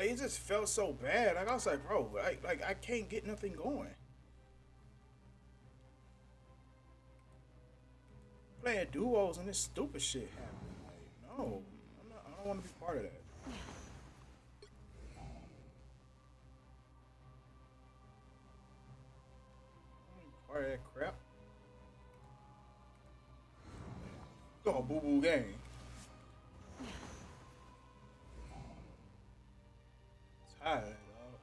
Like it just felt so bad. Like I was like, bro, like I can't get nothing going. Playing duos and this stupid shit happening. Like, no, I'm not. I don't want to be part of that. I don't want to be part of that crap. Oh, boo boo game. Tired of that, dog.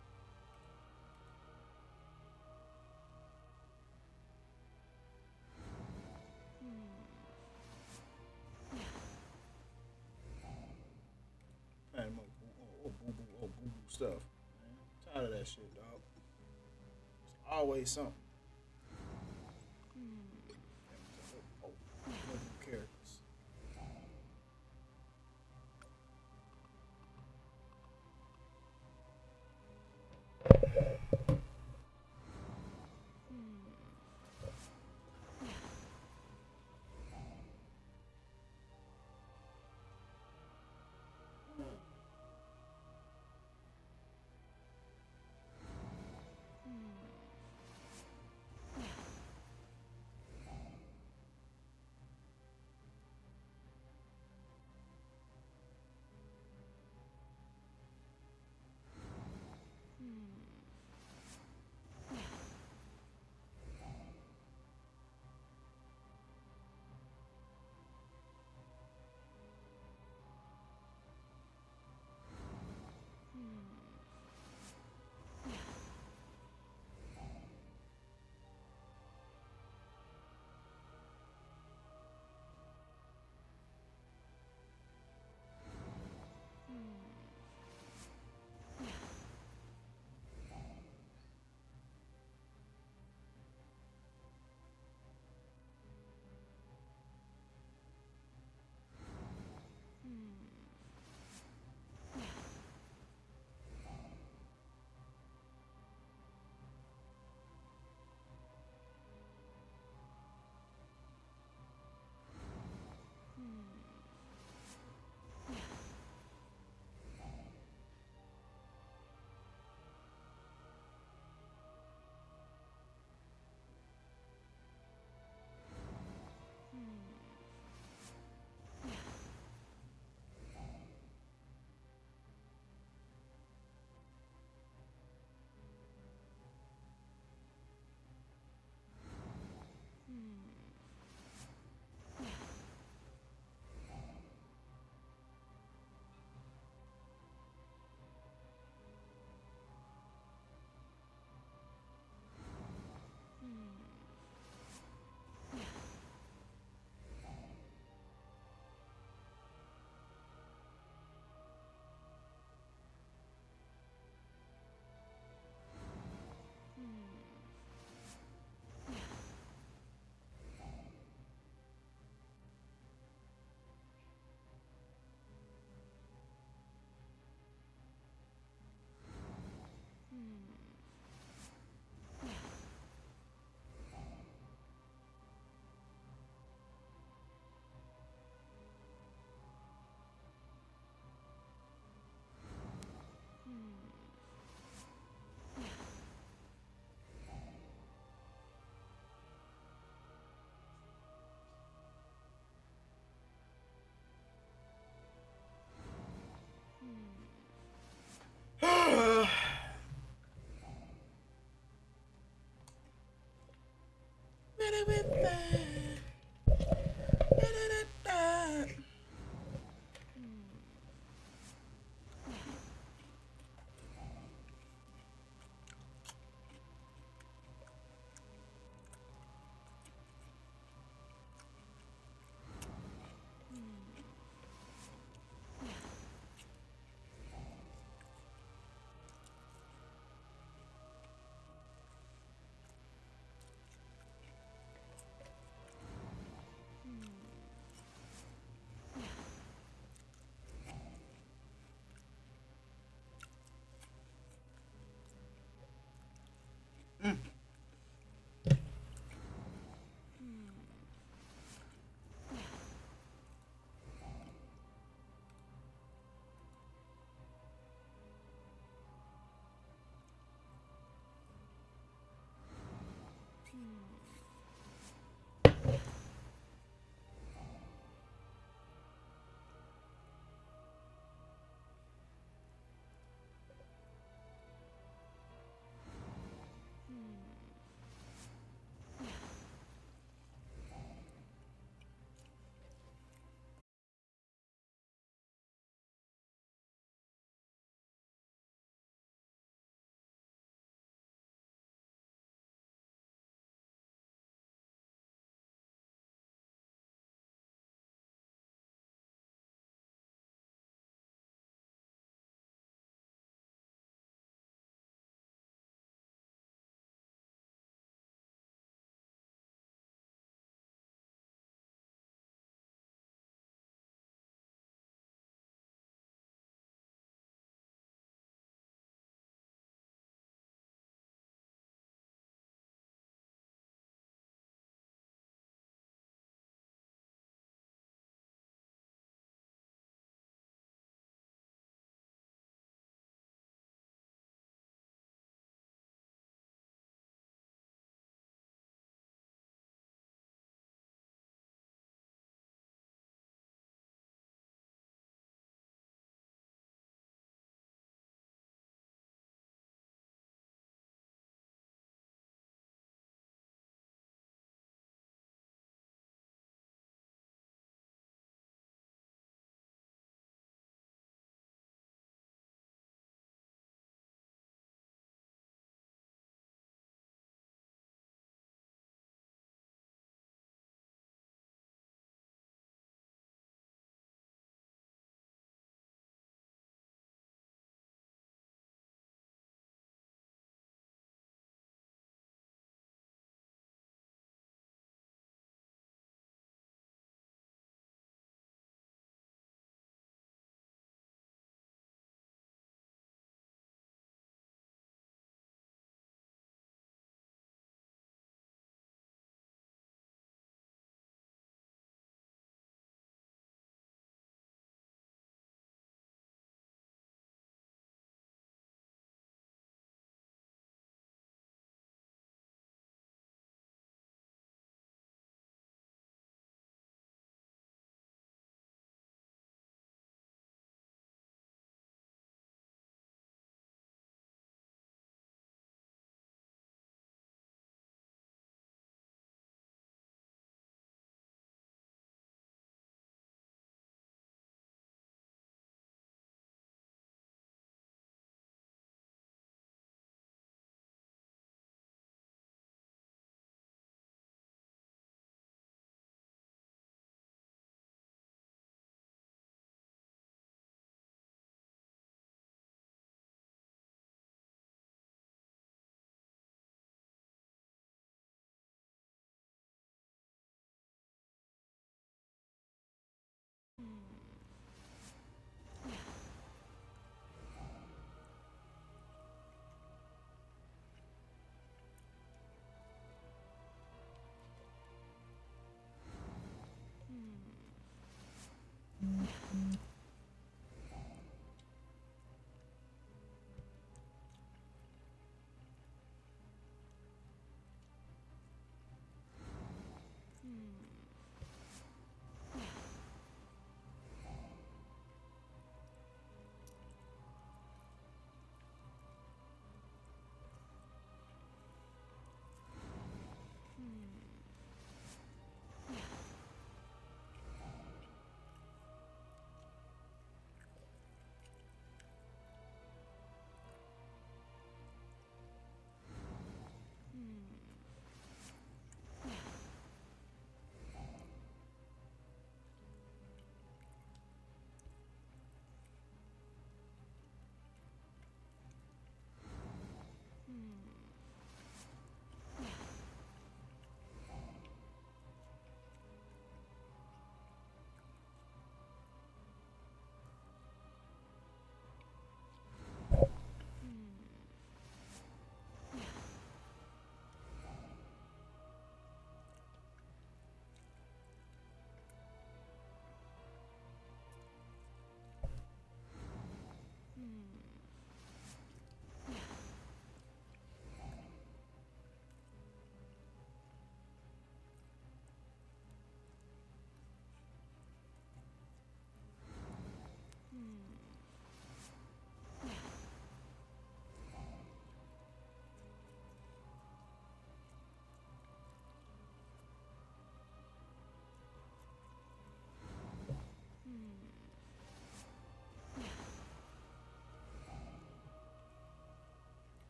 Man, boo boo stuff. Man, tired of that shit, dog. It's always something. Oh, no new characters.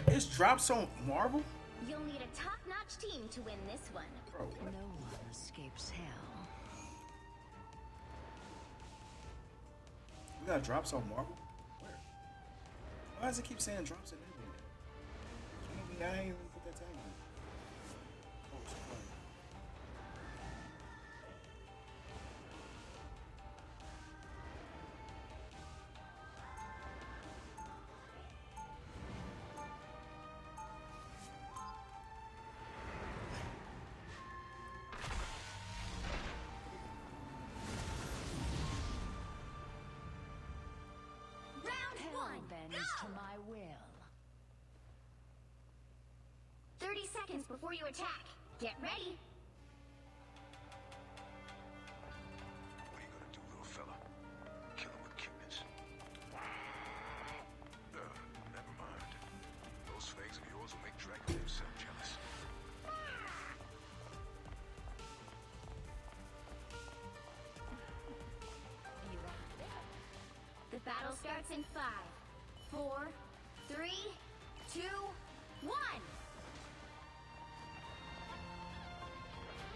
It's drops on Marvel? You'll need a top-notch team to win this one. Bro, what? No one escapes hell. We got drops on Marvel? Where? Why does it keep saying drops in everywhere? I ain't even put that tag in. Oh, it's funny. Round Hell one, bends to go! my will. 30 seconds before you attack. Get ready. What are you gonna do, little fella? Kill him with cuteness? Never mind. Those fangs of yours will make Dragon himself jealous. starts in 5, 4, 3, 2, 1.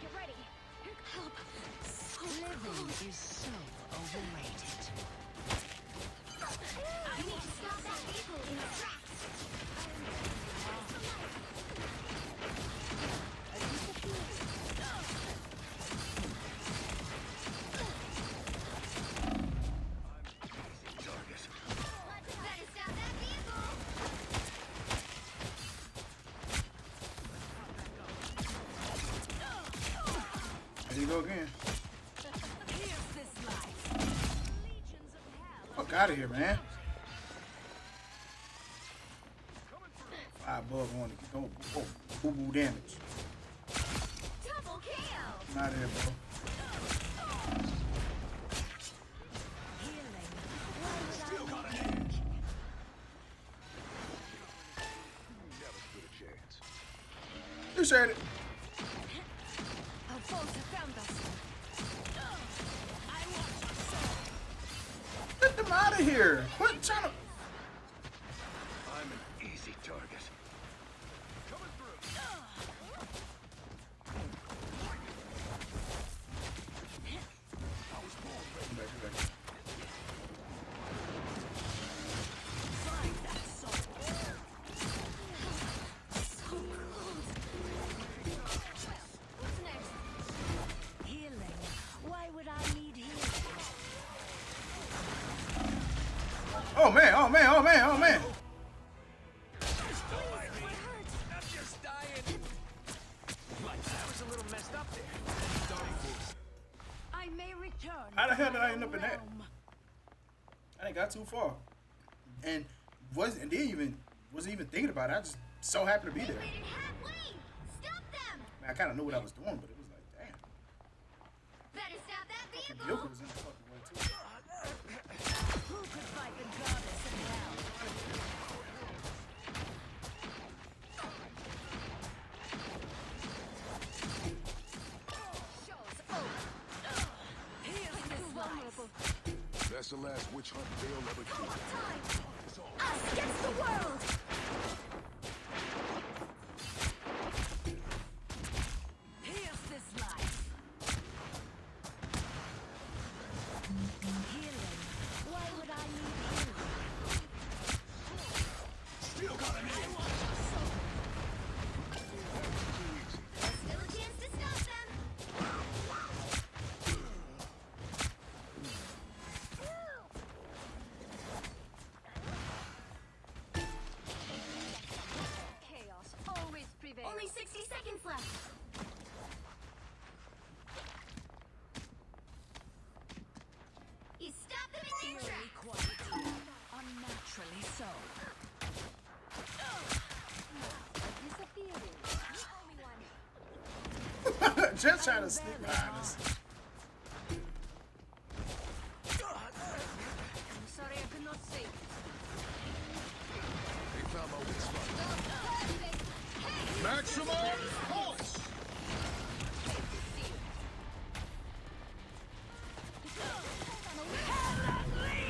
Get ready. Help. Living is so overrated. I need to stop that vehicle in its tracks. Better stop that vehicle. There you go again. Here's this life. Legions of hell. Fuck out of here, man. 5 bug on it. Go, boo boo damage. Double kill. I'm out of here, bro. Still got an edge. Never stood a chance. You said it. Alfonso found us. I want your soul. Get them out of here. Quit trying to. I'm an easy target. Coming through. Come back, come back. Find that soul. So cold. What's next? Healing. Why would I need healing? Oh man, oh man, oh man, oh man. I'm just dying. Like, I was a little messed up there. I may return. How the hell to did my I end up in that? realm. I didn't got too far. And wasn't even thinking about it. I just so happened to be They there. waited halfway. Stop them. I mean, I kind of knew what I was doing, but it was like, damn. Better stop that The vehicle. vehicle was in the fucking way too. Who could fight the goddess in hell? Show us over. Here's this life. That's the last witch hunt they'll ever do. Us against the world. Here's this life. Healing. Why would I need healing? Still got an edge. There's still a chance to stop them. Chaos always prevails. Only 60 seconds left. You stop them in their Eerie tracks. quality. Unnaturally so. Disappearing. The only one. Just trying to sneak behind us. I'm sorry I could not see. They found my weak spot. Maximum pulse!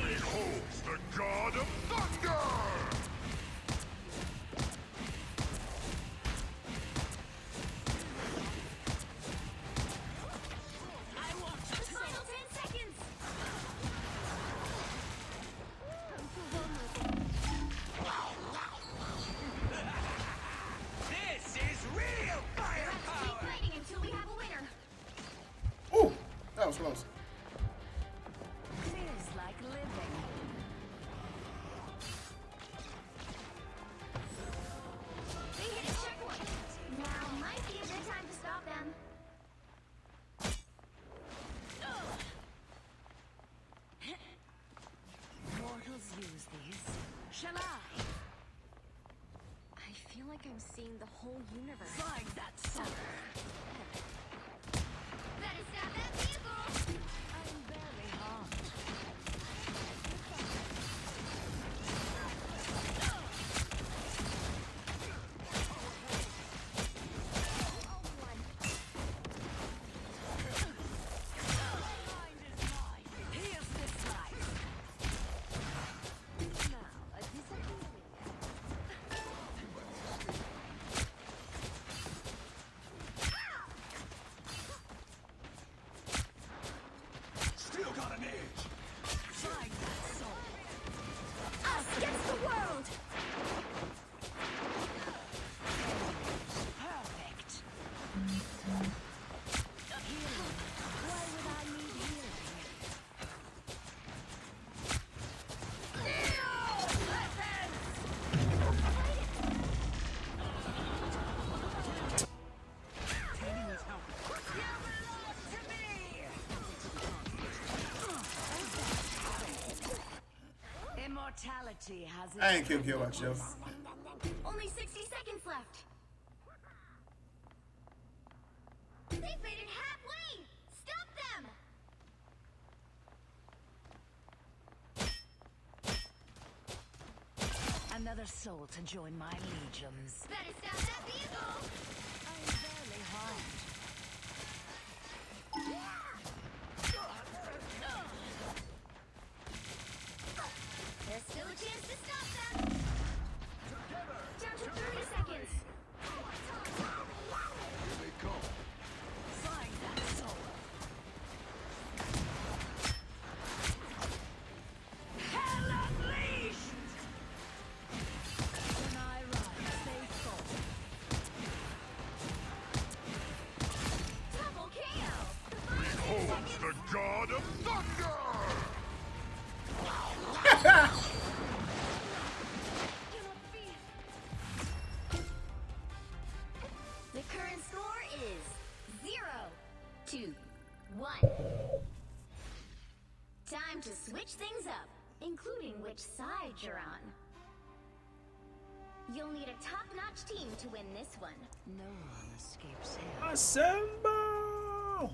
Beholds the god of thunder! I want The your soul. final 10 seconds. This is real We'll have to keep fighting until we have a winner. Ooh, that was close. Feels like living. They hit a checkpoint. Now might be a good time to stop them. Mortals use these. Shall I? I feel like I'm seeing the whole universe. Find that sucker. Better stop that vehicle. I'm barely harmed. Here's this life. Reality has I ain't kill about you. Only 60 seconds left. They've made it halfway. Stop them. another soul to join my legions. Better stop that vehicle. I'm barely harmed. There's still a chance to stop them. Down to 30 seconds. Here they come. Find that soul. Hell unleashed! When I rise, they fall. Double KO. Behold the god of thunder! The current score is 0-1. Time to switch things up, including which side you're on. You'll need a top-notch team to win this one. No one escapes hell. Assemble!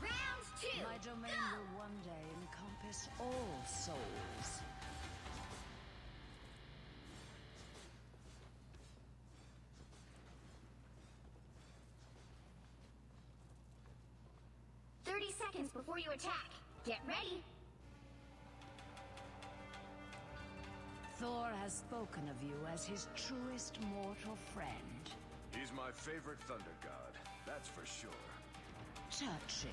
Round 2. My domain Go! will one day encompass all souls. Seconds before you attack. Get ready. Thor has spoken of you as his truest mortal friend. He's my favorite thunder god, that's for sure. Touching.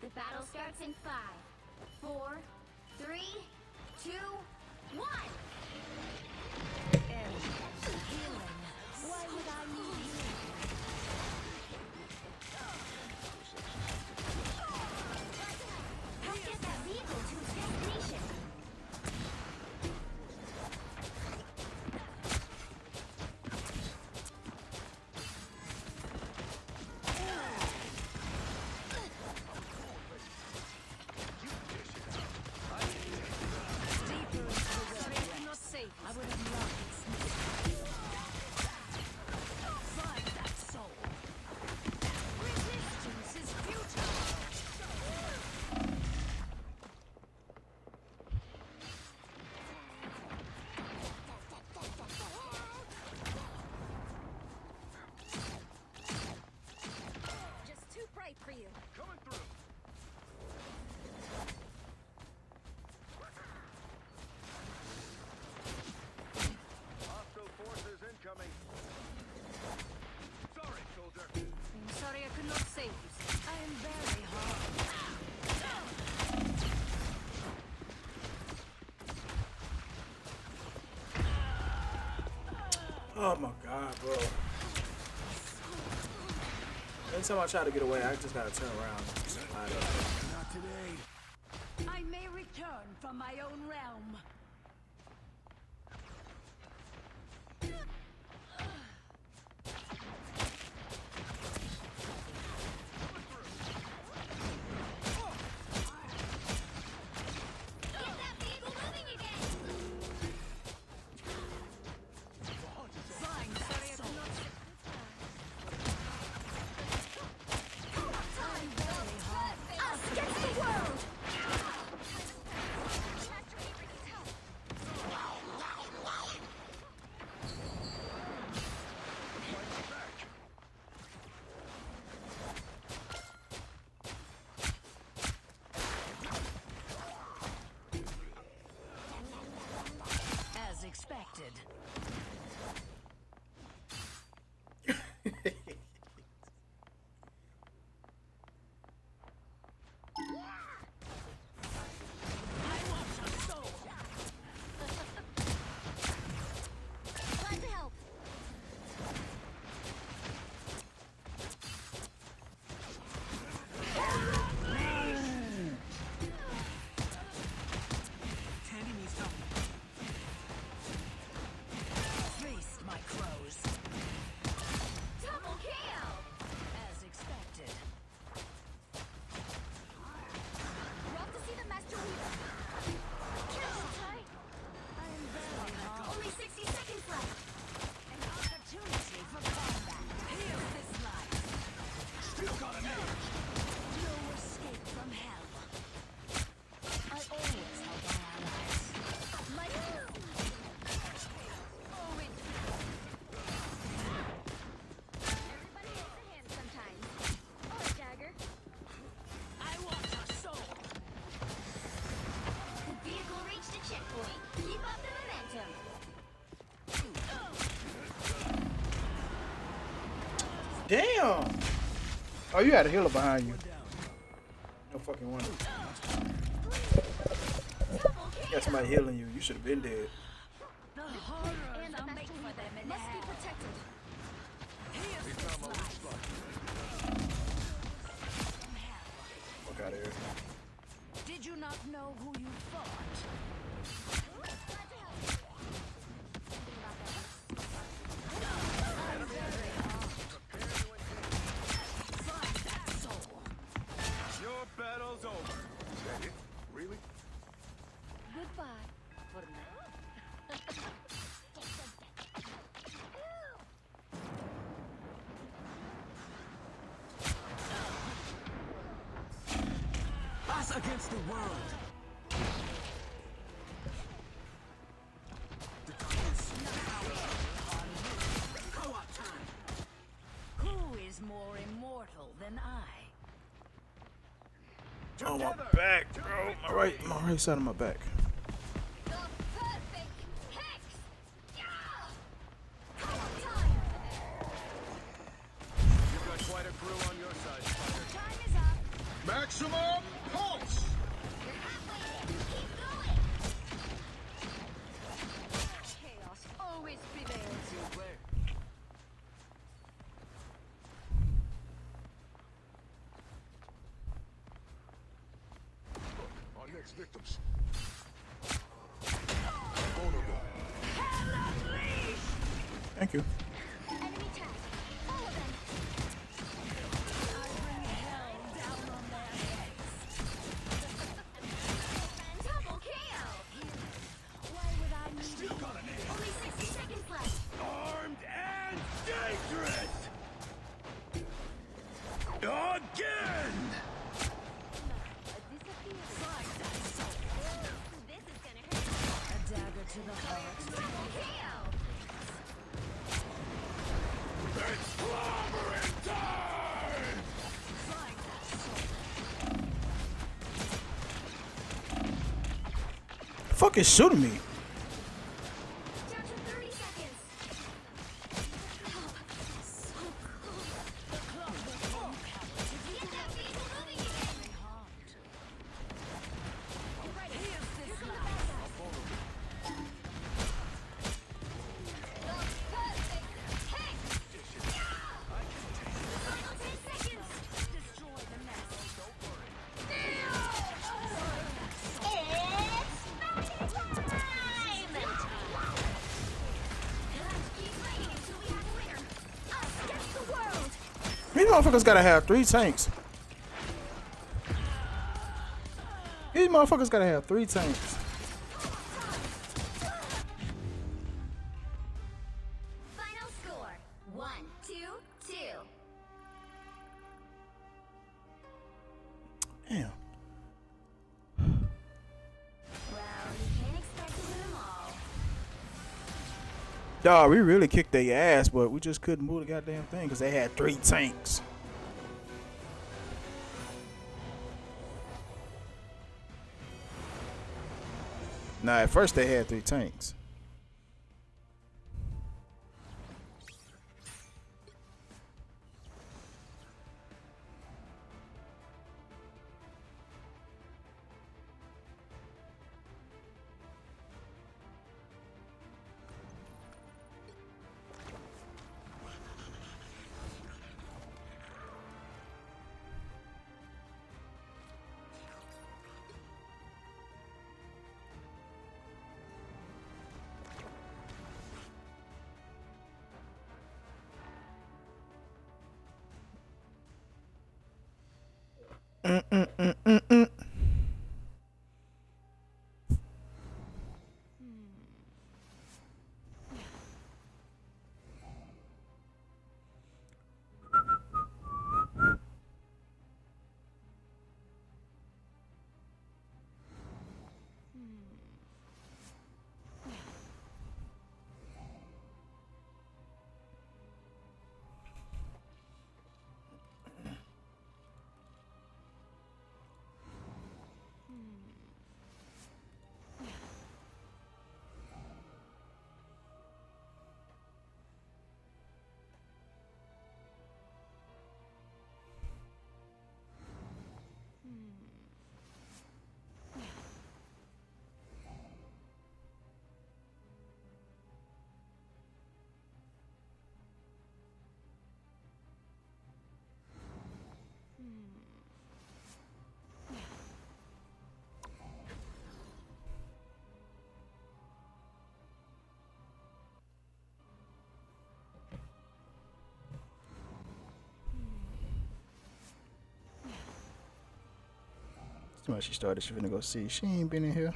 The battle starts in 5, 4, 3, 2, 1. Healing. Why would I need you? Help get that vehicle to its destination. Deeper into the web. Not safe. I would have loved its mystery. Find that soul. Resistance is futile. Just too bright for you. Coming through! Hostile forces incoming. Sorry, soldier. I'm sorry I could not save you. I am very harmed. Oh my god, bro. Anytime I try to get away, I just gotta turn around. Slide up. Not today. I may return from my own realm. Get that vehicle moving again. Find that soul. Us against the world. Damn! Oh, you had a healer behind you. No fucking wonder. You got somebody healing you. You should have been dead. The horrors And are the made best for them in must be hell. protected. Here's this life. Fuck out of here. Did you not know who you fought? Find that soul. Your battle's over. Is that it? Really? Goodbye. For now. Us against the world. The darkness co-op time. Who is more immortal than I? Oh, my back, bro. My right side of my back. The perfect hex. Yeah. Time. You've got quite a crew on your side, Spider. Time is up. Maximum pulse! You're halfway there. Keep going. Chaos always prevails. Our next victims. Vulnerable. Thank you. Enemy tag. All of them. I bring hell down on their heads. Double KO. Why would I need you? Only 60 seconds left. Armed and dangerous! Again! Find that soul. This is gonna hurt. A dagger to the heart. Double KO. It's clobbering time! Find that soul. Fuck is shooting me? Down to 30 seconds. So cool. The clock will come captive. Get that vehicle moving again. Heart. You're right. Here's this Here come the life. bad guys. The perfect hex. Final 10 seconds. Destroy the nest. It's party time! Let's keep fighting until we have a winner. Us against the world. These motherfuckers gotta have 3 tanks. These motherfuckers gotta have 3 tanks. Final score 1-2-2. Damn. Well, you can't expect to win them all. Dawg, we really kicked their ass, but we just couldn't move the goddamn thing because they had 3 tanks. Nah, at first they had 3 tanks. Somebody she started. She finna go see. She ain't been in here.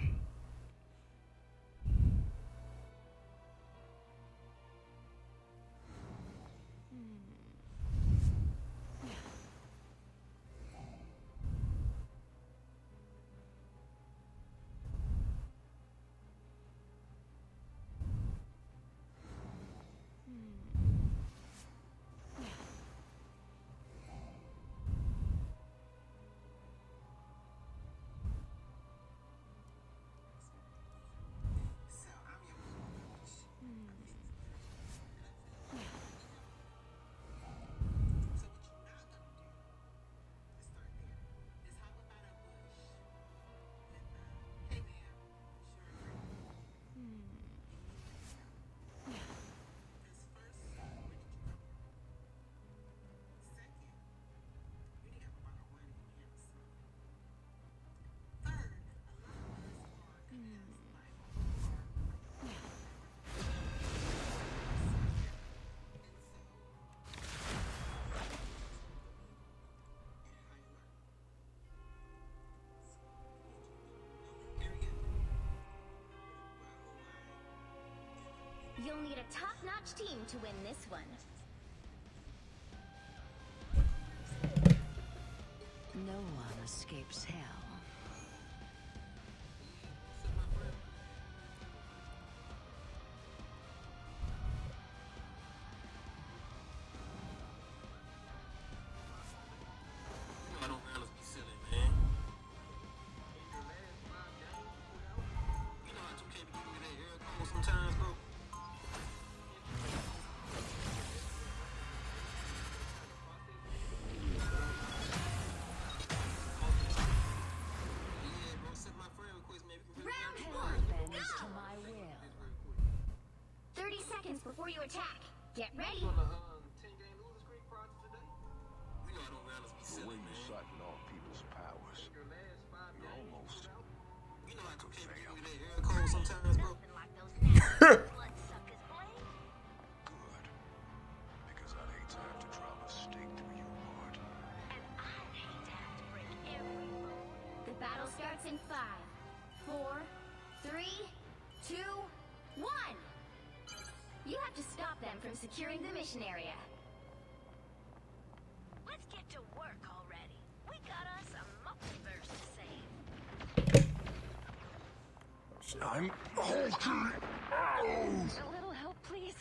You'll need a top-notch team to win this one. No one escapes hell. I don't realize be silly, man. You know how 2K be giving me that air code sometimes, bro? Yeah, bro, send my friend request, man. We can Round really one, Bends to go! my will. 30 seconds before you attack. Get ready. on the 10-game losing streak prior to today. You know I don't realize be The silly, way you man. sighting off people's powers, Your last 5 you're games, almost you know how 2K be giving me that air code sometimes, bro? Nothing like those nasty bloodsuckers, Blade. good. Because I'd hate to have to drop a stake through your heart. And I'd hate to have to break every bone. The battle starts in 5, 4, 3, 2, 1. You have to stop them from securing the mission area. Let's get to work already. We got us a multiverse to save. I'm halting! A little help, please.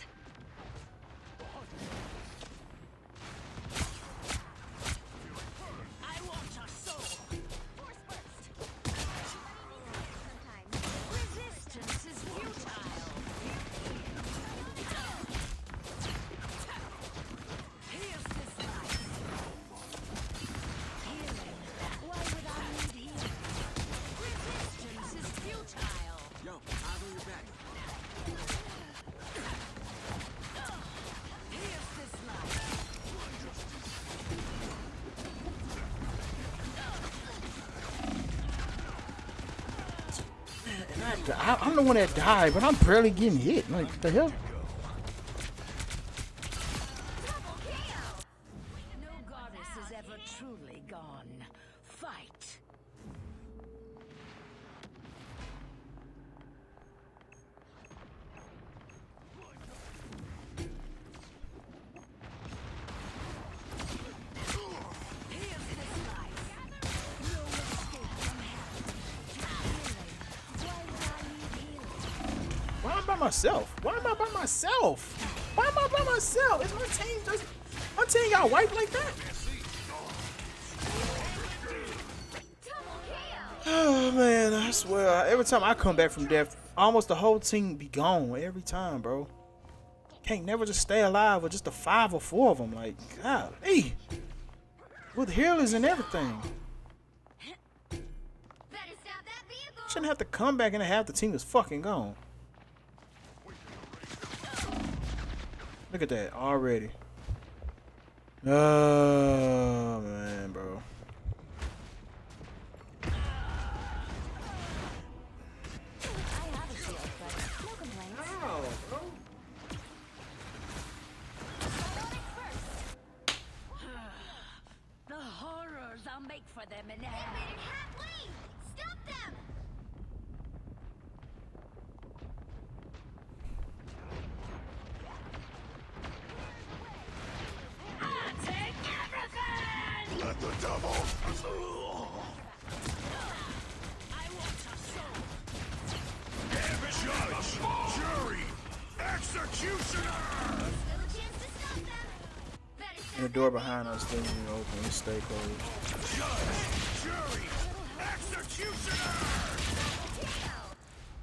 I want your soul. Force burst. Sometimes. Resistance is futile. Here's this life. Healing. Why would I need healing? Resistance is futile. Yo, eyes on your back. Here's this life. And I'm the one that died, but I'm barely getting hit. Like, what the hell? Double KO. No goddess is ever truly gone. Fight. Here's this life. No escape from hell. Healing. Why would I need healing? Why am I by myself? Why am I by myself? Why am I by myself? Is my team just... My team got wiped like that? Double KO. Oh, man, I swear. Every time I come back from death, almost the whole team be gone. Every time, bro. Can't never just stay alive with just the 5 or 4 of them. Like, God, hey. With healers and everything. Better stop that vehicle. Shouldn't have to come back and half the team is fucking gone. Look at that already. Oh man, bro. I have a shield, but no complaints. Oh, bro. Bionic first. The horrors are I'll make for them in They hell. made it halfway! Stop them! I'll take everything! Let the devil! I want a soul. Judge! Jury! Executioner! Still a chance to stop them! Better stop And the door behind us didn't even open. It stayed closed. Judge! Jury! Executioner! KO!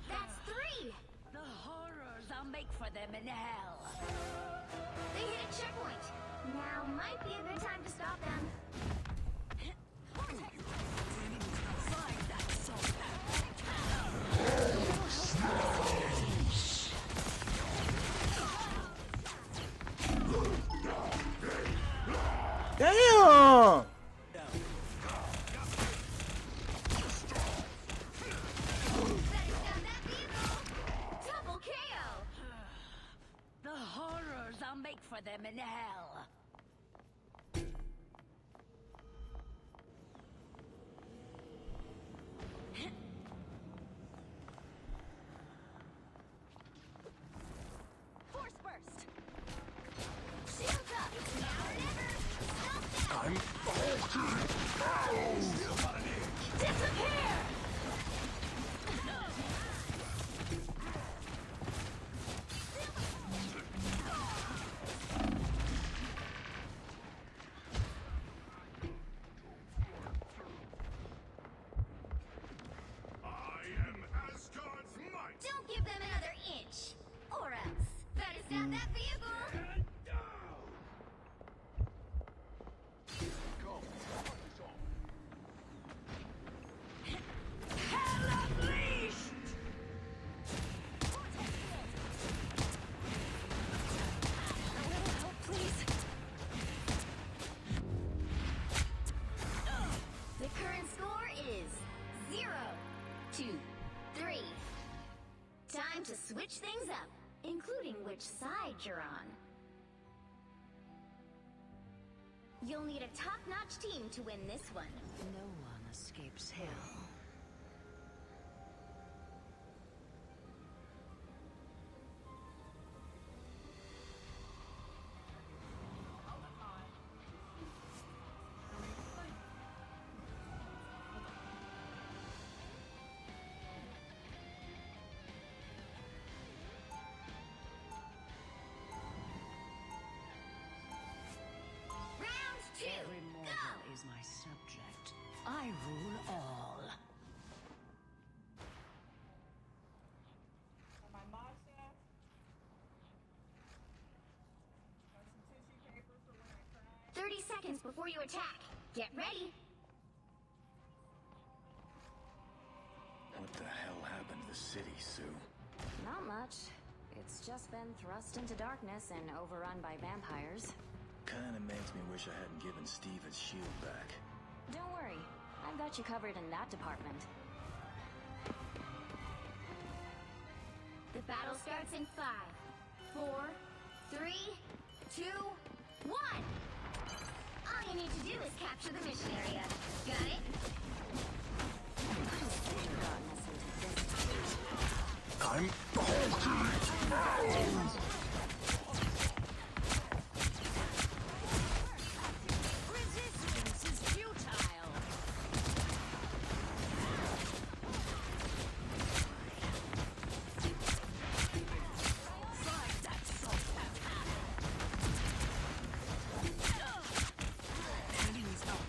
That's 3! The horrors I'll make for them in hell. They hit a checkpoint. Now might be a good time to stop them. Find that soul. Damn! Better stop that vehicle! Double KO! The horrors I'll make for them in hell. Force burst! Shields up! Now or never! Stop them! I'm still got an itch. Disappear! I am Asgard's might! Don't give them another inch! Or else. Better stop that vehicle! And down! Go! Hell unleashed! A little help, please. The current score is 0, 2, 3. Time to switch things up, including which side you're on. You'll need a top-notch team to win this one. No one escapes hell. Round 2, Every mortal go! is my subject. I rule all. My mod staff. Got some tissue paper for when I cry. 30 seconds before you attack. Get ready. What the hell happened to the city, Sue? Not much. It's just been thrust into darkness and overrun by vampires. Kinda makes me wish I hadn't given Steve his shield back. Don't worry, I've got you covered in that department. The battle starts in 5, 4, 3, 2, 1. All you need to do is capture the mission area. Got it? Gotten us into this. I'm Resistance is futile. Find that soul. Enemies up.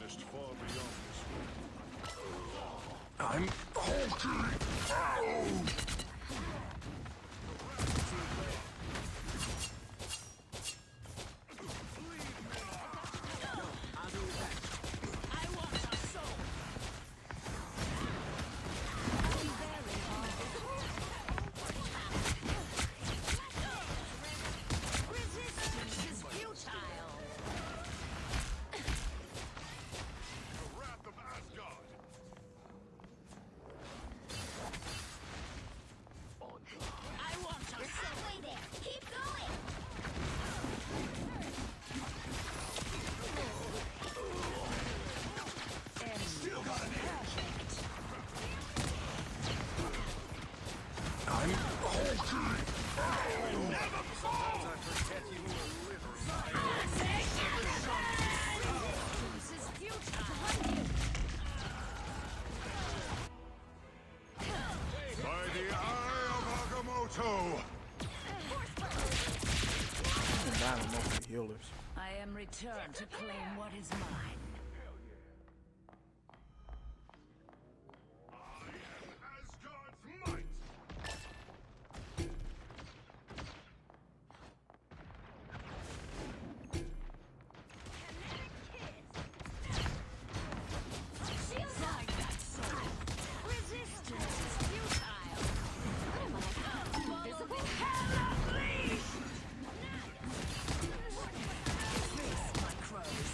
vanished far beyond this world. I'm Hulking! Ow! Resistance is futile. The wrath of Asgard! I want to You're halfway there. Keep going. Still got an edge! I'm Hulking! Never fall! I forget you were Resistance is futile. by the eye of Agamotto! I've been dying most of the healers. I am returned to claim what is mine. Asgard's might! Find that soul. Resistance is futile. Follow the hell unleashed. Face my crows.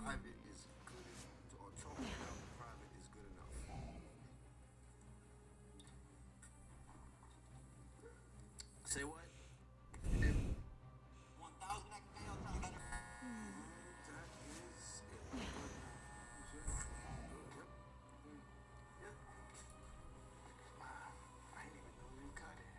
private is good or talking about private is good enough. Say what? 1,000 extra nail time better. That is it. Yep. Yep. I didn't even know you cut it.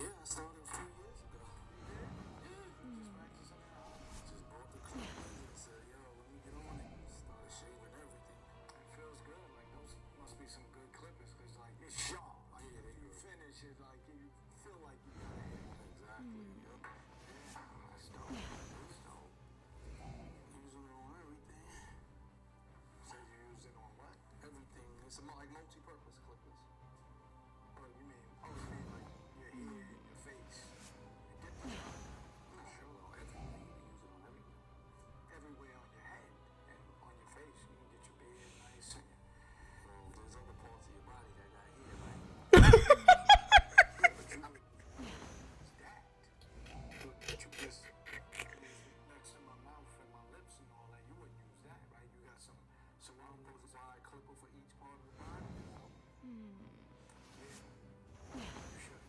Yeah, I started a few years ago. You did? Yeah. Just practicing at home. Just bought the clippers and said, yo, let me get on it. Started shaving everything. It feels good. Like, those must be some good clippers because, like, it's sharp. Like, if you finish it, like, you feel like you got a haircut. Exactly. Yep. Yeah, that's dope. That's dope. Using it on everything. So you use it on what? Everything. It's like multi-purpose clippers. Oh, you mean like your hair and your face. You get the job. Not sure though, everything. You can use it on everything. Everywhere on your head and on your face. You can get your beard nice and there's other parts of your body that got hair, right? But you it's that. But you just next to my mouth and my lips and all that, you wouldn't use that, right? You got some wide clipper for each part of the body. Yeah. You should.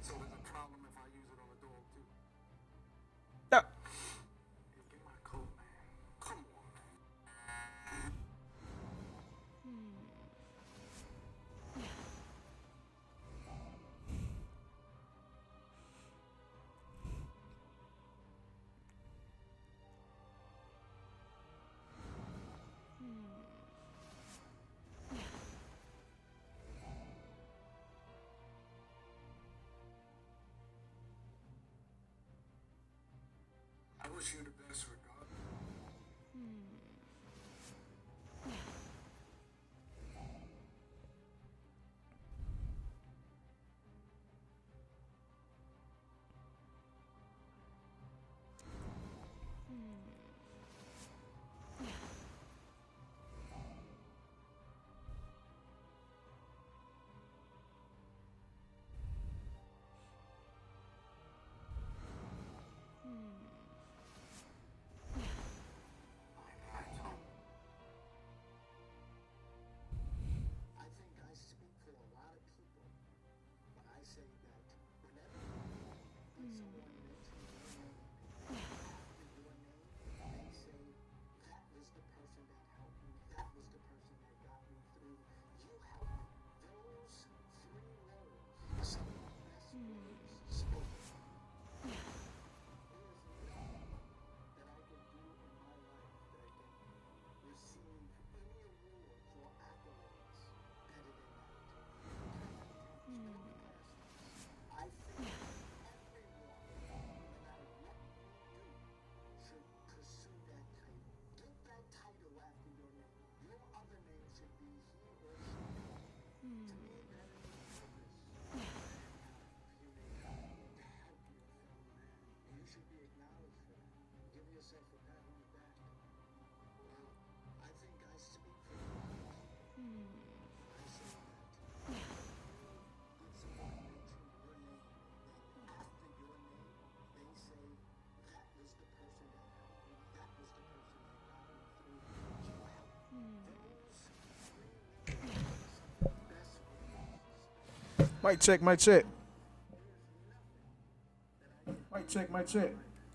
So there's a problem if I use it on a dog too. Yeah. Hey, get my coat, man. Come on, man. I wish you the best regardless. I think I speak for a lot of people when I say that whenever someone mentions your name, after your name, they say, that was the person that helped me, that was the person that got me through. You helped me. Those three words are some of the best words spoken. There is nothing that I can do in my life that I can receive any awards or accolades better than that. I think everyone, no matter what you do, should pursue that title. Get that title after your name. Your other name should be he or she. To me, that is the purpose of humankind, to help your fellow man. And you should be acknowledged for that. Give yourself a pat on the back. Well, I think I speak for a lot of people. I say that when someone mentions your name, and after your name, they say, that was the person that helped me, that was the person that got me through. You helped me. Those three words are some of the best words. Mic check, mic check. Mic check, mic check.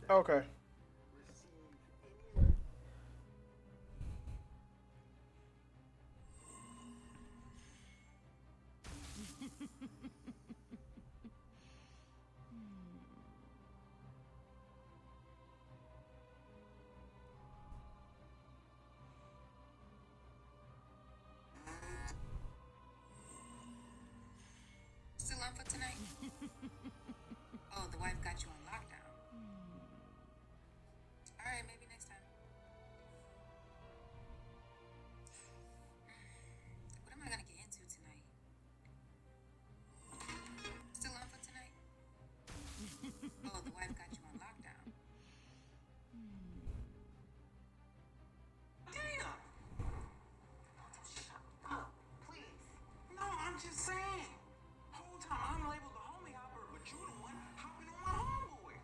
Okay. Receive any Still on for tonight? Oh, the wife got you on lockdown. Alright, maybe next time. What am I gonna get into tonight? Still on for tonight? Oh, the wife got you on lockdown. Damn! Shut up, please. No, I'm just saying. Whole time I'm labeled the homie hopper, but you the one hopping on my homeboy.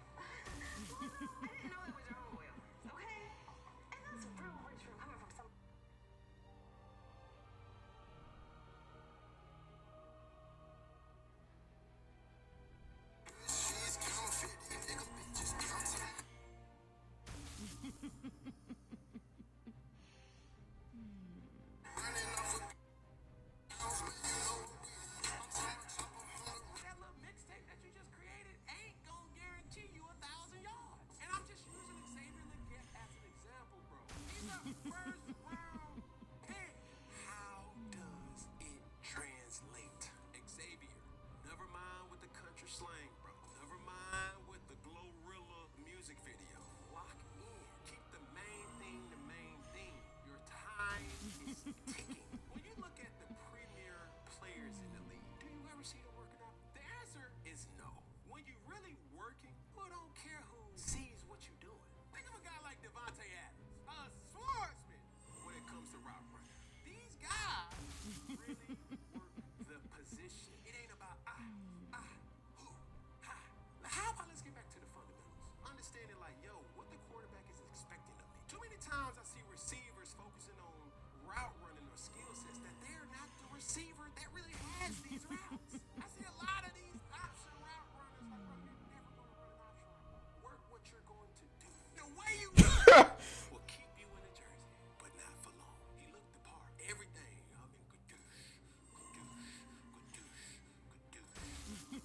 expecting of me. Too many times I see receivers focusing on route running or skill sets that they're not the receiver that really has these routes. I see a lot of these option route runners like, bro, you're never going to run an option route. Work what you're going to do. The way you run will keep you in the jersey, but not for long. He looked the part. Everything. I mean, gadoosh, gadoosh, gadoosh, gadoosh.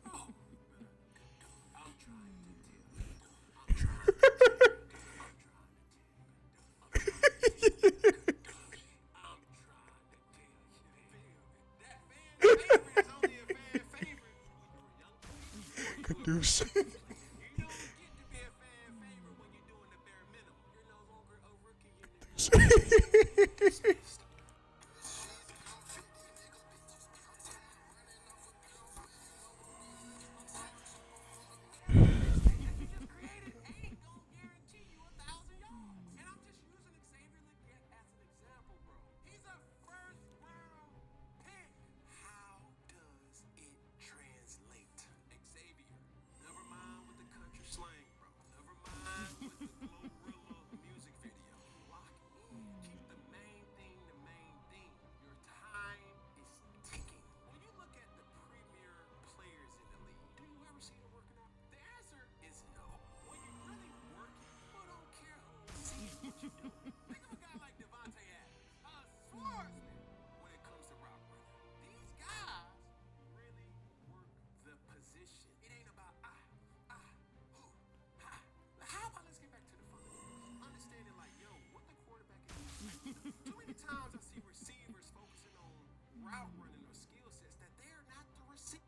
Oh, I'm trying to tell you. I'm trying to tell you. Caduce. You don't get to be a fan favorite when you're doing the bare minimum. You're no longer a rookie. You're dismissed. You just created ain't gonna guarantee you 1,000 yards. And I'm just using Xavier Legette as an example, bro. He's a first round pick. How does it translate? Xavier, never mind with the country slang, bro. Never mind with the Glorilla music video. Lock in. Keep the main thing the main thing. Your time is ticking. When you look at the premier players in the league, do you ever see them working out? The answer is no. When you really work, people don't care who sees what you do. Think of a guy like Devontae Adams, a swordsman when it comes to route running. These guys really work the position. It ain't about who, ha. How about let's get back to the fundamentals? Understanding like, yo, what the quarterback is expecting. Too many times I see receivers focusing on route running or skill sets that they're not the receiver.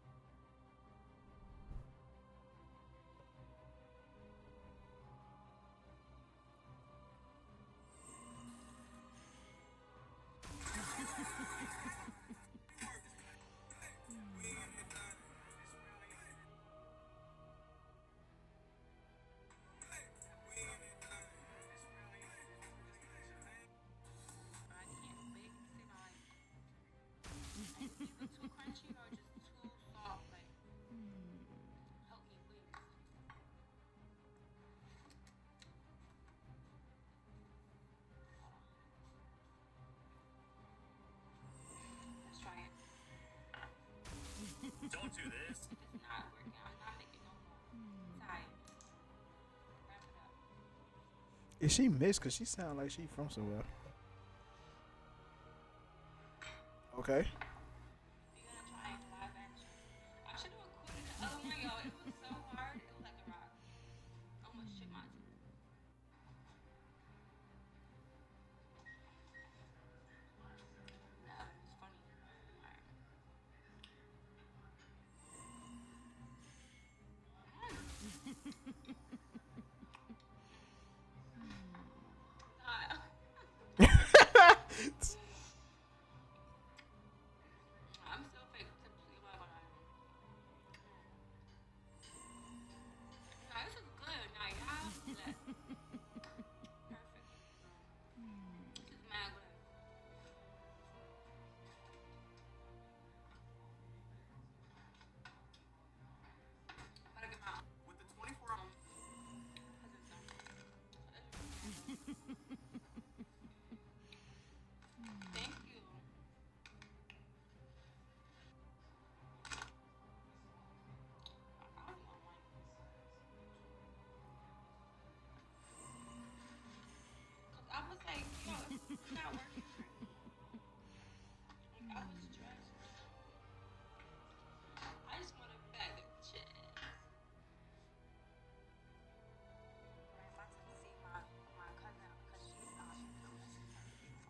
I can't bake it like it's either too crunchy or just too soft. Like, help me please. Let's try it. Don't do this. It's not working. I'm not making no more. Tired. Wrap it up. Is she mixed? Cause she sound like she from somewhere. Okay. We're gonna try it live action. I should have recorded the other one, y'all. It was so hard. It was like a rock. Almost chipped my tooth. No, it's funny. Alright. I'm still fake tipsy. Nah, this is good. Nah, y'all blessed. Perfect. This is mad good. I gotta get my With the 24 hour Thank you. I don't want one. Cause I was like, yo, it's not working for me. Like, I was stressed. I just want a bag of chips. I'm about to see my cousin because she's filming before I cook this.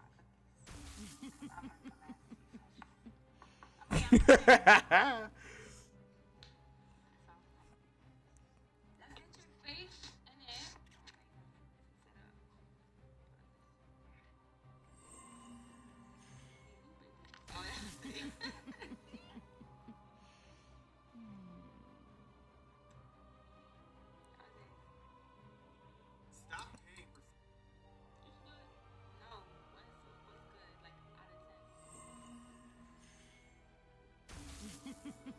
I'm not gonna ask you. I mean, I'm let's get your face in it. Sit up. Oh, yeah. stop paying for It's good. No, what's good? Like out of 10.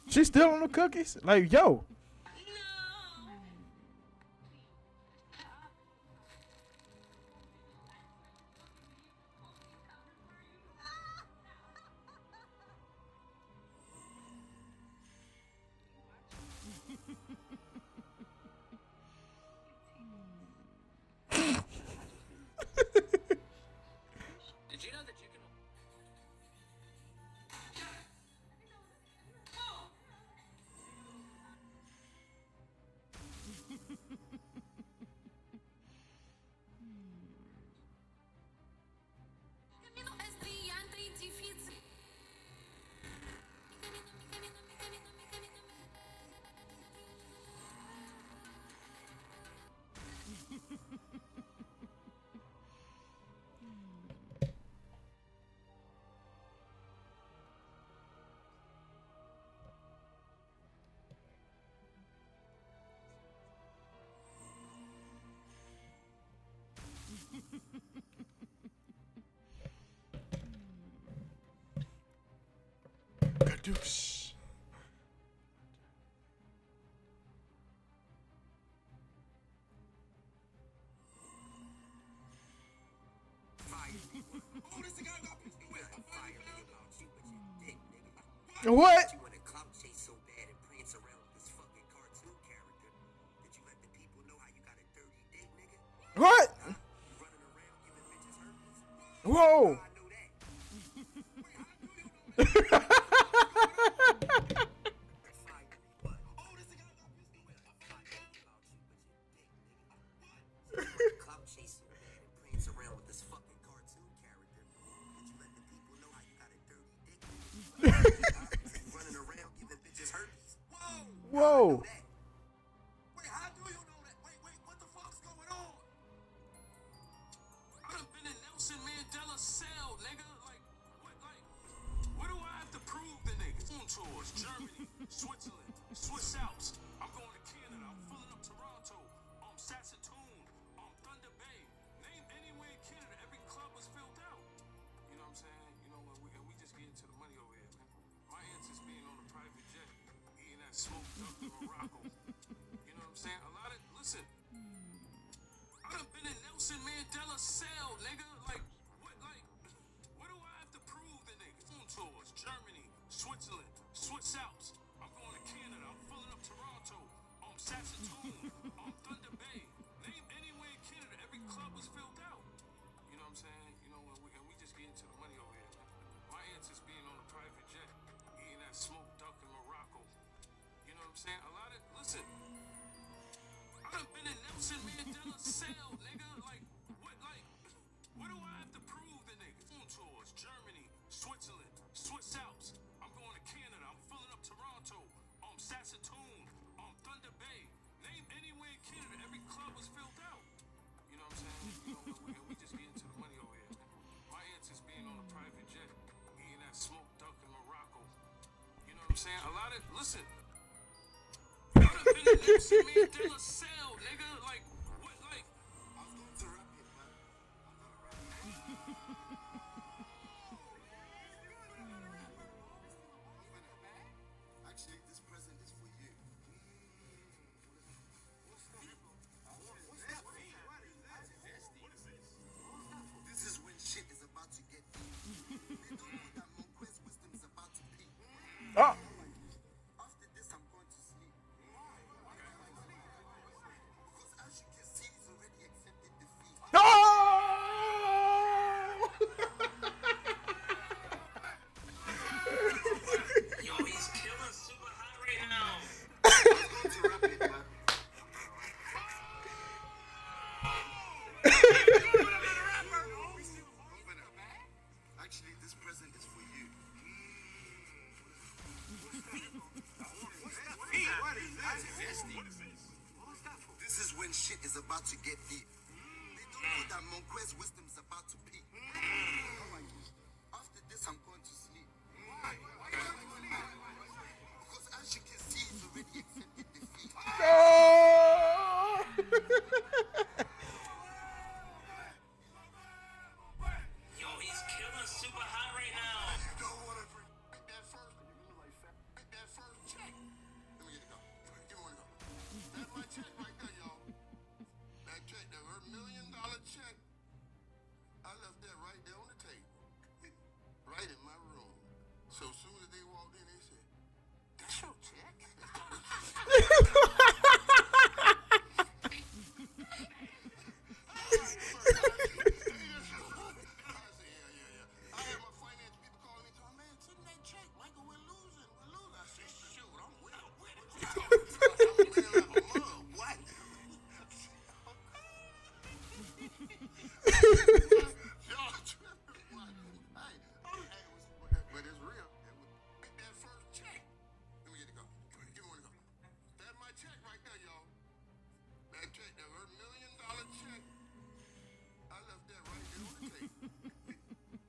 She's still on the cookies? Like, yo. Did you know that you can? Kadoosh. What? You want to clout chase so bad and prance around with this fucking cartoon character that you let the people know how you got a dirty date, nigga? What? You running around giving bitches herpes? Whoa. I know that. Clout chase so bad and prance around with this fucking cartoon character that you let the people know how you got a dirty dick, nigga? You running around giving bitches herpes? Whoa. Wait, how do you know that? Wait, what the fuck's going on? I done been in Nelson Mandela's cell, nigga. What do I have to prove the niggas? Food tours, Germany, Switzerland, Swiss Alps. I'm going to Canada. I'm filling up Toronto, Saskatoon, Thunder Bay. Name anywhere in Canada, every club was filled out. You know what I'm saying? You know, we just get into the money over here, man. My answer's being on a private jet, eating that smoked duck in Morocco. You know what I'm saying? Listen, I done been in Nelson Mandela's cell, nigga. What do I have to prove the niggas? Food tours, Germany, Switzerland, Swiss Alps. I'm going to Canada. I'm filling up Toronto, Saskatoon, Thunder Bay. Name anywhere in Canada, every club was filled out. You know what I'm saying? You know, we just get into the money over here, man. My answer's being on a private jet, eating that smoked duck in Morocco. You know what I'm saying? Listen, I done been in Nelson Mandela's cell, nigga. What do I have to prove the niggas? Food tours, Germany, Switzerland, Swiss Alps. I'm going to Canada. I'm filling up Toronto, Saskatoon, Thunder Bay. Name anywhere in Canada, every club was filled out. You know what I'm saying? You know, we just get into the money over here, man. My answer's being on a private jet, eating that smoked duck in Morocco. You know what I'm saying? Listen. I done been in Nelson Mandela's cell, nigga. I was going to rap it, man. Actually, this present is for you. This is when shit is about to get deep. They don't know that Monquez wisdom is about to peak. Oh. After this, I'm going to sleep. Because as you can see, he's already accepted defeat. Oh! Yo, he's killing super high right now. I'm going to rap it, man. Actually, this present is for you. This is when shit is about to get deep. They don't know that Monquez wisdom is about to peak. After this, I'm going to sleep. Because as you can see, he's already accepted defeat. Oh! Yo, he's killing super high right now. You don't want to drink that first. You like that first.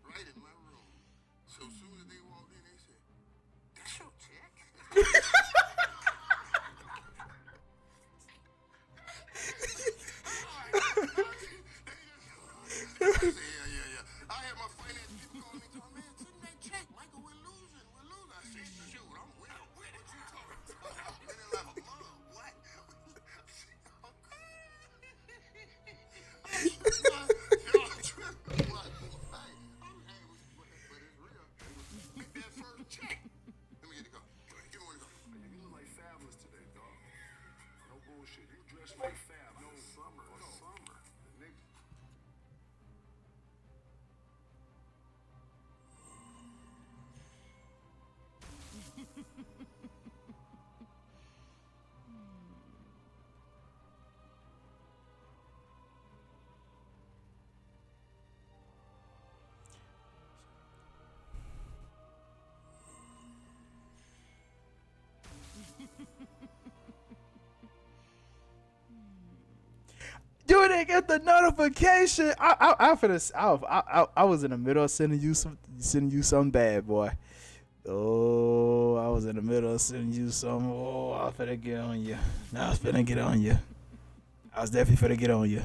Right in my room. So soon as they walked in, they said, "That's your check." Yeah. I had my finance people calling me, talking, "Man, send that check, Michael. We're losing. I say, "Shoot, I'm winning. What you talking about? Winning like a mug. What?" I said, "Okay." Y'all tripping. Like, hey, but it's real. Get that first check. Let me get it go. Give me one to go. You look like Fabulous today, dog. No bullshit. You dress like Fab. No summer. Nigga. You didn't get the notification. I was in the middle of sending you some bad, boy. Oh, I was in the middle of sending you some. Oh, I was finna get on you. I was finna get on you. I was definitely finna get on you.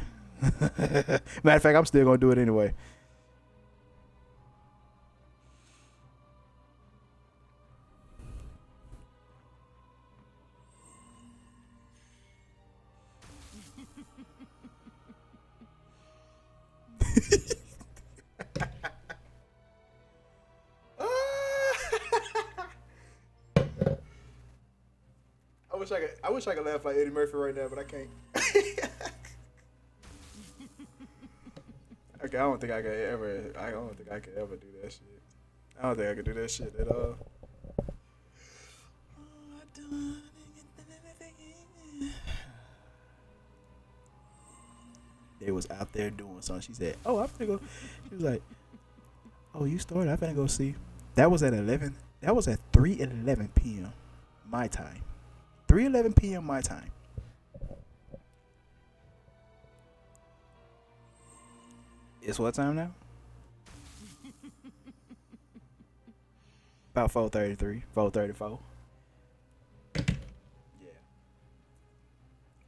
Matter of fact, I'm still gonna do it anyway. I wish I could laugh like Eddie Murphy right now, but I can't. Okay, I don't think I could ever do that shit. I don't think I could do that shit at all. They was out there doing something. She said, "Oh, I'm gonna go." She was like, "Oh, you started. I'm gonna go see." That was at 11. That was at 3:11 p.m. my time. 3:11 p.m. my time. It's what time now? About 4:33, 4:34. Yeah.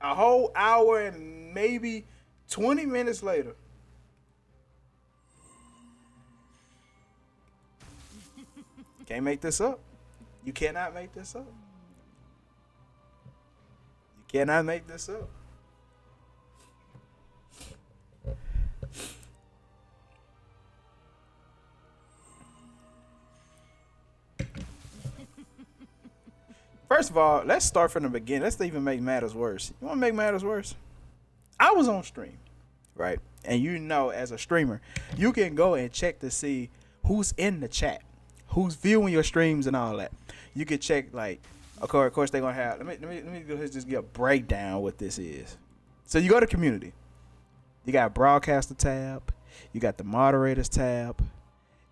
A whole hour and maybe 20 minutes later. Can't make this up. You cannot make this up. You cannot make this up. First of all, let's start from the beginning. Let's even make matters worse. You want to make matters worse? I was on stream, right? And you know, as a streamer, you can go and check to see who's in the chat, who's viewing your streams and all that. You can check, like, of course they're gonna have. Let me go ahead and just get a breakdown what this is. So you go to community. You got broadcaster tab, you got the moderators tab,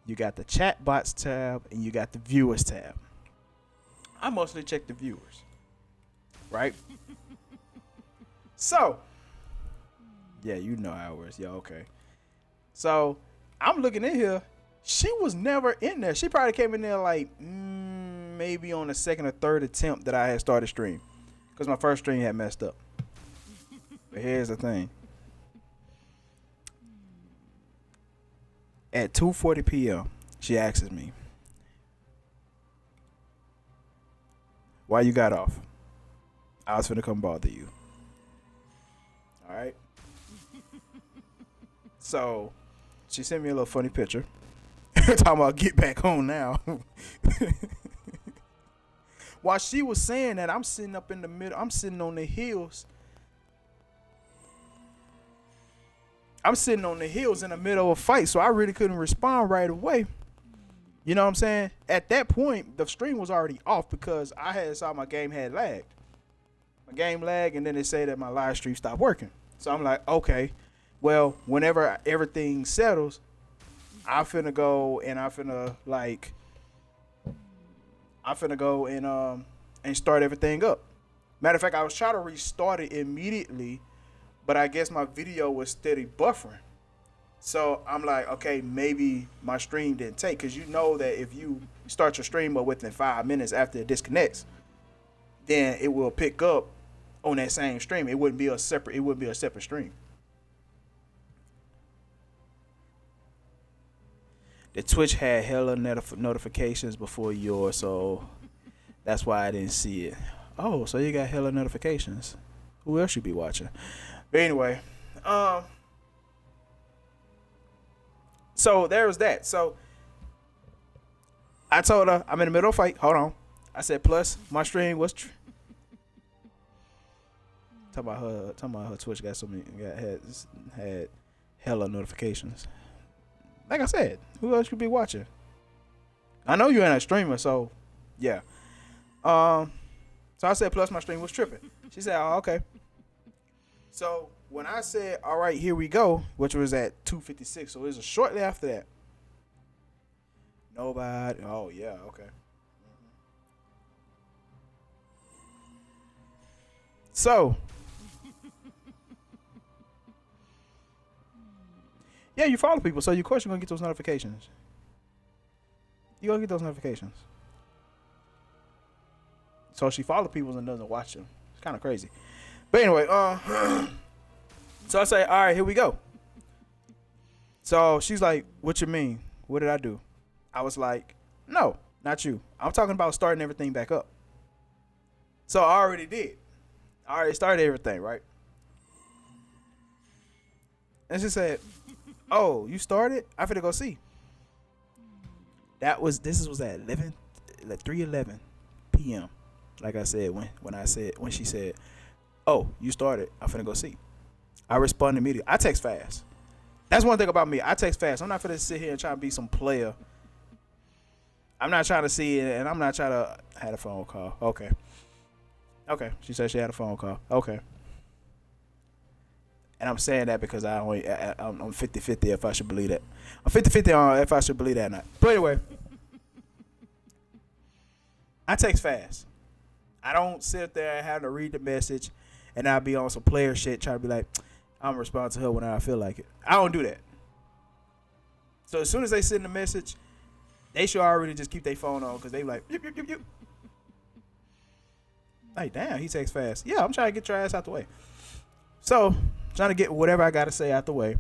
you got the chat bots tab, and you got the viewers tab. I mostly check the viewers, right? So, yeah, you know how it works. Yeah, okay. So, I'm looking in here. She was never in there. She probably came in there like maybe on the second or third attempt that I had started stream, because my first stream had messed up. But here's the thing. At 2:40 p.m., she asks me, "Why you got off?" I was finna come bother you. All right. So she sent me a little funny picture. Talking about get back home now. While she was saying that, I'm sitting up in the middle. I'm sitting on the hills. I'm sitting on the hills in the middle of a fight, so I really couldn't respond right away. You know what I'm saying? At that point, the stream was already off because I had saw my game had lagged. My game lagged, and then they say that my live stream stopped working. So I'm like, okay, well, whenever everything settles, I'm finna go and and start everything up. Matter of fact, I was trying to restart it immediately, but I guess my video was steady buffering. So I'm like, okay, maybe my stream didn't take, because you know that if you start your stream up within 5 minutes after it disconnects, then it will pick up on that same stream. It wouldn't be a separate. It wouldn't be a separate stream. The Twitch had hella notifications before yours, so that's why I didn't see it. Oh, so you got hella notifications. Who else you be watching? But anyway, so there was that. So I told her I'm in the middle of a fight. Hold on. I said, plus my stream was talking about her Twitch got so many had hella notifications. Like I said, who else you be watching? I know you ain't a streamer, so yeah. So I said, plus my stream was tripping. She said, oh, okay. So when I said, all right, here we go, which was at 2:56, so it was shortly after that. Nobody. Oh yeah, okay. So yeah, you follow people, so of course you're gonna get those notifications. You're gonna get those notifications. So she follows people and doesn't watch them. It's kind of crazy. But anyway, so I say, all right, here we go. So she's like, what you mean? What did I do? I was like, no, not you. I'm talking about starting everything back up. So I already did. I already started everything, right? And she said, oh, you started? I finna go see. This was at 3:11 p.m. Like I said, when she said, oh, you started, I'm finna go see. I responded immediately. I text fast. That's one thing about me. I text fast. I'm not finna sit here and try to be some player. I'm not trying to see it, and I'm not trying to had a phone call. Okay. She said she had a phone call. Okay. And I'm saying that because I'm 50-50 if I should believe that. I'm 50-50 on if I should believe that or not. But anyway, I text fast. I don't sit there and have to read the message and I'll be on some player shit trying to be like, I'm going to respond to her whenever I feel like it. I don't do that. So as soon as they send the message, they should already just keep their phone on because they like, yip, yip, yip, yip. Like, damn, he texts fast. Yeah, I'm trying to get your ass out the way. So, trying to get whatever I got to say out the way.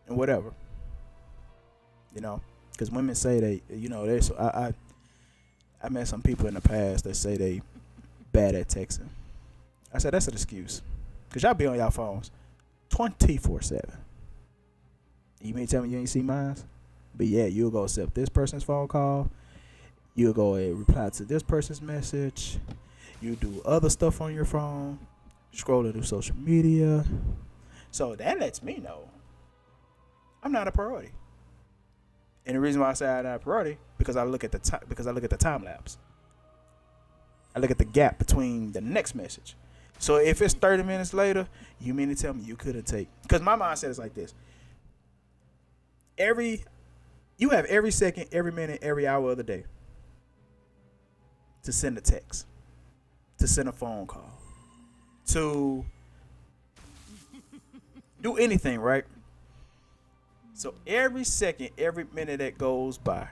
And whatever. You know, because women say they, you know, I met some people in the past that say they bad at texting. I said, that's an excuse. Because y'all be on y'all phones 24/7. You may tell me you ain't see mine? But yeah, you'll go accept this person's phone call. You'll go and reply to this person's message. You do other stuff on your phone. Scrolling through social media. So that lets me know I'm not a priority. And the reason why I say I'm not a priority because I look at the time lapse. I look at the gap between the next message. So if it's 30 minutes later, you mean to tell me you couldn't take? Because my mindset is like this. You have every second, every minute, every hour of the day to send a text, to send a phone call, to do anything, right? So every second, every minute that goes by,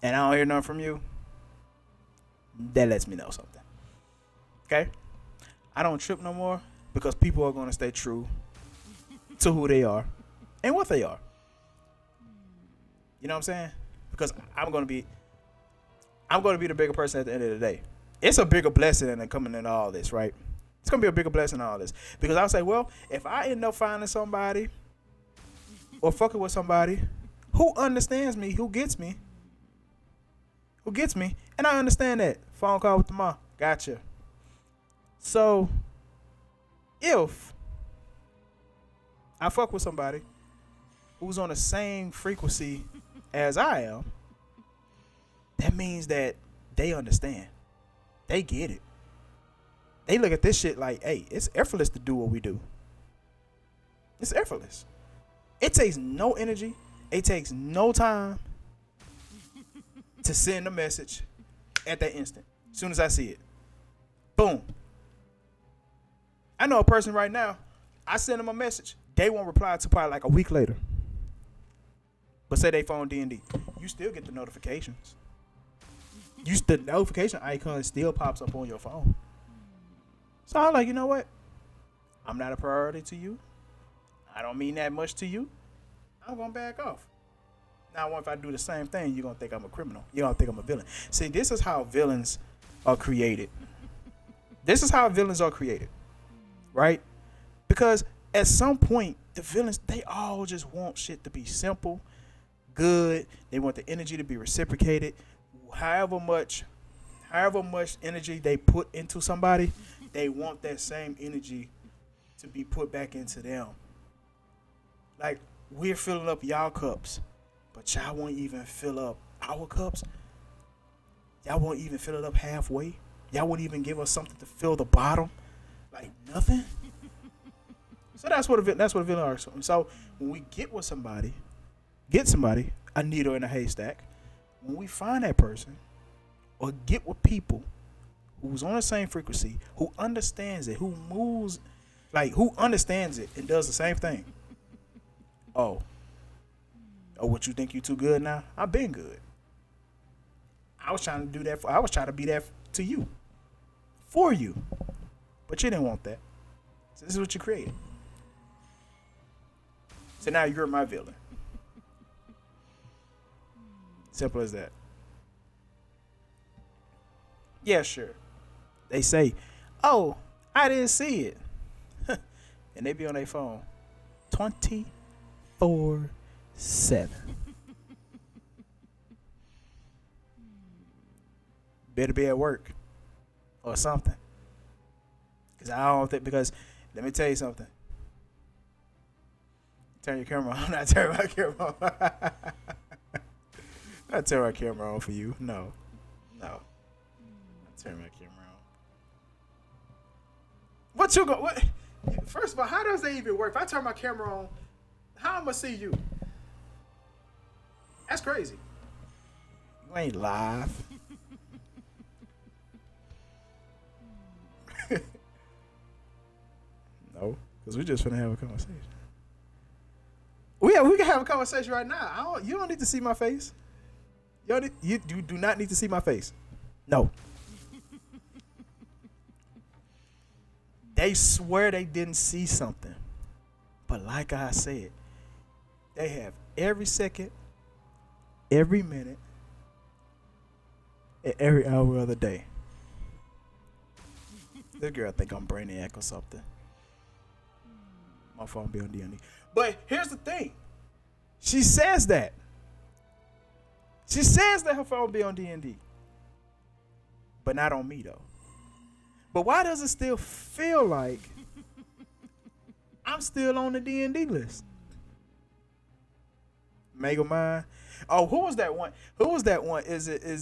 and I don't hear nothing from you, that lets me know something. Okay? I don't trip no more because people are going to stay true to who they are and what they are. You know what I'm saying? Because I'm going to be the bigger person at the end of the day. It's a bigger blessing than coming into all this, right? It's going to be a bigger blessing than all this. Because I'll say, well, if I end up finding somebody or fucking with somebody who understands me, who gets me, and I understand that. Phone call with the mom. Gotcha. So, if I fuck with somebody who's on the same frequency as I am, that means that they understand. They get it. They look at this shit like, hey, it's effortless to do what we do. It's effortless. It takes no energy. It takes no time to send a message at that instant. As soon as I see it. Boom. I know a person right now. I send them a message. They won't reply to probably like a week later. But say they phone D&D, you still get the notifications. The notification icon still pops up on your phone. So I'm like, you know what? I'm not a priority to you. I don't mean that much to you. I'm gonna back off. Now, if I do the same thing, you're gonna think I'm a criminal. You're gonna think I'm a villain. See, this is how villains are created. Right? Because at some point, the villains, they all just want shit to be simple, good. They want the energy to be reciprocated. However much energy they put into somebody, they want that same energy to be put back into them. Like, we're filling up y'all cups, but y'all won't even fill up our cups. Y'all won't even fill it up halfway. Y'all won't even give us something to fill the bottom. Like, nothing. So that's what a villain are. So when we get somebody, a needle in a haystack, when we find that person or get with people who's on the same frequency, who understands it, who moves, like, who understands it and does the same thing. Oh, what, you think you too good now? I've been good. I was trying to do that. I was trying to be that to you, for you, but you didn't want that. So this is what you created. So now you're my villain. Simple as that. Yeah, sure. They say, "Oh, I didn't see it," and they be on their phone 24/7. Better be at work or something. Because let me tell you something. Turn your camera on. Not turn my camera on. Not turn my camera on for you. No. Not turn my camera on. What? First of all, how does that even work? If I turn my camera on, how am I see you? That's crazy. You ain't live. No, because we just finna have a conversation. We can have a conversation right now. You don't need to see my face. You do not need to see my face. No. They swear they didn't see something. But like I said, they have every second, every minute, and every hour of the day. This girl think I'm Brainiac or something. My phone be on D&D. But here's the thing. She says that. She says that her phone be on D&D. But not on me, though. But why does it still feel like I'm still on the D&D list? Megamind. Oh, who was that one? Is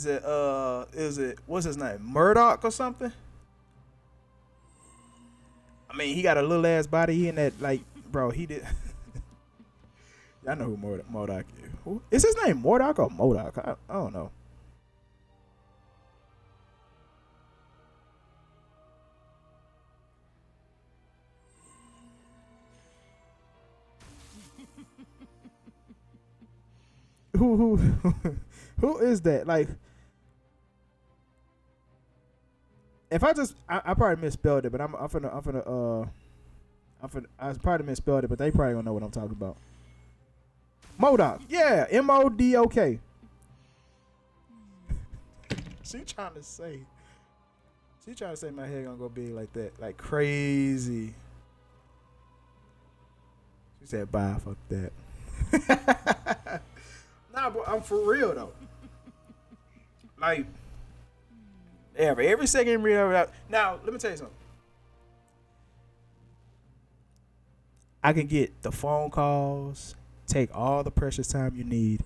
it what's his name? Murdoch or something? I mean, he got a little ass body. He in that, like, bro, he did. Y'all know who Murdoch is. Who? Is his name Murdoch or Modoc? I don't know. Who is that? Like, if I probably misspelled it, but I probably misspelled it, but they probably don't know what I'm talking about. Modoc, yeah, Modok. She trying to say my hair gonna go big like that, like crazy. She said, "Bye, fuck that." Nah, but I'm for real though. Like, every second. Now, let me tell you something. I can get the phone calls, take all the precious time you need.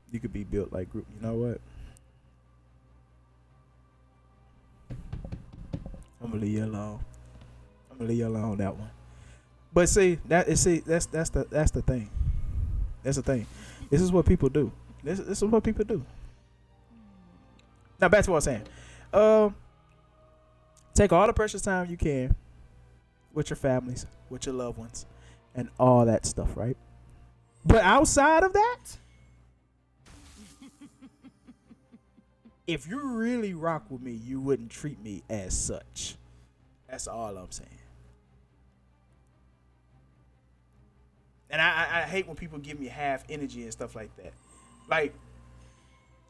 You could be built like group. You know what? I'm gonna leave you alone. On that one. But that's the thing. That's the thing. This is what people do. This is what people do. Now back to what I was saying. Take all the precious time you can with your families, with your loved ones, and all that stuff, right? But outside of that, if you really rock with me, you wouldn't treat me as such. That's all I'm saying. And I hate when people give me half energy and stuff like that. Like,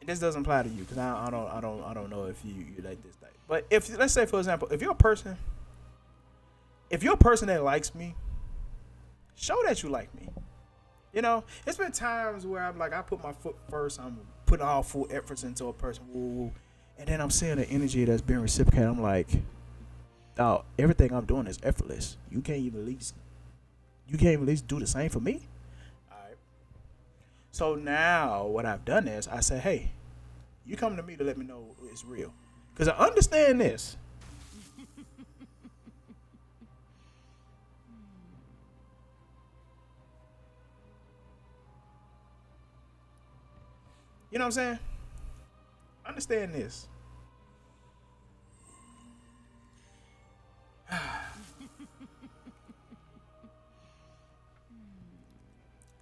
this doesn't apply to you because I don't know if you like this type. But if, let's say for example, if you're a person that likes me, show that you like me. You know, it's been times where I'm like, I put my foot first, I'm putting all full efforts into a person, woo, and then I'm seeing the energy that's being reciprocated. I'm like, dog, everything I'm doing is effortless. You can't even at least do the same for me. All right. So now what I've done is I say, hey, you come to me to let me know it's real, because I understand this. You know what I'm saying? Understand this.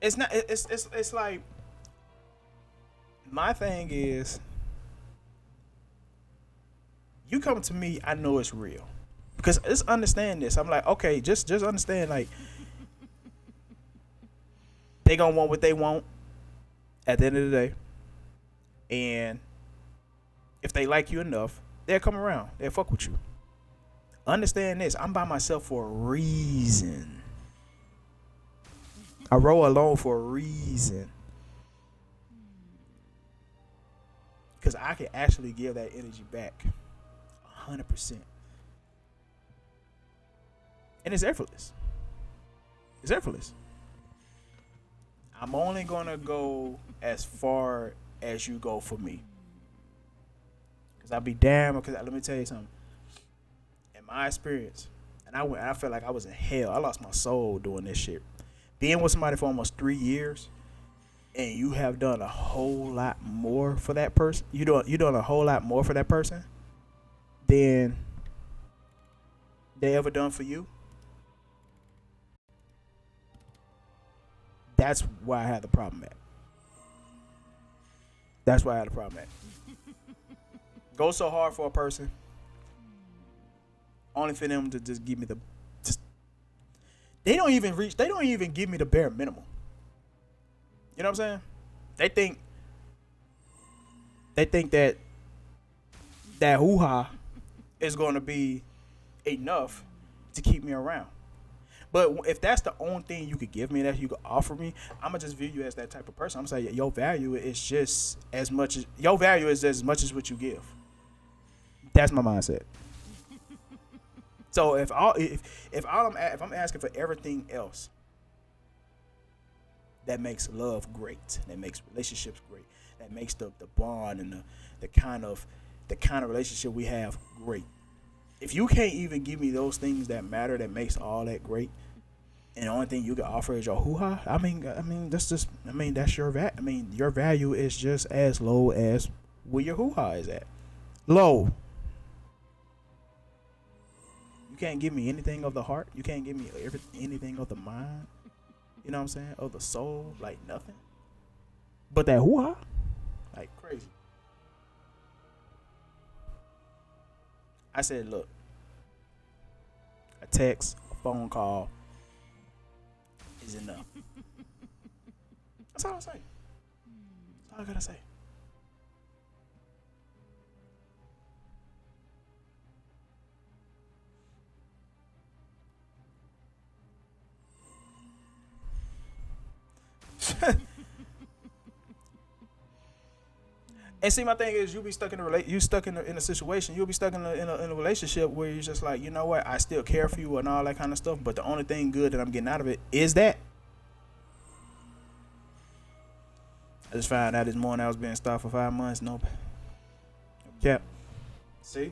It's not. It's like, my thing is, you come to me, I know it's real, because just understand this. I'm like, okay, just understand, like, they gonna want what they want at the end of the day. And if they like you enough, they'll come around. They'll fuck with you. Understand this. I'm by myself for a reason. I roll alone for a reason. Because I can actually give that energy back 100%. And it's effortless. It's effortless. I'm only going to go as far as you go for me, because I'll be damned. Because let me tell you something. In my experience, and I felt like I was in hell. I lost my soul doing this shit. Being with somebody for almost 3 years, and you have done a whole lot more for that person. You're doing a whole lot more for that person than they ever done for you. That's why I had the problem at. That's why I had a problem at. Go so hard for a person, only for them to just give me the. They don't even give me the bare minimum. You know what I'm saying? They think that hoo-ha is going to be enough to keep me around. But if that's the only thing you could give me, that you could offer me, I'm gonna just view you as that type of person. I'm gonna say your value is just as much as what you give. That's my mindset. So if I'm asking for everything else that makes love great, that makes relationships great, that makes the bond and the kind of relationship we have great. If you can't even give me those things that matter, that makes all that great, and the only thing you can offer is your hoo-ha, I mean that's your your value is just as low as where your hoo-ha is at. Low. You can't give me anything of the heart. You can't give me anything of the mind. You know what I'm saying? Of the soul, like nothing. But that hoo-ha, like crazy. I said, look, a text, a phone call is enough. That's all I say. That's all I gotta say. And see, my thing is, you be stuck in a situation. You'll be stuck in a relationship where you're just like, you know what? I still care for you and all that kind of stuff. But the only thing good that I'm getting out of it is that. I just found out this morning I was being stopped for 5 months. Nope. Yep. See?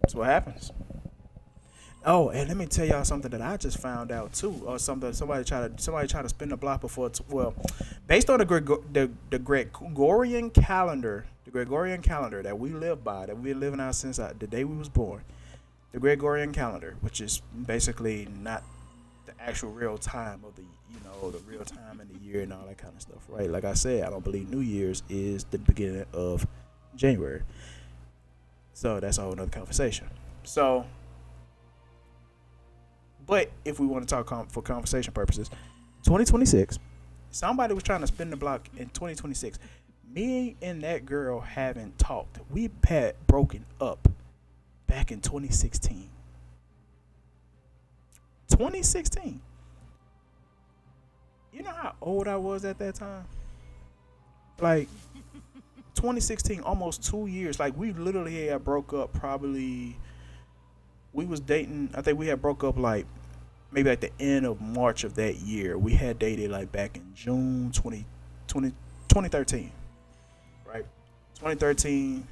That's what happens. Oh, and let me tell y'all something that I just found out too, or something somebody tried to spin the block before. Well, based on the Gregorian calendar that we live by, that we've been living out since the day we was born, the Gregorian calendar, which is basically not the actual real time of the real time in the year and all that kind of stuff, right? Like I said, I don't believe New Year's is the beginning of January, so that's a whole nother conversation. So. But if we want to talk for conversation purposes, 2026, somebody was trying to spin the block in 2026. Me and that girl haven't talked. We had broken up back in 2016. 2016. You know how old I was at that time? Like 2016, almost 2 years. Like we literally had broke up probably. We was dating. I think we had broke up like maybe at the end of March of that year. We had dated like back in June 2013, right? 2013.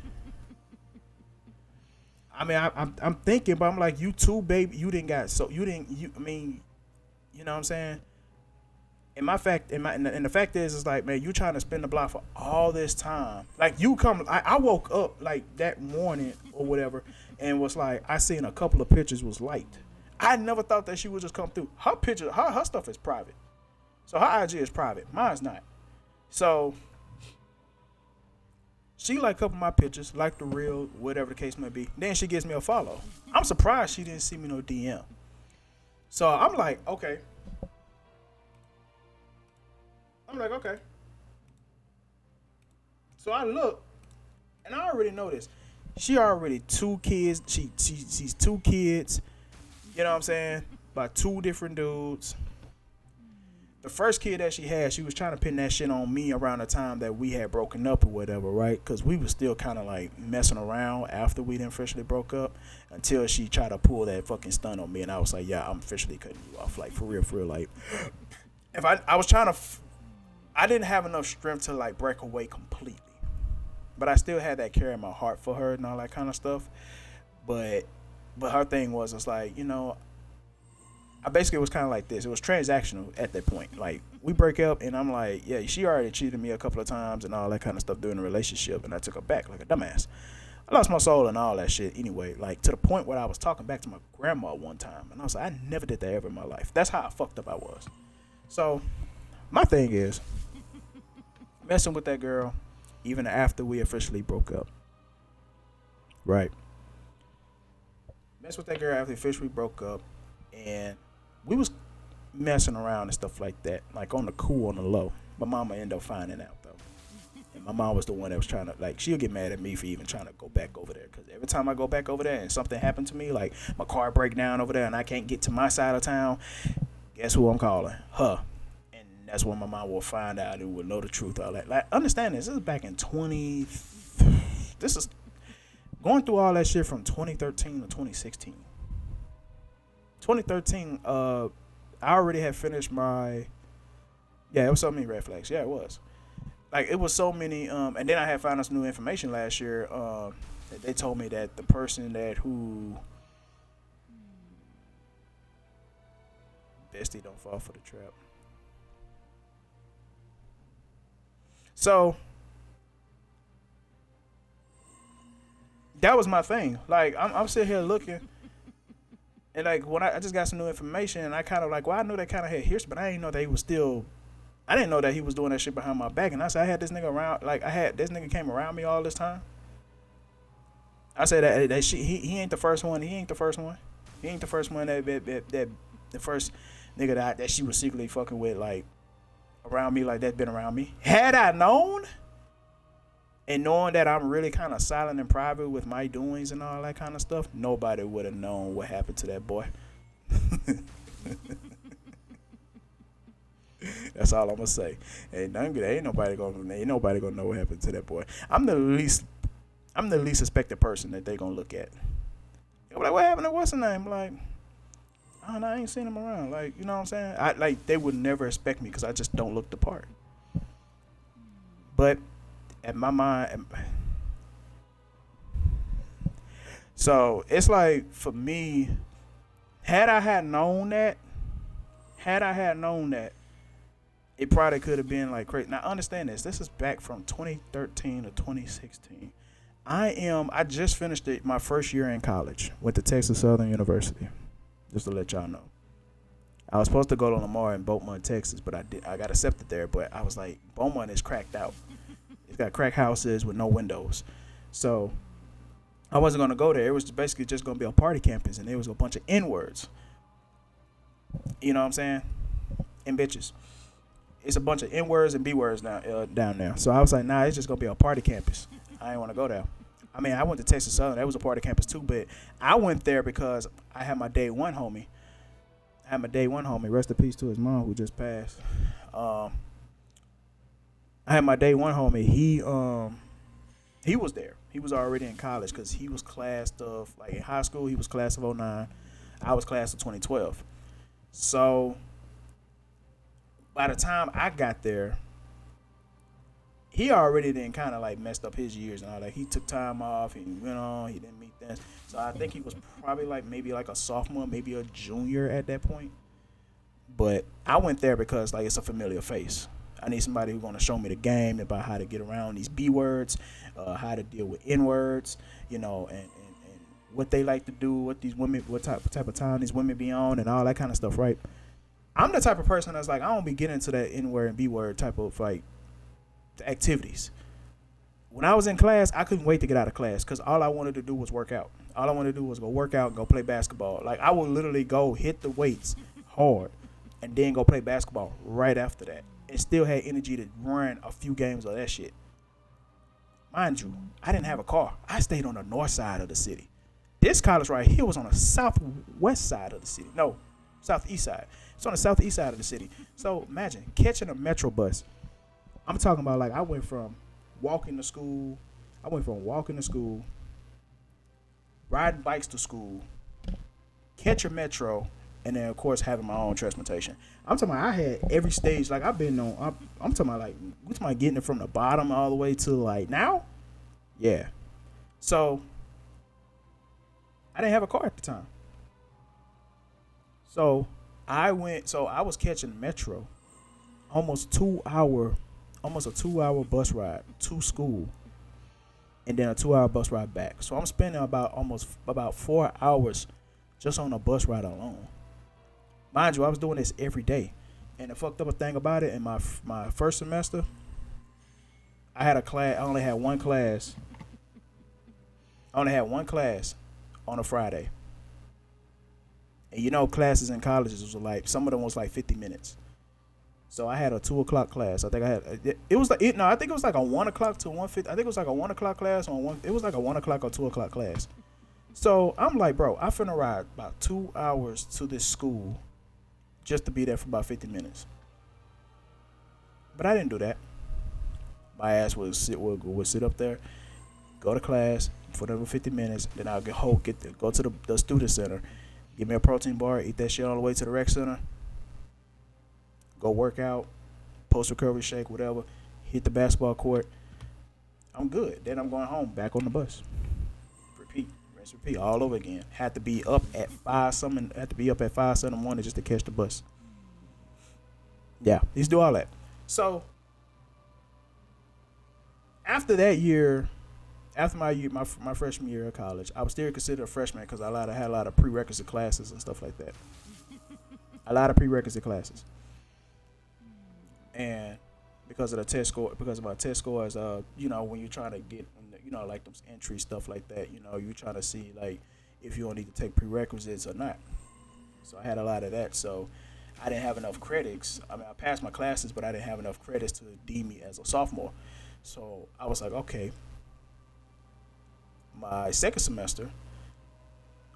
I mean, I'm thinking, but I'm like, you too, baby. You didn't got so you didn't you. I mean, you know what I'm saying? And the fact is, it's like, man, you trying to spin the block for all this time. Like you come, I woke up like that morning or whatever, and was like, I seen a couple of pictures was liked. I never thought that she would just come through. Her picture, her stuff is private, so her IG is private. Mine's not. So she like a couple of my pictures, like the real, whatever the case may be. Then she gives me a follow. I'm surprised she didn't see me no DM. So I'm like, okay. So I look, and I already know this. She already 2 kids. She's 2 kids. You know what I'm saying? By 2 different dudes. The first kid that she had, she was trying to pin that shit on me around the time that we had broken up or whatever, right? Because we was still kind of like messing around after we done officially broke up, until she tried to pull that fucking stunt on me, and I was like, yeah, I'm officially cutting you off, like for real, like if I was trying to. I didn't have enough strength to like break away completely, but I still had that care in my heart for her and all that kind of stuff. But her thing was, it's like, I basically was kind of like this. It was transactional at that point. Like we break up, and I'm like, yeah, she already cheated me a couple of times and all that kind of stuff during the relationship, and I took her back like a dumbass. I lost my soul and all that shit anyway. Like to the point where I was talking back to my grandma one time, and I was like, I never did that ever in my life. That's how fucked up I was. So my thing is, messing with that girl even after we officially broke up, right? Mess with that girl after we officially broke up, and we was messing around and stuff like that, like on the cool, on the low. My mama ended up finding out though, and my mom was the one that was trying to, like, she'll get mad at me for even trying to go back over there, because every time I go back over there and something happened to me, like my car break down over there and I can't get to my side of town, guess who I'm calling? Her. That's when my mom will find out and will know the truth. All that. Like, understand this. This is back in 20. This is going through all that shit from 2013 to 2016. 2013. I already had finished my. Yeah, it was so many red flags. Yeah, it was. Like, it was so many. And then I had found out some new information last year. That they told me that the person who. Bestie, don't fall for the trap. So that was my thing. Like I'm sitting here looking, and like when I just got some new information, and I kind of like, well, I knew that kind of had history, but I didn't know that he was still. I didn't know that he was doing that shit behind my back, and I said I had this nigga around. Like I had this nigga came around me all this time. I said that shit. He ain't the first one. He ain't the first one. He ain't the first one that the first nigga that she was secretly fucking with, like, around me, like that, been around me. Had I known, and knowing that I'm really kind of silent and private with my doings and all that kind of stuff, nobody would have known what happened to that boy. That's all I'm gonna say. Ain't nobody gonna know what happened to that boy. I'm the least suspected person that they gonna look at. They're like, what happened to what's his name? Like, I don't know, I ain't seen him around. Like, you know what I'm saying? Like, they would never expect me because I just don't look the part. But at my mind, so it's like, for me, Had I had known that, it probably could have been like crazy. Now understand this. This is back from 2013 to 2016. I just finished my first year in college. Went to Texas Southern University. Just to let y'all know. I was supposed to go to Lamar in Beaumont, Texas, but I got accepted there. But I was like, Beaumont is cracked out. It's got crack houses with no windows. So I wasn't gonna go there. It was basically just gonna be a party campus, and there was a bunch of N words. You know what I'm saying? And bitches. It's a bunch of N words and B words now down there. So I was like, nah, it's just gonna be a party campus. I didn't want to go there. I mean, I went to Texas Southern. That was a party campus too, but I went there because I had my day one homie. Rest in peace to his mom who just passed. I had my day one homie. He was there. He was already in college because he was class of, like in high school, he was class of 09. I was class of 2012. So by the time I got there, he already then kind of like messed up his years and all that. He took time off. He went on. He didn't meet them. So I think he was probably like maybe like a sophomore, maybe a junior at that point. But I went there because like it's a familiar face. I need somebody who's going to show me the game about how to get around these B words, how to deal with N words, you know, and what they like to do, what these women, what type of time these women be on, and all that kind of stuff, right? I'm the type of person that's like, I don't be getting into that N word and B word type of like activities. When I was in class, I couldn't wait to get out of class because all I wanted to do was work out. All I wanted to do was go work out and go play basketball. Like I would literally go hit the weights hard and then go play basketball right after that. And still had energy to run a few games of that shit. Mind you, I didn't have a car. I stayed on the north side of the city. This college right here was on the southwest side of the city. No, southeast side. It's on the southeast side of the city. So imagine catching a metro bus. I'm talking about like I went from walking to school, riding bikes to school, catch a metro, and then of course having my own transportation. I'm talking about I had every stage. Like I've been on. I'm talking about like we're talking about getting it from the bottom all the way to like now. Yeah. So I didn't have a car at the time. So I was catching metro, almost a 2-hour bus ride to school, and then a 2-hour bus ride back. So I'm spending about 4 hours just on a bus ride alone. Mind you, I was doing this every day. And the fucked up thing about it, in my first semester, I only had one class. on a Friday. And you know, classes in colleges was like, some of them was like 50 minutes. So I had a 2:00 class. I think I think it was like a 1 o'clock to 1:50. I think it was like a 1 o'clock class it was like a 1 o'clock or 2 o'clock class. So I'm like, bro, I finna ride about 2 hours to this school just to be there for about 50 minutes. But I didn't do that. My ass would sit up there, go to class for another 50 minutes, then I'll go to the student center, get me a protein bar, eat that shit on the way to the rec center, go work out, post recovery shake, whatever, hit the basketball court. I'm good. Then I'm going home, back on the bus. Repeat, rinse, repeat, all over again. Had to be up at 5 in the morning just to catch the bus. Yeah, used to do all that. So after that year, after my freshman year of college, I was still considered a freshman because I had a lot of prerequisite classes and stuff like that. A lot of prerequisite classes. And because of my test scores, when you're trying to get, like those entry stuff like that, you're trying to see like if you don't need to take prerequisites or not. So I had a lot of that. So I didn't have enough credits. I mean, I passed my classes, but I didn't have enough credits to deem me as a sophomore. So I was like, okay. My second semester,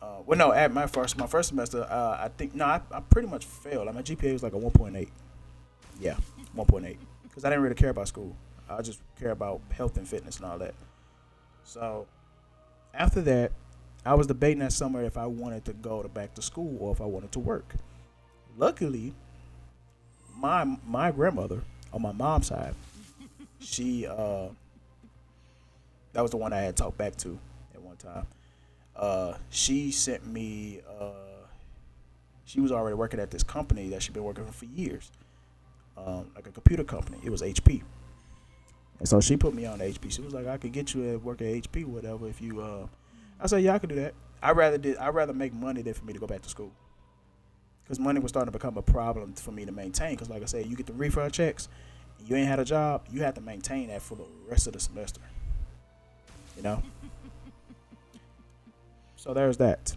at my first semester, I pretty much failed. My GPA was like a 1.8. Yeah, 1.8. Because I didn't really care about school. I just care about health and fitness and all that. So after that, I was debating that summer if I wanted to go back to school or if I wanted to work. Luckily, my grandmother on my mom's side, she that was the one I had talked back to at one time. She sent me she was already working at this company that she'd been working for years, like a computer company. It was HP. And so she put me on HP. She was like, I could get you at work at HP, whatever. If you, I said, yeah, I could do that. I'd rather make money than for me to go back to school. Because money was starting to become a problem for me to maintain. Because like I said, you get the refund checks, you ain't had a job, you have to maintain that for the rest of the semester. You know? So there's that.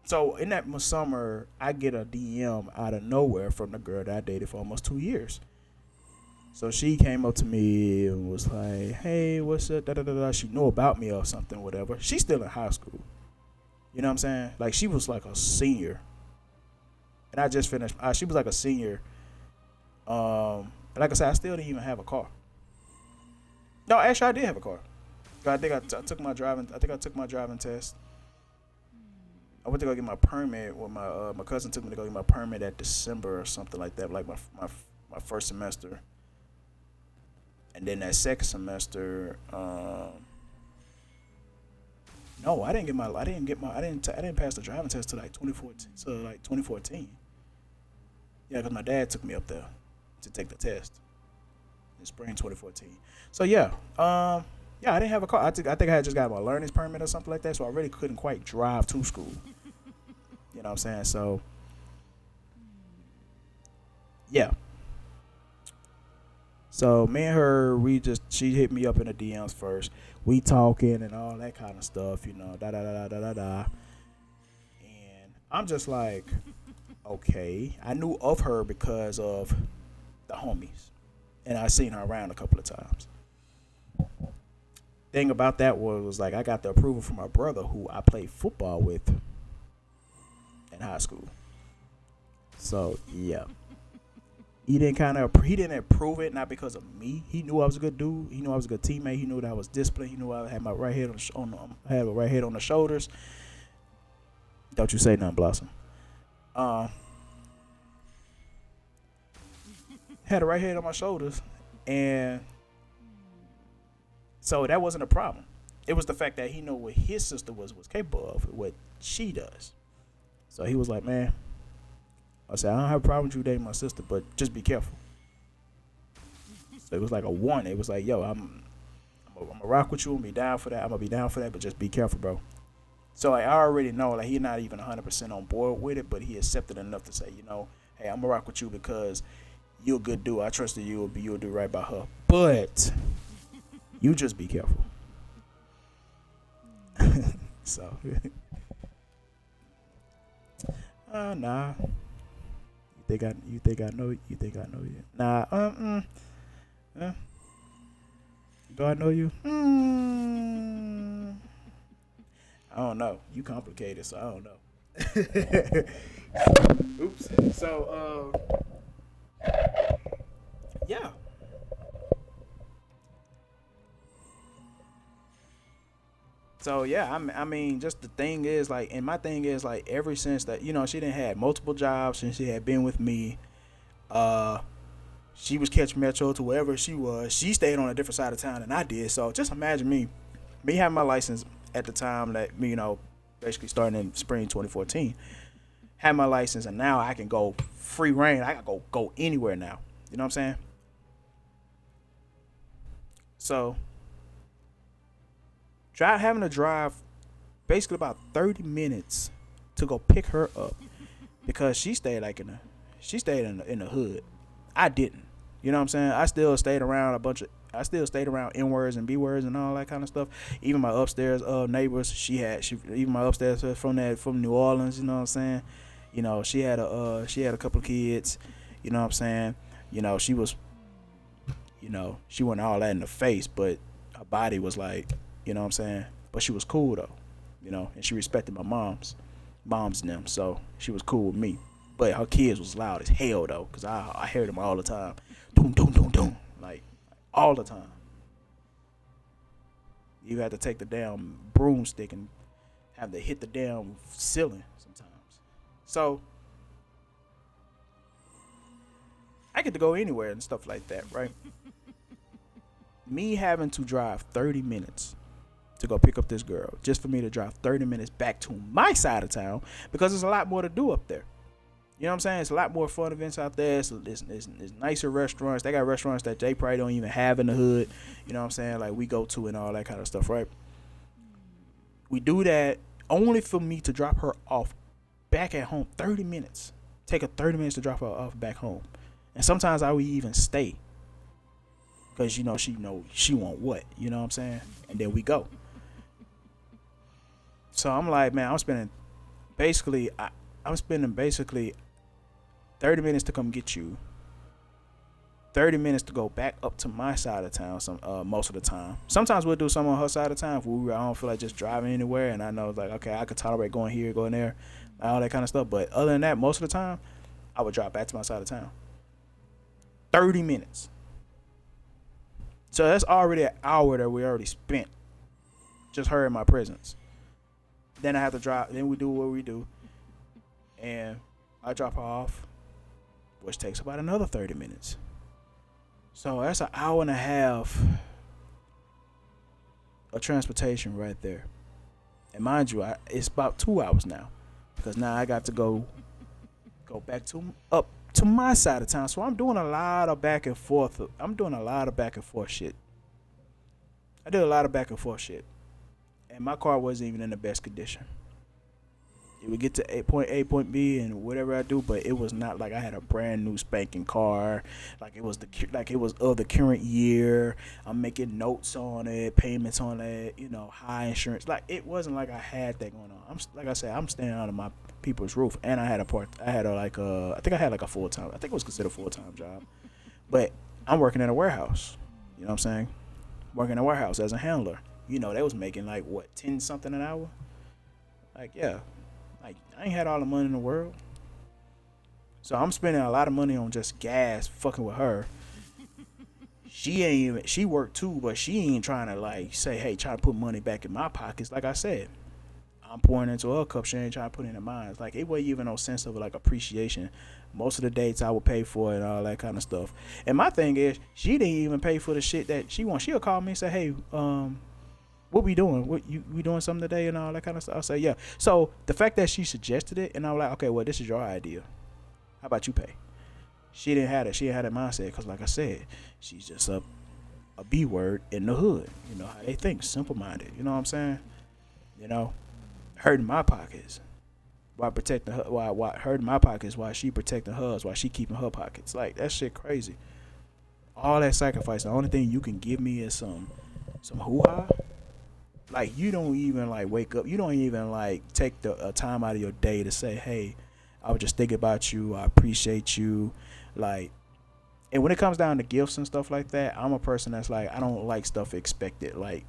So in that summer, I get a DM out of nowhere from the girl that I dated for almost 2 years. So she came up to me and was like, "Hey, what's up?" Da, da, da, da. She knew about me or something, whatever. She's still in high school. You know what I'm saying? Like she was like a senior, and I just finished. She was like a senior. Like I said, I still didn't even have a car. No, actually, I did have a car. I think I took my driving. I think I took my driving test. I went to go get my permit. When my cousin took me to go get my permit at December or something like that, like my first semester. And then that second semester, no, I didn't pass the driving test till like 2014. Yeah, because my dad took me up there to take the test in spring 2014. So yeah, I didn't have a car. I think I had just got my learner's permit or something like that, so I really couldn't quite drive to school. You know what I'm saying? So yeah. So me and her, she hit me up in the DMs first. We talking and all that kind of stuff, you know, da da da da da da. And I'm just like, okay. I knew of her because of the homies, and I seen her around a couple of times. Thing about that was like I got the approval from my brother, who I played football with in high school. So yeah. He didn't approve it, not because of me. He knew I was a good dude. He knew I was a good teammate. He knew that I was disciplined. He knew I had my right head had a right head on the shoulders. Don't you say nothing, Blossom. Had a right head on my shoulders, and so that wasn't a problem. It was the fact that he knew what his sister was capable of, what she does. So he was like, man, I said, I don't have a problem with you dating my sister, but just be careful. So it was like a one. It was like, yo, I'm gonna rock with you and be down for that. I'm gonna be down for that, but just be careful, bro. So like, I already know like he's not even 100% on board with it, but he accepted enough to say, you know, hey, I'm gonna rock with you because you're a good dude. I trust that you'll do right by her, but you just be careful. So, nah. You think I know you? Nah. Do I know you? I don't know. You complicated, so I don't know. Oops. So, yeah. So yeah, I mean, just the thing is like, and my thing is like, ever since that, you know, she didn't had multiple jobs and she had been with me. She was catch Metro to wherever she was. She stayed on a different side of town than I did. So just imagine me having my license at the time that, you know, basically starting in spring 2014, had my license, and now I can go free reign. I can go anywhere now. You know what I'm saying? So having to drive basically about 30 minutes to go pick her up because she stayed in the hood. I didn't. You know what I'm saying? I still stayed around N words and B words and all that kind of stuff. Even my upstairs neighbors, even my upstairs from New Orleans, you know what I'm saying? You know, she had a couple of kids, you know what I'm saying? You know, she wasn't all that in the face, but her body was like, you know what I'm saying? But she was cool though, you know, and she respected my moms and them, so she was cool with me. But her kids was loud as hell though, cause I heard them all the time, doom doom doom doom, like all the time. You had to take the damn broomstick and have to hit the damn ceiling sometimes. So I get to go anywhere and stuff like that, right? Me having to drive 30 minutes to go pick up this girl just for me to drive 30 minutes back to my side of town because there's a lot more to do up there. You know what I'm saying? It's a lot more fun events out there. It's nicer restaurants. They got restaurants that they probably don't even have in the hood. You know what I'm saying? Like we go to and all that kind of stuff, right? We do that only for me to drop her off back at home 30 minutes. Take her 30 minutes to drop her off back home. And sometimes I would even stay. Because, she want what? You know what I'm saying? And then we go. So I'm like, man, I'm spending basically 30 minutes to come get you. 30 minutes to go back up to my side of town most of the time. Sometimes we'll do some on her side of town if I don't feel like just driving anywhere and I know like, okay, I could tolerate going here, going there, all that kind of stuff. But other than that, most of the time, I would drive back to my side of town. 30 minutes. So that's already an hour that we already spent. Just her in my presence. Then I have to drive. Then we do what we do. And I drop her off, which takes about another 30 minutes. So that's an hour and a half of transportation right there. And mind you, it's about 2 hours now. Because now I got to go back up to my side of town. So I'm doing a lot of back and forth. shit. I did a lot of back and forth shit. And my car wasn't even in the best condition. It would get to point A, point B, and whatever I do, but it was not like I had a brand new spanking car. Like it was of the current year. I'm making notes on it, payments on it, high insurance. Like it wasn't like I had that going on. I'm staying under my people's roof, and I think I had like a full-time. I think it was considered a full-time job, but I'm working in a warehouse. You know what I'm saying? Working in a warehouse as a handler. They was making like what, 10 something an hour. Like yeah. Like, I ain't had all the money in the world. So I'm spending a lot of money on just gas fucking with her. She worked too, but she ain't trying to like say, hey, try to put money back in my pockets. Like I said, I'm pouring into her cup. She ain't trying to put it in mine. Like, it wasn't even no sense of like appreciation. Most of the dates I would pay for and all that kind of stuff. And my thing is, she didn't even pay for the shit that she wants. She'll call me and say, hey, what we doing? We doing something today and all that kind of stuff? I'll say, yeah. So the fact that she suggested it, and I'm like, okay, well, this is your idea. How about you pay? She didn't have it. She had that mindset because, like I said, she's just a B word in the hood. You know how they think, simple-minded. You know what I'm saying? Hurting my pockets while protecting her. Why hurting my pockets while she protecting hers, while she keeping her pockets. Like, that shit crazy. All that sacrifice. The only thing you can give me is some hoo-ha. Like, you don't even like wake up. You don't even like take the time out of your day to say, hey, I was just thinking about you. I appreciate you. Like, and when it comes down to gifts and stuff like that, I'm a person that's like, I don't like stuff expected. Like,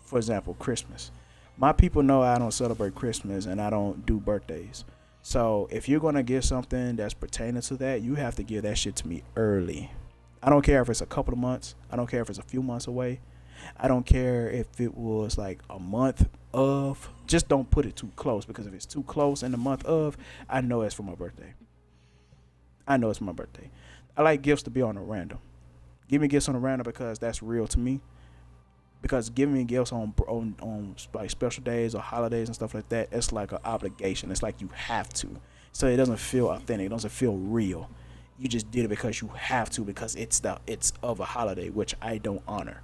for example, Christmas. My people know I don't celebrate Christmas and I don't do birthdays. So if you're going to give something that's pertaining to that, you have to give that shit to me early. I don't care if it's a couple of months. I don't care if it's a few months away. I don't care if it was like a month of. Just don't put it too close, because if it's too close in the month of, I know it's for my birthday. I like gifts to be on a random. Give me gifts on a random because that's real to me. Because giving me gifts on like special days or holidays and stuff like that, it's like an obligation. It's like you have to. So it doesn't feel authentic. It doesn't feel real. You just did it because you have to, because it's of a holiday, which I don't honor.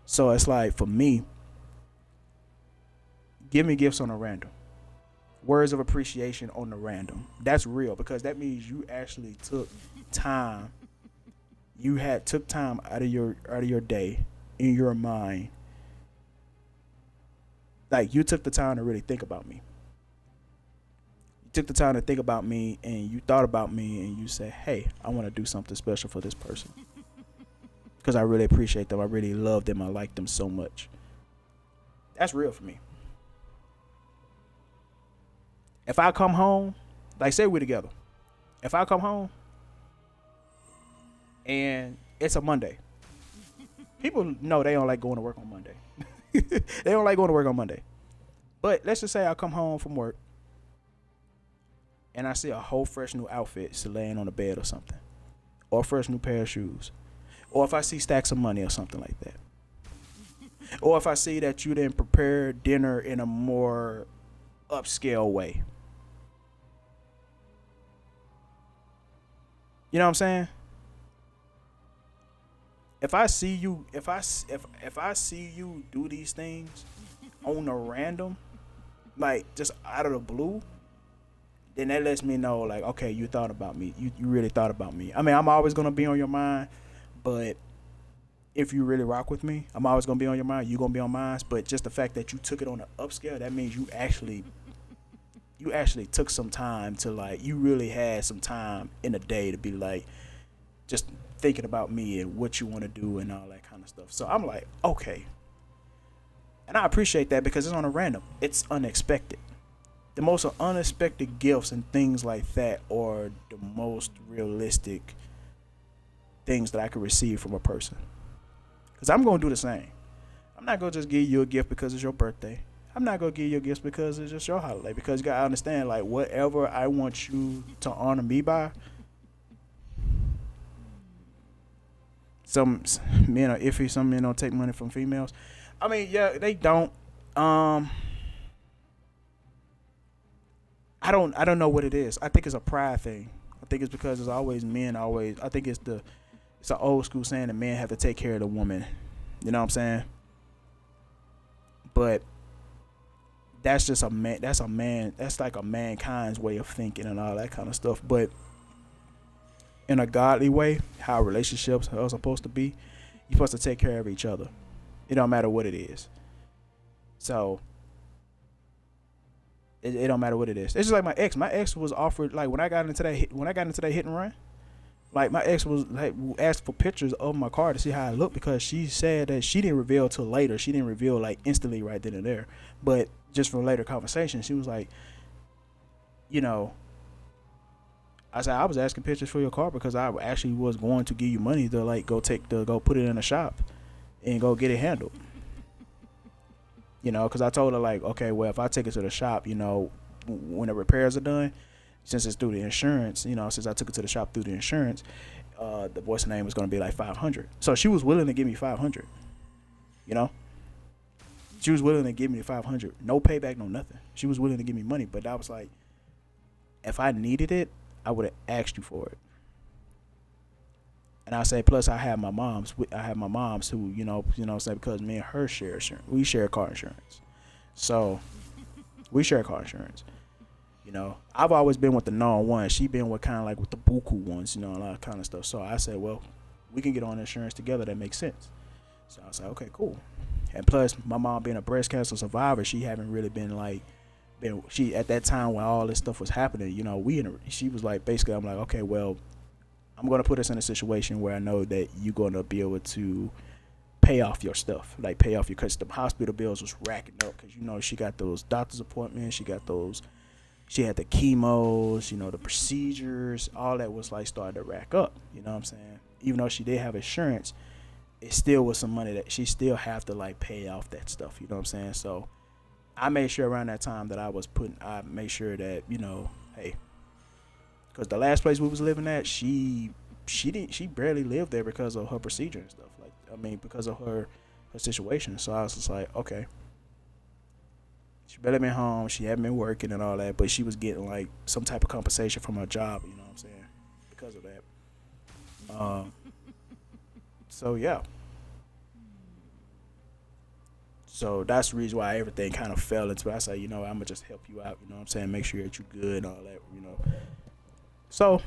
So it's like, for me, give me gifts on a random. Words of appreciation on the random. That's real, because that means you actually took time. Took time out of your day, in your mind. Like, you took the time to really think about me. You took the time to think about me, and you thought about me, and you said, hey, I want to do something special for this person. Because I really appreciate them. I really love them. I like them so much. That's real for me. If I come home, like, say we're together. If I come home and it's a Monday, people know they don't like going to work on Monday. They don't like going to work on Monday. But let's just say I come home from work and I see a whole fresh new outfit laying on the bed or something. Or a fresh new pair of shoes. Or if I see stacks of money or something like that. Or if I see that you didn't prepare dinner in a more upscale way. You know what I'm saying? If I see you, if I see you do these things on a random, like just out of the blue, then that lets me know, like, okay, you thought about me. You really thought about me. I mean, I'm always gonna be on your mind, but if you really rock with me, I'm always gonna be on your mind. You gonna be on mine. But just the fact that you took it on the upscale, that means you actually took some time to, like, you really had some time in a day to be like, just thinking about me and what you want to do and all that kind of stuff. So I'm like, okay. And I appreciate that because it's on a random. It's unexpected. The most unexpected gifts and things like that are the most realistic things that I could receive from a person. Because I'm going to do the same. I'm not going to just give you a gift because it's your birthday. I'm not going to give you a gift because it's just your holiday. Because you got to understand, like, whatever I want you to honor me by, some men are iffy. Some men don't take money from females. I mean, yeah, they don't. I don't know what it is. I think it's a pride thing. I think it's because it's always men always. I think it's an old school saying that men have to take care of the woman. You know what I'm saying? But that's just a man. That's a man. That's like a mankind's way of thinking and all that kind of stuff. But in a godly way, how relationships are supposed to be, you're supposed to take care of each other. It don't matter what it is. So it don't matter what it is. It's just like my ex. My ex was offered, like, when I got into that hit and run, like, my ex was like asked for pictures of my car to see how I looked because she said that she didn't reveal till later. She didn't reveal like instantly right then and there. But just from later conversation, she was like, you know, I said I was asking pictures for your car because I actually was going to give you money to, like, go put it in a shop and go get it handled. You know, because I told her, like, okay, well, if I take it to the shop, you know, when the repairs are done, since it's through the insurance, you know, since I took it to the shop through the insurance, the voice name was going to be like $500. So she was willing to give me $500. You know, she was willing to give me $500. No payback, no nothing. She was willing to give me money, but I was like, if I needed it, I would have asked you for it. And I say, plus I have my moms who, you know, say, because me and her share insurance. We share car insurance. So we share car insurance. You know, I've always been with the known one. She been with kind of like with the buku ones, you know, a lot of kind of stuff. So I said, well, we can get on insurance together. That makes sense. So I was like, okay, cool. And plus, my mom being a breast cancer survivor, she haven't really she at that time when all this stuff was happening, you know, she was like, basically, I'm like, okay, well, I'm going to put us in a situation where I know that you're going to be able to pay off your stuff, like pay off because the hospital bills was racking up because, you know, she got those doctor's appointments, she had the chemos, you know, the procedures, all that was like starting to rack up, you know what I'm saying? Even though she did have insurance, it still was some money that she still have to like pay off that stuff, you know what I'm saying? So I made sure around that time that I made sure that, you know, hey, because the last place we was living at, she barely lived there because of her procedure and stuff. Like, I mean, because of her situation. So I was just like, okay. She barely been home. She hadn't been working and all that, but she was getting like some type of compensation from her job. You know what I'm saying? Because of that. So yeah. So that's the reason why everything kind of fell into. I said, you know, I'm gonna just help you out. You know what I'm saying? Make sure that you're good and all that. You know. So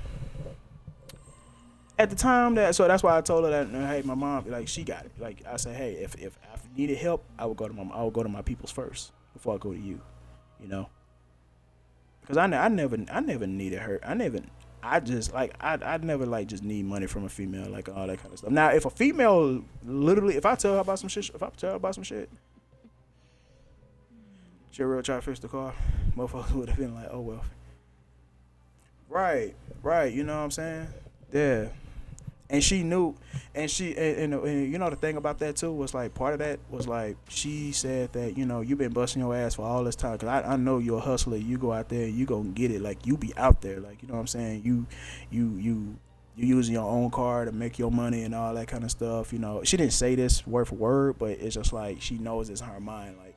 at the time that's why I told her that, hey, my mom, like, she got it. Like, I said, hey, if I needed help, I would go to my peoples first before I go to you, you know, because I never needed her. I never like just need money from a female, like all that kind of stuff. Now, if a female literally, if I tell her about some shit, she real try to fix the car, motherfuckers would have been like, oh well. Right, you know what I'm saying? Yeah. And she knew, and you know the thing about that too was like part of that was like she said that, you know, you've been busting your ass for all this time because I know you're a hustler. You go out there, you gonna get it. Like, you be out there, like, you know what I'm saying? You you using your own car to make your money and all that kind of stuff. You know, she didn't say this word for word, but it's just like she knows it's in her mind. Like,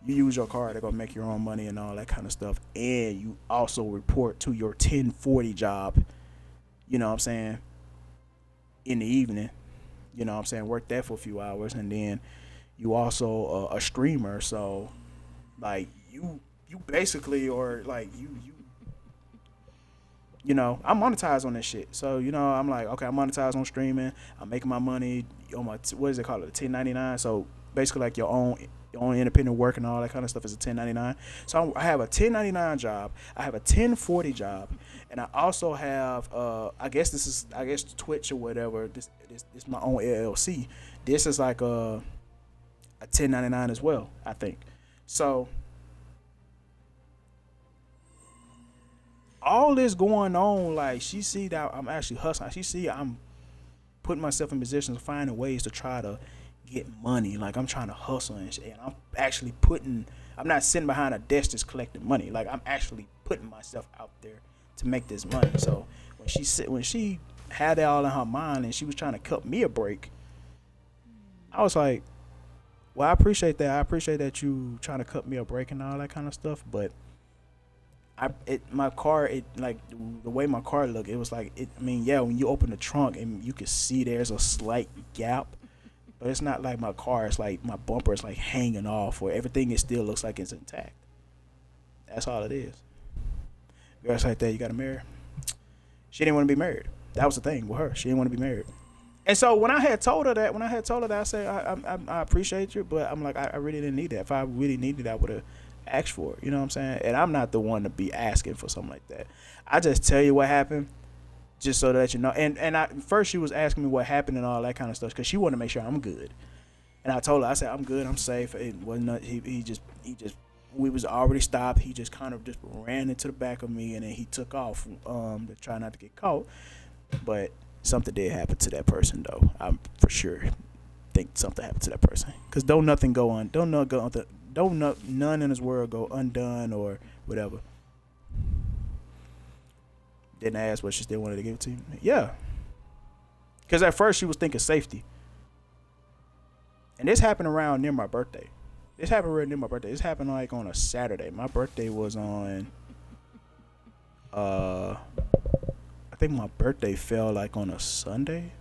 you use your car to go make your own money and all that kind of stuff, and you also report to your 1040 job. You know what I'm saying? In the evening, you know what I'm saying? Work that for a few hours, and then you also a streamer, so like you basically, or like you know, I'm monetized on this shit. So, you know, I'm like, okay, I'm monetized on streaming. I'm making my money on my, what is it called? A 1099. So basically like your own independent work and all that kind of stuff is a 1099. So I have a 1099 job. I have a 1040 job. And I also have, I guess Twitch or whatever. This is my own LLC. This is like a 1099 as well, I think. So all this going on, like, she see that I'm actually hustling. She see I'm putting myself in positions, finding ways to try to get money. Like, I'm trying to hustle and shit. And I'm actually I'm not sitting behind a desk just collecting money. Like, I'm actually putting myself out there to make this money. So when she had that all in her mind and she was trying to cut me a break, I was like, well, I appreciate that. I appreciate that you trying to cut me a break and all that kind of stuff. But my car, like the way my car looked, it was like, when you open the trunk and you can see there's a slight gap, but it's not like my car. It's like my bumper is like hanging off, or everything it still looks like it's intact. That's all it is. Girls like that, you got to marry. She didn't want to be married. That was the thing with her. She didn't want to be married. And so when I had told her that, I said, I appreciate you, but I'm like, I really didn't need that. If I really needed it, I would have asked for it. You know what I'm saying? And I'm not the one to be asking for something like that. I just tell you what happened, just so that you know. And first she was asking me what happened and all that kind of stuff, because she wanted to make sure I'm good. And I told her, I said, I'm good, I'm safe. It wasn't not, he just we was already stopped. He just kind of just ran into the back of me, and then he took off to try not to get caught. But something did happen to that person, though. I'm for sure think something happened to that person, because none in this world go undone or whatever. Didn't ask, but she still wanted to give it to you. Yeah, because at first she was thinking safety, and this happened around near my birthday. This happened right near my birthday. This happened like on a Saturday. My birthday was on I think my birthday fell like on a Sunday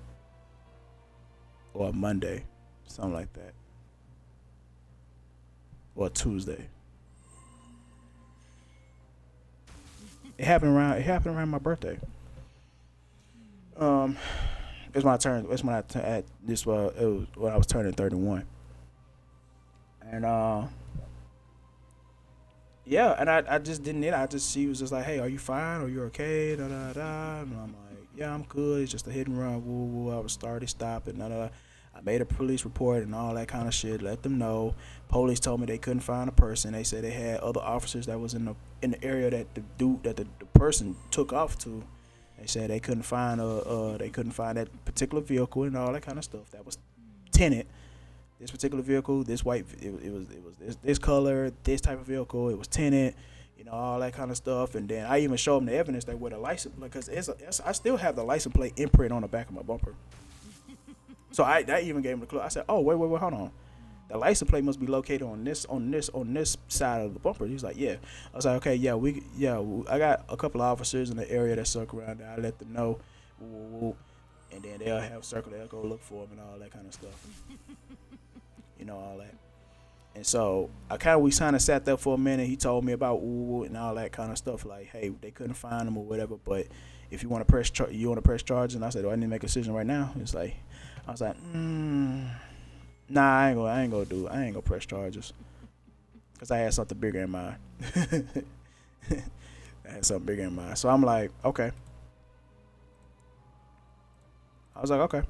or a Monday, something like that, or a Tuesday. It happened around my birthday. It's when I turned. It's when it was when I was turning 31. And yeah, and I just didn't need it. She was just like, hey, are you fine? Are you okay? Da da da. And I'm like, yeah, I'm good. It's just a hit and run. Woo woo. I was started, stop it. Da da. I made a police report and all that kind of shit. Let them know. Police told me they couldn't find a person. They said they had other officers that was in the area that the person took off to. They said they couldn't find that particular vehicle and all that kind of stuff that was tinted. This particular vehicle, this white, it was this color, this type of vehicle. It was tinted, you know, all that kind of stuff. And then I even showed them the evidence that with a license, because I still have the license plate imprint on the back of my bumper. So I even gave him the clue. I said, oh wait, hold on. The license plate must be located on this side of the bumper. He's like, yeah. I was like, okay, yeah, I got a couple of officers in the area that circle around there. I let them know, and then they'll have circle. They'll go look for them and all that kind of stuff. You know, all that. And so we kind of sat there for a minute. He told me about and all that kind of stuff. Like, hey, they couldn't find him or whatever. But if you want to press charges, and I said, do I need to make a decision right now? It's like, I was like, nah, I ain't gonna press charges, because I had something bigger in mind. So I'm like, okay. I was like, okay.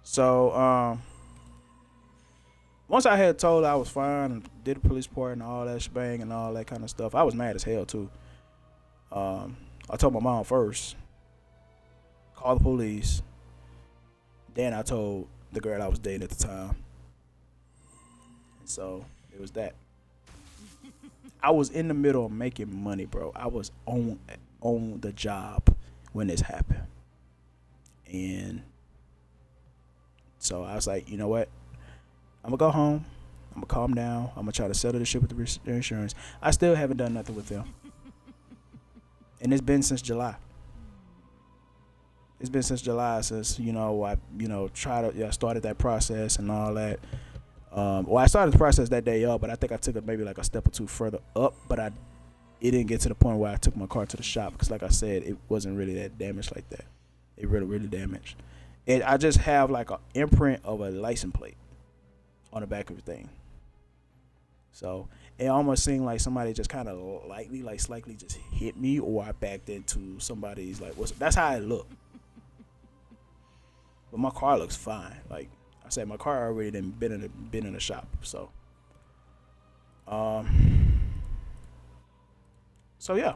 So once I had told her I was fine and did a police report and all that shebang and all that kind of stuff, I was mad as hell too. I told my mom first, called the police. Then I told the girl I was dating at the time. And so it was that. I was in the middle of making money, bro. I was on the job when this happened. And so I was like, you know what? I'm gonna go home. I'm gonna calm down. I'm gonna try to settle this shit with the insurance. I still haven't done nothing with them, and it's been since July. It's been since July since I started that process and all that. Well, I started the process that day up, but I think I took it maybe like a step or two further up. But it didn't get to the point where I took my car to the shop because, like I said, it wasn't really that damaged like that. It really damaged. And I just have like an imprint of a license plate on the back of the thing. So it almost seemed like somebody just kind of slightly just hit me, or I backed into somebody's that's how it looked. But my car looks fine. Like I said, my car already been in the shop. So, so yeah.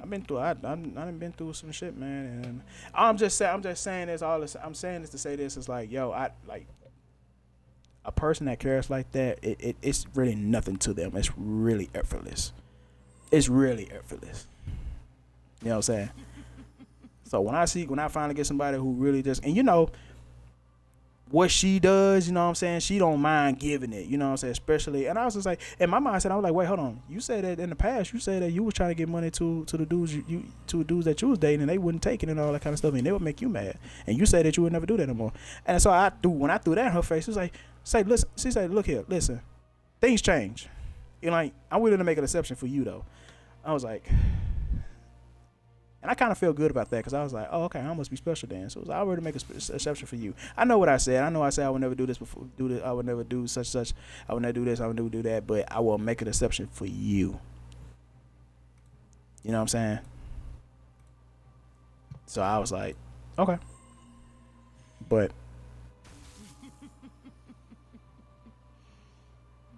I've been through. I done been through some shit, man. And I'm just saying this. I'm saying this to say this is like, yo, I like a person that cares like that. It's really nothing to them. It's really effortless. It's really effortless. You know what I'm saying? So when I finally get somebody who really just, and what she does, you know what I'm saying? She don't mind giving it, you know what I'm saying? Especially, and I was just like, in my mindset, I was like, wait, hold on. You said that in the past, you said that you was trying to get money to the dudes to the dudes that you was dating, and they wouldn't take it and all that kind of stuff, and they would make you mad. And you said that you would never do that no more. And so when I threw that in her face, she was like, listen, she said, look here, listen, things change. I'm willing to make an exception for you though. I was like, and I kind of feel good about that because I was like, oh, okay, I must be special then. So I already make an exception for you. I know what I said. I know I said I would never do this before. I would never do such. I would never do this. I would never do that. But I will make an exception for you. You know what I'm saying? So I was like, okay. But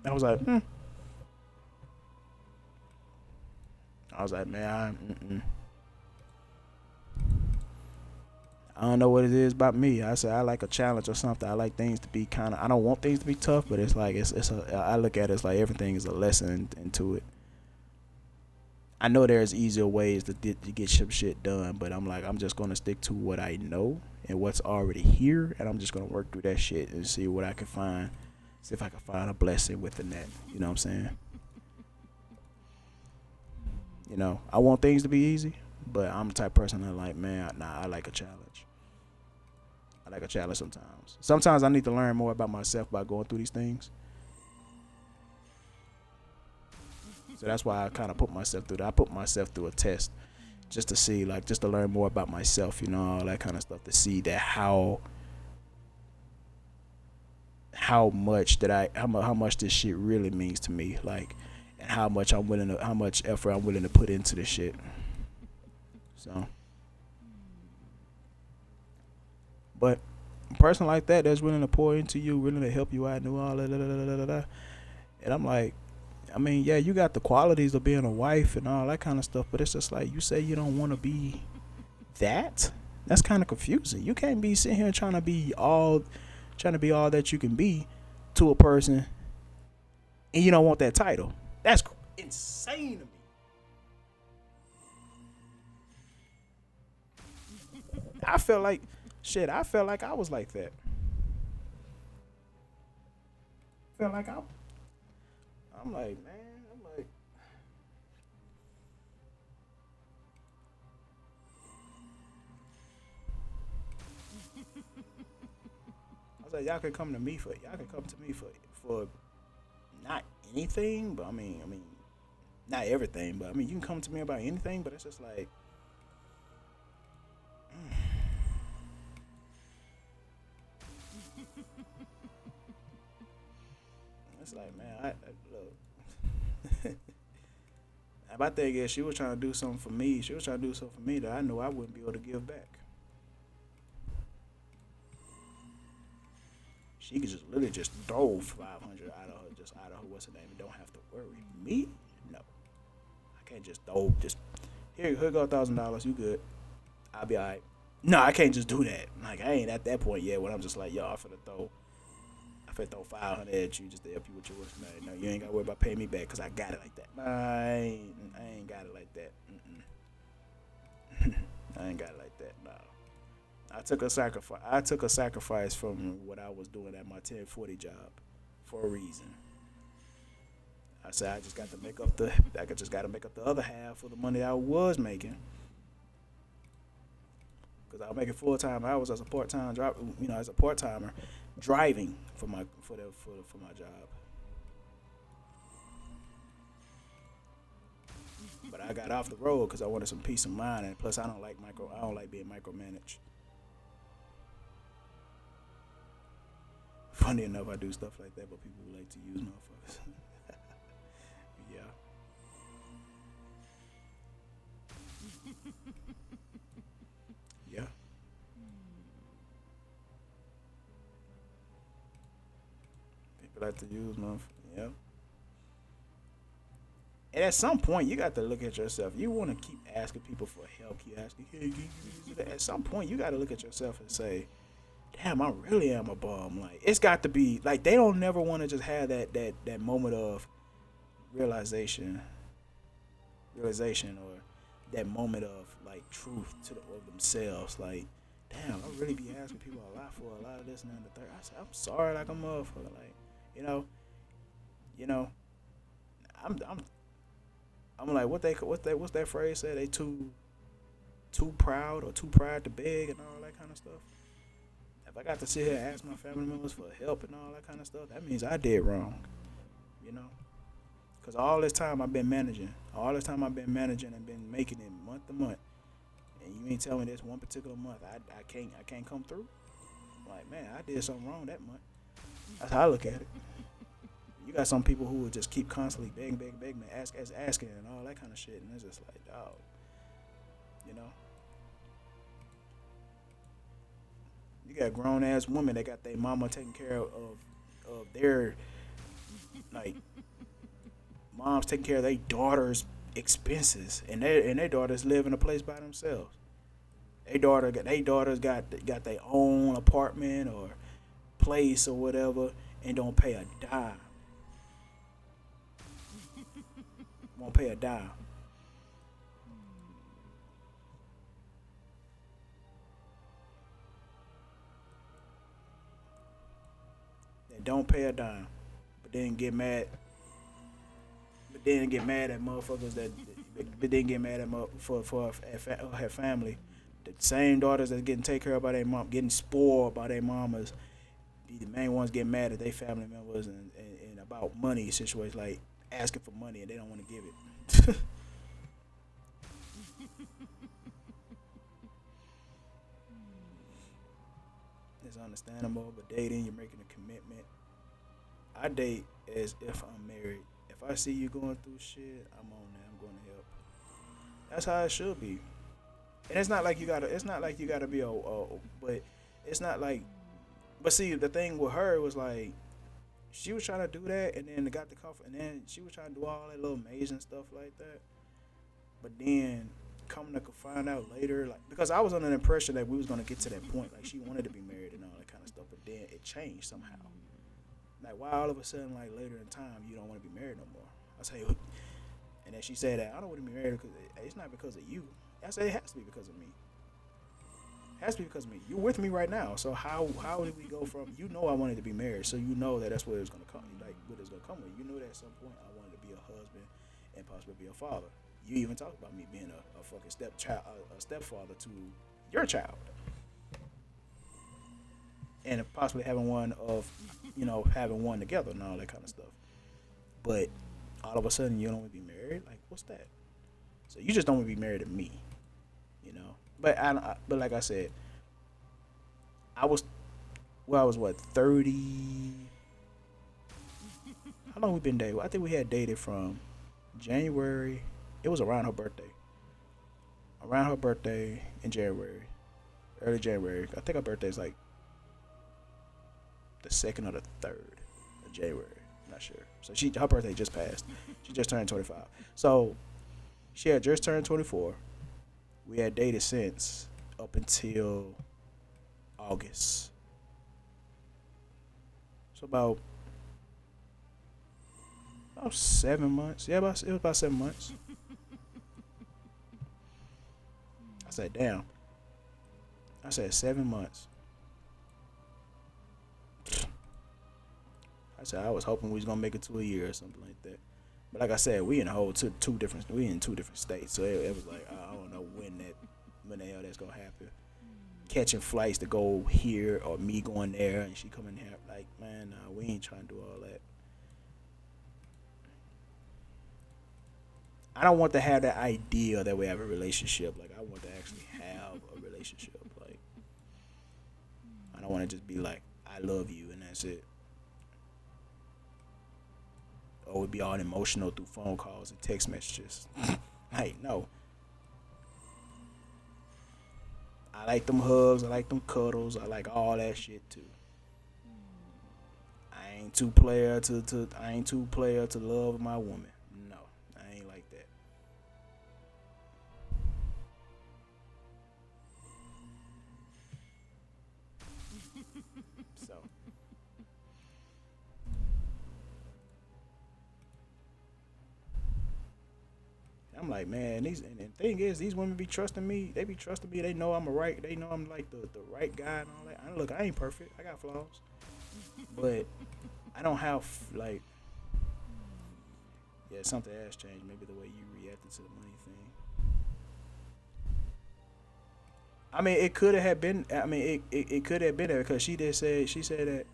I was like, I was like, man, I don't know what it is about me. I said I like a challenge or something. I like things to be kind of. I don't want things to be tough, but it's like I look at it as like everything is a lesson into it. I know there's easier ways to get some shit done, but I'm just gonna stick to what I know and what's already here, and I'm just gonna work through that shit and see what I can find. See if I can find a blessing within that. You know what I'm saying? I want things to be easy, but I'm the type of person that like, man, I like a challenge. I like a challenge sometimes. Sometimes I need to learn more about myself by going through these things. So that's why I kind of put myself through that. I put myself through a test just to see, just to learn more about myself, all that kind of stuff, to see that how much this shit really means to me, and how much effort I'm willing to put into this shit. So, but a person like that that's willing to pour into you, willing to help you out, and all that, and I'm like, I mean, yeah, you got the qualities of being a wife and all that kind of stuff, but it's just like, you say you don't want to be that? That's kind of confusing. You can't be sitting here trying to be all that you can be to a person, and you don't want that title. That's insane to me. I felt like I was like that. I'm like, man, I was like, y'all can come to me for not anything, but I mean, not everything, but I mean, you can come to me about anything, but it's just like, it's like, man, I look. My thing is, she was trying to do something for me. She was trying to do something for me that I know I wouldn't be able to give back. She could just literally just throw 500 out of her what's her name, and don't have to worry. Me? No. I can't just throw here go $1,000, you good. I'll be alright. No, I can't just do that. Like, I ain't at that point yet when I'm just like, yo, I'm finna finna throw 500 at you just to help you with your work. No, you ain't gotta worry about paying me back because I got it like that. Nah, I ain't got it like that. I ain't got it like that. No. I took a sacrifice from what I was doing at my 1040 job for a reason. I said I just got to make up the other half of the money I was making. Cause I was making full time hours as a part time as a part timer, driving for my job. But I got off the road because I wanted some peace of mind, and plus I don't like being micromanaged. Funny enough, I do stuff like that, but people like to use motherfuckers. Yeah. Yeah. People like to use motherfuckers. Yeah. And at some point, you got to look at yourself. You want to keep asking people for help. Keep asking, hey, can you do that? At some point, you got to look at yourself and say, damn, I really am a bum. Like, it's got to be, like, they don't never want to just have that moment of realization or that moment of, like, truth of themselves. Like, damn, I really be asking people a lot for a lot of this and that and the third. I said, I'm sorry, like a motherfucker. Like, you know, I'm like, what's that phrase said? They too proud or too proud to beg and all that kind of stuff. If I got to sit here and ask my family members for help and all that kind of stuff, that means I did wrong, you know. Cause all this time I've been managing and been making it month to month, and you ain't telling me this one particular month I can't come through. Like, man, I did something wrong that month. That's how I look at it. You got some people who will just keep constantly begging, asking and all that kind of shit, and it's just like, dog, you know. You got grown ass women that got their mama taking care of their, like, moms taking care of their daughters' expenses, and their daughters live in a place by themselves. Their daughters got their own apartment or place or whatever, and don't pay a dime. Won't pay a dime. They don't pay a dime, but then get mad. But then get mad at motherfuckers for her family. The same daughters that's getting taken care of by their mom, getting spoiled by their mamas, be the main ones getting mad at their family members and about money situations, like asking for money and they don't want to give it. It's understandable, but dating, you're making a commitment. I date as if I'm married. If I see you going through shit, I'm on there. I'm going to help. That's how it should be. And it's not like you gotta be but it's not like. But see, the thing with her was like, she was trying to do that, and then got the coffee, and then she was trying to do all that little amazing stuff like that. But then coming to find out later, like, because I was under the impression that we was gonna get to that point, like she wanted to be married and all that kind of stuff, but then it changed somehow. Like, why all of a sudden, like later in time, you don't want to be married no more? I say, and then she said that I don't want to be married because it's not because of you. I say it has to be because of me. It has to be because of me. You're with me right now, so how did we go from, you know, I wanted to be married, so you know that that's what it's gonna come, like what it's gonna come with. You knew that at some point I wanted to be a husband and possibly be a father. You even talked about me being a fucking stepfather to your child, and possibly having one together and all that kind of stuff. But all of a sudden, you don't want to be married. Like, what's that? So you just don't want to be married to me, you know. But but like I said, I was what, 30? How long we been dating? I think we had dated from January. It was around her birthday. Around her birthday in January, early January. I think her birthday is like the 2nd or the 3rd of January. I'm not sure. So her birthday just passed. She just turned 25. So she had just turned 24. We had dated since up until August. So about 7 months. Yeah, it was about 7 months. I said, damn. I said 7 months. I said I was hoping we was gonna make it to a year or something like that. But like I said, we in two different states. So it was like I don't know when the hell that's gonna happen. Catching flights to go here or me going there and she coming here. Like, man, nah, we ain't trying to do all that. I don't want to have that idea that we have a relationship. Like, I want to actually have a relationship. Like, I don't want to just be like, I love you and that's it. Or we'd be all emotional through phone calls and text messages. Like, no. I like them hugs. I like them cuddles. I like all that shit too. I ain't too player to love my woman. No, I ain't like that. So I'm like, man, and the thing is, these women be trusting me. They be trusting me. They know I'm they know I'm like the right guy and all that. Look, I ain't perfect. I got flaws. But I don't have like, yeah, something has changed. Maybe the way you reacted to the money thing. I mean, it could have been. I mean, it could have been there because she said that.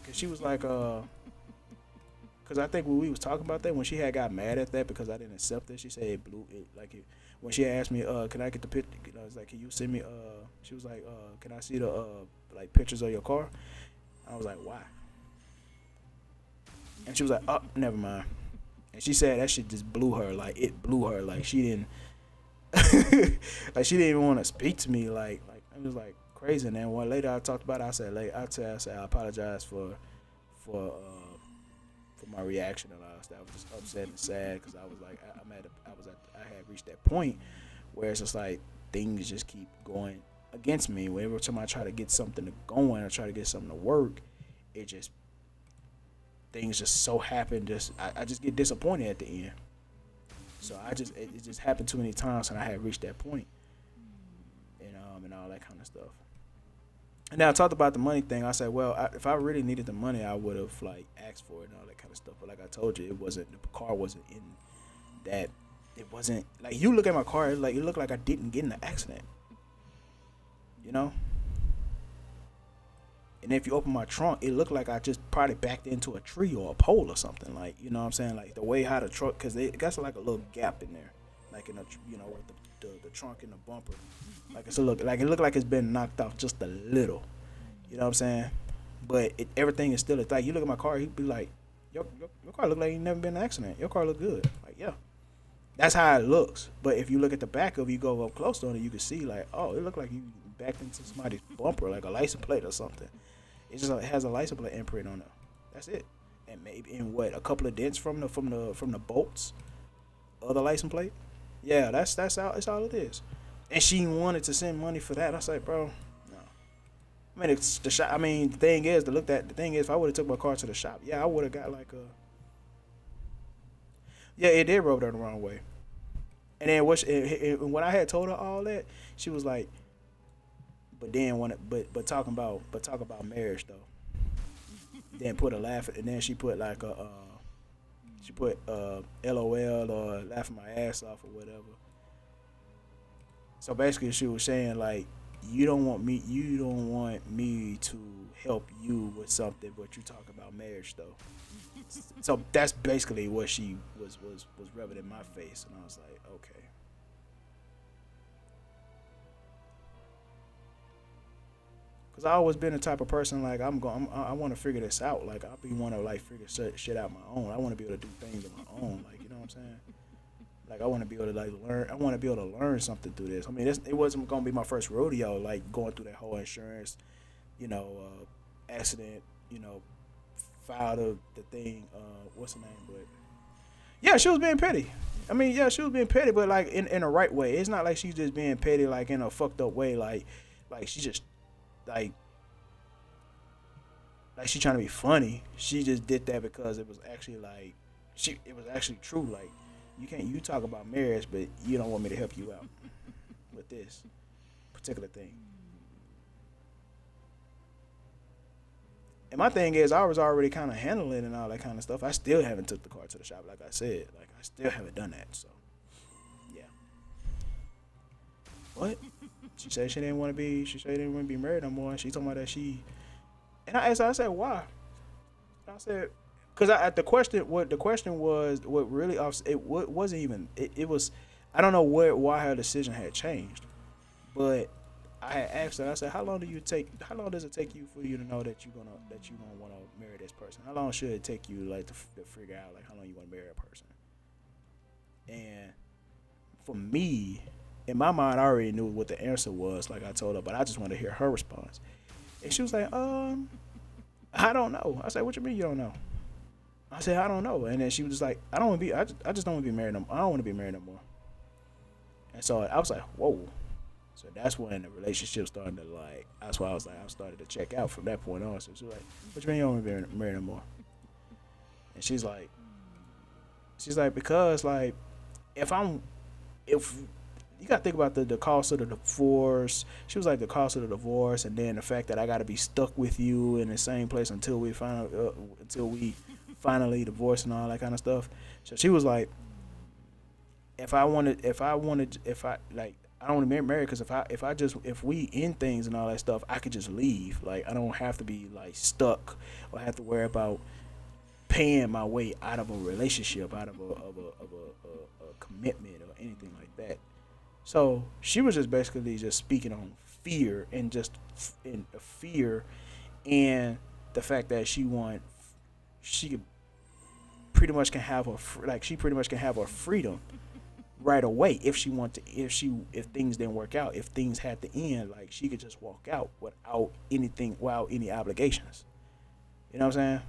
Cause she was like, cause I think when we was talking about that, when she had got mad at that because I didn't accept it, she said it blew it like it. When she asked me, can I get the picture? I was like, can you send me? She was like, can I see the like pictures of your car? I was like, why? And she was like, oh, never mind. And she said that shit just blew her. Like, it blew her. Like, she didn't, like, she didn't even want to speak to me. Like, it was like crazy. And then one later I talked about it. I said, like, I apologize for my reaction and all that stuff. I was just upset and sad because I was like, I had reached that point where it's just like things just keep going against me. Every time I try to get something to going, I try to get something to work, things just so happen. I just get disappointed at the end. So it just happened too many times, and I had reached that point, and all that kind of stuff. And then I talked about the money thing. I said, well, if I really needed the money, I would have like asked for it and all that kind of stuff. But like I told you, the car wasn't in that. It wasn't like, you look at my car, like it looked like I didn't get in an accident. You know? And if you open my trunk, it looked like I just probably backed into a tree or a pole or something. Like, you know what I'm saying? Like the way how the truck, because it got like a little gap in there, like in with the trunk and the bumper. Like it looked like it's been knocked off just a little. You know what I'm saying? But everything is still like, you look at my car, he'd be like, your car look like you never been in an accident. Your car look good. Like, yeah. That's how it looks. But if you look at the back of it, you go up close on it, you can see like, oh, it looked like you backed into somebody's bumper, like a license plate or something. It has a license plate imprint on it. That's it. And maybe a couple of dents from the bolts of the license plate. Yeah, that's all it is. And she wanted to send money for that. I was like, bro, no. I mean, it's the shop. I mean, the thing is, if I would have took my car to the shop, yeah, I would have got like a. Yeah, it did rub her the wrong way. And then when I had told her all that, she was like, but talking about marriage though. Then put a laugh, and then she put like LOL or laughing my ass off or whatever. So basically, she was saying like, you don't want me to help you with something, but you talk about marriage though. So that's basically what she was rubbing in my face, and I was like, okay. Cause I always been the type of person like I want to figure this out. Like I want to like figure shit out my own. I want to be able to do things on my own. Like, you know what I'm saying? Like I want to be able to like learn. I want to be able to learn something through this. I mean, it wasn't gonna be my first rodeo. Like going through that whole insurance, accident. Filed the thing. What's her name? But yeah, she was being petty. I mean, yeah, she was being petty, but like in a right way. It's not like she's just being petty like in a fucked up way. Like she just like like she trying to be funny. She just did that because it was actually like it was actually true. Like you talk about marriage, but you don't want me to help you out with this particular thing. And my thing is, I was already kind of handling and all that kind of stuff. I still haven't took the car to the shop, like I said. Like I still haven't done that. So, yeah. What? She said she didn't want to be. She said she didn't want to be married no more. She told me that she. And I asked her. I said, why? I said, because the question. What the question was? What really? It wasn't even. It was. I don't know why her decision had changed, but I had asked her. I said, "How long does it take you for you to know that you're gonna want to marry this person? How long should it take you like to figure out like how long you want to marry a person?" And for me, in my mind, I already knew what the answer was. Like I told her, but I just wanted to hear her response. And she was like, I don't know." I said, "What you mean you don't know?" I said, "I don't know." And then she was just like, "I don't want to be. I just don't want to be married no more. I don't want to be married no more." And so I was like, "Whoa." So that's when the relationship started to like. That's why I was like, I started to check out from that point on. So she was like, "What you mean you don't want to be married no more?" And she's like, because like, if you gotta think about the cost of the divorce. She was like, the cost of the divorce, and then the fact that I gotta be stuck with you in the same place until we finally divorce and all that kind of stuff. So she was like, if I like, I don't want to be married because if we end things and all that stuff, I could just leave. Like I don't have to be like stuck or have to worry about paying my way out of a relationship, out of a commitment or anything like that. So she was just basically just speaking on fear and just in fear and the fact that she could pretty much can have her freedom right away if she want to, if things didn't work out, if things had to end, like she could just walk out without any obligations. You know what I'm saying?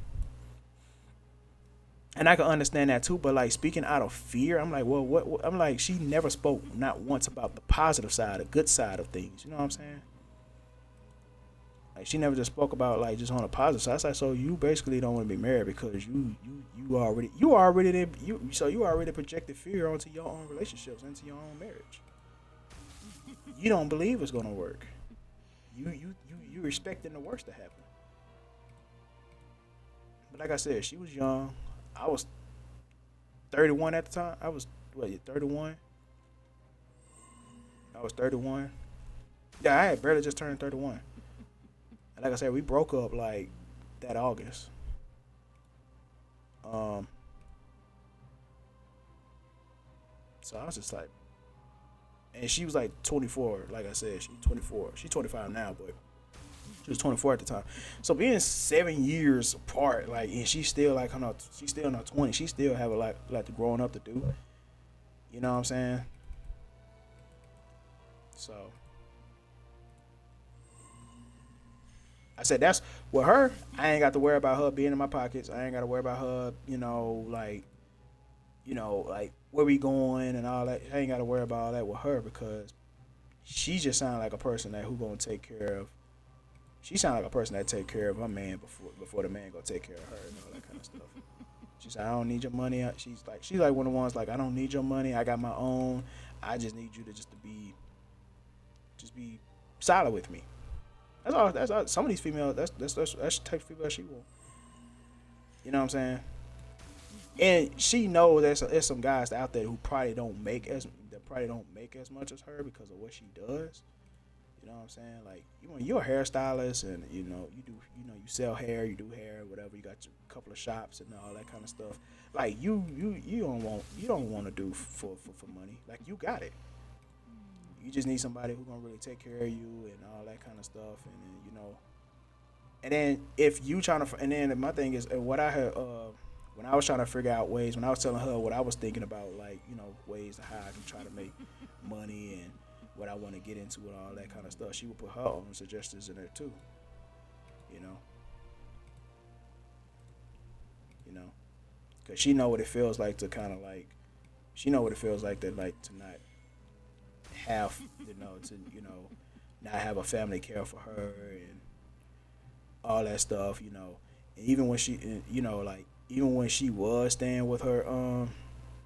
And I can understand that too, but like speaking out of fear, I'm like, well, what? I'm like, she never spoke not once about the positive side, the good side of things. You know what I'm saying? Like she never just spoke about like just on the positive side. I was like, so you basically don't want to be married because you already projected fear onto your own relationships, into your own marriage. You don't believe it's gonna work. You expecting the worst to happen. But like I said, she was young. I was 31 at the time. I was 31. I was 31. Yeah, I had barely just turned 31. And like I said, we broke up like that August. So I was just like, and she was like 24. Like I said, she's 24. She's 25 now, but she was 24 at the time. So being 7 years apart, like, and she's still like, she's still in her 20s. She still have a lot to growing up to do. You know what I'm saying? So I said that's with her. I ain't got to worry about her being in my pockets. I ain't got to worry about her, like where we going and all that. I ain't got to worry about all that with her because she just sound like a person that who gonna take care of. She sound like a person that take care of her man before the man go take care of her and all that kind of stuff. She said, "I don't need your money." She's like one of the ones like, "I don't need your money. I got my own. I just need you to be solid with me." That's all. That's all. Some of these females. That's the type of female she want. You know what I'm saying? And she knows there's some guys out there who probably don't make as much as her because of what she does. You know what I'm saying? Like you're a hairstylist and you sell hair, you do hair, whatever. You got your couple of shops and all that kind of stuff. Like you don't want to do for money. Like you got it. You just need somebody who's gonna really take care of you and all that kind of stuff. And then and then if you trying to, and then my thing is what I had when I was trying to figure out ways, when I was telling her what I was thinking about, like ways to how I can try to make money and what I want to get into and all that kind of stuff, she would put her own suggestions in there too. Because she know what it feels like to kind of like, she know what it feels like to not have, to not have a family care for her, and all that stuff, you know. And even when she, you know, like even when she was staying with her,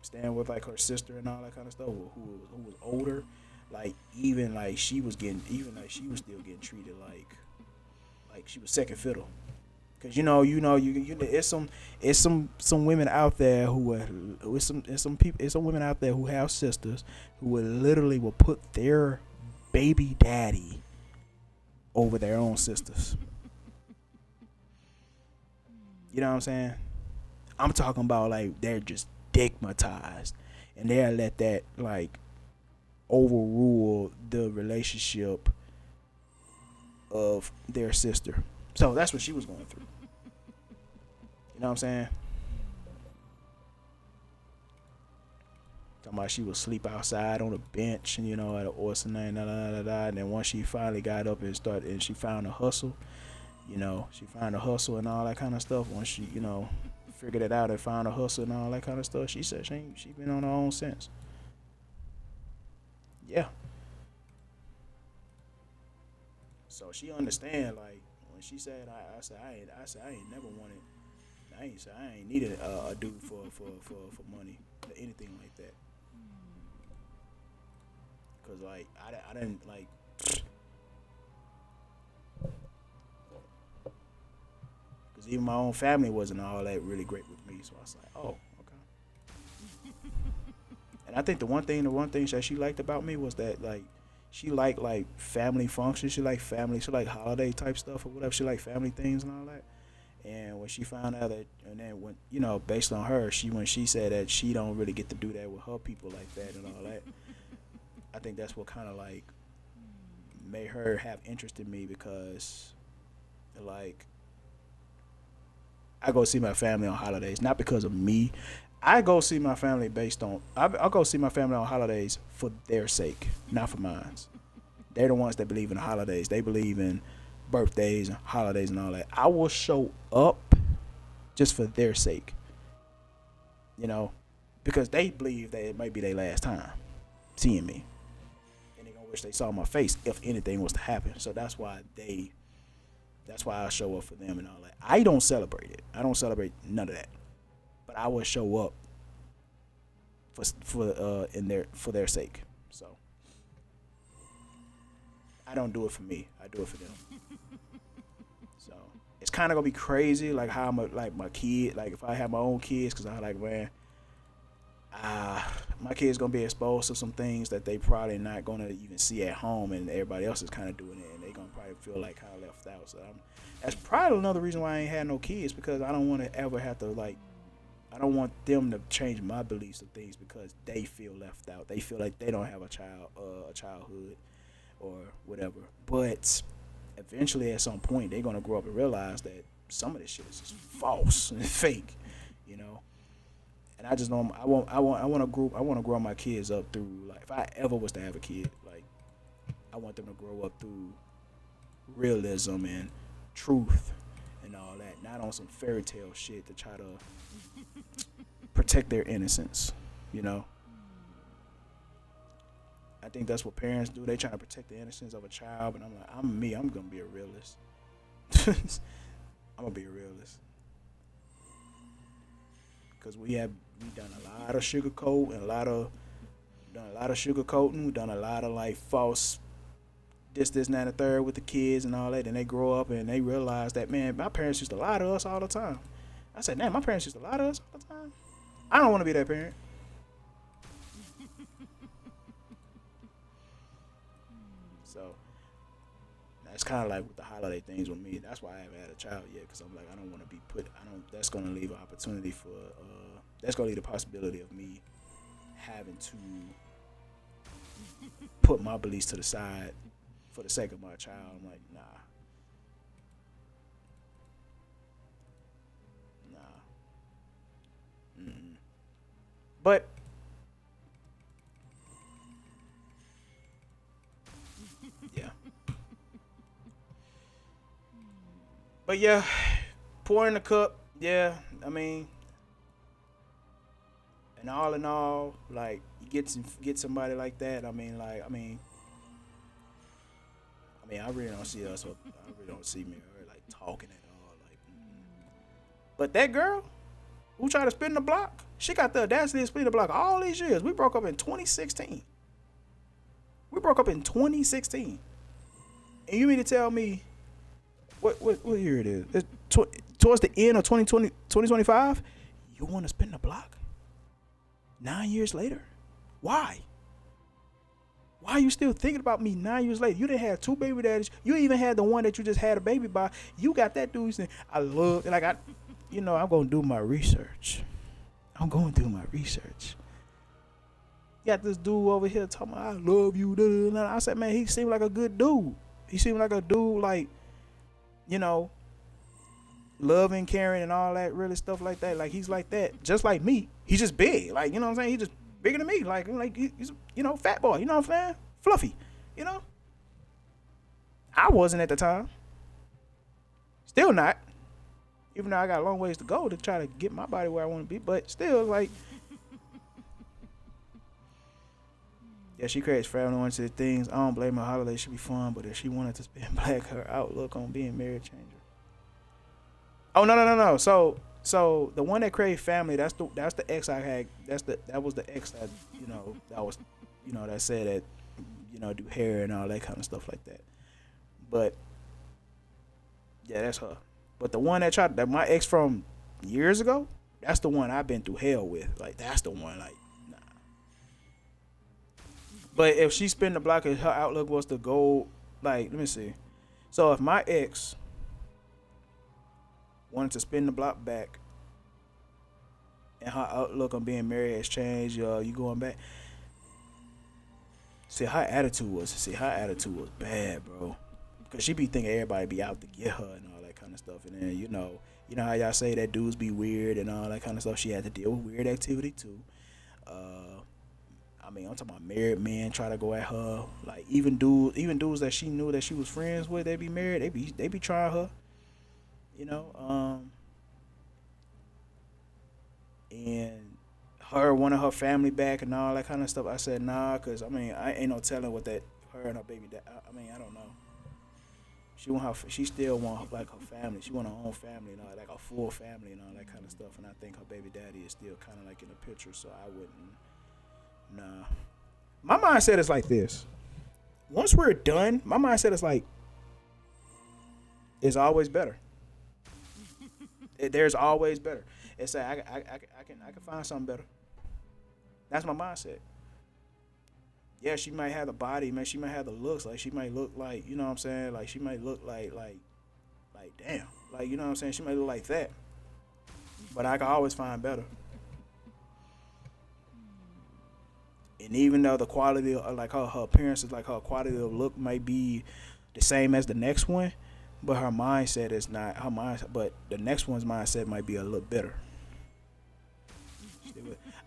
staying with like her sister and all that kind of stuff, who was older, like even like she was getting, even like she was still getting treated like she was second fiddle. Cause it's some women out there who are it's some women out there who have sisters who will put their baby daddy over their own sisters. You know what I'm saying? I'm talking about like they're just stigmatized, and they'll let that like overrule the relationship of their sister. So that's what she was going through. You know what I'm saying? Talking about she would sleep outside on a bench, and at Orson, and then once she finally got up and started, and she found a hustle, she found a hustle and all that kind of stuff. Once she, figured it out and found a hustle and all that kind of stuff, she said she been on her own since. Yeah. So she understand, like when she said, I said I ain't never wanted. I ain't needed a dude for money or anything like that. Cause like I didn't like. Cause even my own family wasn't all that really great with me, so I was like, oh, okay. And I think the one thing that she liked about me was that like she liked like family functions. She liked family. She liked holiday type stuff or whatever. She liked family things and all that. And when she found out that, and then when based on her, when she said that she don't really get to do that with her people like that and all that, I think that's what kind of like made her have interest in me, because like I go see my family on holidays, not because of me. I go see my family I go see my family on holidays for their sake, not for mine. They're the ones that believe in the holidays. They believe in birthdays and holidays and all that. I will show up just for their sake, because they believe that it might be their last time seeing me, and they're gonna wish they saw my face if anything was to happen. So that's why I show up for them and all that. I don't celebrate it. I don't celebrate none of that, but I will show up for their sake. So I don't do it for me. I do it for them. So it's kind of gonna be crazy, like how I'm like my kid, like if I have my own kids, because I'm like, man, my kids gonna be exposed to some things that they probably not gonna even see at home, and everybody else is kind of doing it, and they gonna probably feel like kind of left out. So that's probably another reason why I ain't had no kids, because I don't want to ever have to like. I don't want them to change my beliefs of things because they feel left out. They feel like they don't have a childhood or whatever. But eventually, at some point, they're gonna grow up and realize that some of this shit is just false and fake, And I just know I want to grow my kids up through, like, if I ever was to have a kid, like, I want them to grow up through realism and truth and all that, not on some fairy tale shit to try to protect their innocence, I think that's what parents do. They try to protect the innocence of a child, and I'm like, I'm gonna be a realist. I'm gonna be a realist, because we done a lot of sugarcoat and done a lot of sugarcoating. We done a lot of like false this, and that, and the third with the kids and all that. And they grow up and they realize that, man, my parents used to lie to us all the time. I said, damn, my parents used to lie to us all the time. I don't want to be that parent. So that's kind of like with the holiday things with me. That's why I haven't had a child yet, because I'm like, I don't want to be that's going to leave an opportunity for, that's going to leave the possibility of me having to put my beliefs to the side for the sake of my child. I'm like, nah. Mm-mm. But yeah. But yeah, pour in the cup. Yeah, I mean, and all in all, like, you get somebody like that. I really don't see us. I really don't see me or her like talking at all. Like, but that girl who tried to spin the block, she got the audacity to spin the block all these years. We broke up in 2016. We broke up in 2016. And you mean to tell me what year it is? It's towards the end of 2020, 2025? You want to spin the block? 9 years later? Why? Why are you still thinking about me 9 years later? You didn't have two baby daddies. You even had the one that you just had a baby by. You got that dude saying, I love, like, I'm going to do my research. I'm going to do my research. You got this dude over here talking about, I love you. I said, man, he seemed like a good dude. He seemed like a dude, like, you know, loving, caring, and all that really stuff like that. Like, he's like that. Just like me. He's just big. Like, you know what I'm saying? He's just bigger than me. Like he's, you know, fat boy. You know what I'm saying? Fluffy. You know? I wasn't at the time. Still not. Even though I got a long ways to go to try to get my body where I want to be. But still, like... Yeah, she creates family-oriented things. I don't blame her. Holiday should be fun, but if she wanted to spend black, her outlook on being married changer. Oh no. So the one that created family, that's the ex I had. That was the ex that that said that, you know, do hair and all that kind of stuff like that. But yeah, that's her. But the one that my ex from years ago, that's the one I've been through hell with. Like, that's the one. Like, nah. But if she spin the block and her outlook was to go, like, let me see. So if my ex wanted to spin the block back and her outlook on being married has changed, you going back. See, her attitude was bad, bro. Because she be thinking everybody be out to get her and all that kind of stuff. And then, you know how y'all say that dudes be weird and all that kind of stuff. She had to deal with weird activity too. I mean, I'm talking about married men try to go at her. Like, even dudes that she knew that she was friends with, they be married. They be trying her. You know, and her wanted her family back and all that kind of stuff. I said nah, cause I mean I ain't no telling what that her and her baby dad. I mean I don't know. She still want like her family. She want her own family and all, like a full family and all that kind of stuff. And I think her baby daddy is still kind of like in the picture. So I wouldn't. Nah. My mindset is like this. Once we're done, my mindset is like, it's always better. There's always better. It's like I can find something better. That's my mindset. Yeah, she might have the body, man. She might have the looks. Like, she might look like, you know what I'm saying? Like, she might look like damn. Like, you know what I'm saying? She might look like that. But I can always find better. And even though the quality of, like, her appearance is like, her quality of look might be the same as the next one, but her mindset is not her mindset. But the next one's mindset might be a little better.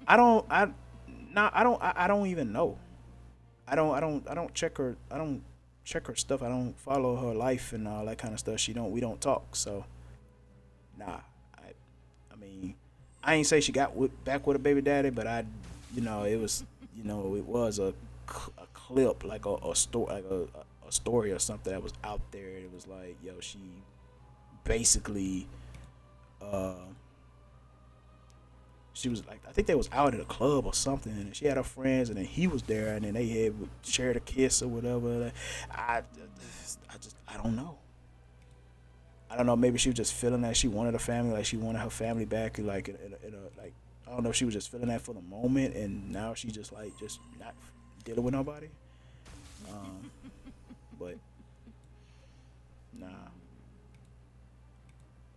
I don't even know. I don't check her. I don't check her stuff. I don't follow her life and all that kind of stuff. We don't talk. So, nah. I mean, I ain't say she got back with a baby daddy, but it was a clip, like a story, like a story or something that was out there. It was like, yo, she basically, she was like, I think they was out at a club or something, and she had her friends, and then he was there, and then they had shared a kiss or whatever. I don't know. I don't know. Maybe she was just feeling that she wanted a family, like she wanted her family back, like in a like, I don't know if she was just feeling that for the moment, and now she just not dealing with nobody. But nah.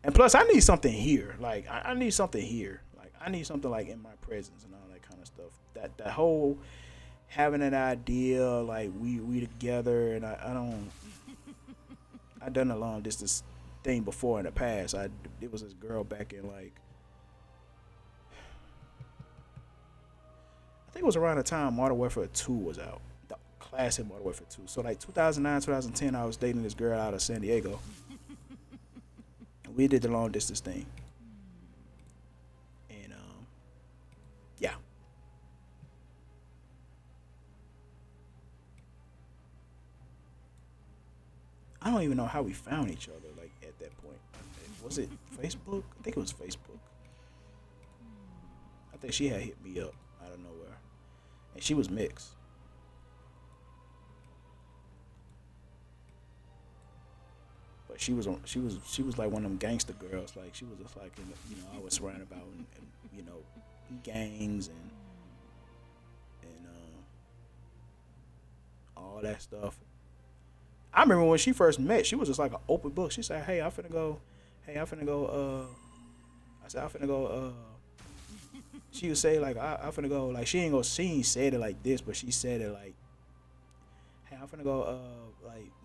And plus, I need something here. Like, I need something here. Like, I need something like in my presence and all that kind of stuff. That whole having an idea, like we together, and I done a long distance thing before in the past. It was this girl back in, like, I think it was around the time Modern Warfare 2 was out. The classic Modern Warfare 2. So like 2009, 2010, I was dating this girl out of San Diego. We did the long distance thing. And yeah. I don't even know how we found each other. Like at that point, was it Facebook? I think it was Facebook. I think she had hit me up out of nowhere, and she was mixed. But she was like one of them gangster girls. Like she was just like always surrounded about gangs and all that stuff. I remember when she first met, she was just like an open book. She said, "Hey, I'm finna go. I said, "I'm finna go." She would say like, "I finna go." Like she ain't said it like this, but she said it like, "Hey, I'm finna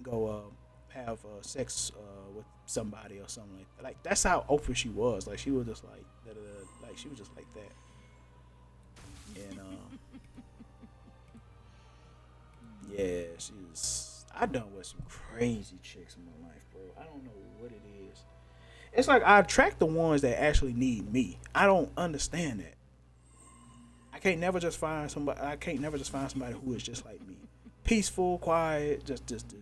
go. Have sex with somebody or something like that." Like that's how open she was. Like she was just like, like she was just like that. And yeah, she was. I done with some crazy chicks in my life, bro. I don't know what it is. It's like I attract the ones that actually need me. I don't understand that. I can't never just find somebody who is just like me, peaceful, quiet, just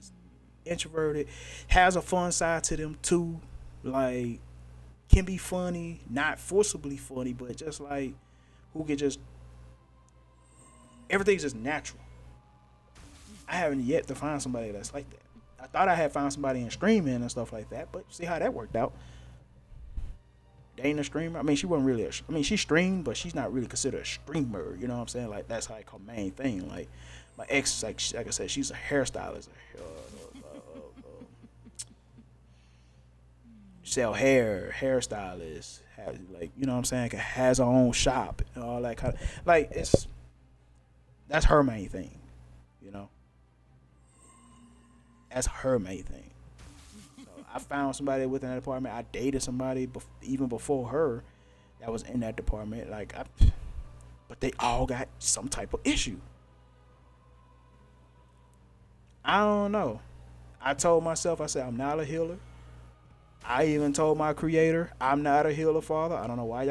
introverted, has a fun side to them too, like can be funny, not forcibly funny, but just like who can just everything's just natural. I haven't yet to find somebody that's like that. I thought I had found somebody in streaming and stuff like that, but see how that worked out. Dating a streamer. I mean, she wasn't really. She streamed, but she's not really considered a streamer. You know what I'm saying? Like that's like her main thing. Like my ex, like I said, she's a hairstylist. Sell hairstylist. Has like you know what I'm saying? Has her own shop and all that kind of like that's her main thing. You know, that's her main thing. I found somebody within that department. I dated somebody even before her that was in that department. But they all got some type of issue. I don't know. I told myself, I said, I'm not a healer. I even told my creator, I'm not a healer, Father. I don't know why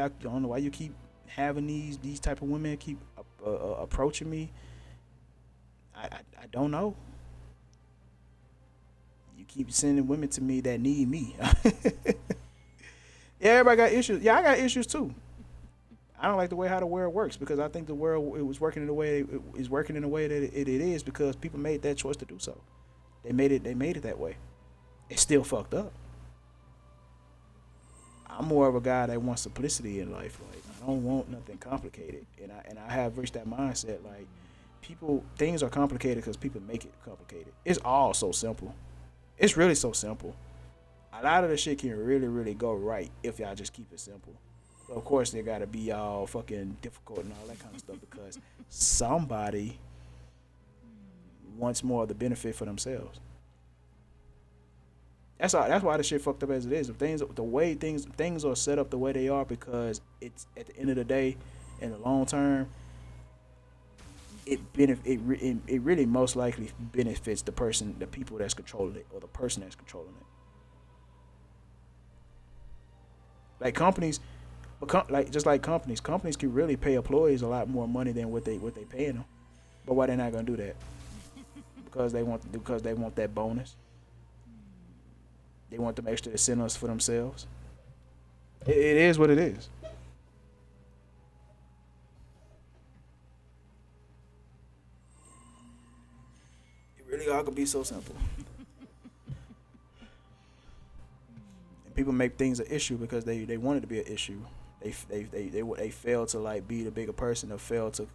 you keep having these type of women keep approaching me. I don't know. You keep sending women to me that need me. Yeah, everybody got issues. Yeah, I got issues too. I don't like the way how the world works because I think the world it was working in the way it is working in the way that it is because people made that choice to do so. They made it that way. It's still fucked up. I'm more of a guy that wants simplicity in life. Like I don't want nothing complicated, and I have reached that mindset. Like things are complicated because people make it complicated. It's all so simple. It's really so simple. A lot of the shit can really, really go right if y'all just keep it simple. But of course, they gotta be all fucking difficult and all that kind of stuff because somebody wants more of the benefit for themselves. That's why the shit fucked up as it is. The way things are set up the way they are because it's at the end of the day, in the long term, it really most likely benefits the people that's controlling it, or the person that's controlling it. Like companies, companies can really pay employees a lot more money than what they paying them. But why they not gonna do that? Because they want that bonus. They want them extra incentives for themselves. It is what it is. It really all could be so simple. And people make things an issue because they want it to be an issue. They fail to like be the bigger person, or fail to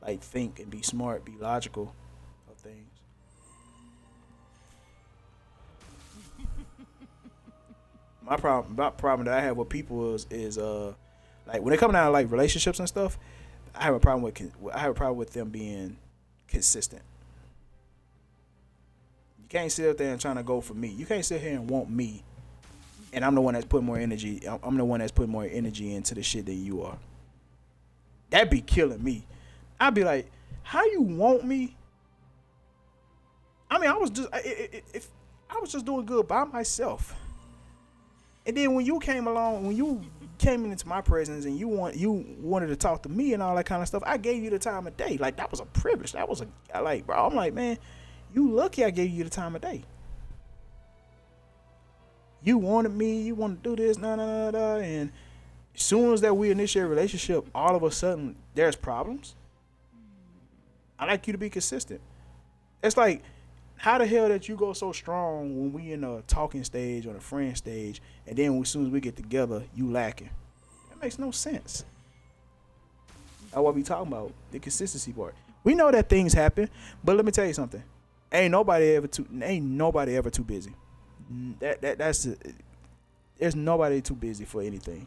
like think and be smart, be logical of things. My problem that I have with people is like when they come down to like relationships and stuff, I have a problem with them being consistent. You can't sit up there and trying to go for me. You can't sit here and want me, and I'm the one that's putting more energy. I'm the one that's putting more energy into the shit than you are. That'd be killing me. I'd be like, how you want me? I mean, I was just doing good by myself. And then when you came into my presence and you wanted to talk to me and all that kind of stuff, I gave you the time of day. Like that was a privilege. Bro, I'm like, man, you lucky I gave you the time of day. You wanted me, you want to do this, and as soon as that we initiate a relationship, all of a sudden there's problems. I like you to be consistent. It's like, how the hell that you go so strong when we in a talking stage or a friend stage, and then as soon as we get together, you lacking? That makes no sense. That's what we talking about, the consistency part. We know that things happen, but let me tell you something. Ain't nobody ever too busy. There's nobody too busy for anything.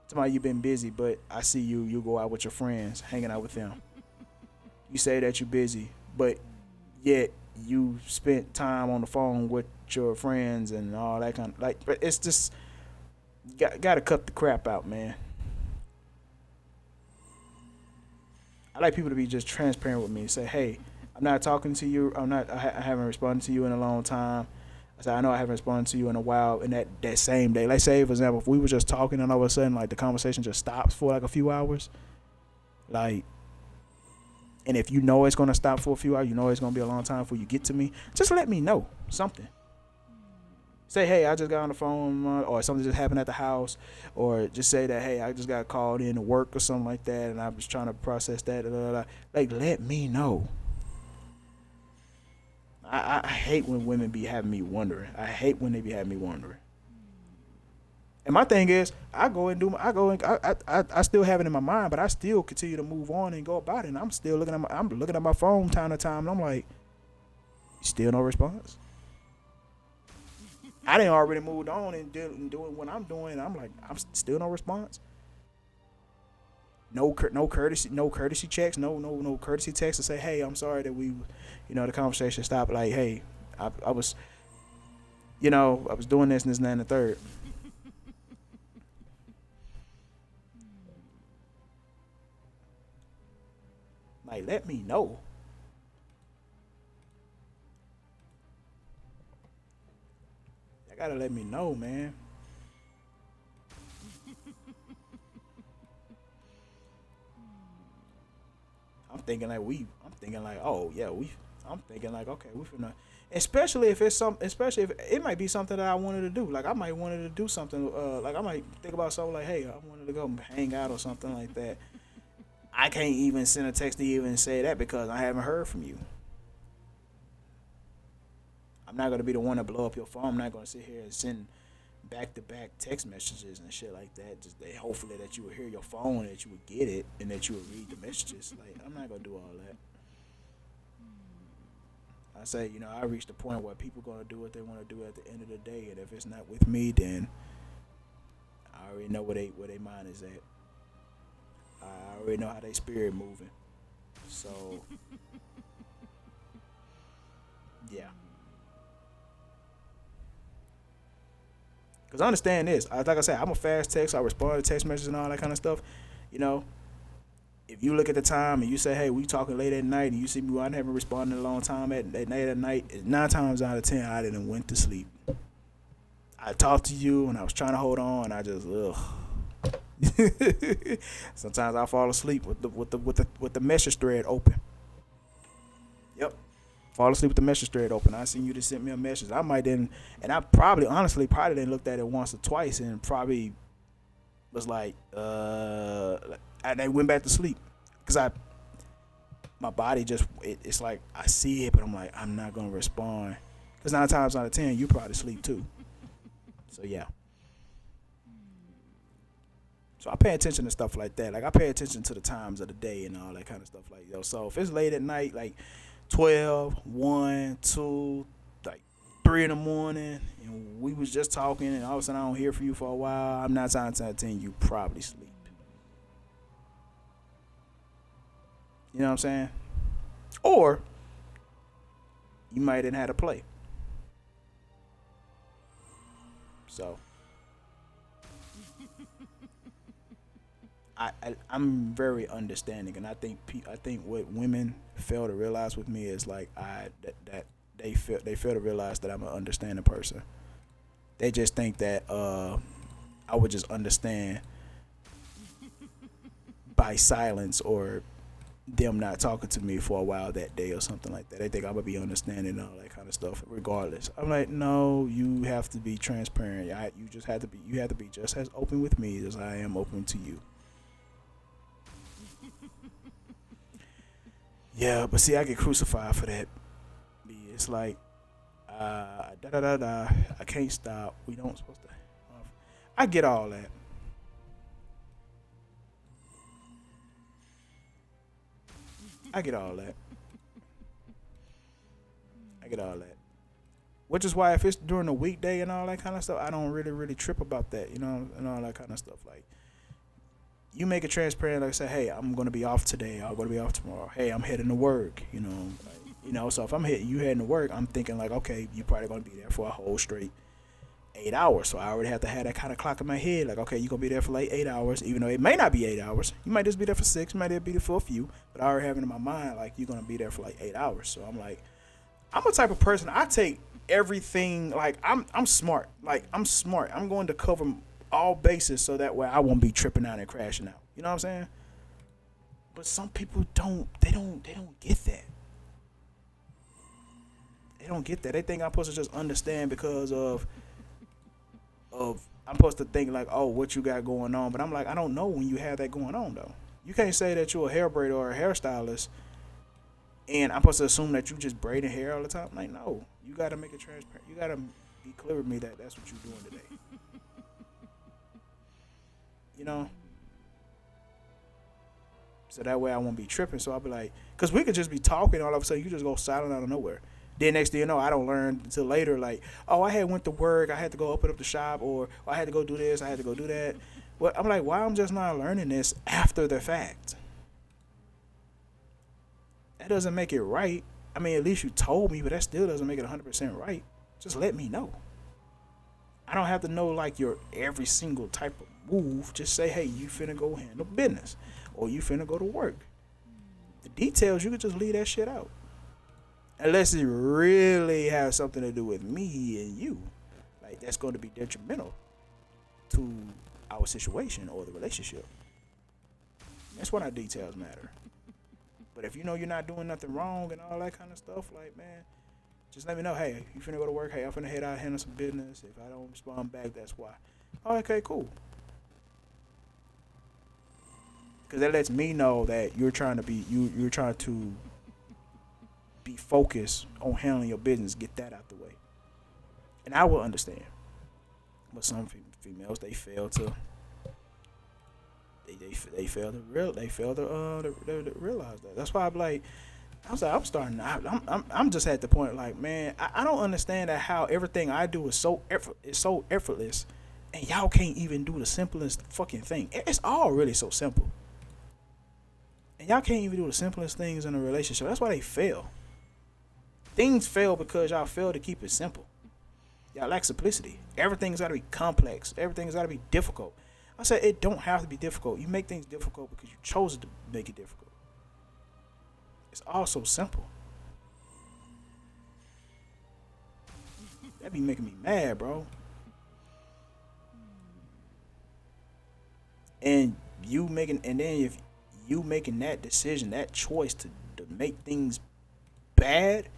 Somebody, you've been busy, but I see you go out with your friends, hanging out with them. You say that you're busy, but yet you spent time on the phone with your friends and all that kind of, like, but it's just, got to cut the crap out, man. I like people to be just transparent with me and say, hey, I'm not talking to you. I haven't responded to you in a long time. I said, I know I haven't responded to you in a while. And that same day, let's say, for example, if we were just talking and all of a sudden, like, the conversation just stops for like a few hours, like, and if you know it's going to stop for a few hours, you know it's going to be a long time before you get to me, just let me know something. Say, hey, I just got on the phone, or something just happened at the house, or just say that, hey, I just got called in to work or something like that, and I was trying to process that. Like, let me know. I hate when women be having me wondering. I hate when they be having me wondering. And my thing is, I still have it in my mind, but I still continue to move on and go about it. And I'm still looking at my phone time to time, and I'm like, still no response. I didn't already moved on and doing what I'm doing. And I'm like, I'm still no response. No courtesy checks. No courtesy text to say, hey, I'm sorry that we, the conversation stopped. Like, hey, I was doing this and this and that and the third. Like, let me know. Gotta let me know, man. I'm thinking like, oh yeah, I'm thinking like, okay, we finna, especially if it might be something that I wanted to do. Like, I might wanted to do something, like I might think about something like, hey, I wanted to go hang out or something like that. I can't even send a text to you and say that because I haven't heard from you. I'm not going to be the one to blow up your phone. I'm not going to sit here and send back-to-back text messages and shit like that. Just that hopefully that you would hear your phone, that you would get it, and that you would read the messages. Like, I'm not going to do all that. I say, I reached the point where people going to do what they want to do at the end of the day, and if it's not with me, then I already know where they mind is at. I already know how they spirit moving. So, yeah. Because I understand this. Like I said, I'm a fast text. I respond to text messages and all that kind of stuff. If you look at the time and you say, hey, we talking late at night, and you see me, I haven't responded in a long time at night, 9 times out of 10, I didn't went to sleep. I talked to you and I was trying to hold on, and I just, sometimes I fall asleep with the message thread open. Yep. Fall asleep with the message thread open. I seen you just sent me a message. I might didn't, and I probably didn't look at it once or twice, and probably was like, I then went back to sleep because my body just it's like I see it, but I'm like, I'm not gonna respond because 9 times out of 10 you probably sleep too. So yeah. So I pay attention to stuff like that. Like, I pay attention to the times of the day and all that kind of stuff. Like, so if it's late at night, like 12, 1, 2, like 3 in the morning, and we was just talking, and all of a sudden I don't hear from you for a while, I'm 9 times out of 10 you probably sleep. You know what I'm saying? Or you might have had a play. So I'm very understanding, and I think what women fail to realize with me is like that they fail to realize that I'm an understanding person. They just think that I would just understand by silence or them not talking to me for a while that day or something like that. They think I'm gonna be understanding and all that kind of stuff. Regardless, I'm like, no, you have to be transparent. You just have to be. You have to be just as open with me as I am open to you. Yeah, but see, I get crucified for that. It's like, da da da da. I can't stop. We don't supposed to. I get all that. I get all that. I get all that. Which is why if it's during the weekday and all that kind of stuff, I don't really trip about that, you know, and all that kind of stuff. Like, you make it transparent, like say, hey, I'm gonna be off today. I'm gonna be off tomorrow. Hey, I'm heading to work. So if you heading to work, I'm thinking like, okay, you probably gonna be there for a whole straight 8 hours. So I already have to have that kind of clock in my head. Like, okay, you're going to be there for like 8 hours, even though it may not be 8 hours. You might just be there for 6. You might be there for a few. But I already have it in my mind, like, you're going to be there for like 8 hours. So I'm like, I'm a type of person, I take everything, like, I'm smart. Like, I'm smart. I'm going to cover all bases so that way I won't be tripping out and crashing out. You know what I'm saying? But some people don't get that. They don't get that. They think I'm supposed to just understand because of I'm supposed to think like, oh, what you got going on, but I'm like, I don't know when you have that going on though. You can't say that you're a hair braider or a hairstylist, and I'm supposed to assume that you just braiding hair all the time. Like, no, you got to make it transparent. You got to be clear with me that that's what you're doing today. You know, so that way I won't be tripping. So I'll be like, because we could just be talking, all of a sudden you just go silent out of nowhere. Then next thing you know, I don't learn until later, like, oh, I had went to work, I had to go open up the shop, or I had to go do this, I had to go do that. Well, I'm like, why I'm just not learning this after the fact? That doesn't make it right. I mean, at least you told me, but that still doesn't make it 100% right. Just let me know. I don't have to know, like, your every single type of move. Just say, hey, you finna go handle business, or you finna go to work. The details, you can just leave that shit out. Unless it really has something to do with me and you. Like, that's going to be detrimental to our situation or the relationship. That's when our details matter. But if you know you're not doing nothing wrong and all that kind of stuff, like, man, just let me know. Hey, you finna go to work? Hey, I'm finna head out, handle some business. If I don't respond back, that's why. Oh, okay, cool. Because that lets me know that you're trying to be, you're trying to be focused on handling your business, get that out the way, and I will understand. But some females, they fail to realize that. That's why I'm just at the point like, man, I don't understand that how everything I do is so effortless, and y'all can't even do the simplest fucking thing. It's all really so simple, and y'all can't even do the simplest things in a relationship. That's why they fail. Things fail because y'all fail to keep it simple. Y'all lack simplicity. Everything's got to be complex. Everything's got to be difficult. I said it don't have to be difficult. You make things difficult because you chose to make it difficult. It's all so simple. That be making me mad, bro. And if you making that decision, that choice to make things bad,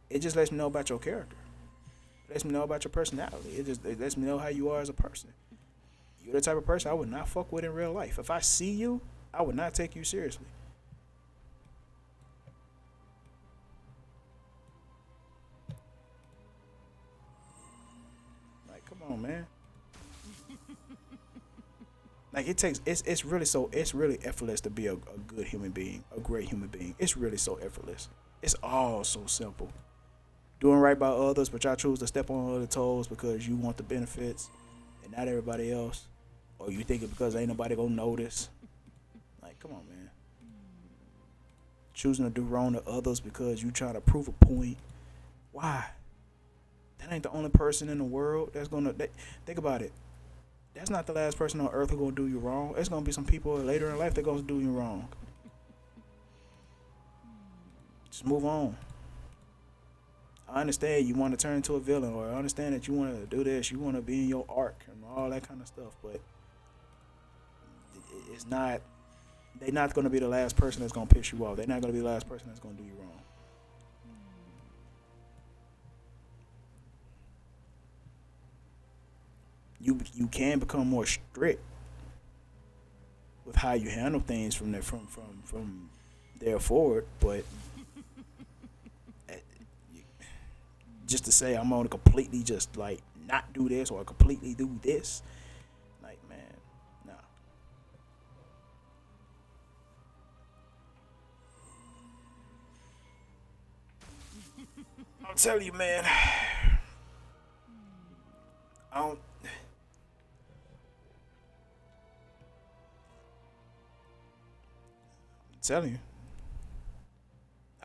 it just lets me know about your character. It lets me know about your personality. It lets me know how you are as a person. You're the type of person I would not fuck with in real life. If I see you, I would not take you seriously. Like, come on, man. Like, it's really effortless to be a good human being, a great human being. It's really so effortless. It's all so simple. Doing right by others, but y'all choose to step on other toes because you want the benefits and not everybody else. Or you think it because ain't nobody gonna notice. Like, come on, man. Choosing to do wrong to others because you trying to prove a point. Why? That ain't the only person in the world that's gonna... think about it. That's not the last person on earth who's gonna do you wrong. There's gonna be some people later in life that gonna do you wrong. Just move on. I understand you want to turn into a villain, or I understand that you want to do this, you want to be in your arc and all that kind of stuff, but it's not they're not gonna be the last person that's gonna piss you off. They're not gonna be the last person that's gonna do you wrong. You can become more strict with how you handle things from there forward, but just to say I'm gonna completely just like not do this or completely do this, like man, nah. I'm telling you, man. I don't. I'm telling you.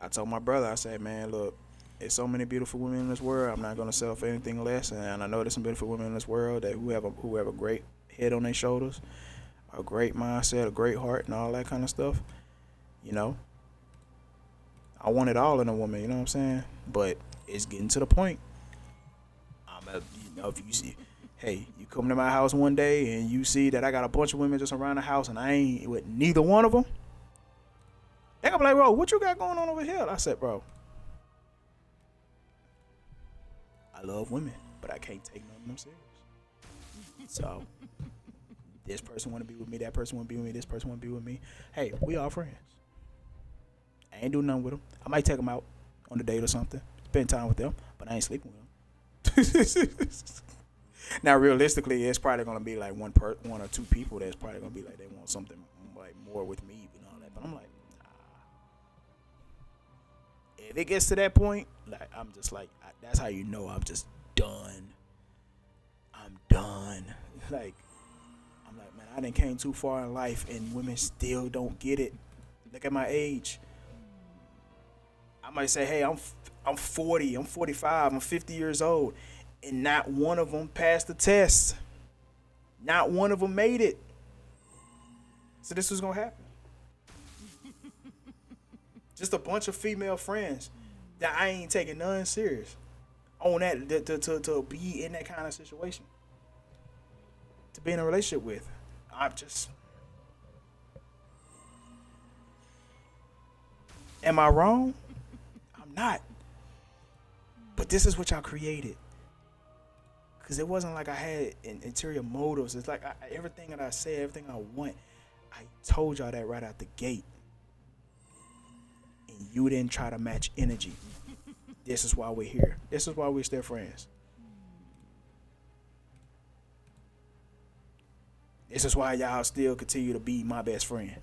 I told my brother, I said, man, look, there's so many beautiful women in this world. I'm not gonna settle for anything less. And I know there's some beautiful women in this world that who have a great head on their shoulders, a great mindset, a great heart, and all that kind of stuff. You know, I want it all in a woman. You know what I'm saying? But it's getting to the point. If you see, hey, you come to my house one day and you see that I got a bunch of women just around the house and I ain't with neither one of them, they gonna be like, bro, what you got going on over here? I said, bro, I love women, but I can't take none of them serious. So this person want to be with me, that person want to be with me, this person want to be with me. Hey, we all friends. I ain't doing nothing with them. I might take them out on a date or something, spend time with them, but I ain't sleeping with them. Now, realistically, it's probably gonna be like one or two people that's probably gonna be like they want something like more with me and all that. But I'm like, nah. If it gets to that point, like I'm just like, that's how you know I'm just done. I'm done. Like, I'm like, man, I done came too far in life, and women still don't get it. Look at my age. I might say, hey, I'm 40, I'm 45, I'm 50 years old, and not one of them passed the test. Not one of them made it. So this was gonna happen. Just a bunch of female friends that I ain't taking none serious on that to be in that kind of situation, to be in a relationship with. I'm just. Am I wrong? I'm not. But this is what y'all created. Because it wasn't like I had interior motives. It's like everything that I said, everything I want, I told y'all that right out the gate. And you didn't try to match energy. This is why we're here. This is why we're still friends. This is why y'all still continue to be my best friend.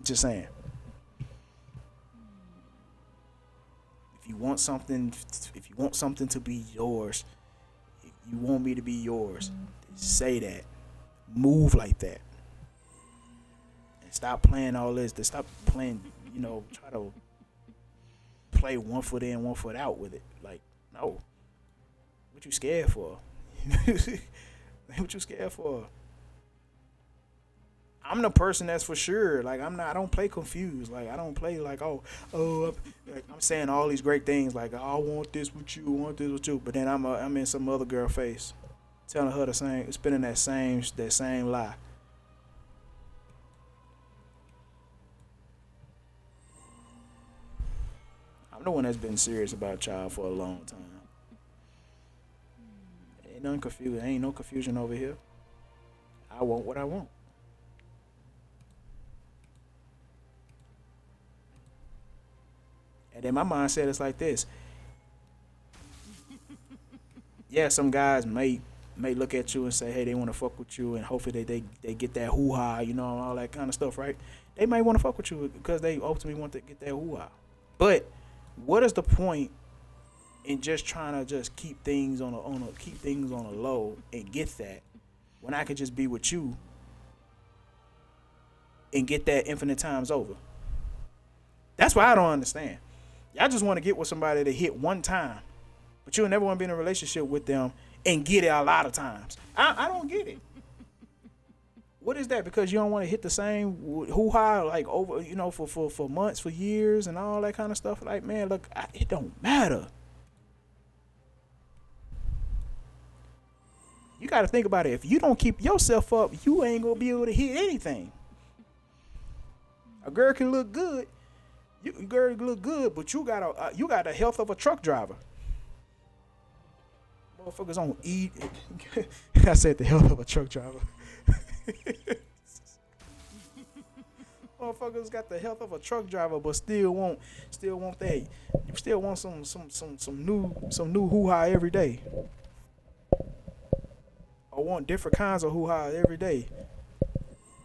Just saying. If you want something to be yours, if you want me to be yours, say that. Move like that. And stop playing all this. Stop playing, try to play 1 foot in, 1 foot out with it. Like, no. What you scared for? What you scared for? I'm the person that's for sure. Like, I don't play confused. Like, I don't play like, like, I'm saying all these great things. Like, I want this with you, I want this with you. But then I'm in some other girl face, telling her the same, spinning that same lie. I'm the one that's been serious about y'all for a long time. Ain't nothing confused. Ain't no confusion over here. I want what I want. And then my mindset is like this. Yeah, some guys may look at you and say, hey, they want to fuck with you, and hopefully they get that hoo-ha, all that kind of stuff, right? They may want to fuck with you because they ultimately want to get that hoo-ha. But what is the point in just trying to just keep things on a low and get that when I could just be with you and get that infinite times over? That's why I don't understand. Y'all just want to get with somebody to hit one time, but you'll never want to be in a relationship with them and get it a lot of times. I don't get it. What is that? Because you don't want to hit the same hoo-ha like over, for months, for years, and all that kind of stuff. Like, man, look, it don't matter. got to think about it. If you don't keep yourself up, you ain't gonna be able to hit anything. A girl can look good, girl can look good, but you got the health of a truck driver. Motherfuckers don't eat. I said the health of a truck driver. Motherfuckers got the health of a truck driver, but still want that. You still want some new hoo-ha every day. Or want different kinds of hoo-ha every day.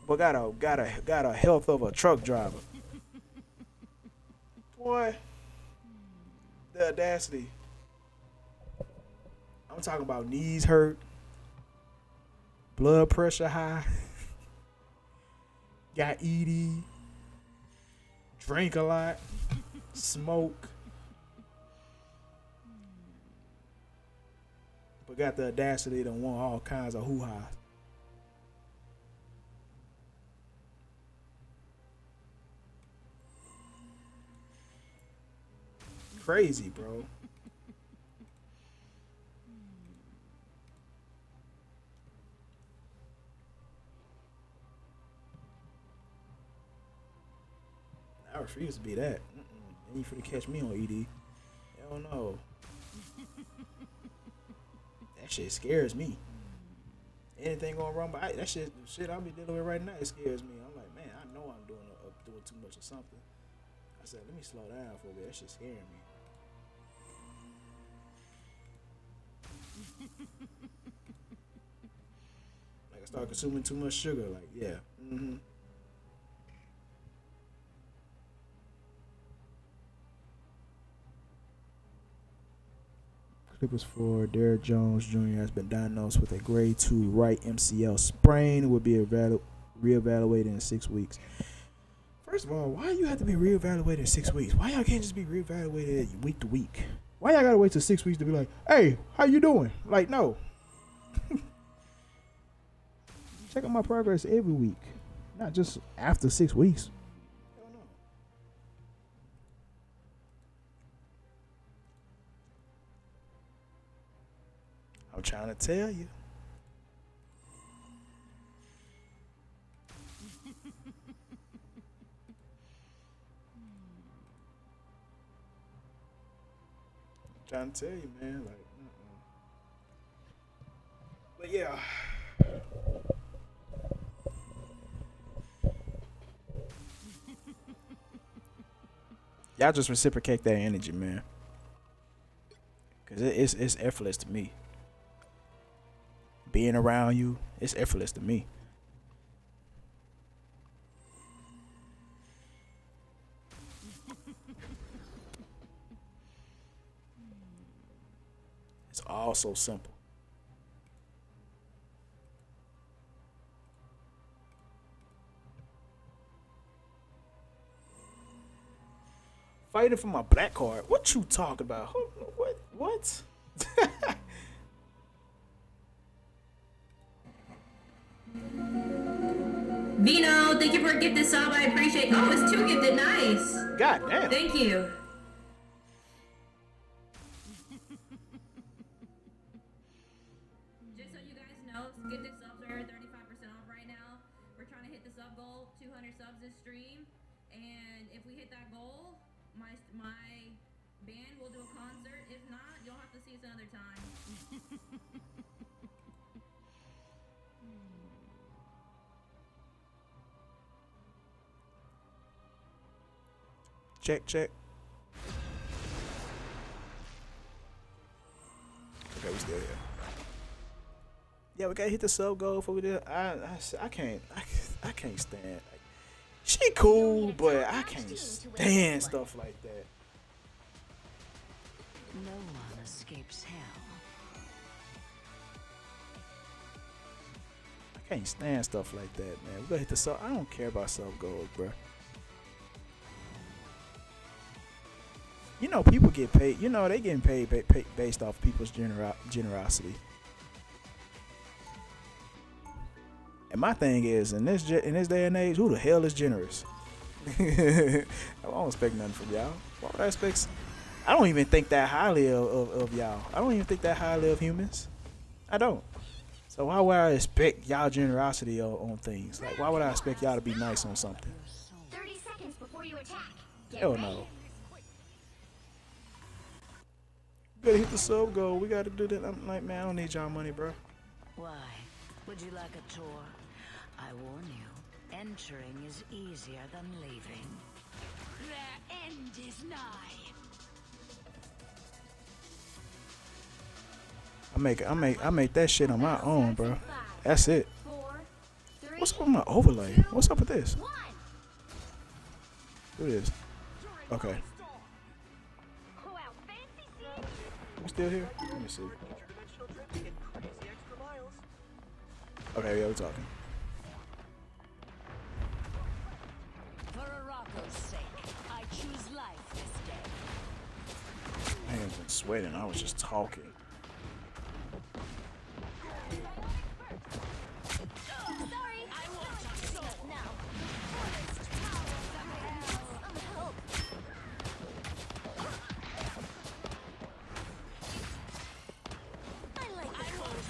But got a health of a truck driver. Boy, the audacity. I'm talking about knees hurt, blood pressure high, got ED, drink a lot, smoke, but got the audacity to want all kinds of hoo-ha. Crazy, bro. I refuse to be that. You finna catch me on ED. Hell no. That shit scares me. Anything going wrong, but that shit I'll be dealing with right now, it scares me. I'm like, man, I know I'm doing too much of something. I said, let me slow down for a bit. That shit scaring me. Like I start consuming too much sugar. Like, yeah. Clippers for Derrick Jones Jr. has been diagnosed with a grade 2 right MCL sprain. Will be reevaluated in 6 weeks. First of all, why you have to be reevaluated in 6 weeks? Why y'all can't just be reevaluated week to week? Why y'all gotta wait till 6 weeks to be like, hey, how you doing? Like, no. Check out my progress every week, not just after 6 weeks. Hell no. I'm trying to tell you. Trying to tell you, man. Like, but yeah. Y'all just reciprocate that energy, man. Cause it's effortless to me. Being around you, it's effortless to me. It's all so simple. Fighting for my black card. What you talking about? What? Vino, thank you for a gifted sub. I appreciate. Oh, it's 2 gifted. Nice. God damn. Thank you. Just so you guys know, gifted subs are 35% off right now. We're trying to hit the sub goal, 200 subs this stream, and if we hit that goal, my band will do a concert. If not, you'll have to see us another time. Check. Okay, we still here. Yeah, we gotta hit the sub goal before we do. I can't stand. Like, she cool, but I can't stand stuff like that. No one escapes hell. I can't stand stuff like that, man. We gotta hit the sub. I don't care about sub goals, bro. You know, people get paid. You know, they getting paid based off people's generosity. And my thing is, in this day and age, who the hell is generous? I don't expect nothing from y'all. Why would I expect? I don't even think that highly of y'all. I don't even think that highly of humans. I don't. So why would I expect y'all generosity on things? Like, why would I expect y'all to be nice on something? 30 seconds before you attack. Get Hell ready. no. Gotta hit the sub goal. We gotta do that. I'm like, man, I don't need y'all money, bro. Why? Would you like a tour? I warn you, entering is easier than leaving. Their end is nigh. I make that shit on my own, bro. That's it. 4, 3, What's up with my overlay? What's up with this? 1. Who is? Okay. Wow, fancy scene. You still here? Let me see. Okay, yeah, we're talking. For Arako's sake, I choose life this day. My hands been sweating. I was just talking. Sorry. I won't talk so now. I like the colors.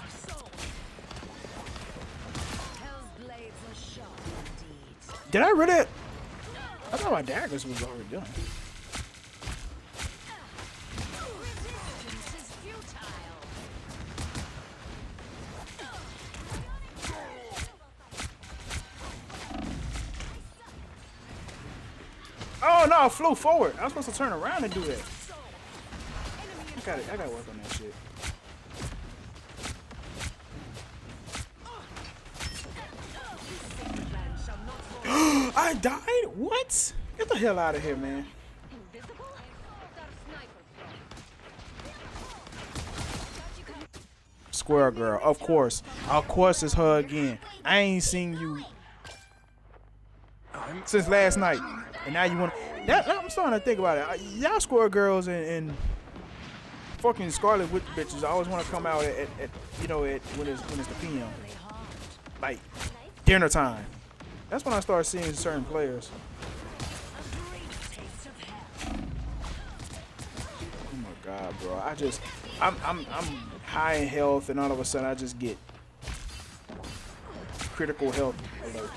Hell's blades are sharp indeed. Did I read it? I thought my daggers was already done. Resistance is futile. Oh no, I flew forward. I was supposed to turn around and do that. I gotta work on that shit. I died? What? Get the hell out of here, man. Square girl, of course. Of course it's her again. I ain't seen you since last night. And now you want I'm starting to think about it. Y'all square girls and fucking Scarlet Witch bitches always want to come out at when it's the PM. Like dinner time. That's when I start seeing certain players. Oh my god, bro. I'm high in health and all of a sudden I just get critical health alert.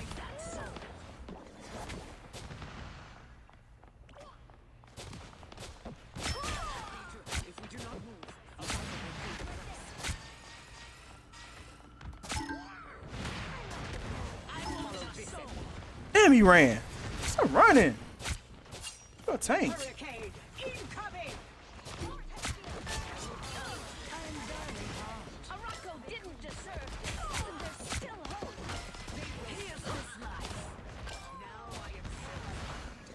Damn, he ran. Stop running. You're a tank. Arako didn't deserve this, but there's still hope. Here's his life. Now I am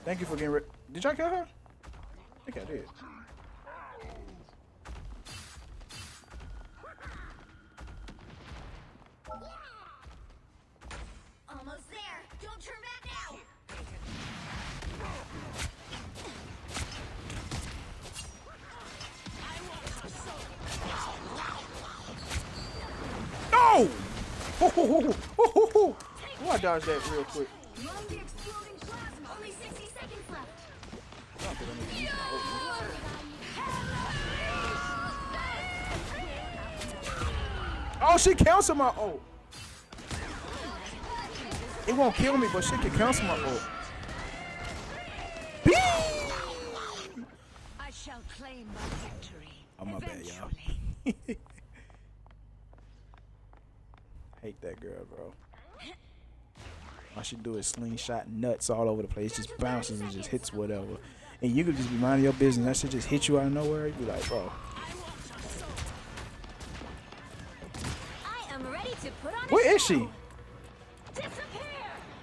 Thank you for getting rid. Did y'all kill her? I think I did. Almost there. Don't turn back now. No! Oh, I dodged that real quick. Run the exploding plasma. Only 60 seconds left. Oh, she cancelled my ult. It won't kill me, but she can cancel my ult. I shall claim my victory. Oh, my bad, y'all. Eventually. Hate that girl, bro. All she do is slingshot nuts all over the place, just bounces and just hits whatever. And you could just be minding your business. That shit just hit you out of nowhere. You be like, bro. I am ready to put on Where is she? Disappear.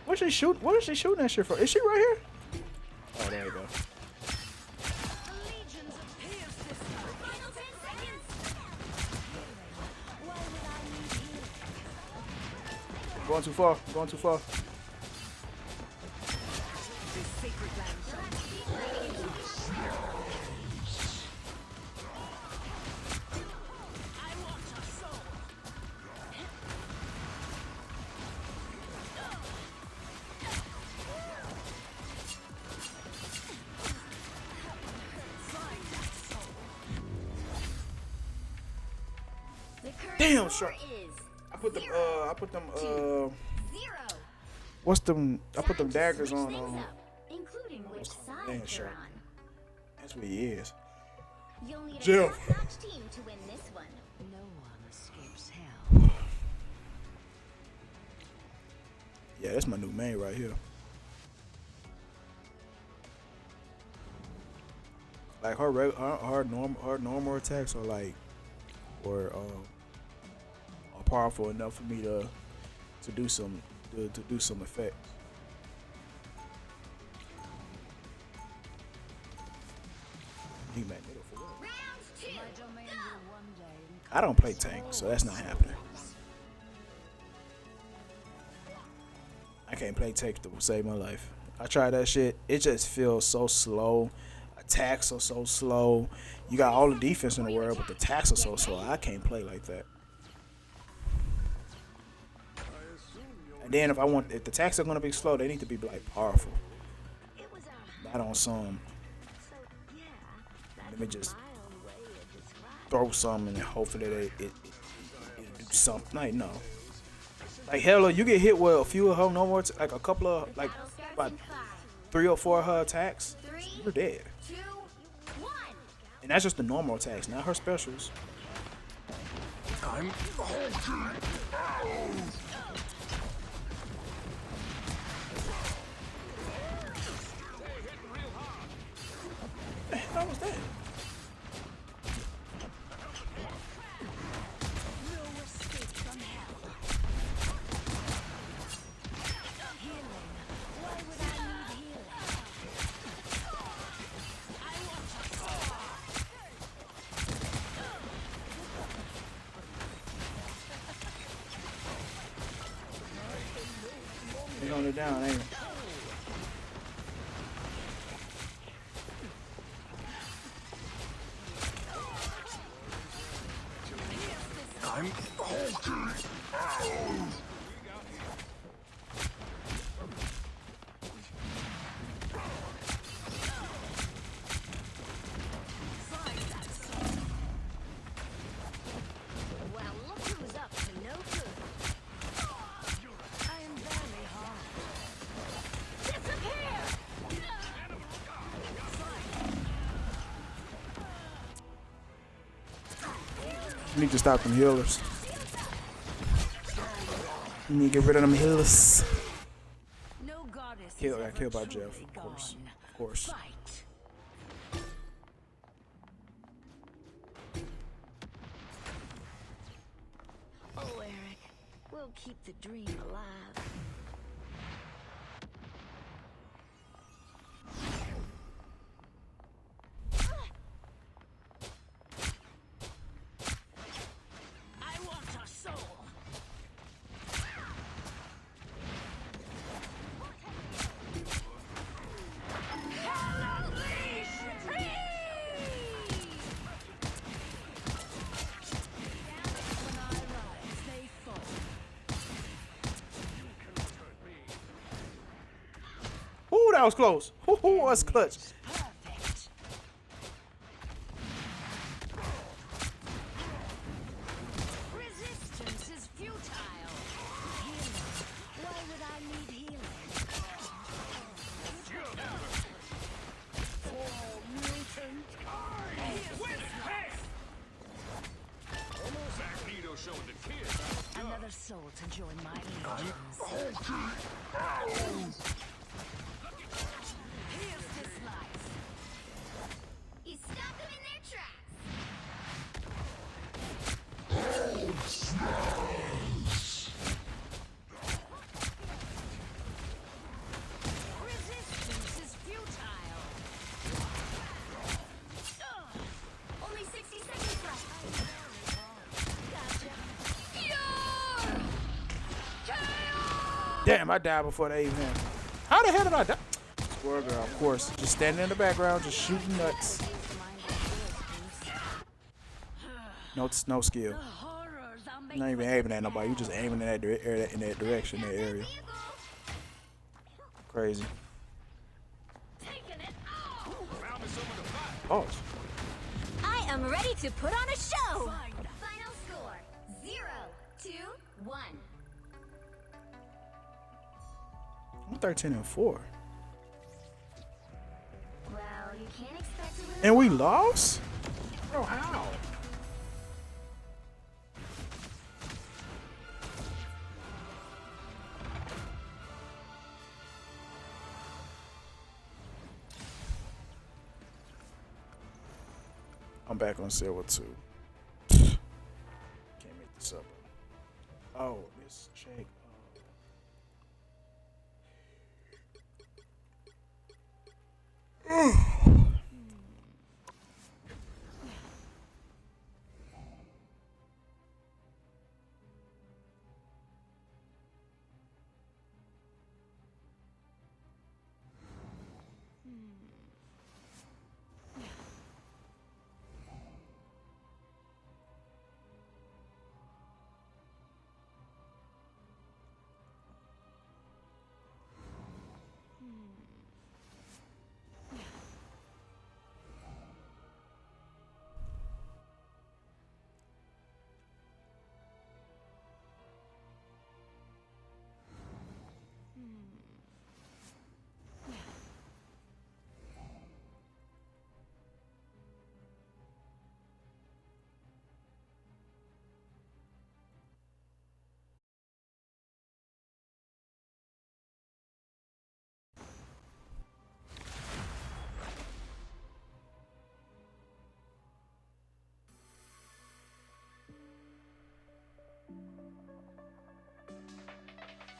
What is she shooting that shit for? Is she right here? Oh, there we go. Legions of Pierce this Final 10 seconds. Why would I need you? Going too far. Going too far. This sacred land shall I want your soul. The current Damn, score sure. is I put them Zero. what's them? I put them Time to daggers switch on. things up, including which called side Dan you're shirt. on. That's what he is. You'll need a Jeff. top-notch team to win this one. No one escapes hell. Yeah, that's my new main right here. Like her normal attacks are like, are powerful enough for me to do some effects. He made middle for what? Round two. My domain will one day I don't play tank, so that's not happening. I can't play tank to save my life. I tried that shit. It just feels so slow. Attacks are so slow. You got all the defense in the world, but the attacks are so slow. I can't play like that. And then if the attacks are gonna be slow, they need to be like powerful. It was a Not on some. so yeah. Let me just Mild way to describe throw some and hopefully it do something. Like no. Like hell, you get hit with a few of her no more, like a couple of like battle starts about in 5, 3 or 4 of her attacks, 3, you're dead. 2, 1. And that's just the normal attacks, not her specials. The hell was that? no escape from hell. Healing. Why would I need healing? I want to soar. They on it down, ain't it? Well, look who's up to no good. I am very hard. Disappear! You need to stop them healers. You need to get rid of them healers. No goddess Got is killed by ever Jeff, truly of course. gone. Of course. Fight. Oh, Eric, we'll keep the dream alive. I want a soul. When I rise, they fall. Ooh, that was close. Ooh, that's clutch. Perfect. Resistance is futile. Healing. Why would I need healing? Another soul to join my legions. Here's to slice. You stop them in their tracks. Resistance is futile. Only 60 seconds left. Damn, I died before they even. How the hell did I die? Squirrel girl, of course. Just standing in the background, just shooting nuts. No skill. The horrors I'll make Not even aiming at nobody. You just aiming in that in that direction, that area. Crazy. Taking it all. Pause. I am ready to put on a show. Final score 0-1. 13 and 4. Well, you can't expect to win. And we lost? Bro, how? I'm back on silver 2. Can't make this up. Oh, let's check.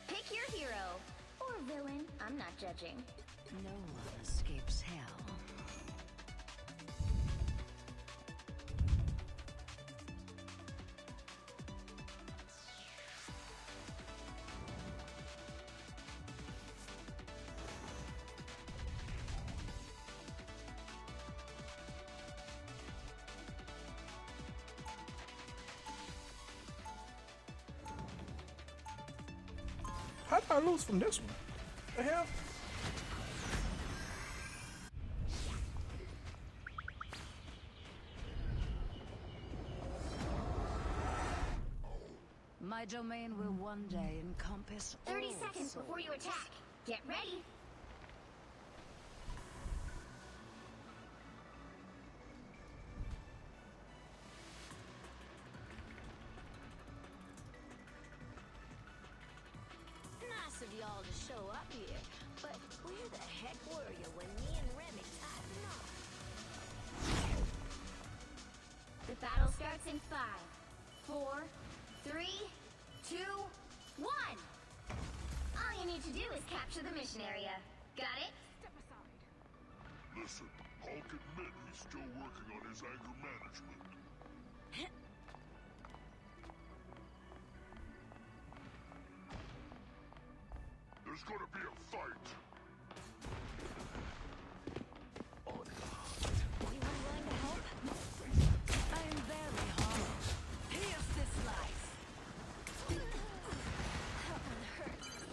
Pick your hero. Or villain. I'm not judging. No one escapes hell. How did I lose from this one? The hell? My domain will one day encompass 30 all seconds before you souls. attack. Get ready. Nice of y'all to show up here, but where the heck were you when me and Remy tightened up? The battle starts in 5, 4, 3, 2, 1. All you need to do is capture the mission area. Got it? Listen, Hulk admit he's still working on his anger management. There's gonna be a fight. Anyone willing to help? I am very hollow. Here's this life.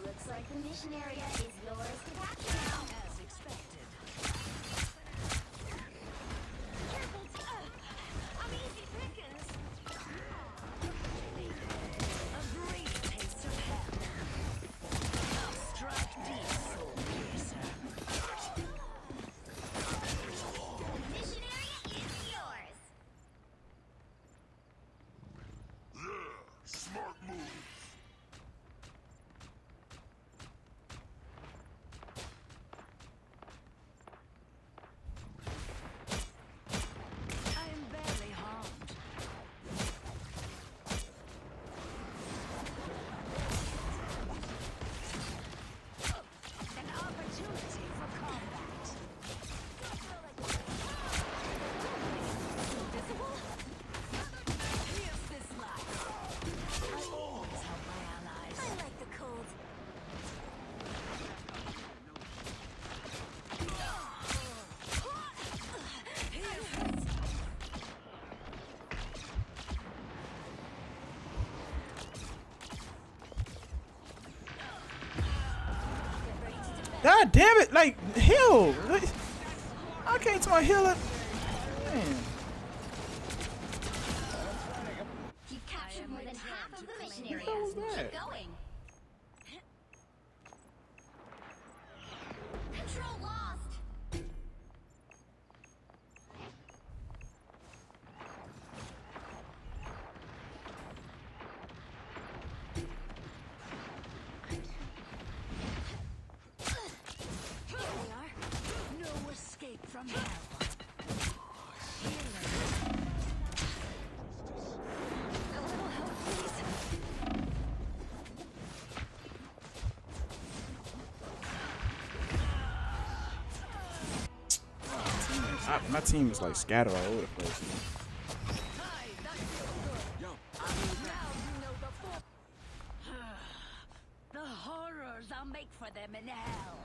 Looks like the mission area is yours to capture now. As expected. I'm easy pickings. A brief taste of hell. I'll strike deep, soul piercer. The mission area is yours. Yeah, smart move. I am barely harmed. An opportunity for combat. Invisible? Here's this life. I always help my allies. I like the cold. God damn it! Like, heal! I can't tell my healer. Man. You've captured more than half of the mission What area. the hell was that? Keep going. My team is like scattered all over the place. The horrors I'll make for them in hell.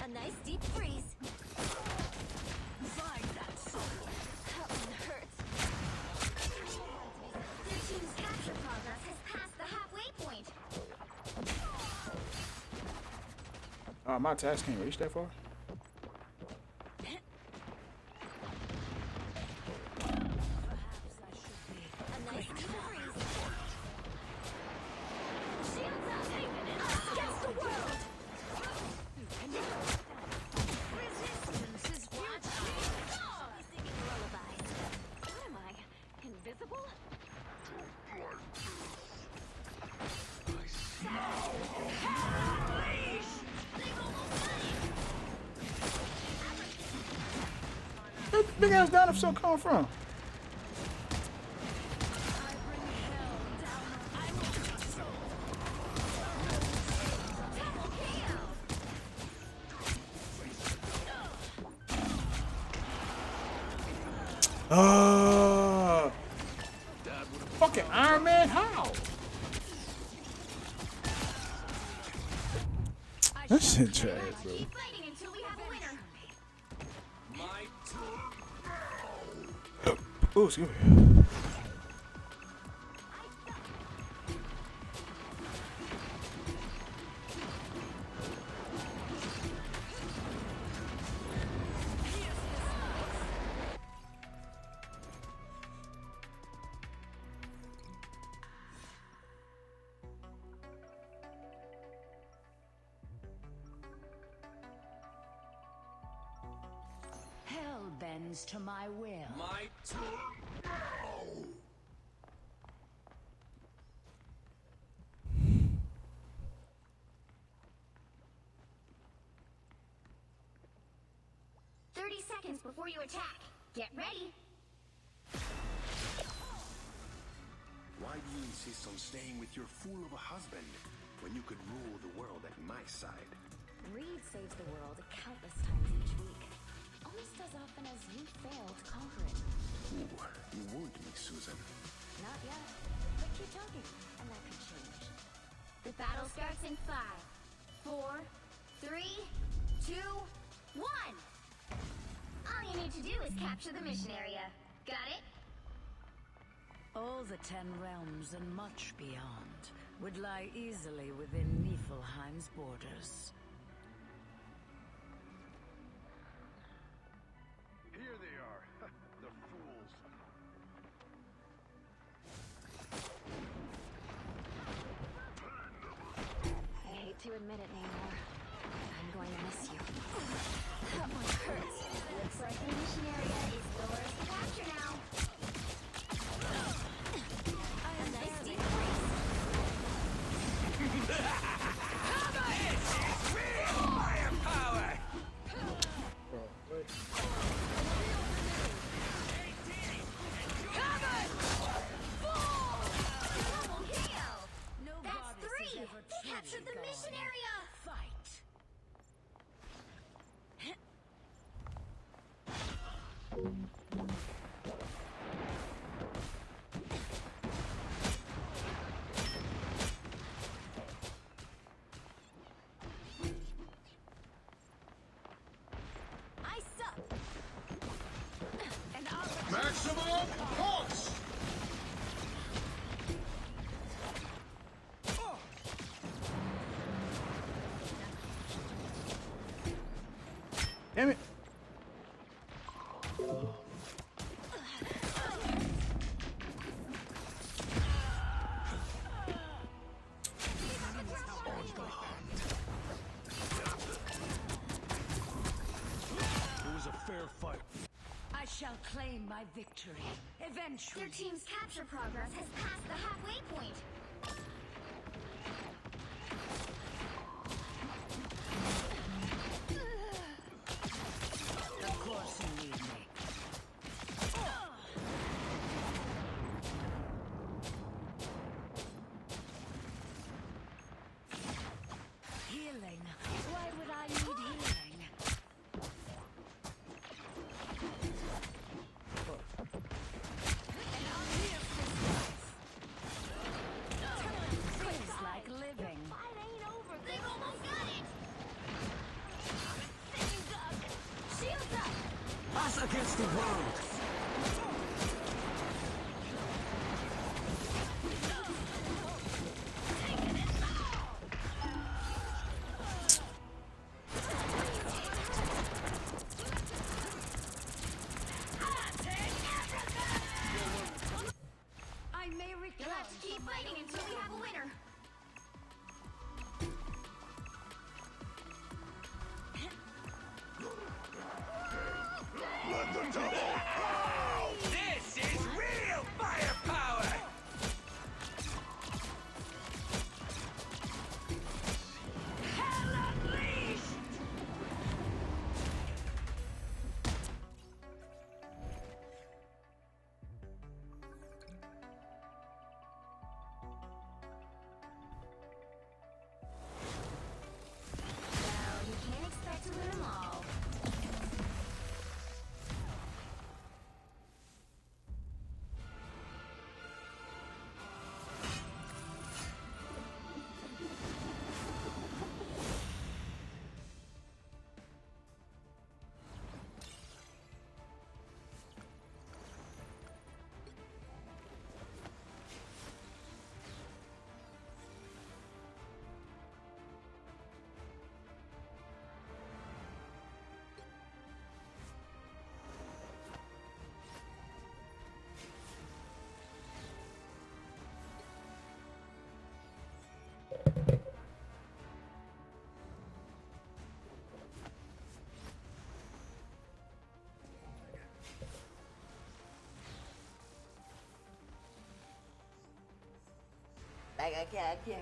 A nice deep freeze. Find that soul. That one hurts. Their team's capture progress has passed the halfway point. My attacks can't reach that far. A nice deep freeze. Shields up. Us against the world. Resistance is futile. He's singing lullabies. What am I? Invisible? Where the big ass dinosaur come from? Fucking Iron Man, how? That shit trash, bro. Keep fighting until we have a winner. Oh, excuse me. Hell bends to my will. My turn. 30 seconds before you attack. Get ready. Why do you insist on staying with your fool of a husband when you could rule the world at my side? Reed saves the world countless times each week. Almost as often as you fail to conquer it. Ooh, you wound me, Susan. Not yet. But keep talking, and that could change. The battle starts in 5, 4, 3, 2, 1. All you need to do is capture the mission area. Got it? All the 10 realms and much beyond would lie easily within Niflheim's borders. Here they are, the fools. I hate to admit it, Namor. I'm going to miss you. That one hurts. Looks like the mission area is yours to capture now. A nice deep freeze. Double kill. No That's goddess 3. has ever They captured the truly mission gone. area. Fight. Ice up. And I'll Maximum force! Damn it. It was a fair fight. I shall claim my victory. Eventually. Their team's capture progress has passed the halfway point. Of course you need me. against the world. I may regret. You'll have to keep fighting until we have a winner. This is real firepower! Hell unleashed! Well, you can't expect to win them all. Like a cat, yeah.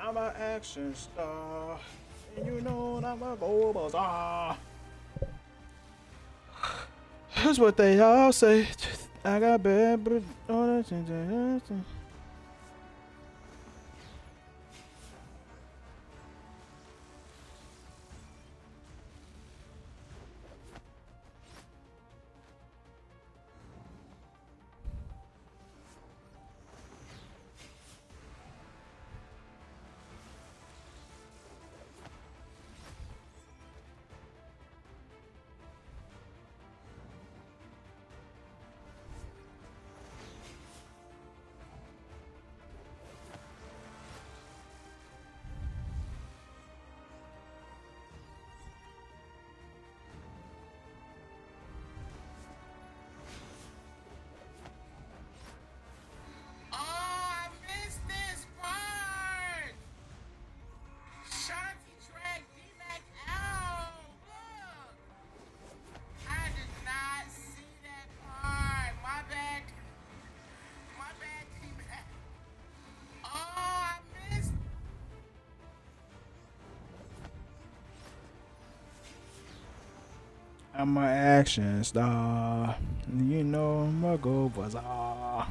I'm an action star. And you know I'm a global star. That's what they all say. I got bad, but Oh, I missed this part! Shanti tracked D-Mac out! Look! I did not see that part! My bad. My bad, D-Mac. Oh, I missed. I'm an action star. You know I'm a global star.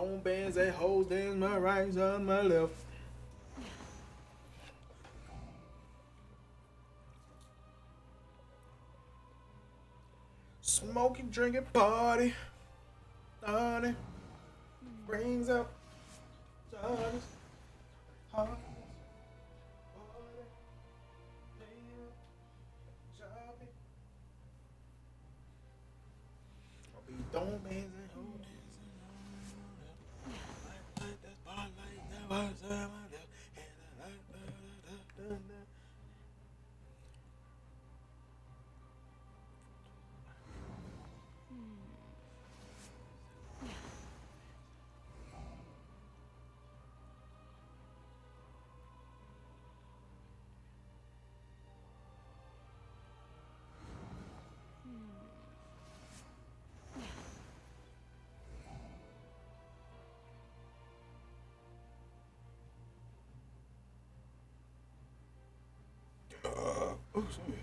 Throwing bands at hoes, dance my right, on my left. Smoking, drinking, party. Party. Brings up. Parties. Parties. Party. Damn. Shopping. I'll be throwing bands at hoes, dancing on my left. That spotlight, that was on my left. And I like that. Oh, sorry.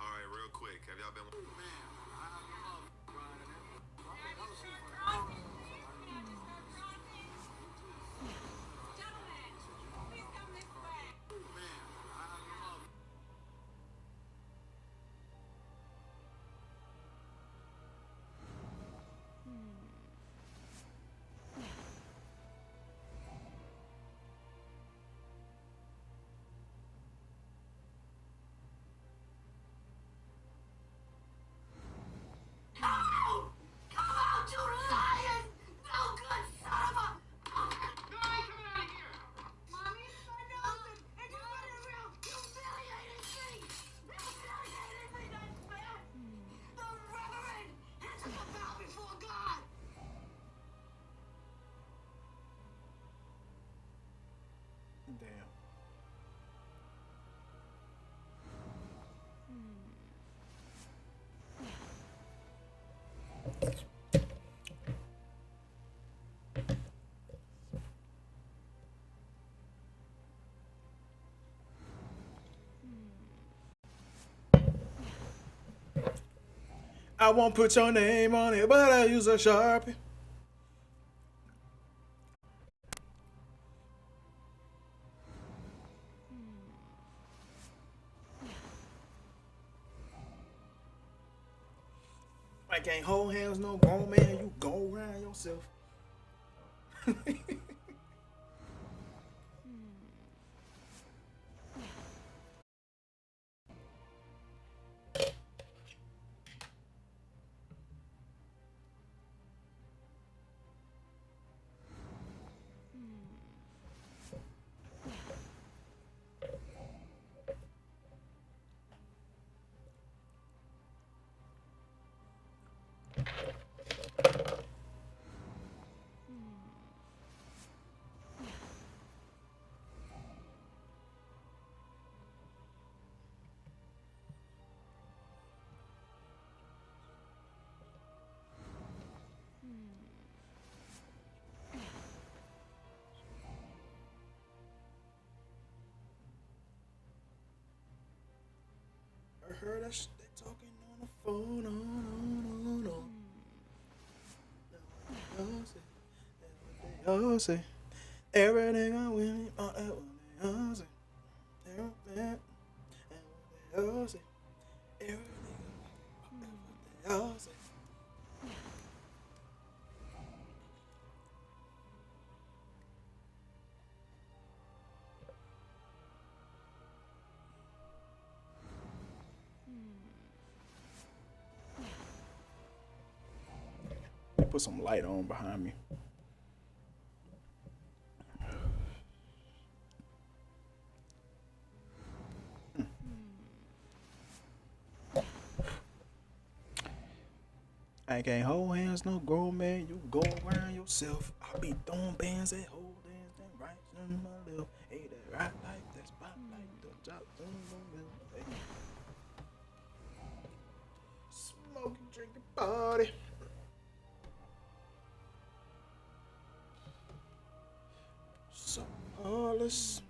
All right, real quick. Have y'all been? Damn. I won't put your name on it, but I use a Sharpie. I can't hold hands, no grown man. You go around yourself. heard that shit they talking on the phone. No. That's what they all say. Everything I win, that's what they all say. Everything, that's what they all say. Everything, that's what they all say. Put some light on behind me. I can't hold hands, no grown man. You go around yourself. I be throwing bands that hold hands, that right in my left. Hey, that right like that spot like the drop in the middle. Hey. Smoking, drinking, party. So heartless.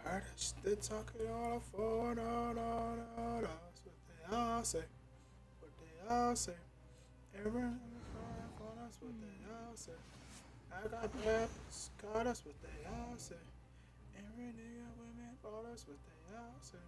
Heard that shit they talking all the phone. No. That's what they all say. What they all say. Everything is fine for that's what they all say. I got rappers, God, that's what they all say. Every nigga women, oh, that's what they all say.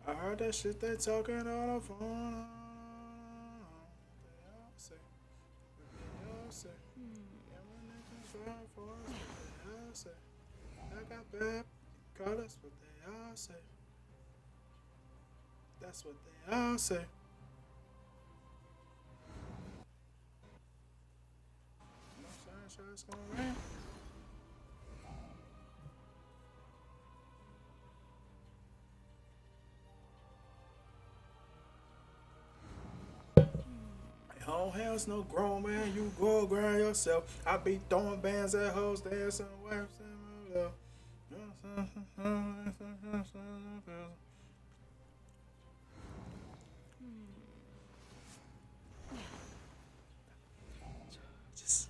I heard that shit they talking on the phone. They all say, what they all say. Every nigga's right for us, what they all say. I got bad, call us what they all say. That's what they all say. No sunshine's gonna rain. No hands, no grown man. You go grind yourself. I be throwing bands at hoes, dancing away. Just.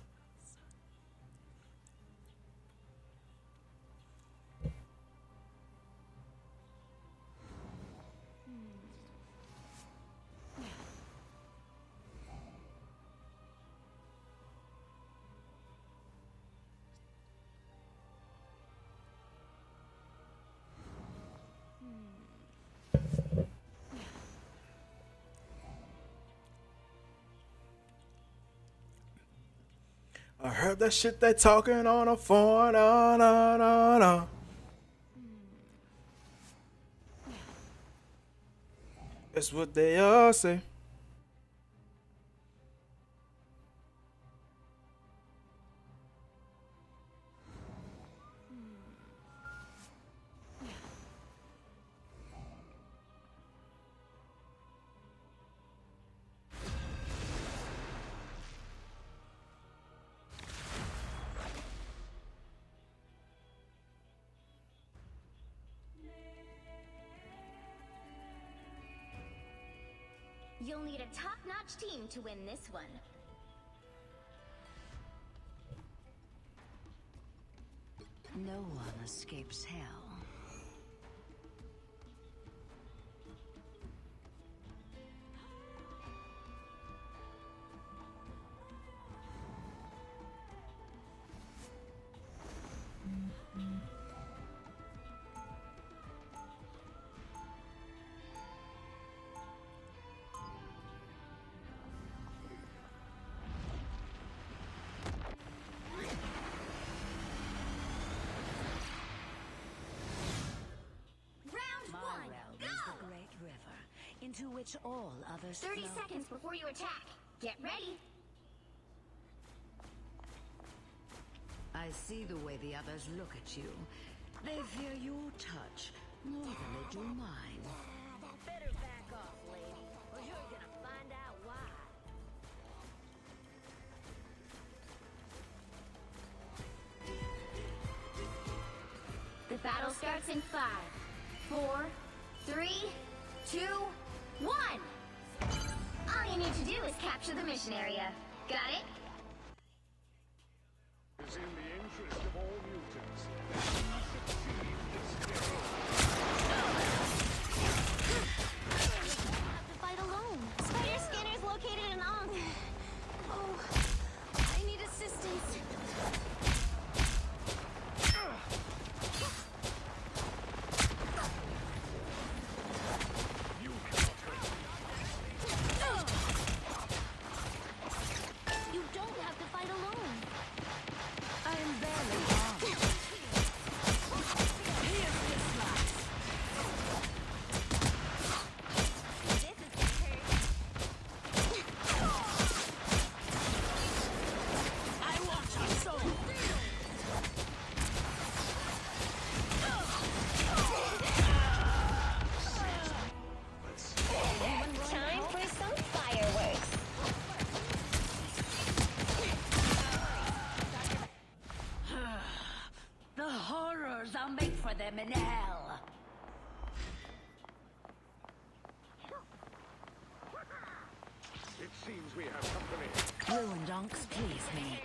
I heard that shit they talking on the phone. No, no, no, no. That's what they all say. You'll need a top-notch team to win this one. No one escapes hell. Into which all others 30 flow. seconds before you attack. Get ready. I see the way the others look at you. They fear your touch more than they do mine. Better back off, lady, or you're gonna find out why. The battle starts in 5, 4, 3, 2, 1. All you need to do is capture the mission area. Got it? It's in the interest of all mutants that we succeed this day. Have to fight alone. Spider scanner's located in Ong. Oh, I need assistance. You don't have to fight alone. I am barely armed. Here's this slice. This is gonna hurt. I want your soul. Time for some fireworks. The horrors I'll make for them in hell. It seems we have company. Ruined donks please me.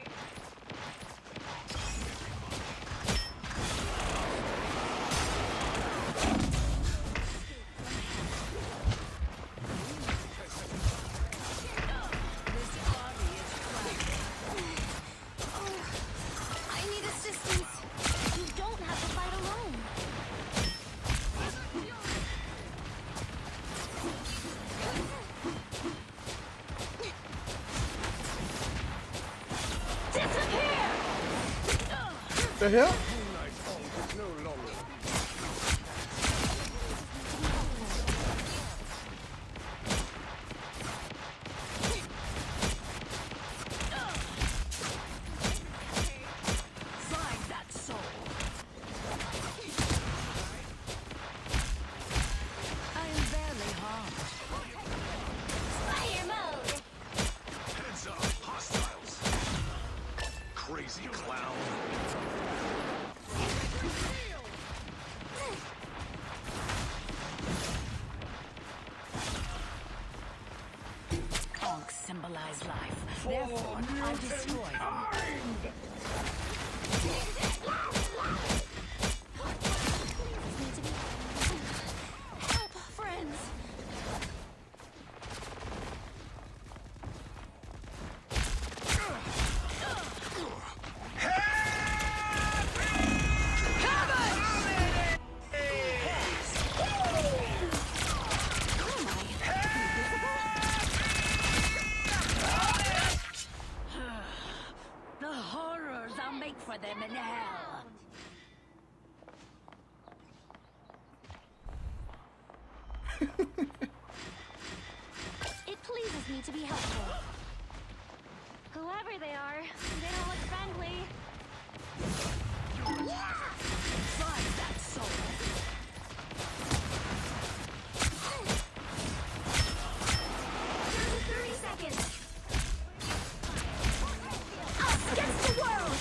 This body is cracked. I need assistance. You don't have to fight alone. Disappear! The hell? Moonlight Falls is no longer. Find that soul. I am barely harmed. Fire mode! Ally's life. Therefore, I destroy them. Help, friends! The horrors I'll make for them in hell. It pleases me to be helpful. Whoever they are, they don't look friendly. Find that soul. 30 seconds. Us against the world!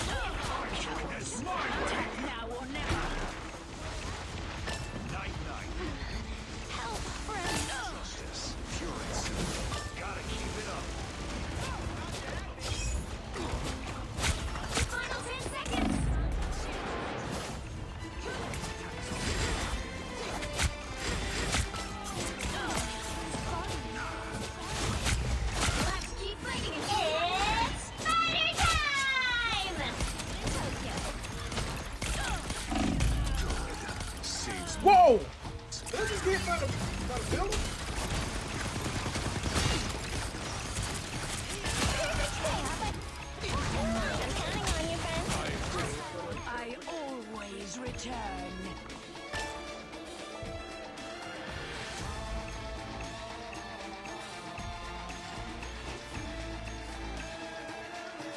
Attack now or never. Help, friends! Justice, pure and simple. Gotta keep it up. Final 10 seconds! Let's keep fighting it. It's spider time! Saves Whoa! Did I just get by the building? I'm counting on you, friend. I always return.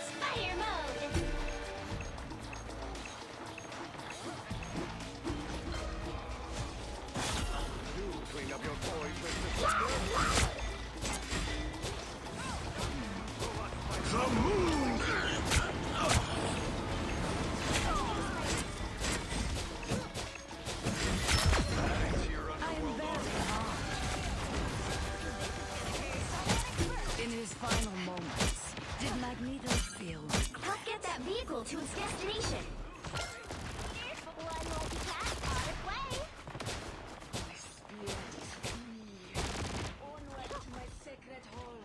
Spider mode! clean up your toys with the moon! In his final moments, did Magneto feel regret? Help get that vehicle to its destination. One multi-cat on its way. My spirit is free. Onward to my sacred hole.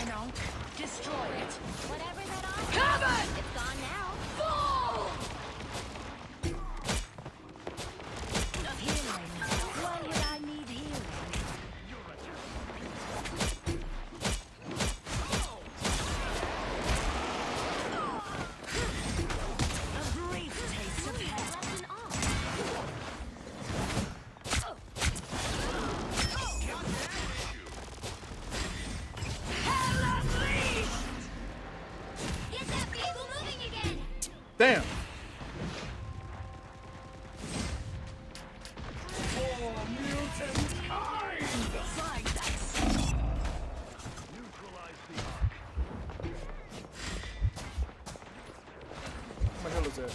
Enoch, destroy it. Whatever that on. Covered! It's gone now. Healing. Why would I need healing? A brief taste of hell. Lesson off. Hell unleashed! Get that vehicle moving again. Damn. Find that soul. Neutralize the arc. What the hell is that?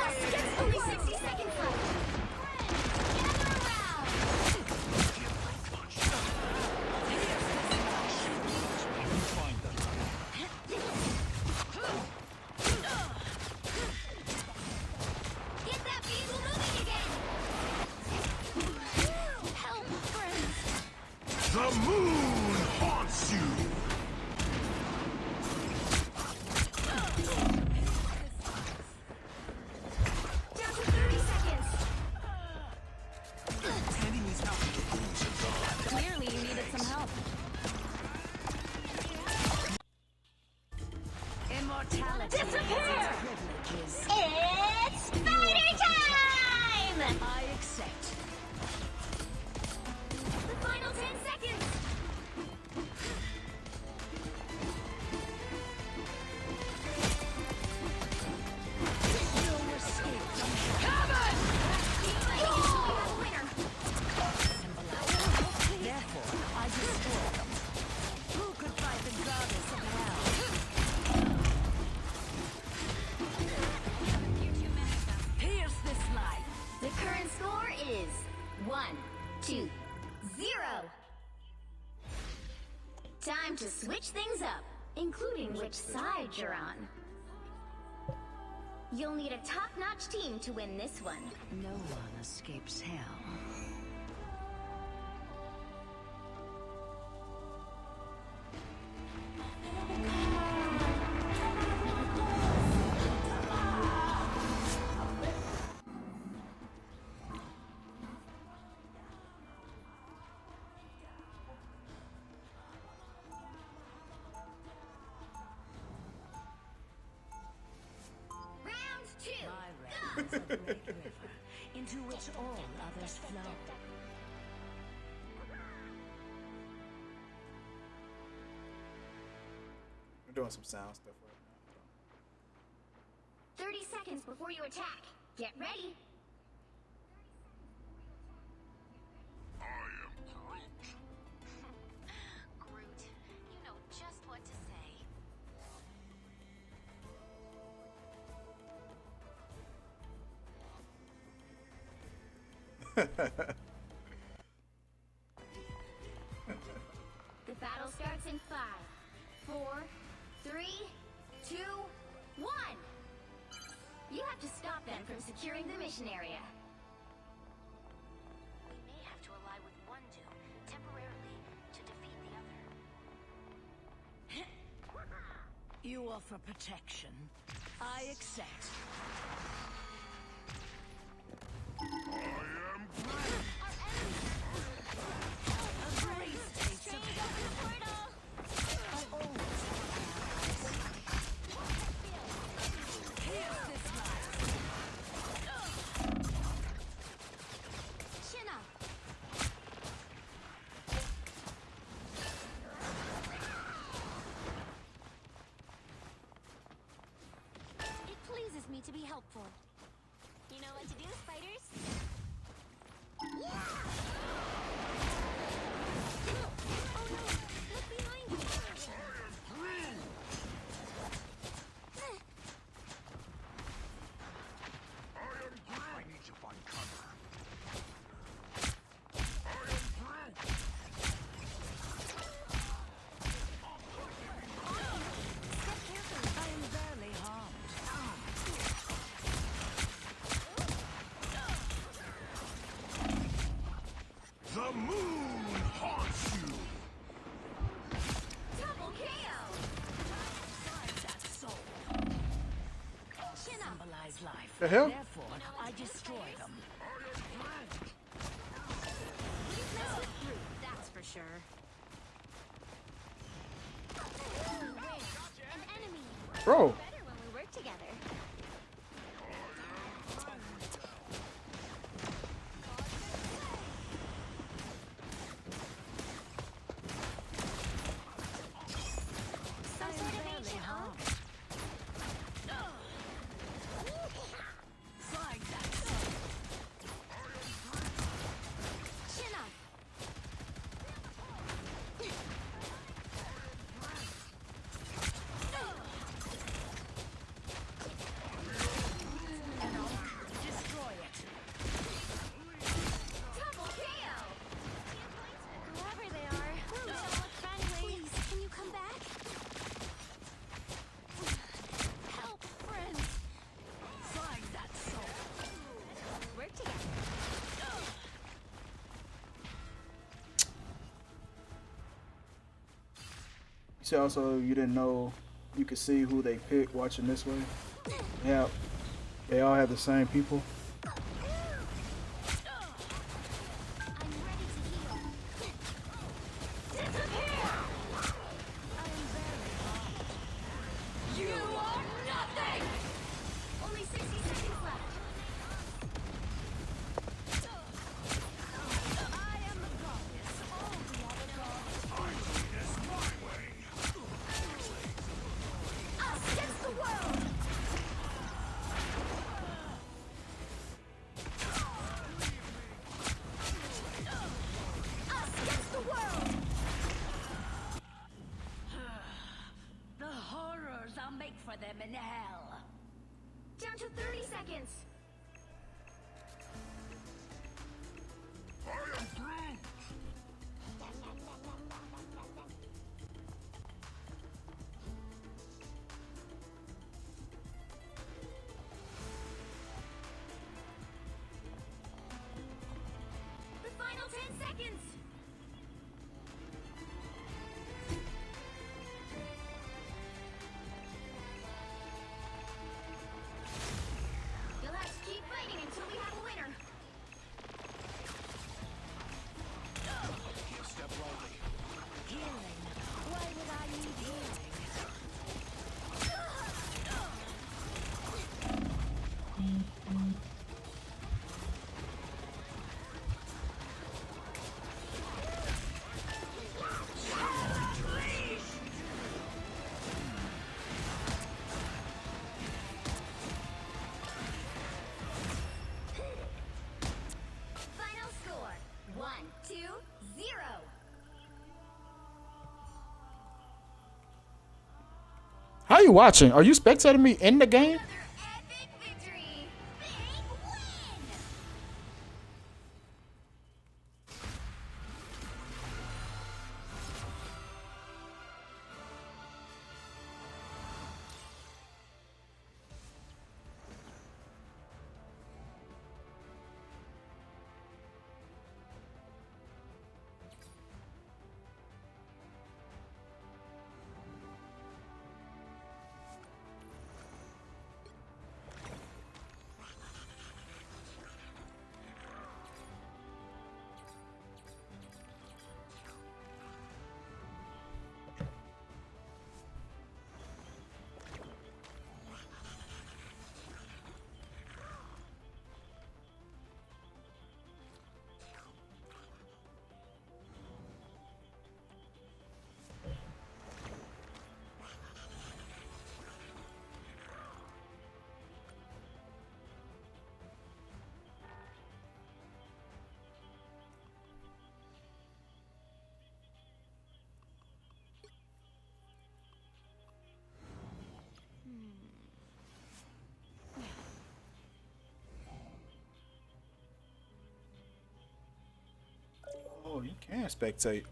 Us against only 60 seconds left. Gather around. to 0. Time to switch things up, including which side you're on. You'll need a top-notch team to win this one. No one escapes hell. Round 2. My realm is a great river, into which all others flow. We're doing some sound stuff right now. 30 seconds before you attack. Get ready. Groot, you know just what to say. The battle starts in 5, 4, 3, 2, 1. You have to stop them from securing the mission area. We may have to ally with one Doom temporarily to defeat the other. You offer protection. I accept. A great taste of Chin up. It pleases me to be helpful. You know what to do, spiders? Oh no! Look behind you! I need to find cover. Step carefully. I am barely harmed. The moon haunts you. Double KO. Find that soul. Symbolize life. The hell? Therefore, I destroy them. Wouldn't mess with Groot, that's for sure. An enemy. Bro, Better when we work together. Some sort of ancient oak? Find that soul. Chin up. Destroy it. Double KO. Whoever they are, don't look friendly. Please, can you come back? Help, friends. Find that soul. Work together. see also you didn't know you could see who they picked watching this way. Yeah, they all have the same people. I'm ready to heal. You are nothing! Only 60 seconds left. I am the goddess. All the other gods. Us against the world. you watching? Are you spectating me in the game? Epic victory! Big win! Oh, you can spectate.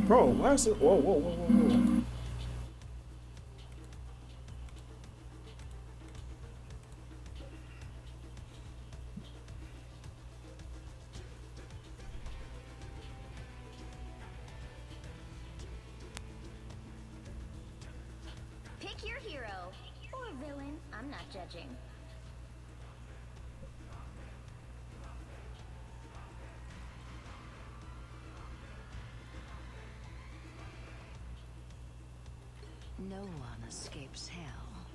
Bro, why is it? Whoa, whoa, whoa, whoa, whoa. Pick your hero. Or villain. I'm not judging. No one escapes hell.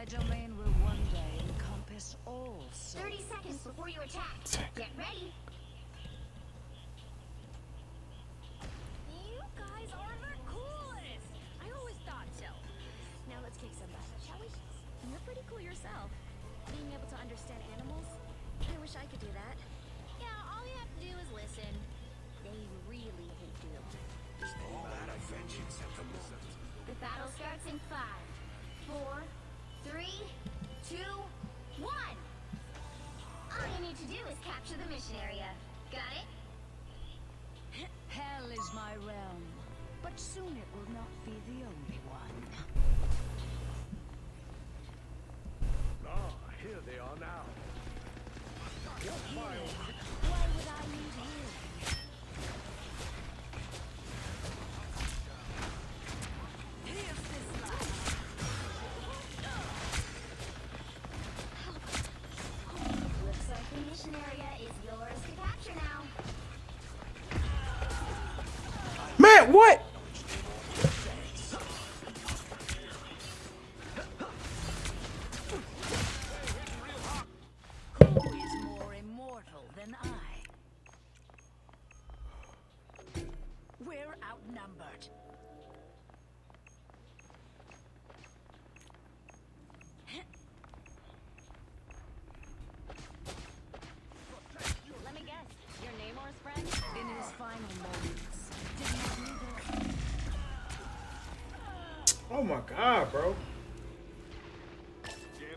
My domain will one day encompass all souls. 30 seconds before you attack. Get ready. You guys are the coolest! I always thought so. Now let's kick some butt, shall we? You're pretty cool yourself. Being able to understand animals? I wish I could do that. Yeah, all you have to do is listen. They really hate doom. All that vengeance at the moment. The battle starts in 5, 4, 3, 2, 1. All you need to do is capture the mission area. Got it? Hell is my realm, but soon it will not be the only one. Ah, here they are now. Why would I need healing? Here's this life. Looks like the mission area is yours to capture now. Man, what? Who is more immortal than I? We're outnumbered. Let me guess. Your Namor's friend? In his final moments, did not neither. Oh my god, bro. They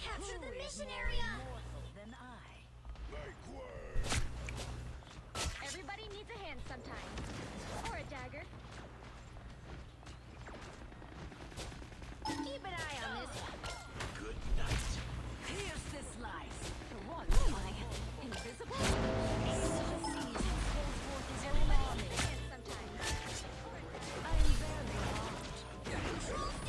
captured the mission area. Immortal than I. Everybody needs a hand sometimes. Or a dagger. Keep an eye on this one. Good night. Here's this life. What am I? Invisible? Everybody needs a hand sometimes. I am barely armed. Here's this life.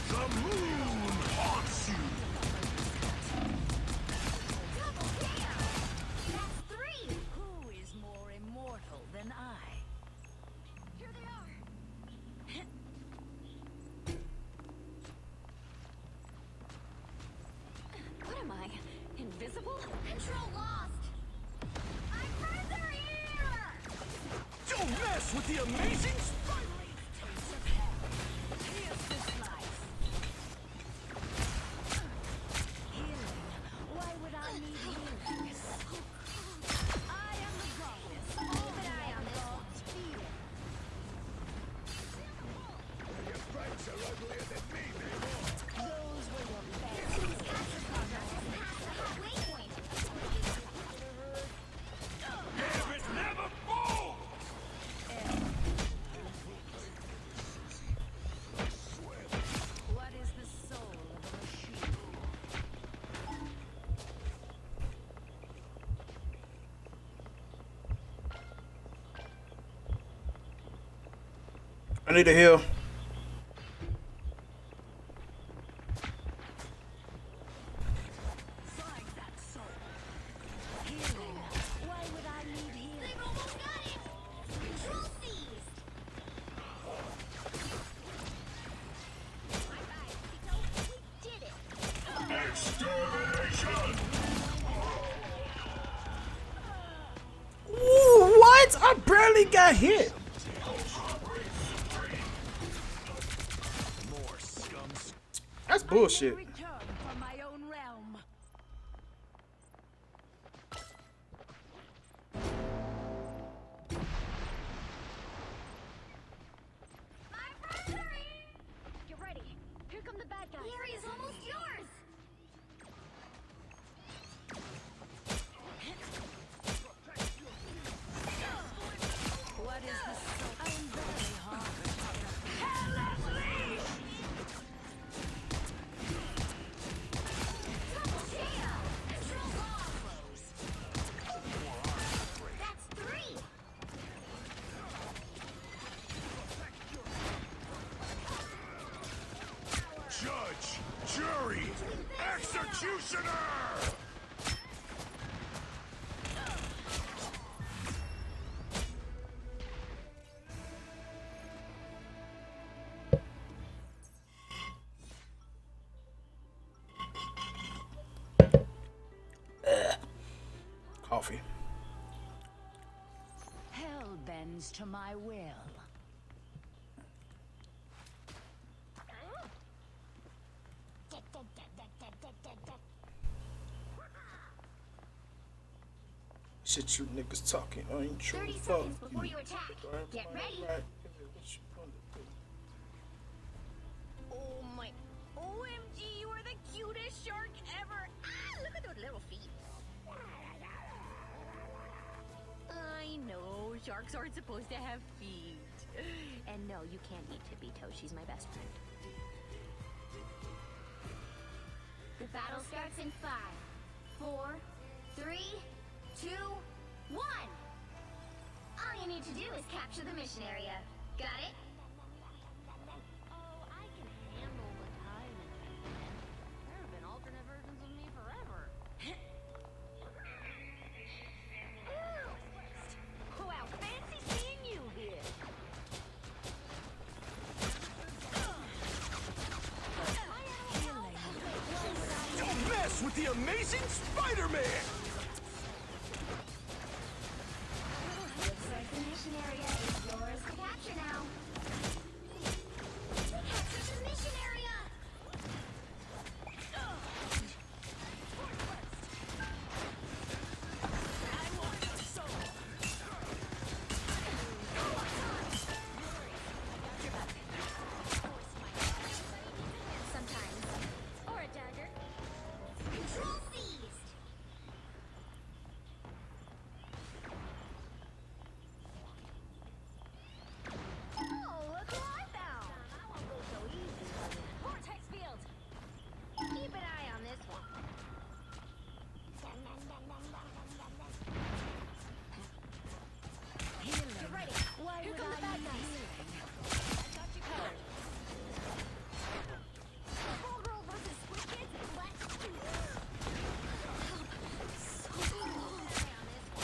The moon haunts you. That's 3. Who is more immortal than I? Here they are. What am I? Invisible? Control lost. My friends are here. Don't mess with the amazing Here's this life. Healing. Why would I need healing? I am the goddess. All that I am gods fear. Your friends are uglier than me, Those were your best. Waypoint. It never falls! What is the soul of a machine? I need a heal. Find that soul. Healing. Why would I need healing? They've almost got it. Control seized. My bad, Tito. We did it. Ooh, what? I barely got hit. More scums. That's bullshit. Return from my own realm. My friends are here. Get ready. Here come the bad guys. The area's almost yours. fury! Executioner! Coffee. Hell bends to my will. Shit, you niggas talking ain't true. 30 Fuck seconds before you attack. Get ready. Oh my. OMG, you are the cutest shark ever. Ah, look at those little feet. I know, sharks aren't supposed to have feet. And no, you can't eat Tippy Toe. She's my best friend. The battle starts in 5, 4, 3, 2, 1. All you need to do is capture the mission area. Got it? Oh, I can handle the time. There have been alternate versions of me forever. Wow, fancy seeing you here. Don't mess with the amazing Spider-Man! Looks like the mission area is yours to capture now. We captured the mission area! Sometimes. Or a dagger. Control seized! Oh, look who I found! I won't go so easy. Vortex field! Keep an eye on this one. Get ready. Why Here would come the I bad need guys. healing? Got you covered. Skullgirl versus Squid Kids? Let's do this. So cool. Eye on this one.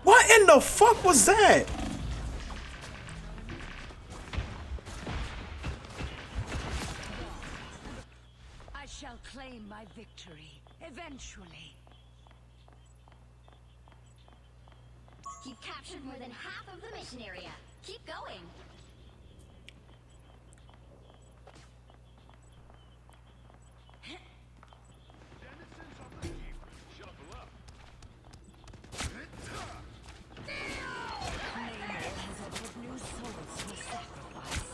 What in the fuck was that? I shall claim my victory, eventually. You've captured more than half of the mission area. Keep going. Denizens of the deep, shuffle up. Claymore has offered new souls for sacrifice.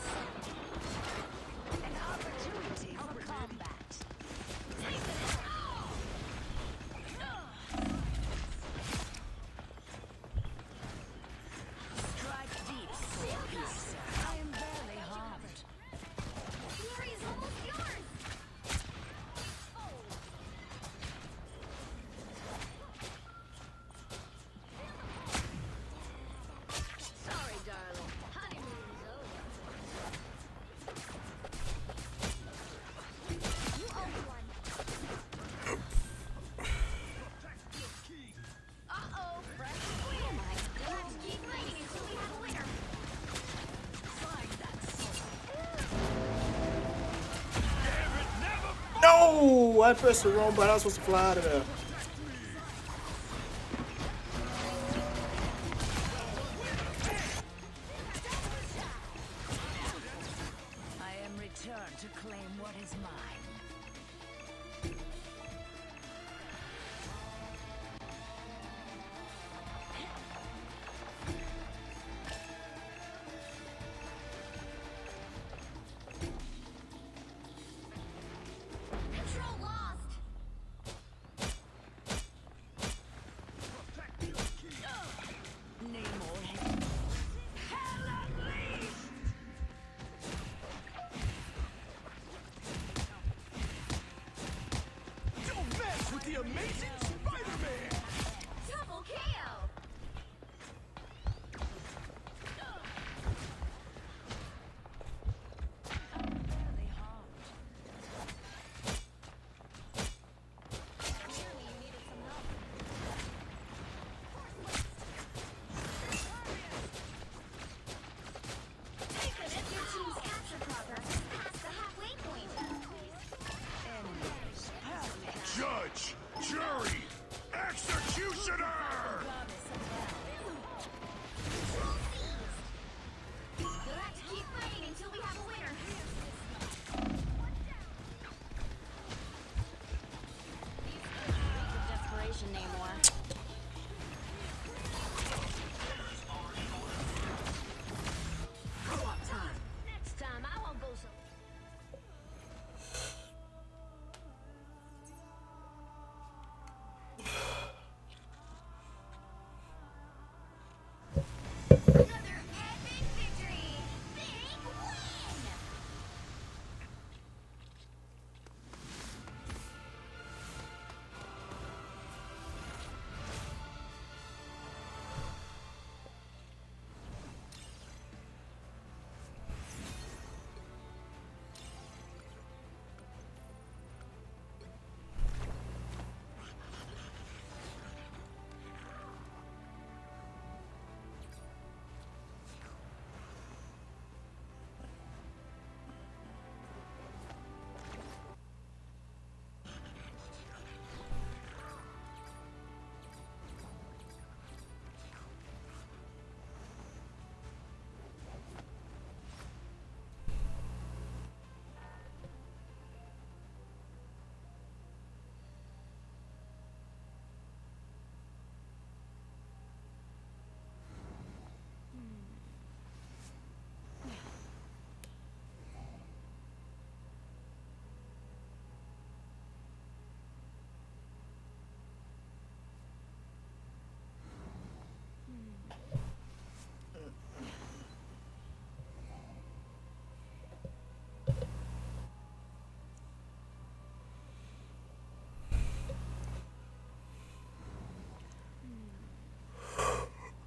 An opportunity for combat. Strike deep, soul piercer. I am barely harmed. The area's almost yours. Sorry, darling. Honeymoon's over. You owe me one. Uh-oh, fresh win. You'll have to keep fighting until we have a winner. Find that soul. No! I pressed the wrong button. I was supposed to fly out of there. I am returned to claim what is mine. Control lost. Fury! Executioner! You'll have to keep fighting until we have a winner. Desperation, Namor. Next time, I won't go so. Another epic victory! Big win!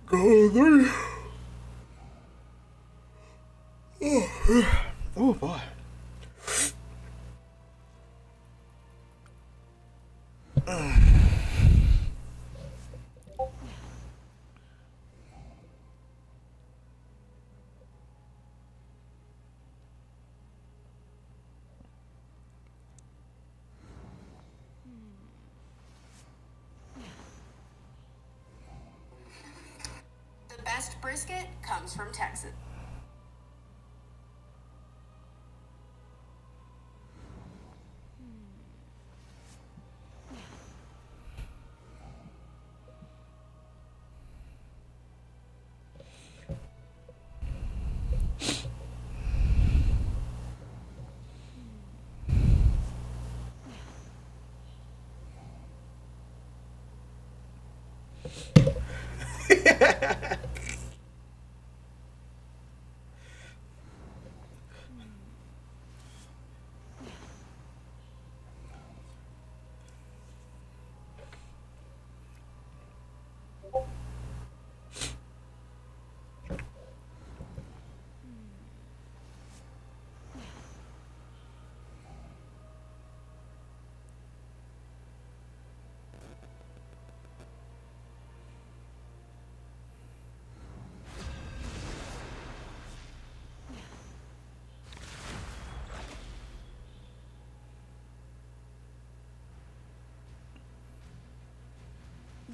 Go 3. Oh boy. The best brisket comes from Texas.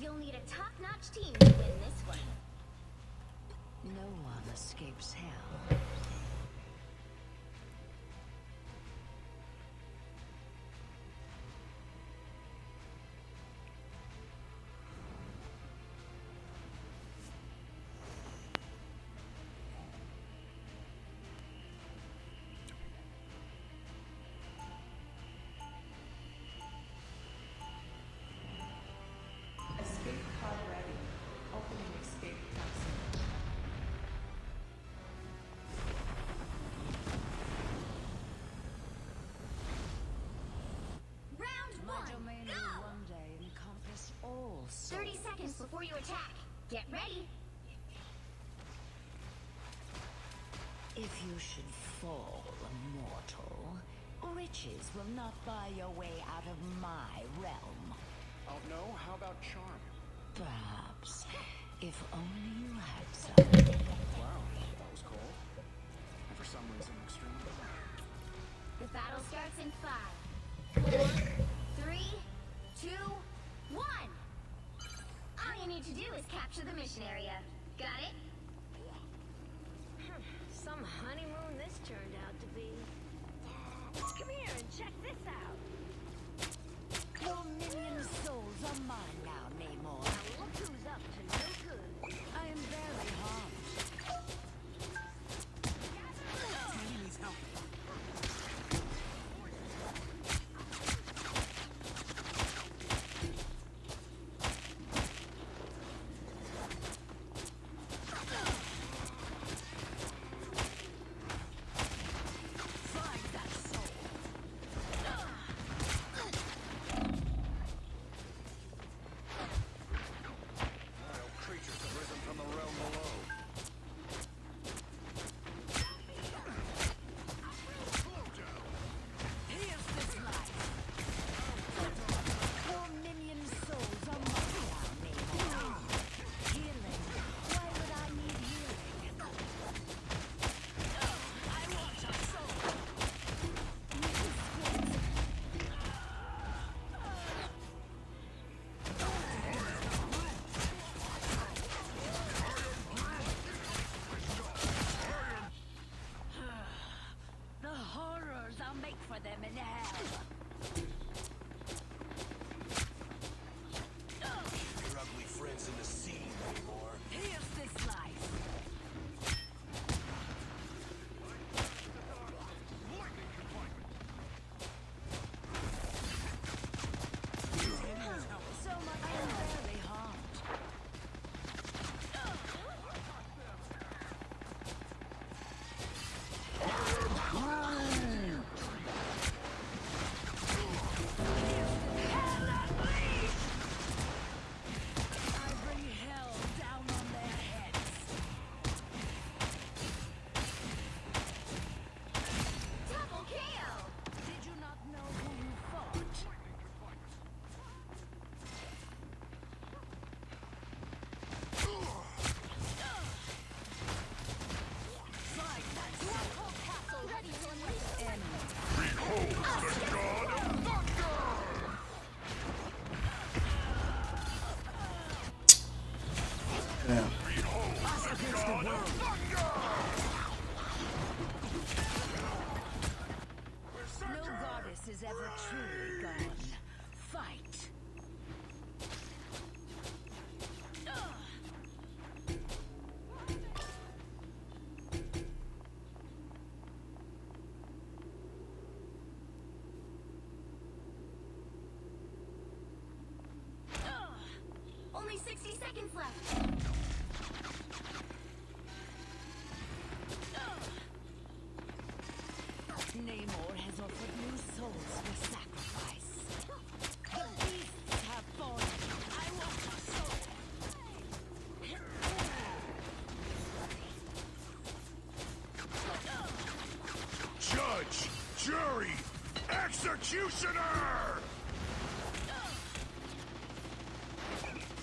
You'll need a top-notch team to win this one. No one escapes hell. Escape pod ready. Opening escape capsule. Round My one, domain go! will one day encompass all 30 souls. seconds before you attack. Get ready. If you should fall mortal, riches will not buy your way out of my realm. Oh no, how about charm? Perhaps, if only you had some. Wow, that was cold. And for some reason, extremely hot. The battle starts in 5, 4, 3, 2, need to do is capture the mission area. Got it? Some honeymoon this turned out to be. Come here and check this out. Your minion souls are mine now, Namor. Now look who's up to no good. I am very harmed. Tanny needs help. Find that soul. Wild creatures have risen from the realm below. Here's this life. Your minion souls are mine now, Namor. Healing. Why would I need healing? I want a soul. The horrors I'll make for them in hell. Your ugly friends in the sea, Namor. Here's this life. So much I am barely harmed. I bring hell down on their heads. Double KO! Did you not know who you fought? Find that soul. Castle ready to unleash Enemy. Damn. No goddess is ever truly gone. Fight. Only 60 seconds left. Namor has offered new souls for sacrifice. The beasts have fallen. I want a soul. Judge, jury, executioner!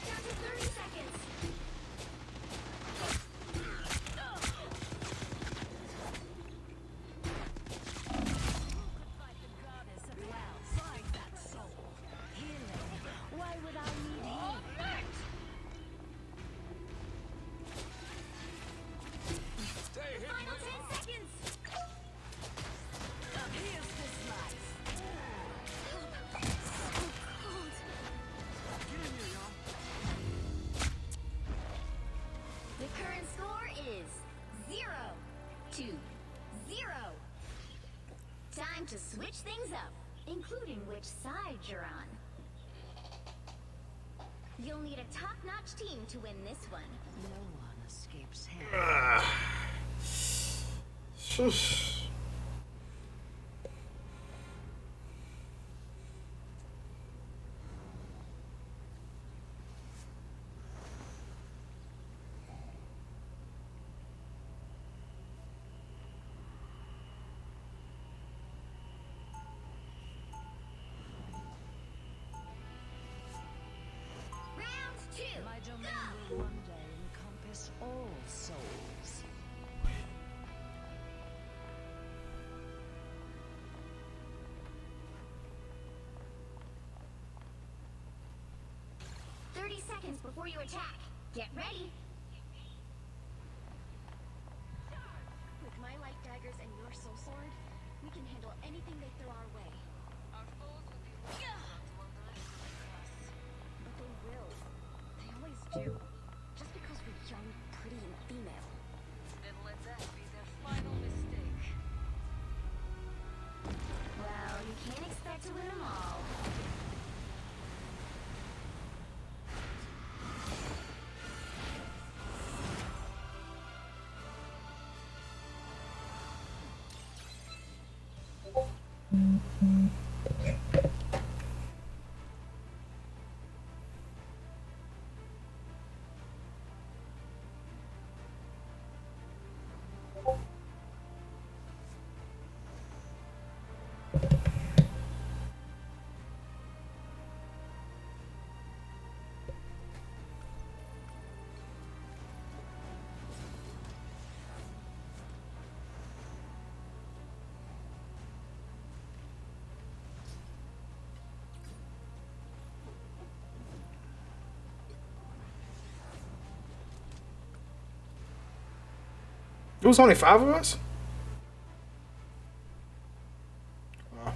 Down to 30 seconds. Fight the goddess of well. Find that soul. Healing. Why would I need healing? Final 10 seconds. Here's this life. The current score is 0-0. Time to switch things up, including which side you're on. You'll need a top-notch team to win this one. No one escapes hell. Round 2. My domain will one day encompass all souls. seconds before you attack. Get ready. With my light daggers and your soul sword, we can handle anything they throw our way. Our foes will be reluctant to underestimate us. But they will. They always do. Just because we're young, pretty, and female. Then let that be their final mistake. Well, you can't expect to win them all. It was only 5 of us? Wow.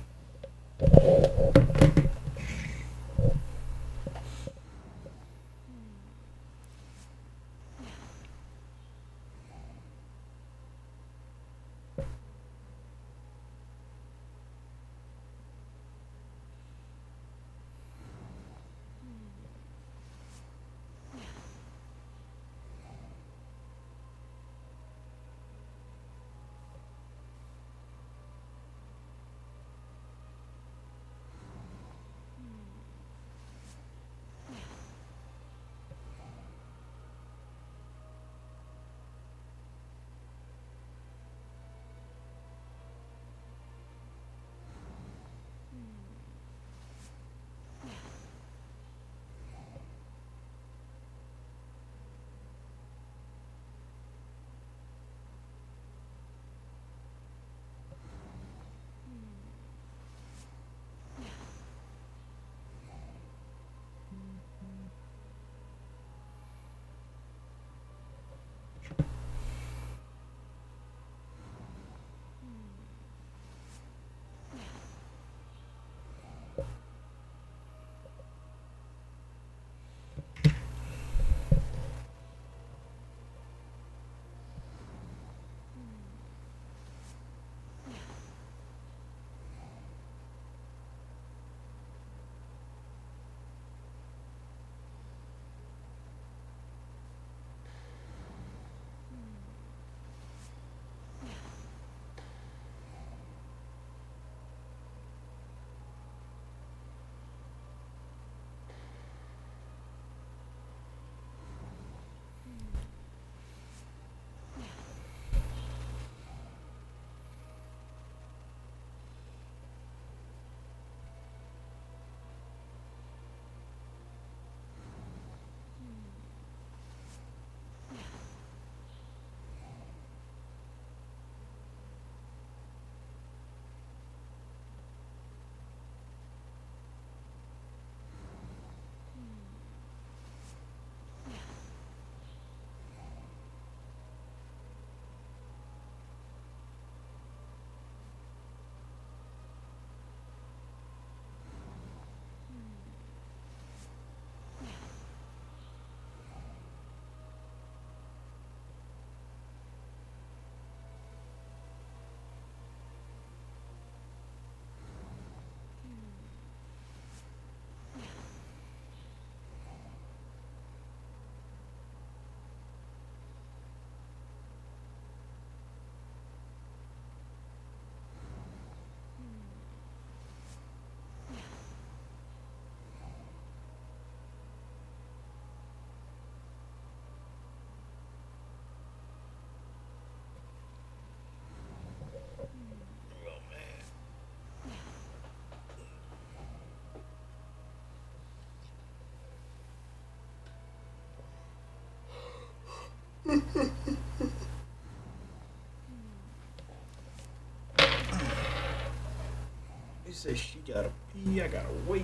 He said she gotta pee, I gotta wait.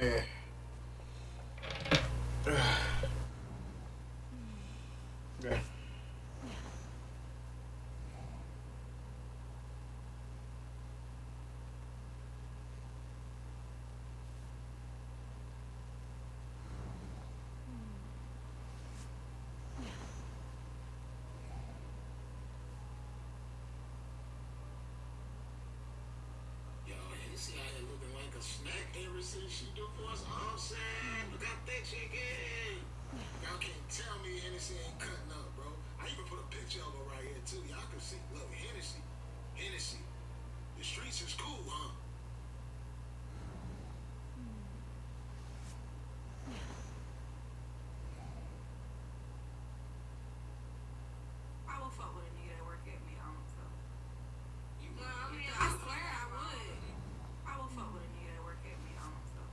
man. Yeah. Yo, Hennessy out here looking like a snack ever since she divorced Offset. Look how thick she get. Y'all can't tell me Hennessy ain't cutting up, bro. I even put a picture of her right here too. Y'all can see. Look, Hennessy. Hennessy. The streets is cool, huh? I will fuck with a nigga that work at McDonald's though. You No, I mean, I swear I would. I will fuck with a nigga that work at McDonald's though.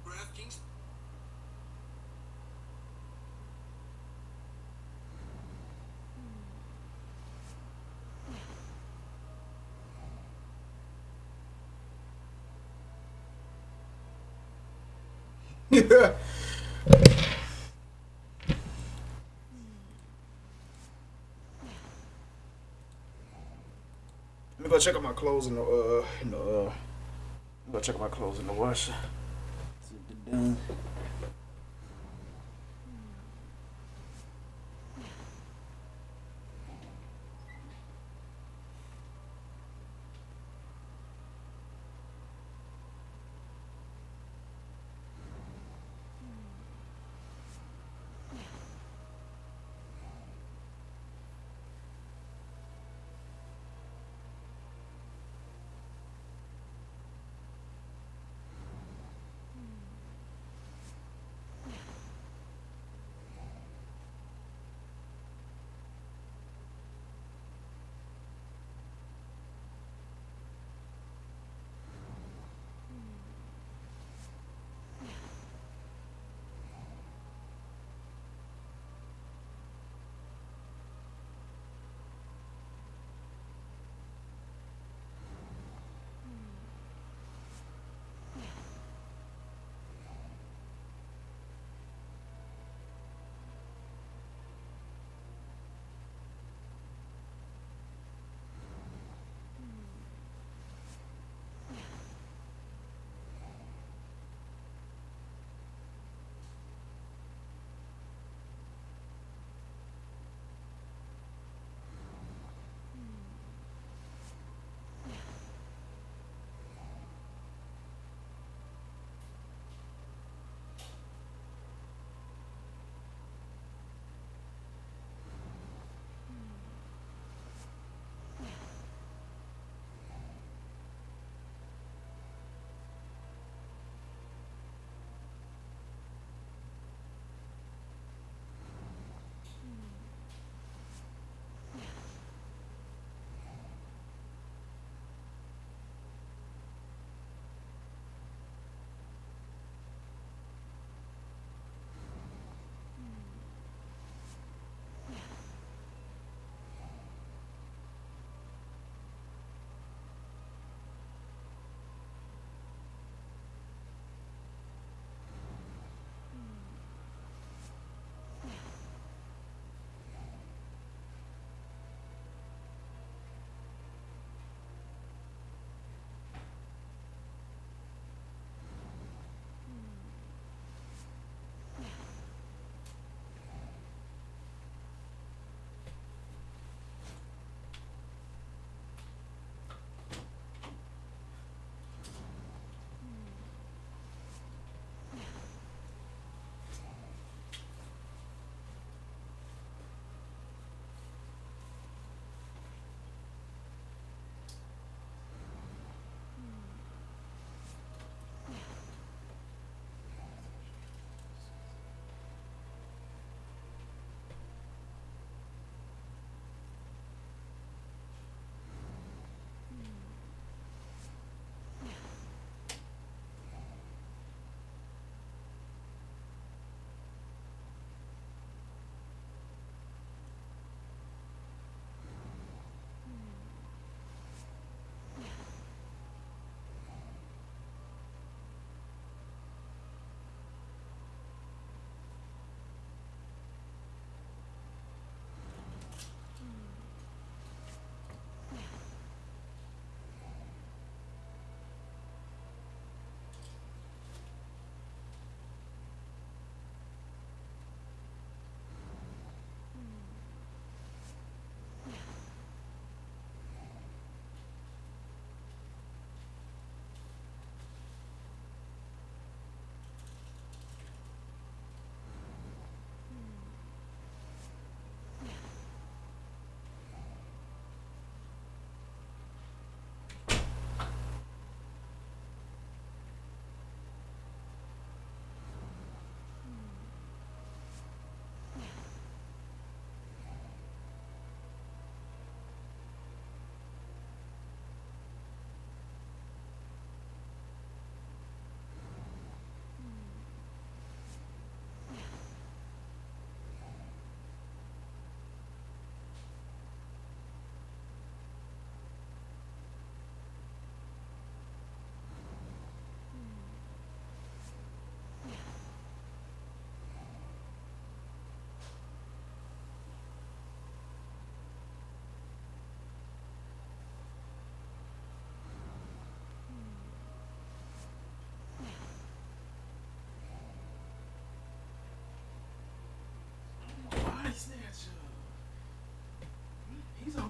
DraftKings. Let me go check out my clothes let me go check out my clothes in the washer. See if they're done.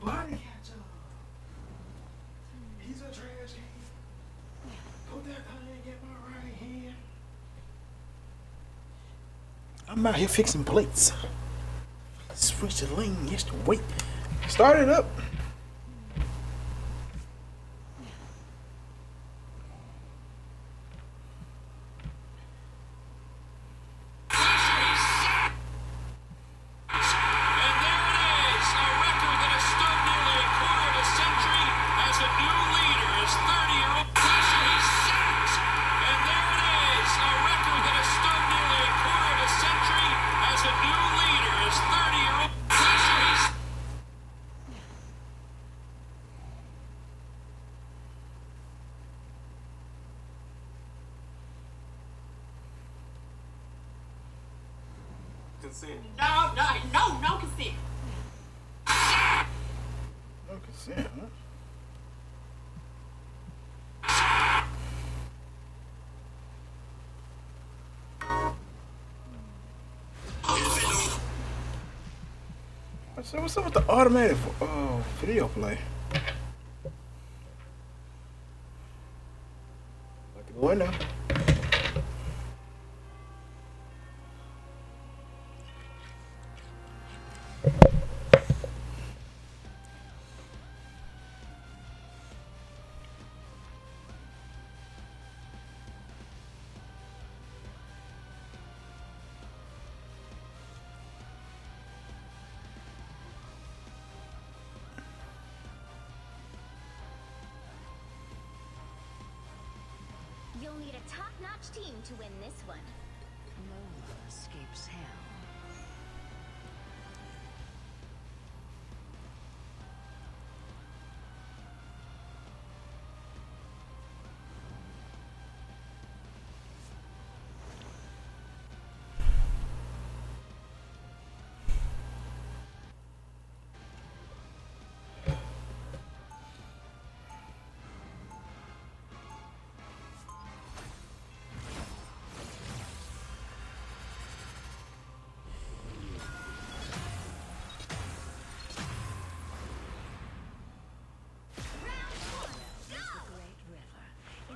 Body catcher. He's a trash can. Put that thing in my right hand. I'm out here fixing plates. Switch the lane, yes, wait. Start it up. Consent. No consent. No consent, huh? So what's up with the automatic video play? Like to go in now. You'll need a top-notch team to win this one. No one escapes hell.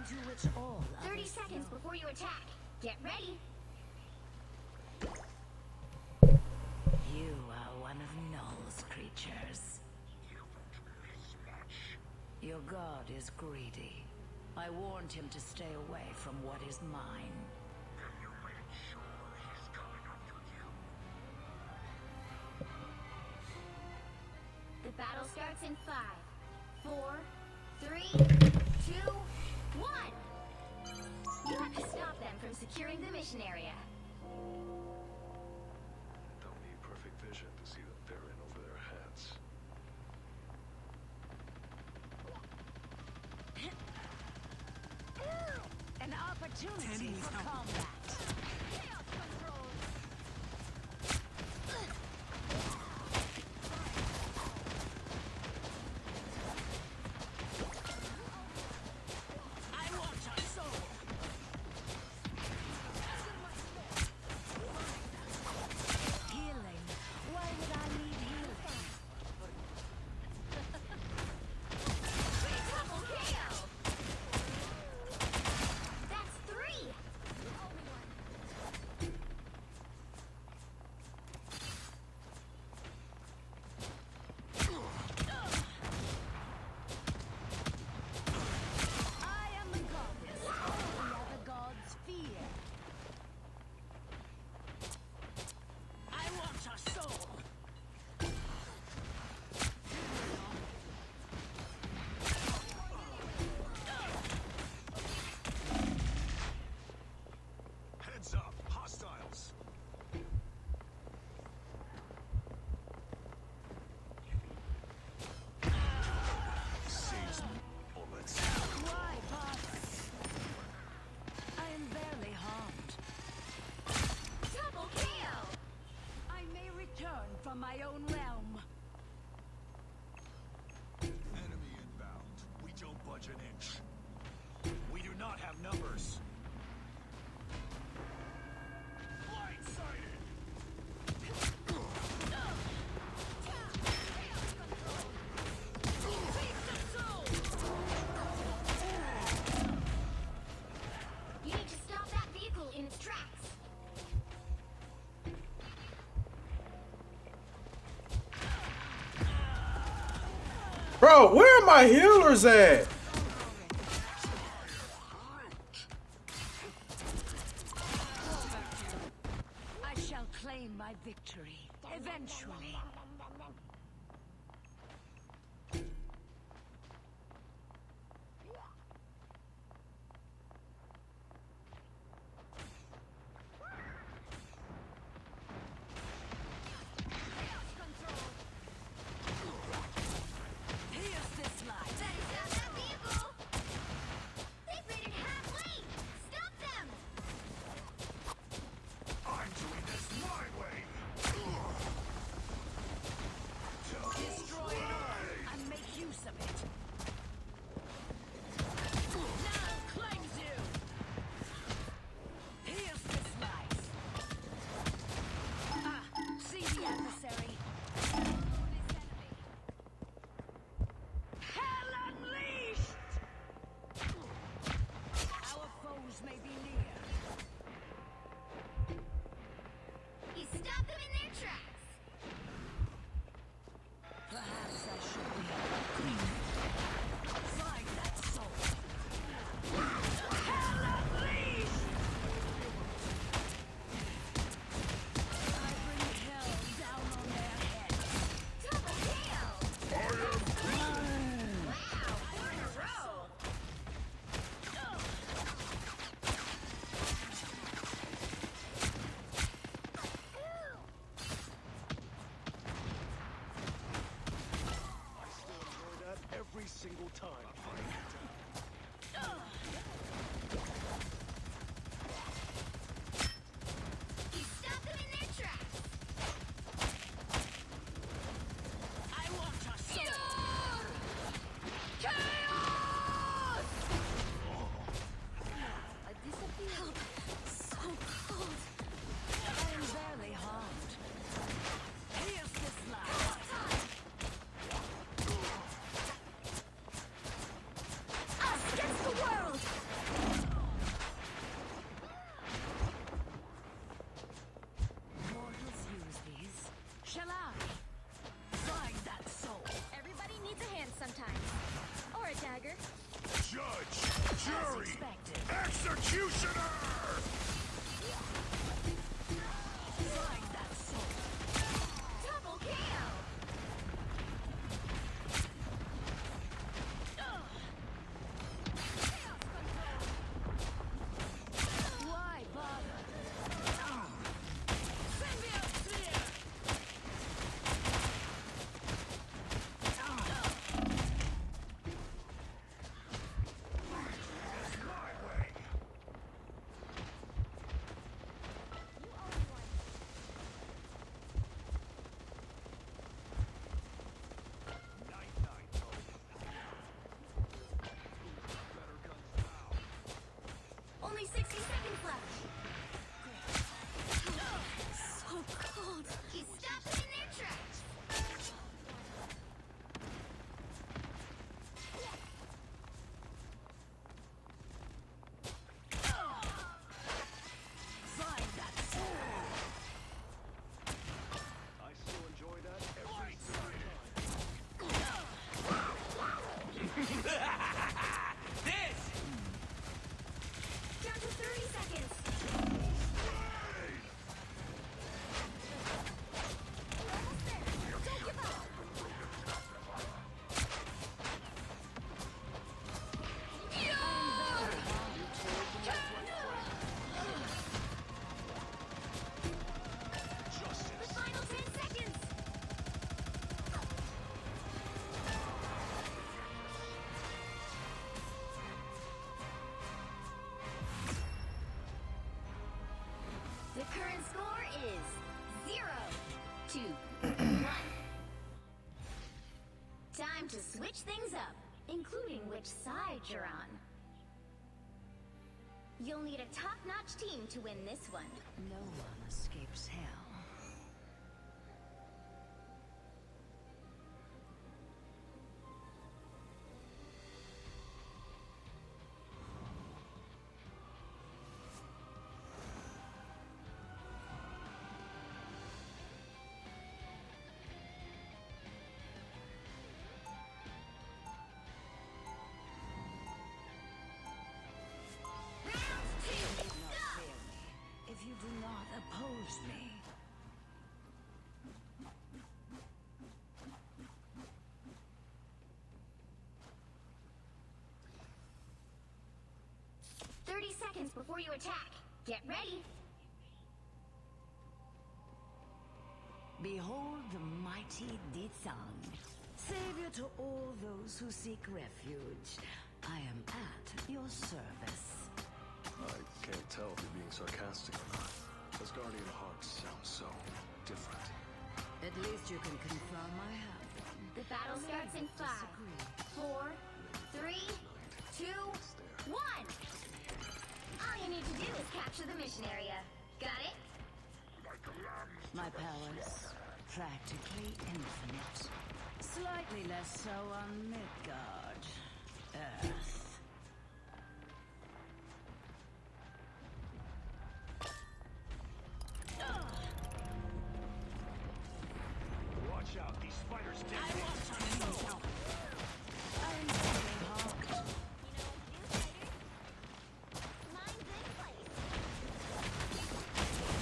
To which all 30 seconds before you attack. Get ready. You are one of Null's creatures. Your god is greedy. I warned him to stay away from what is mine. The battle starts in 5, 4, 3, 2, 1. You have to stop them from securing the mission area. Don't need perfect vision to see that they're in over their heads. An opportunity for combat. From my own realm. Enemy inbound. We don't budge an inch. We do not have numbers. Blindsided! Bro, where are my healers at? I shall claim my victory eventually. Here's this light. Better stop that vehicle! They've made it halfway! Stop them! I'm doing this my way. Destroy it all and make use of it. Now claims you. Here's this light. Ah, see the adversary. This enemy. Hell unleashed! Our foes may be near. You stop them in their tracks! Perhaps I should be. Find that soul. Hell unleashed! I bring hell down on their heads. Double kill! Wow, 4 in a row! I still enjoy that every single time. You stop them in their tracks! I want a soul. I disappear. Help! So cold! I am barely harmed. Here's this light. Us against the world! Mortals use these. Shall I? Find that soul. Everybody needs a hand sometimes. Or a dagger. Judge, As jury, expected. executioner! Find that soul. Double kill! Why bother? Symbiote clear! Only 60 seconds left! So cold! You stop them in their tracks! Find that soul. I still enjoy that every single time. Down to 30 seconds! We're almost there! Don't give up! The final 10 seconds! The current score is 0 to 1. Time to switch things up, including which side you're on. You'll need a top-notch team to win this one. No one escapes hell. seconds before you attack. Get ready. Behold the mighty Ditsang, savior to all those who seek refuge. I am at your service. I can't tell if you're being sarcastic or not. Asgardian hearts sound so different. At least you can confirm I have one. The battle starts in 5, 4, 3, 2, 1. All you need to do is capture the mission area. Got it? My powers, practically infinite. Slightly less so on Midgard, Earth. Watch out, these spiders I detonate. want some help. I'm very hard. Mine's in place.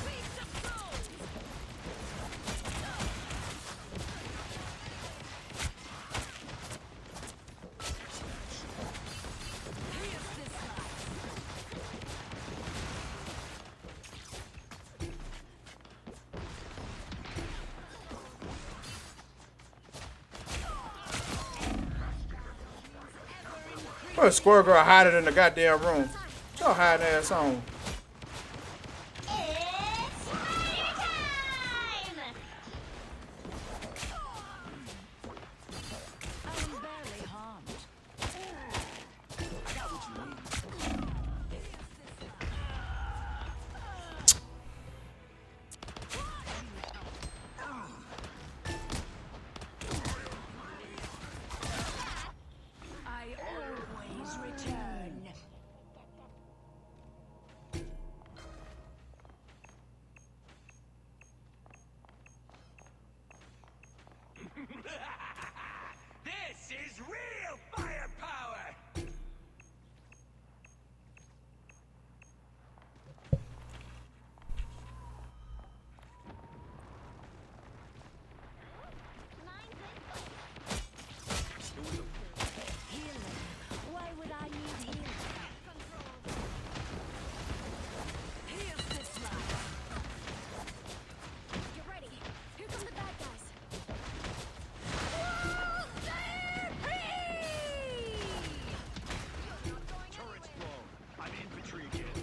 Beast of souls! Here's this life. What Squirrel Girl hiding in the goddamn room? Y'all hiding ass on. It's spider time! I'm barely harmed. I always return. This is real firepower! Mine's in place. Healing. Why would I need healing? Here's this life. Get ready. Here come the bad guys. Turret's blown. I'm infantry again.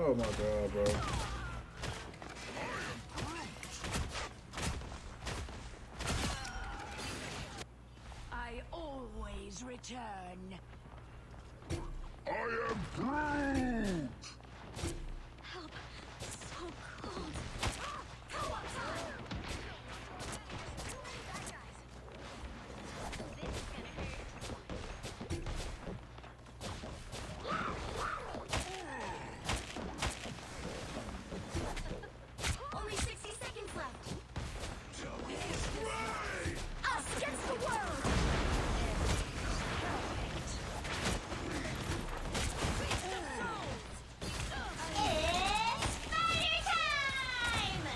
Oh my god, bro. I always return. Help. So cold. Only 60 seconds left. Us against the world. It's spider time!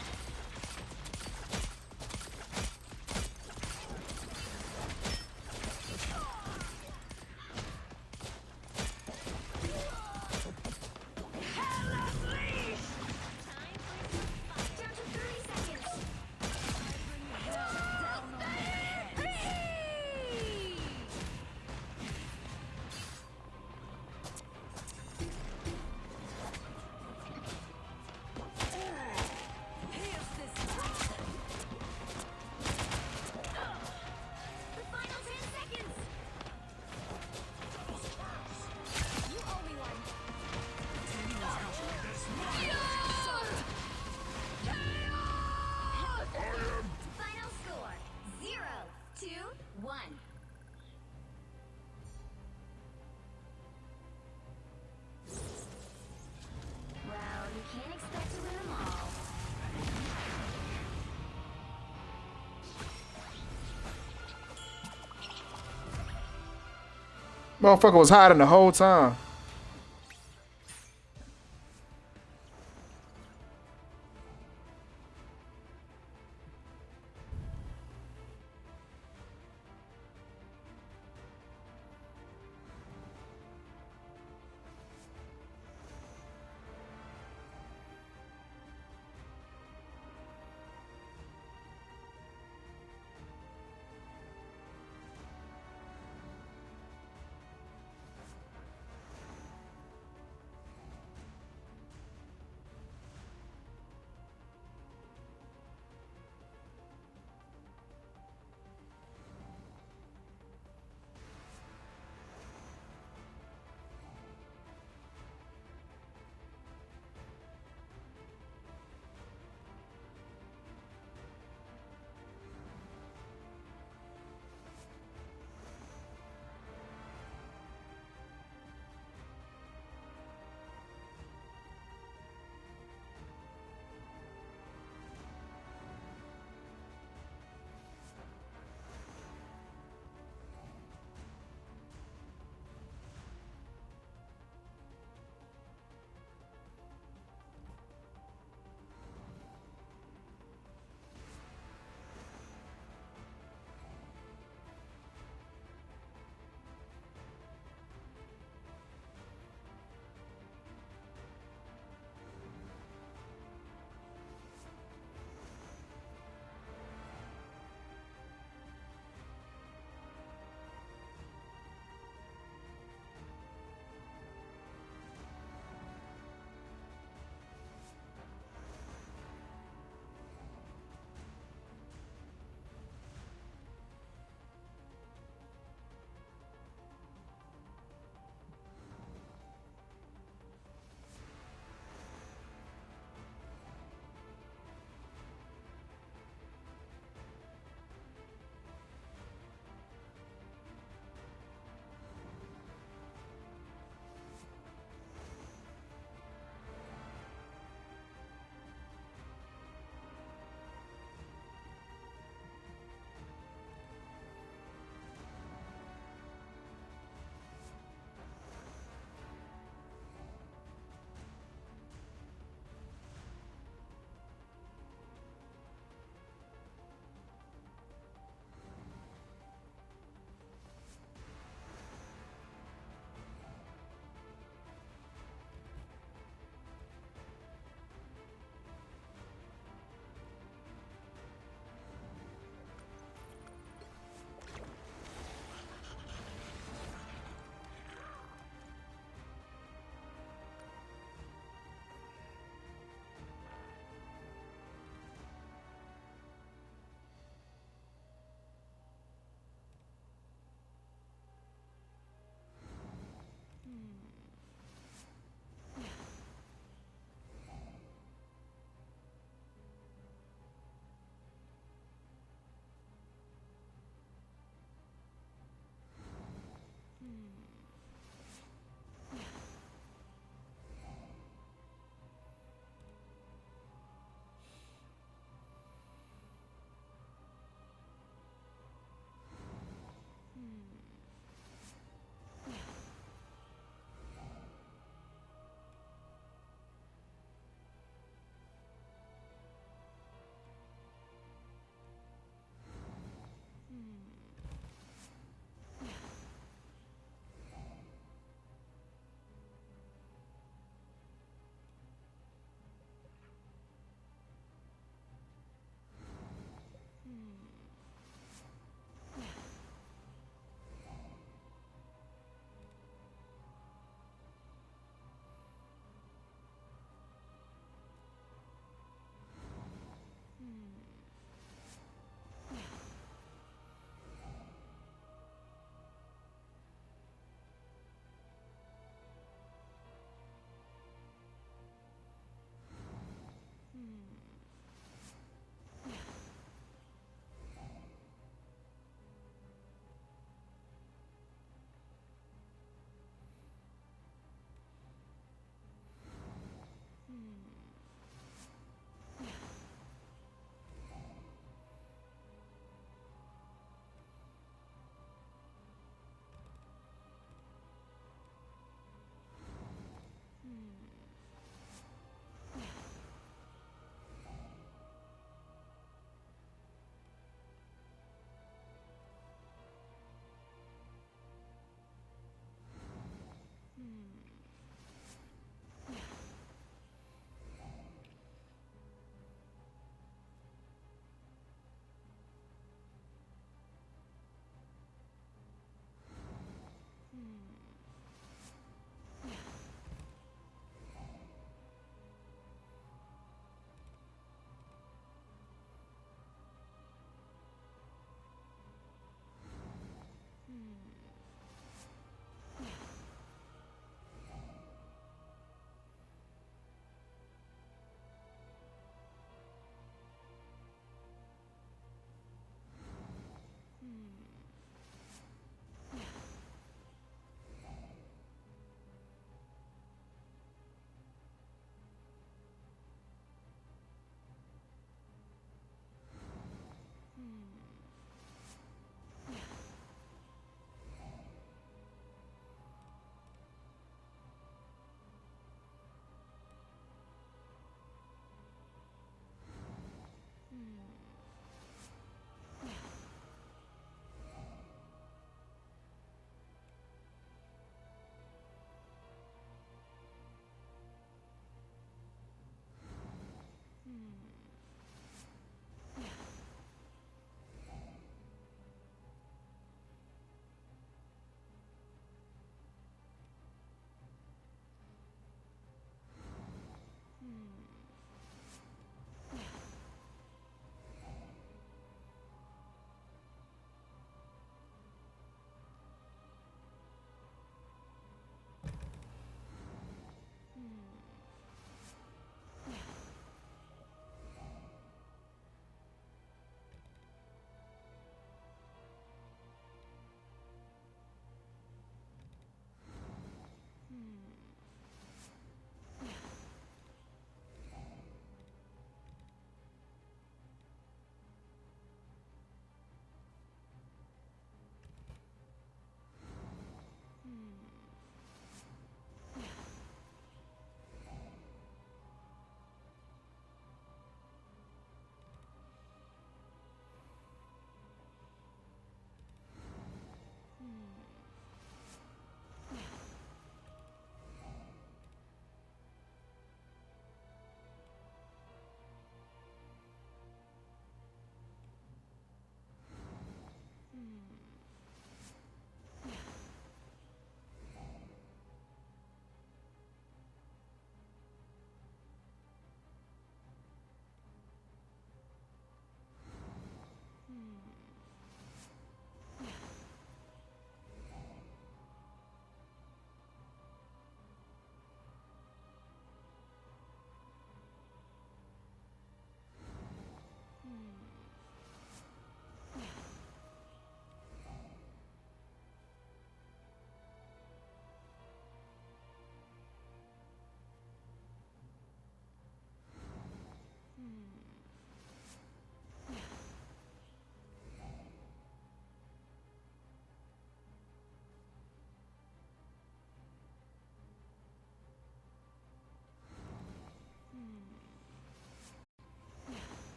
Down to 30 seconds. Here's this life. The final 10 seconds. You owe me one. Final score 0-1. Well, you can't expect to win them all. Motherfucker was hiding the whole time.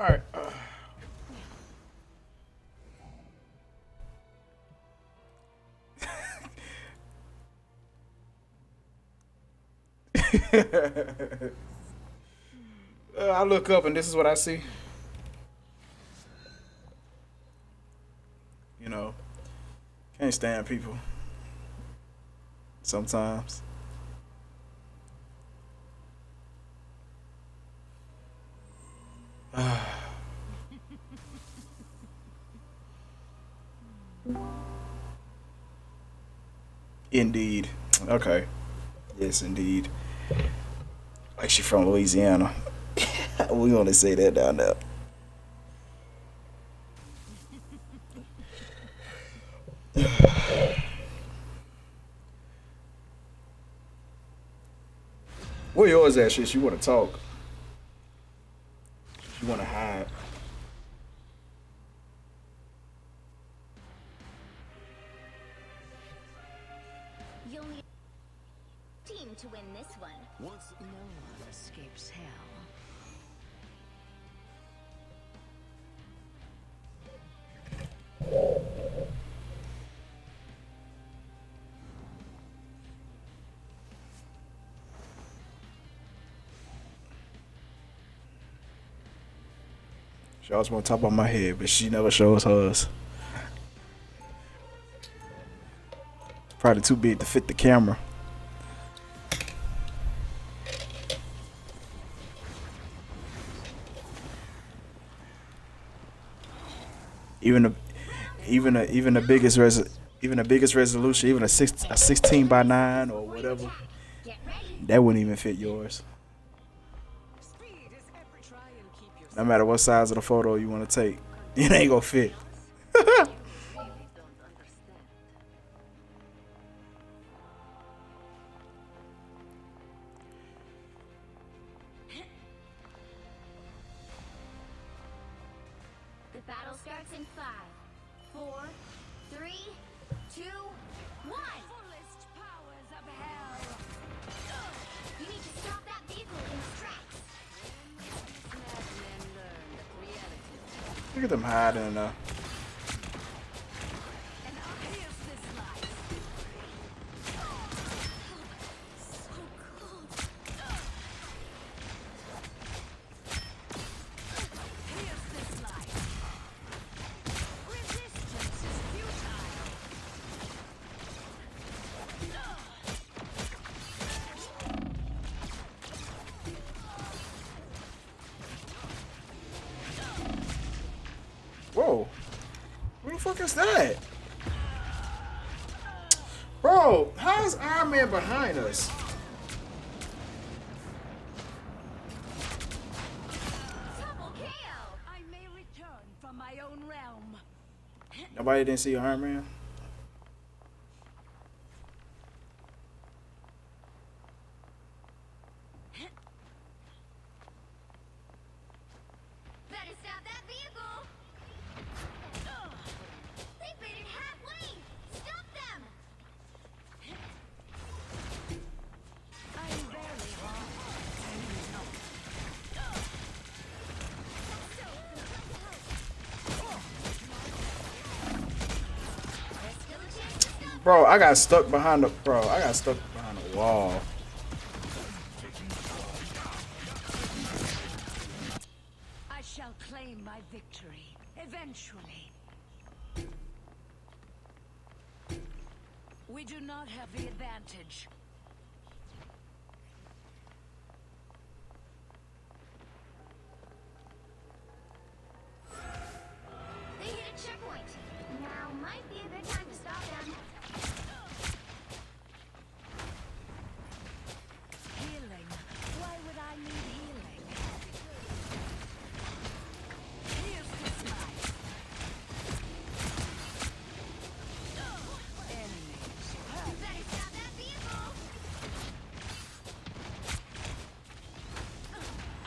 All right. I look up and this is what I see. You know, can't stand people. Sometimes. Indeed. Okay. Yes, indeed. Like she from Louisiana. We only say that down there. Where yours at, shit? You want to talk? You want to hide? You'll need a team to win this one. Once No one escapes hell. She always want to talk about my head, but she never shows hers. Probably too big to fit the camera. Even the biggest resolution, even a 16 by 9 or whatever, that wouldn't even fit yours. No matter what size of the photo you want to take, it ain't gonna fit. The battle starts in 5, 4, 3, 2, 1. Fullest powers of hell. You need to stop that vehicle in its tracks. Madmen learn that reality. Look at them hiding in there. And here's this life. So cold. Here's this life. Resistance is futile. Whoa. Who the fuck is that? Bro, how is Iron Man behind us? Double KO. I may return from my own realm. Nobody didn't see Iron Man? Better stop that vehicle. They made it halfway. Stop them. I'm barely home. There's still a chance to stop. Bro, I got stuck behind the wall. I shall claim my victory eventually. We do not have the advantage. They hit a checkpoint. Now might be a good time to stop them. Healing. Why would I need healing? Here's this life. Enemies. Better stop that vehicle.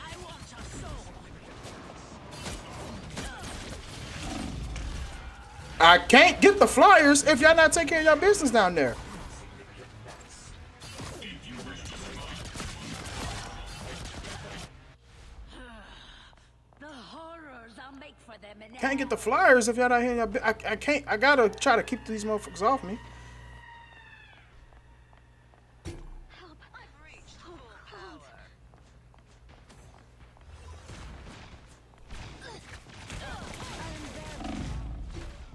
I want a soul. I can't get the flyers if y'all not taking care of your business down there. The horror for them in Can't get the flyers if y'all not here. I can't. I gotta try to keep these motherfuckers off me. Help. I've reached full power.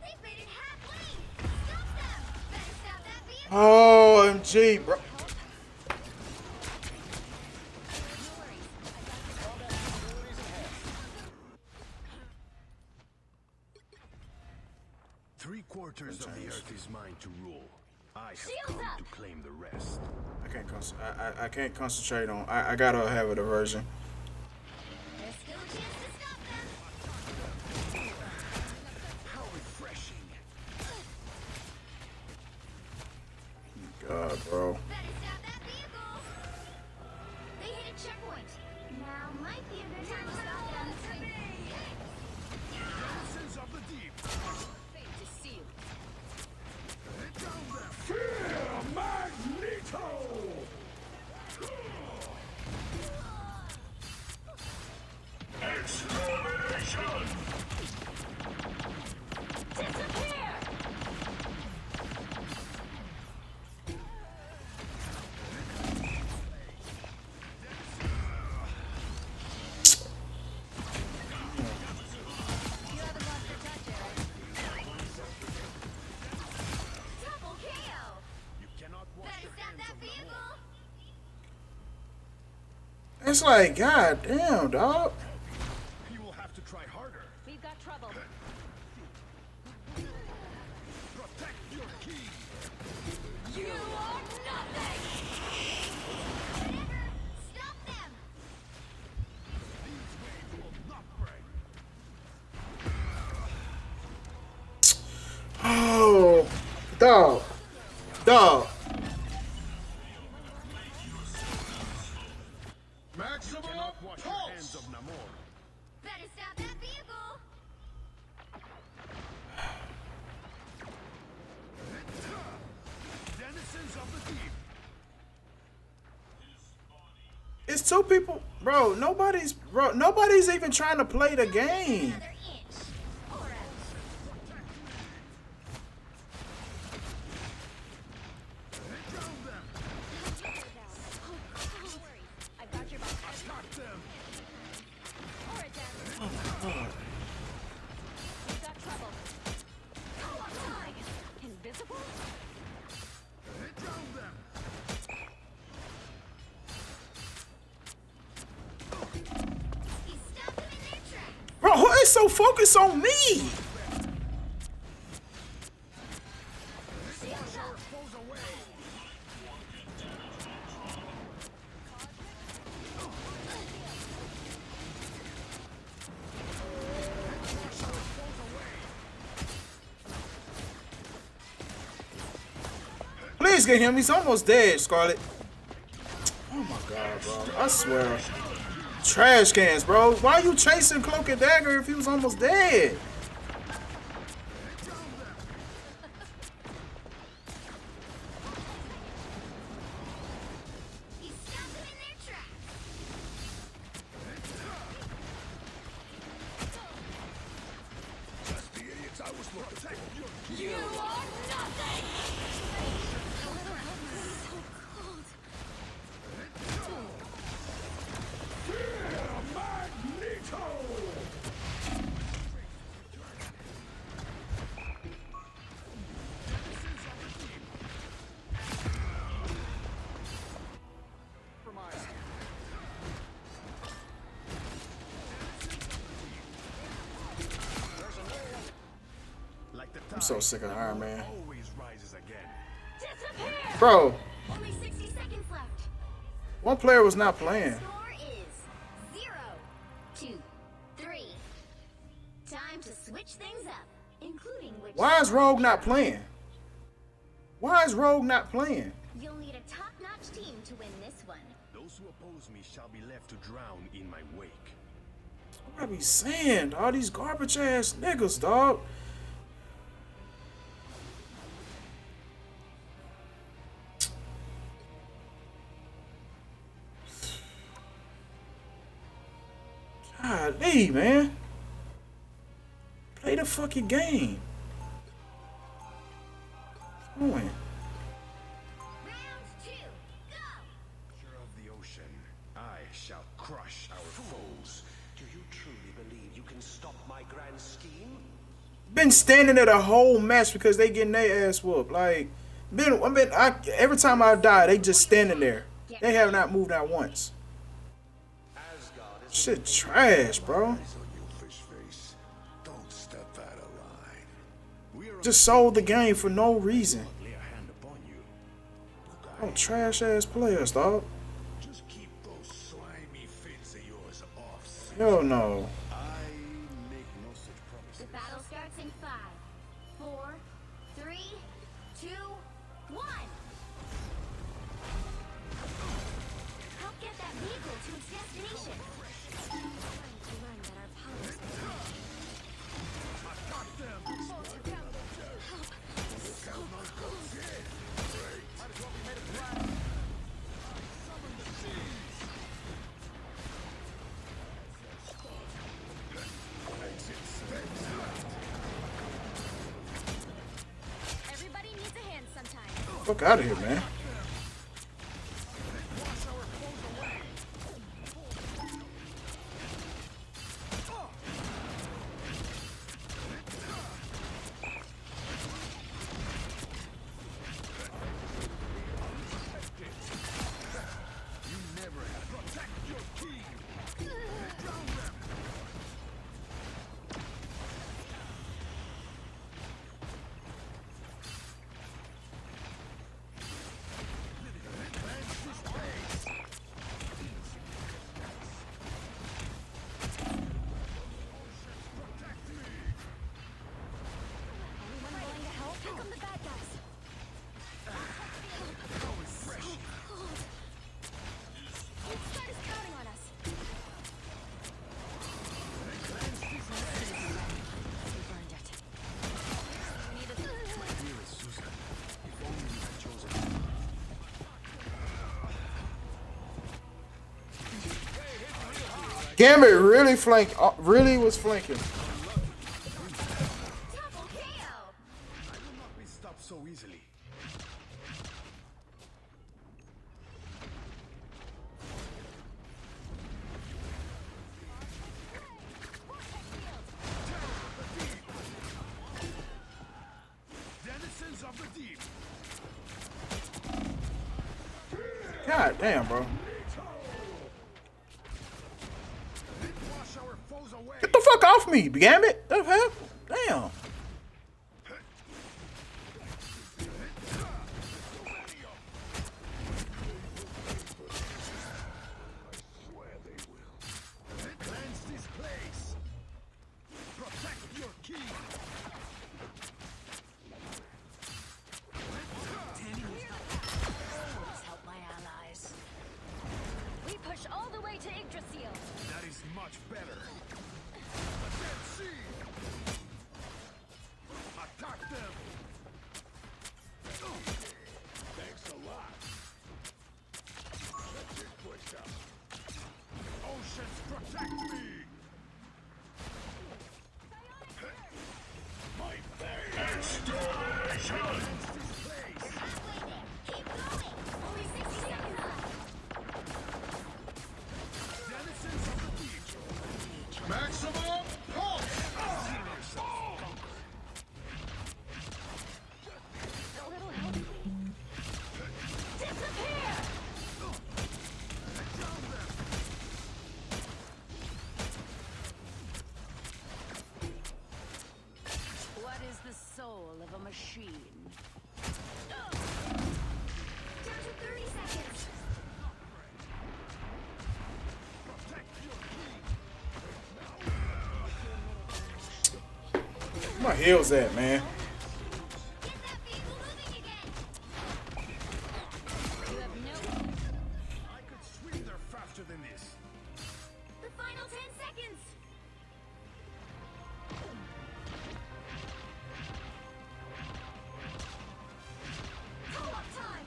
They've made it halfway! Stop them! Better stop that vehicle! Oh, MG, bro. Three-quarters of the earth is mine to rule. I have Shields come up. to claim the rest. I can't concentrate on. I gotta have a diversion. There's still a chance to stop them! How refreshing! God, bro. Better stop that vehicle! They hit a checkpoint. Now might be a good time to stop them. Denizens of the deep! Fate is sealed. Hit down there! Fear Magneto! Extermination! Disappear! Double KO! You cannot wash Better your stop hands that of vehicle! Namor. It's like, god damn, dog. You will have to try harder. We've got trouble. Protect your key! You are nothing! Whatever! Stop them! These waves will not break. Oh, dog, dog. You cannot wash your hands of Namor. Better stop that vehicle! Denizens of the deep! It's two people, bro. Nobody's even trying to play the game. Another inch! Or else. Hit down them! I've got your back. Attack them! Or it down. We've got trouble. Invisible? Hit down them! He stopped them in their tracks! Bro, who is so focused on me? Shields up! Foes away! Please get him. He's almost dead, Scarlet. Oh my god, bro. I swear. Trash cans, bro. Why are you chasing Cloak and Dagger if he was almost dead? He stopped them in their tracks! Just the idiots I was looking for. Protect your key! You are nothing! Magneto! Like the I'm so sick of Iron Man. always rises again. Disappear! Bro, Only 60 seconds left. one player was not playing. Score is 0, 2, 3. Time to switch things up, including which Why is Rogue not playing? Why is Rogue not playing? you'll need a top-notch team to win this one. Those who oppose me shall be left to drown in my wake. What I be saying? All these garbage ass niggas, dog. Golly, man. Play the fucking game. Come on. Round 2, go! Creature of the ocean, I shall crush our foes. Do you truly believe you can stop my grand scheme? Been standing there the whole match because they getting their ass whooped. Like, every time I die, they just standing there. They have not moved out once. Shit trash, bro. Don't step out of line. We are Just sold the game for no reason. lay a hand upon you. Look, Oh, trash ass players, dog. just keep those slimy fins of yours off. Hell no. I make no such The promises. battle starts in 5, 4, 3, 2, 1. Help get that vehicle to its destination. I'm trying to learn that our powers Everybody needs a hand sometime. Fuck out of here, man. Anyone willing to help? Pick 'em the bad guys. Each side is counting on us. We burned it. We need a Dearest Susan, if only you had chosen. Gambit really was flanking. double KO. I will not be stopped so easily. Denizens of the deep. God damn, bro. Wash our foes away. Get the fuck off me, Gambit. The hell? Damn. Swear they will. Cleanse this place. Protect your king. Always help my allies. We push all the way to Yggdrasil. That is much better. The Dead Sea. Attack them. Thanks a lot. Let's get pushed up. Oceans protect me. My destination. This place. Keep going. Only 60 seconds left. Denizens of the deep. Maximum pulse. A little help. Disappear! What is the soul of a machine? Down to 30 seconds. Where my heels at, man? Get that vehicle moving again. You have no... I could swim there faster than this. The final 10 seconds. Pull-up time.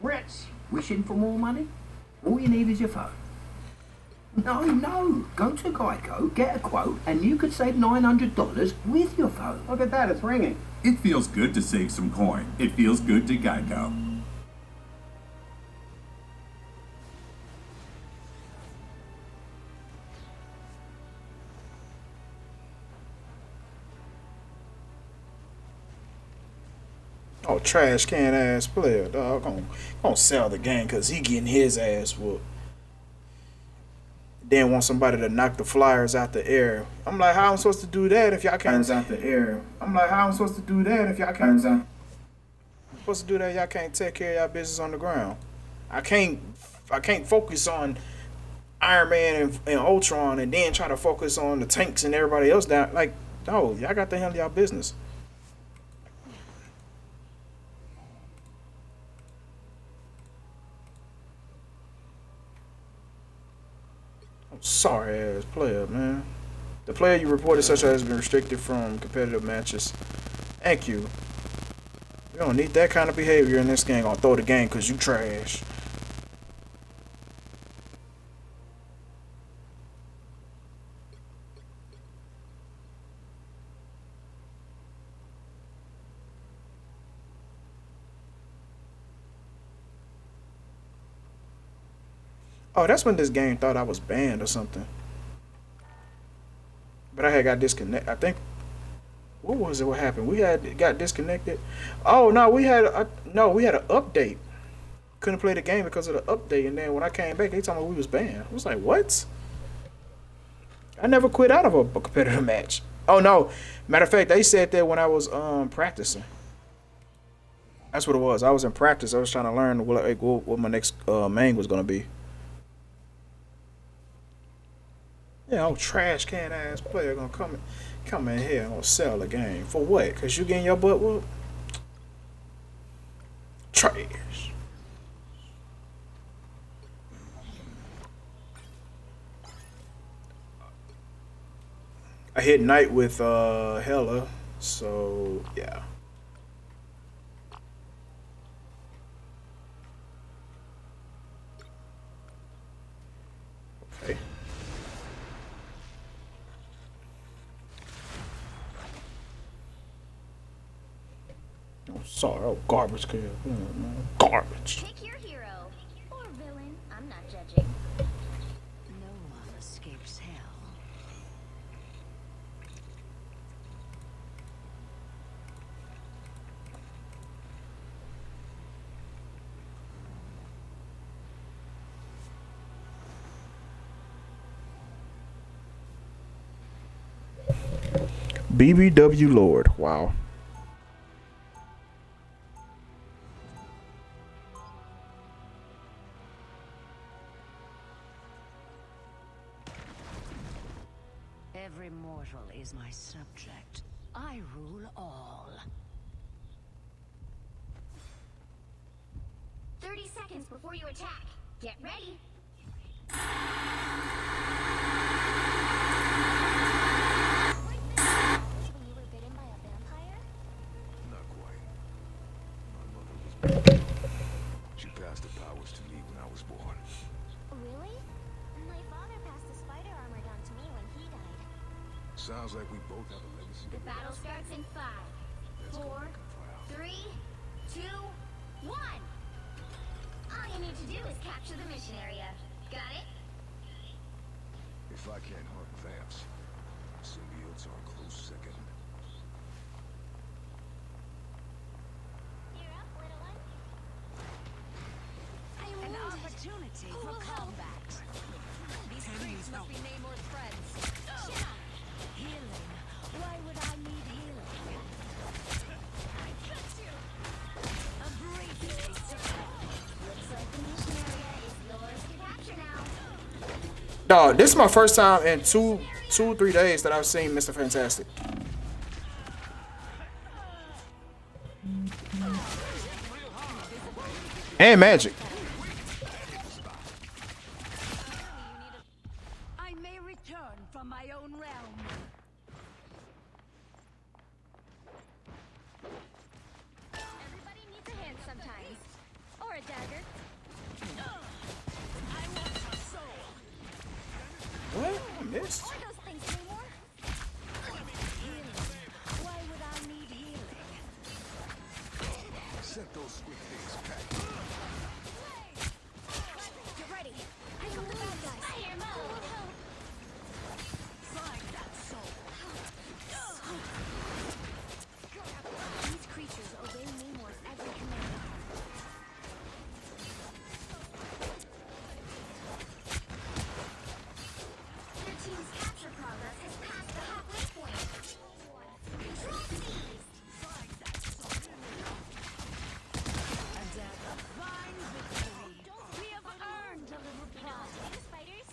Regrets? Wishing for more money? All you need is your phone. No. Go to Geico, get a quote, and you could save $900 with your phone. Look at that, it's ringing. It feels good to save some coin. It feels good to Geico. Oh, trash can ass player, dog. Gonna sell the game because he getting his ass whooped. Then want somebody to knock the flyers out the air. I'm like, how am I supposed to do that if y'all can't out the air? I'm like, how am I supposed to do that if y'all can't supposed to do that? Y'all can't take care of y'all business on the ground. I can't focus on Iron Man and Ultron and then try to focus on the tanks and everybody else down. Like, no, y'all got to handle y'all business. Sorry ass player, man. The player you reported such as has been restricted from competitive matches. Thank you. We don't need that kind of behavior in this game. Gonna throw the game because you trash. Oh, that's when this game thought I was banned or something. But I had got disconnected. I think. What was it? What happened? We got disconnected. Oh no, we had an update. Couldn't play the game because of the update, and then when I came back, they told me we was banned. I was like, what? I never quit out of a competitive match. Oh no, matter of fact, they said that when I was practicing. That's what it was. I was in practice. I was trying to learn what my next main was gonna be. Yeah, old trash can ass player gonna come in here and gonna sell the game for what? Cause you getting your butt whooped? Trash. I hit night with Hella, so yeah. Okay. Oh, sorry, oh, garbage can. Garbage. Pick your hero or villain. I'm not judging. No one escapes hell. BBW Lord. Wow. Every mortal is my subject. I rule all. 30 seconds before you attack. Get ready. When you were bitten by a vampire? Not quite. My mother was bitten. She passed the powers to me when I was born. Really? My father passed the spider armor down to me when he died. Sounds like we both have a legacy. The battle starts in 5, 4, 3, 2, 1. All you need to do is capture the mission area. Got it? If I can't hunt vamps, symbiotes are a close second. You're up, little one. An opportunity for combat. These creeps must be Namor's friends. Healing. Why would I need healing? I got you. A brief taste of hell. Looks like the mission area is yours to capture now. Dog, this is my first time in 3 days that I've seen Mr. Fantastic. And Magic. I may return from my own realm. Everybody needs a hand sometimes. Or a dagger. What? I missed. Are those things anymore? Healing. Why would I need healing? Set those squid things back. Get ready. I got the bad guys. Fire mode! Find that soul. These creatures obey Namor's every command. Your team's capture progress has passed the halfway point. Control seized! Find that soul. And as a fine victory, we have earned a little pride. Spiders?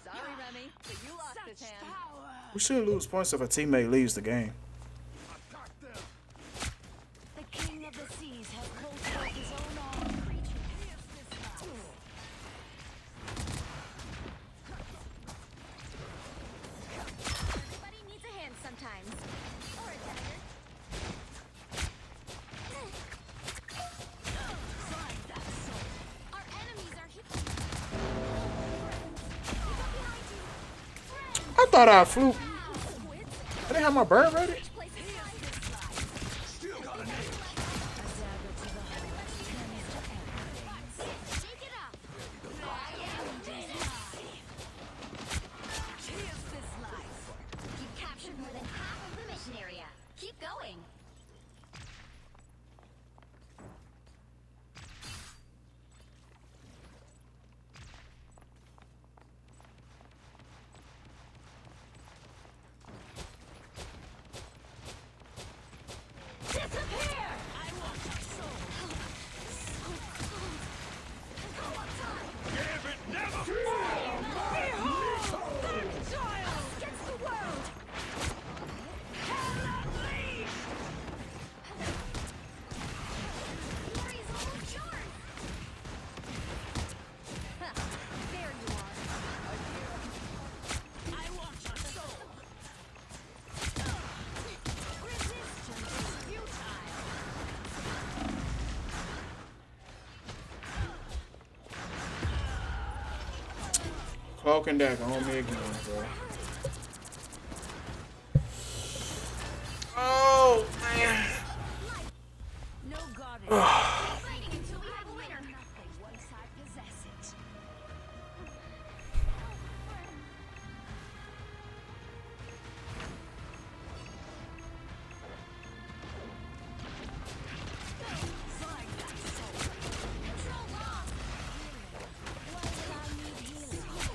Sorry, Remy, but you lost this hand. We should lose points if a teammate leaves the game. The king of the seas has pulled forth his own arm. Everybody needs a hand sometimes. Or a dagger. Find that soul. Our enemies are hit. Look up behind you. I thought I flew. I didn't have my bird ready. Still got a name. Shake it up. Here's this life. You've captured more than half of the mission area. Keep going. Disappear! I want your soul. Give it never. Against the world! Glory is almost yours! There you are. I want your soul. Resistance is futile. Cloak and dagger on me again, bro. Oh man. No goddess. Fighting until we have a winner. Nothing once I possess it. Find that soul. Control lost! Why would I need healing?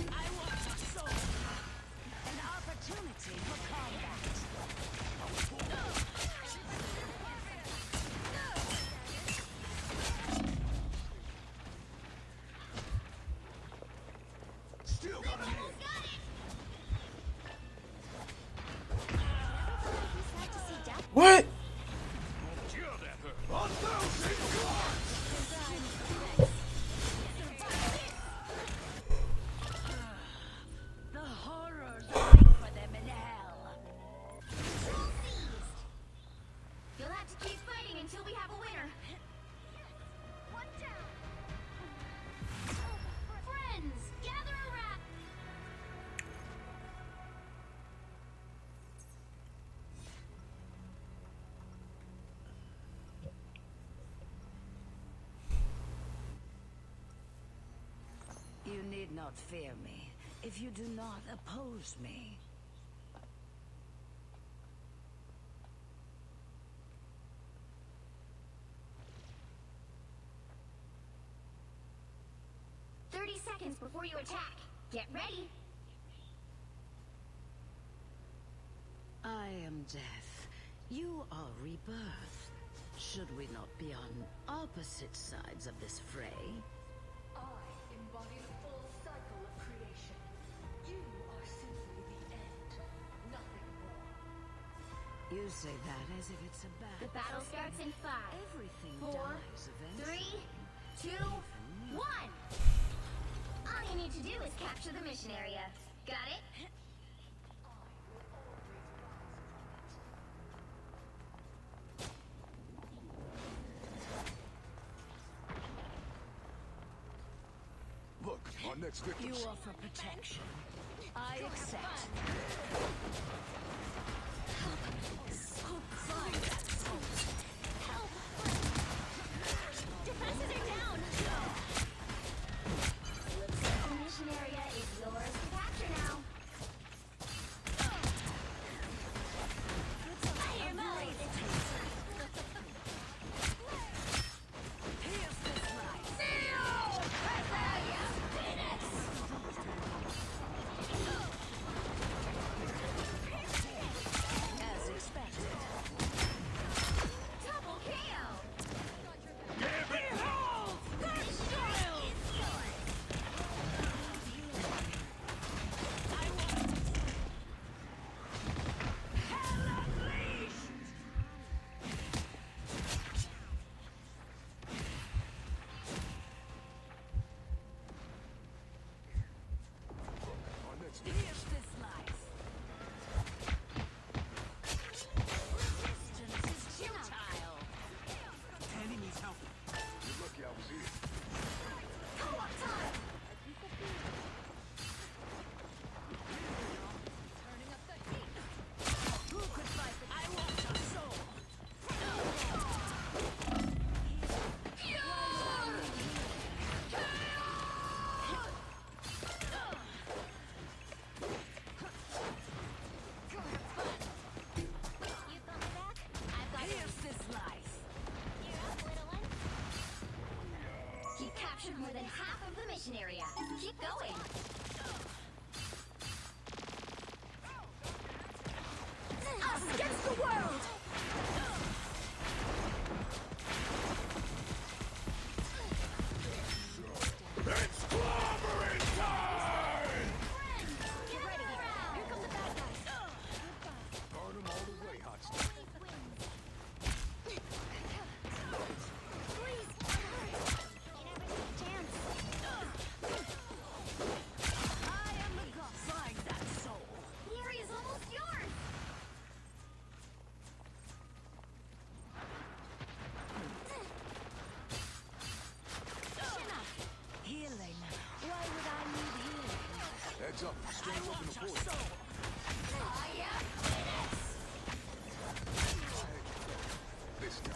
I want your soul. An opportunity for combat. Still got a name. Sad to see death. What? Kill that hurt. 1,000 guards. The horrors wait for them in hell. Control seized! You'll have to keep fighting until we have a winner. One down. Friends, gather around. You need not fear me if you do not oppose me. Seconds before you attack. Get ready. I am death. You are rebirth. Should we not be on opposite sides of this fray? I embody the full cycle of creation. You are simply the end, nothing more. You say that as if it's a battle. The battle starts in 5, Everything 4, dies eventually. 3, 2, 1. All you need to do is capture the mission area. Got it? Look, our next victim. You offer protection. I accept. Defenses are down! The mission area is yours to capture now. Fire mode! Here's this life. As expected. Double KO! Our next Here's this life. Resistance is futile. Tandy needs help. You're lucky I was here. Co-op time! Turning up the heat. Who could fight the I want your soul. You thought me back? I've got Here's this life. You're up, little one. You've captured more than half of the mission area. Keep going. Us against the world! It's clobbering time! Get ready. Here come the bad guys. Burn them all the way, hot stuff. I am the god. Find that soul. The area's almost yours. Healing. Why would I need healing? Heads up, I straight up in want the your port. soul. This time.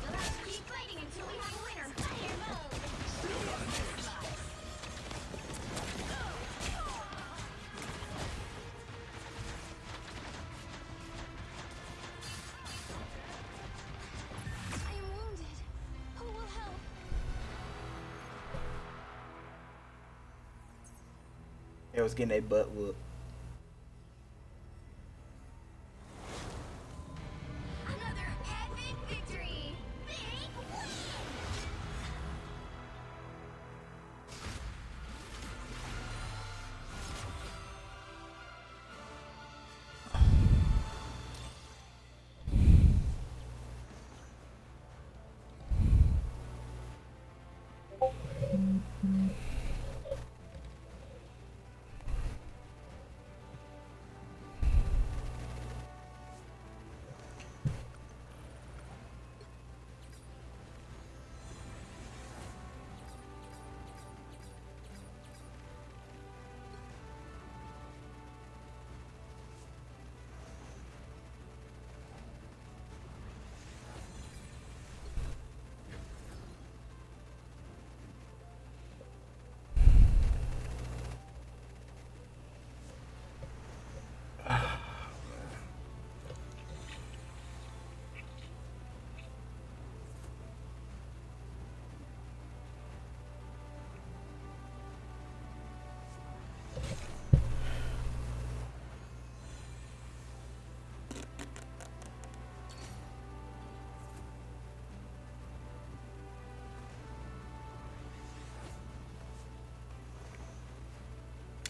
You'll have to keep fighting until we have a winner. Fire mode. I am wounded. Who will help? They was getting their butt whooped. Another epic victory. Big win.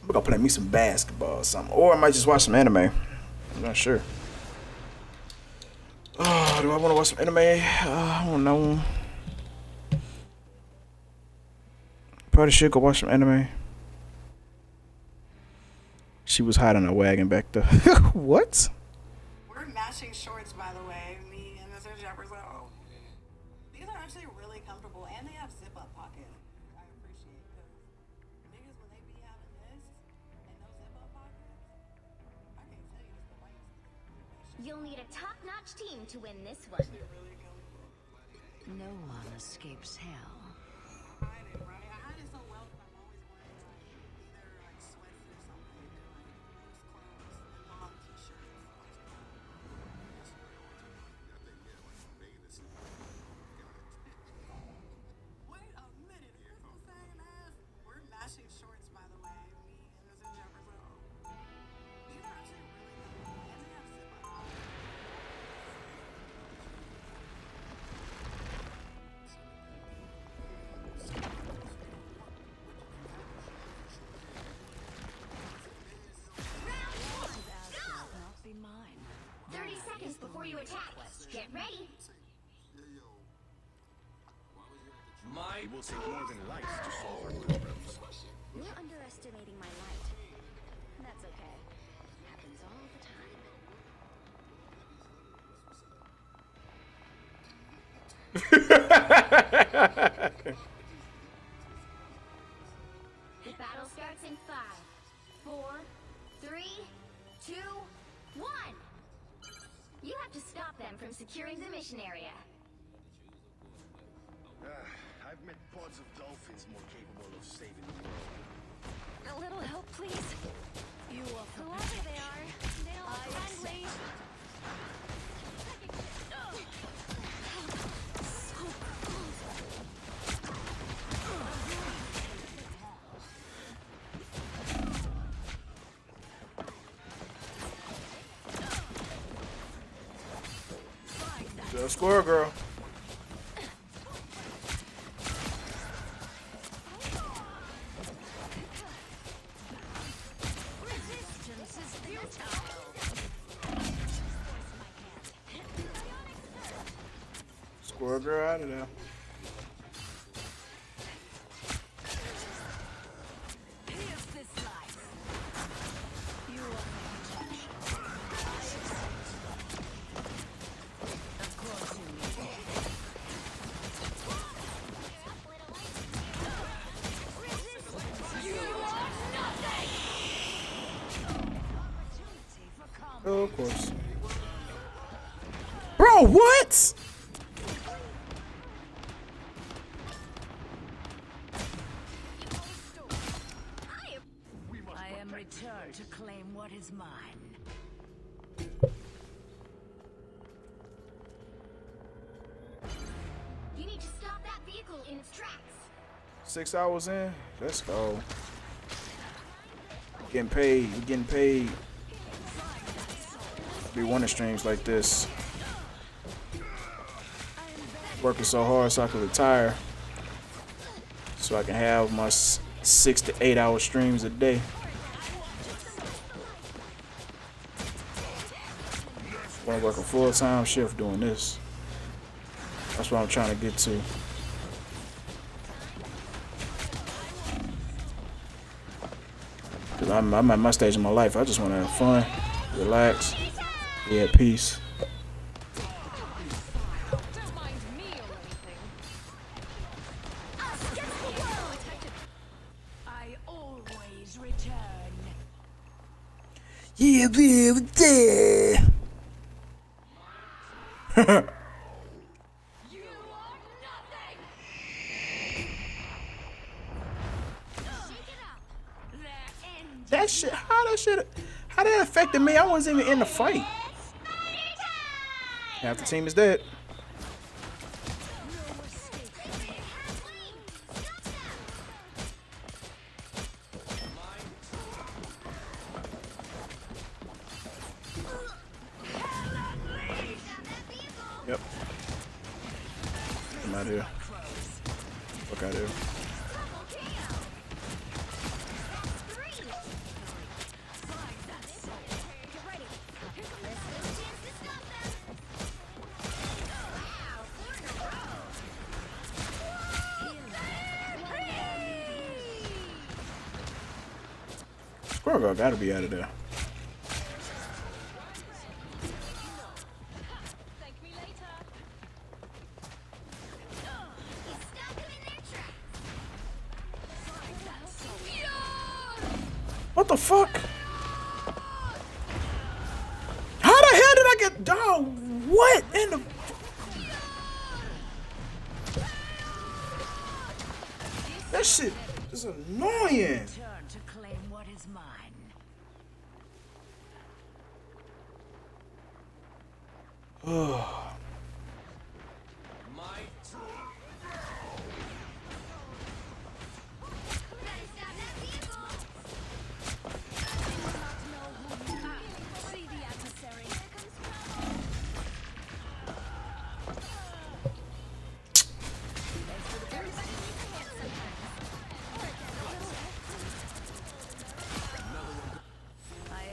I'm gonna play me some basketball or something. Or I might just watch some anime. I'm not sure. Oh, do I want to watch some anime? I don't know. Probably should go watch some anime. She was hiding a wagon back there. What? We're matching shorts, by the way. Me and Mr. Jefferson. Oh, these are actually really comfortable, and they have zip-up pockets. I appreciate because niggas when they be having this and no zip-up pockets, I can't tell you it's the white. You'll need a top-notch team to win this one. No one escapes hell. Matching shorts, by the way. Me and Mr. Jefferson. These are actually really comfortable, and they have zip-up. Not be mine. 30 seconds before you attack. Get ready. It will take more than light to solve our problems. You're underestimating my light. That's okay. Happens all the time. The battle starts in 5, 4, 3, 2, 1. You have to stop them from securing the mission area. I've met pods of dolphins more capable of saving the world. A little help, please. You are Whoever they are, they don't look friendly. The squirrel girl. Resistance is futile. Squirrel girl out of there. Pierce this life. You are protection. Of course you need it. Resistance. You are nothing. Opportunity for combat. Oh, of course. Bro, what? I am returned to claim what is mine. You need to stop that vehicle in its tracks. 6 hours in? Let's go. Getting paid. We're getting paid. Be wanting streams like this. Working so hard so I can retire. So I can have my 6 to 8 hour streams a day. I want to work a full-time shift doing this. That's what I'm trying to get to. Cause I'm at my stage in my life. I just want to have fun, relax, be at peace. Don't mind me or anything. I always return. Yeah, yeah, yeah. That shit, how that affected me? I wasn't even in the fight. Half the team is dead. Yep. I'm out of here. Fuck out of here. Cargo gotta be out of there. Thank me later. What the fuck? How the hell did I get dog? What in the? That shit is annoying. Turn to claim what is mine. See the adversary.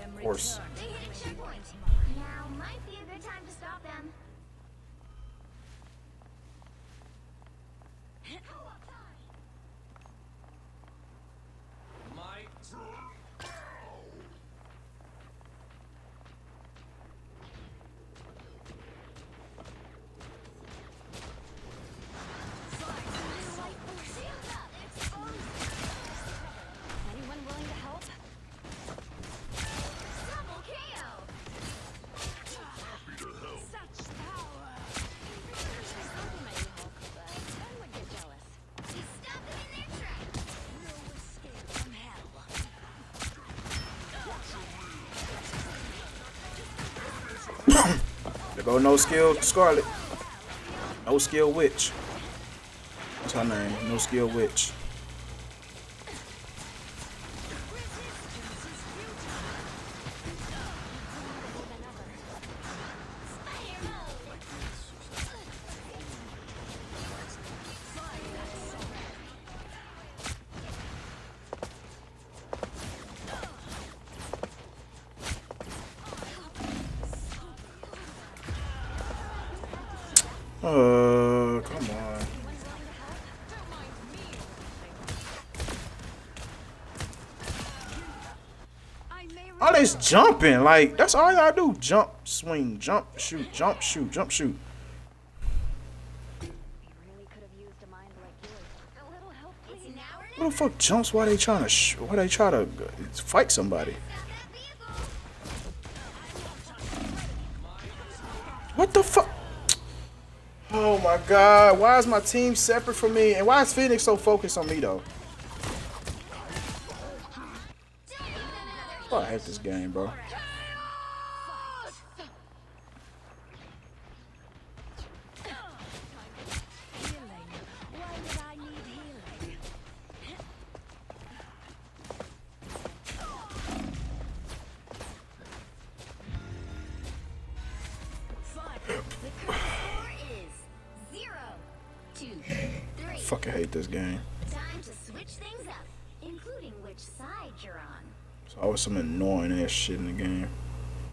Of course. They hit a checkpoint. Now might be a good time to stop them. Anyone willing to help? Double KO. Such power. Compliment you, Hulk, but I would get jealous. You stopped them in their tracks. No escape from hell. There go no skill Scarlet. No skill witch. What's her name? No skill witch. Come on. All this jumping, like that's all y'all do. Jump, swing, jump, shoot, jump, shoot, jump, shoot. He really could have used a mind like yours. A little help, please. It's now or Who the fuck jumps while they trying to why they try to fight somebody? What the fuck? Oh my god, why is my team separate from me? And why is Phoenix so focused on me though? Oh, I hate this game, bro. Why would I need healing? The score is 0, 2, 3. Fucking hate this game. Time to switch things up, including which side you're on. There's always some annoying ass shit in the game.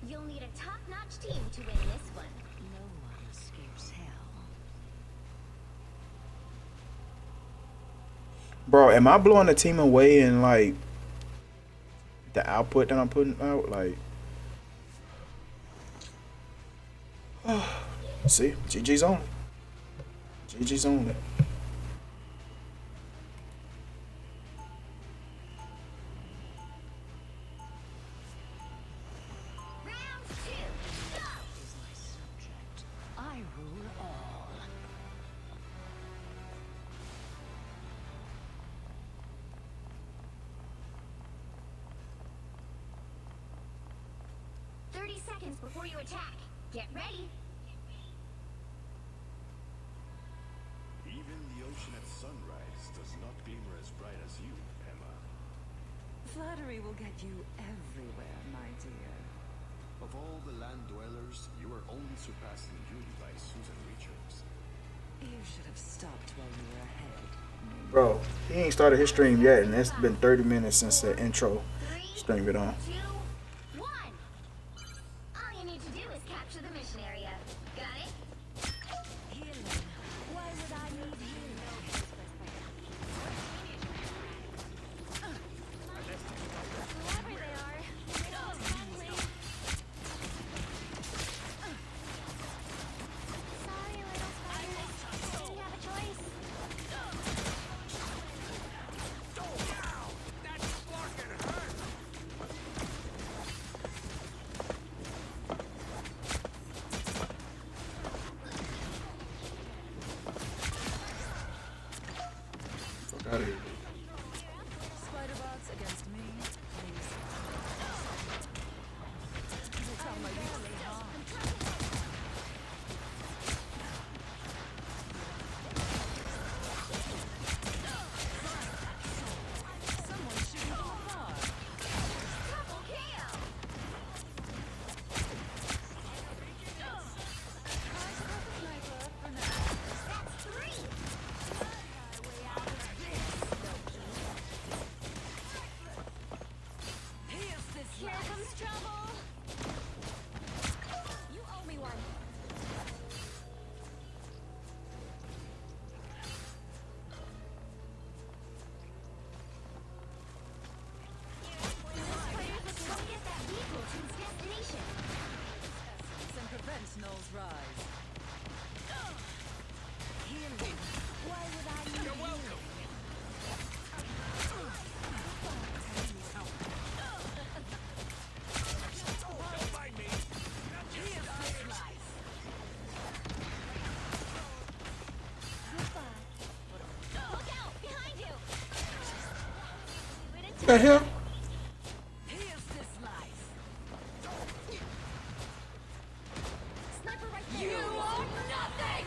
You'll need a top-notch team to win this one. No one escapes hell. Bro, am I blowing the team away in like the output that I'm putting out? Like, see, GG's only. GG's only. Round 2, go! Is my subject. I rule all. Seconds before you attack. Get ready. Even the ocean at sunrise does not glimmer as bright as you, Emma. Flattery will get you everywhere, my dear. Of all the land dwellers, you are only surpassed in beauty by Susan Richards. You should have stopped while you were ahead. Bro, he ain't started his stream yet, and it's been 30 minutes since the intro. Stream it on. 2, 1. All you need to do is capture the mission area. Got it? Healing. Why would I need healing? Whoever they are, professionals rise. Healing. Why would I need You're welcome. Don't mind me. Here's this life. Look out! Behind you! The hell? Here's this life. Sniper right there! You are nothing!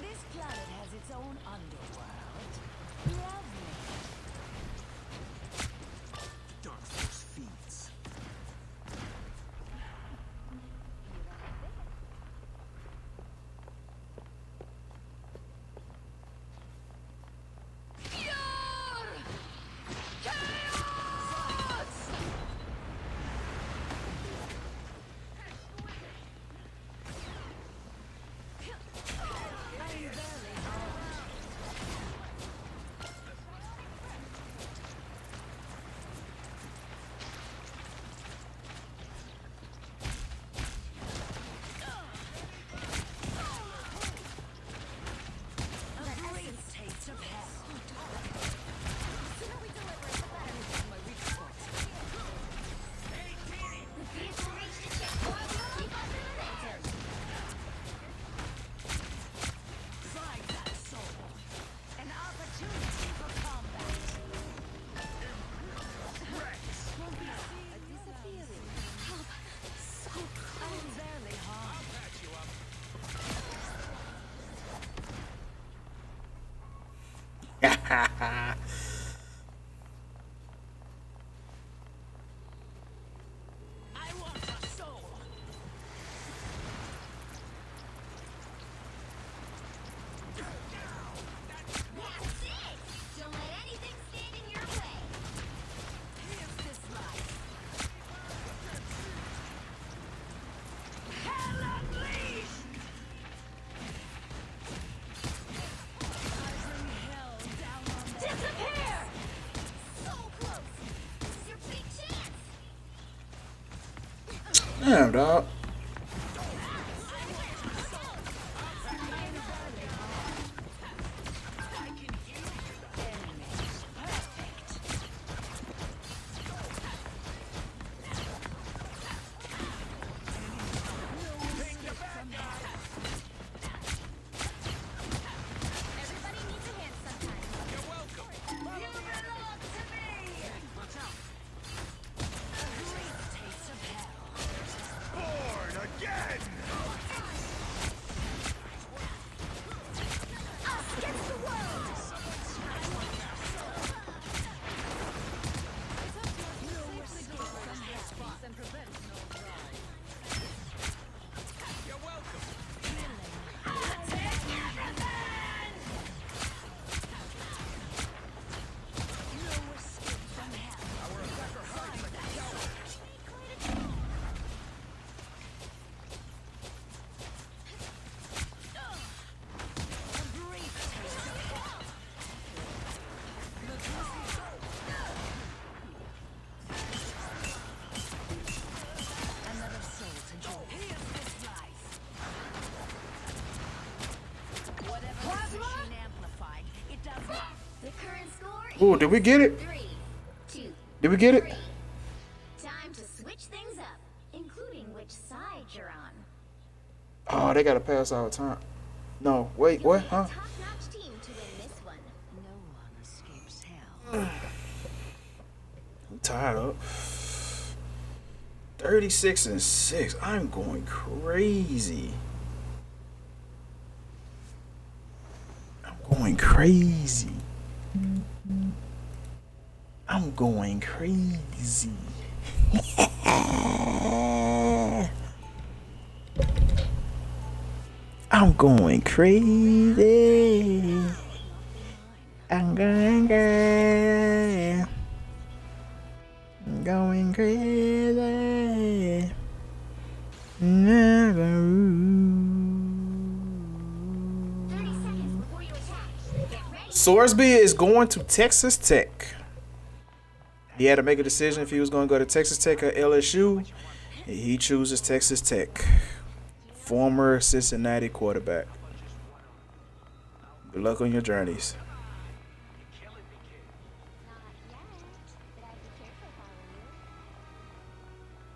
This planet has its own underworld. Lovely. Dark Force feeds. A brief taste of hell. Sooner we deliver it, the better. My weak spot. The vehicle reached its checkpoint. Keep on the momentum. Find that soul. An opportunity for combat. A disappearing. Help. So close. I'm barely harmed. Patch you up. I want a soul. That's it! Don't let anything stand in your way. Here's this life. Hell unleashed! I bring hell down on them. Disappear! So close! This is your big chance! Damn, dog. Everybody needs a hand sometimes. You're welcome. You belong to me! Watch out. A brief taste of hell. Born again. Us against the world! You're welcome. No escape from hell. A brief taste of hell. Another soul to join. Here's this life. Whatever this machine amplified, it does not. The current score Ooh, did we get it? 3, 2, Did we get it? 3. Time to switch things up, including which side you're on. Oh, they gotta pass all the time. No, wait, what? Huh? Top-notch team to win this one. No one escapes hell. I'm tired up. 36-6. I'm going crazy. I'm going crazy. I'm going crazy. I'm going crazy. I'm going crazy. I'm going crazy. Never. 30 seconds before you attack. Get ready. Sorsby is going to Texas Tech. He had to make a decision if he was going to go to Texas Tech or LSU. He chooses Texas Tech. Former Cincinnati quarterback. Good luck on your journeys.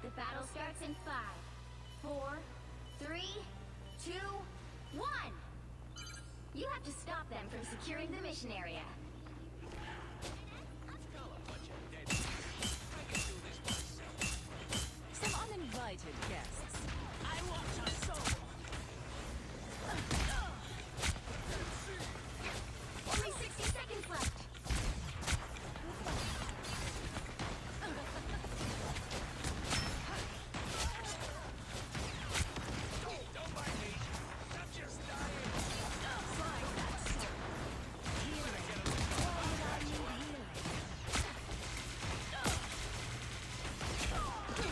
The battle starts in 5, 4, 3, 2, 1. You have to stop them from securing the mission area. Some uninvited guests. I want your soul. Only 60 seconds left.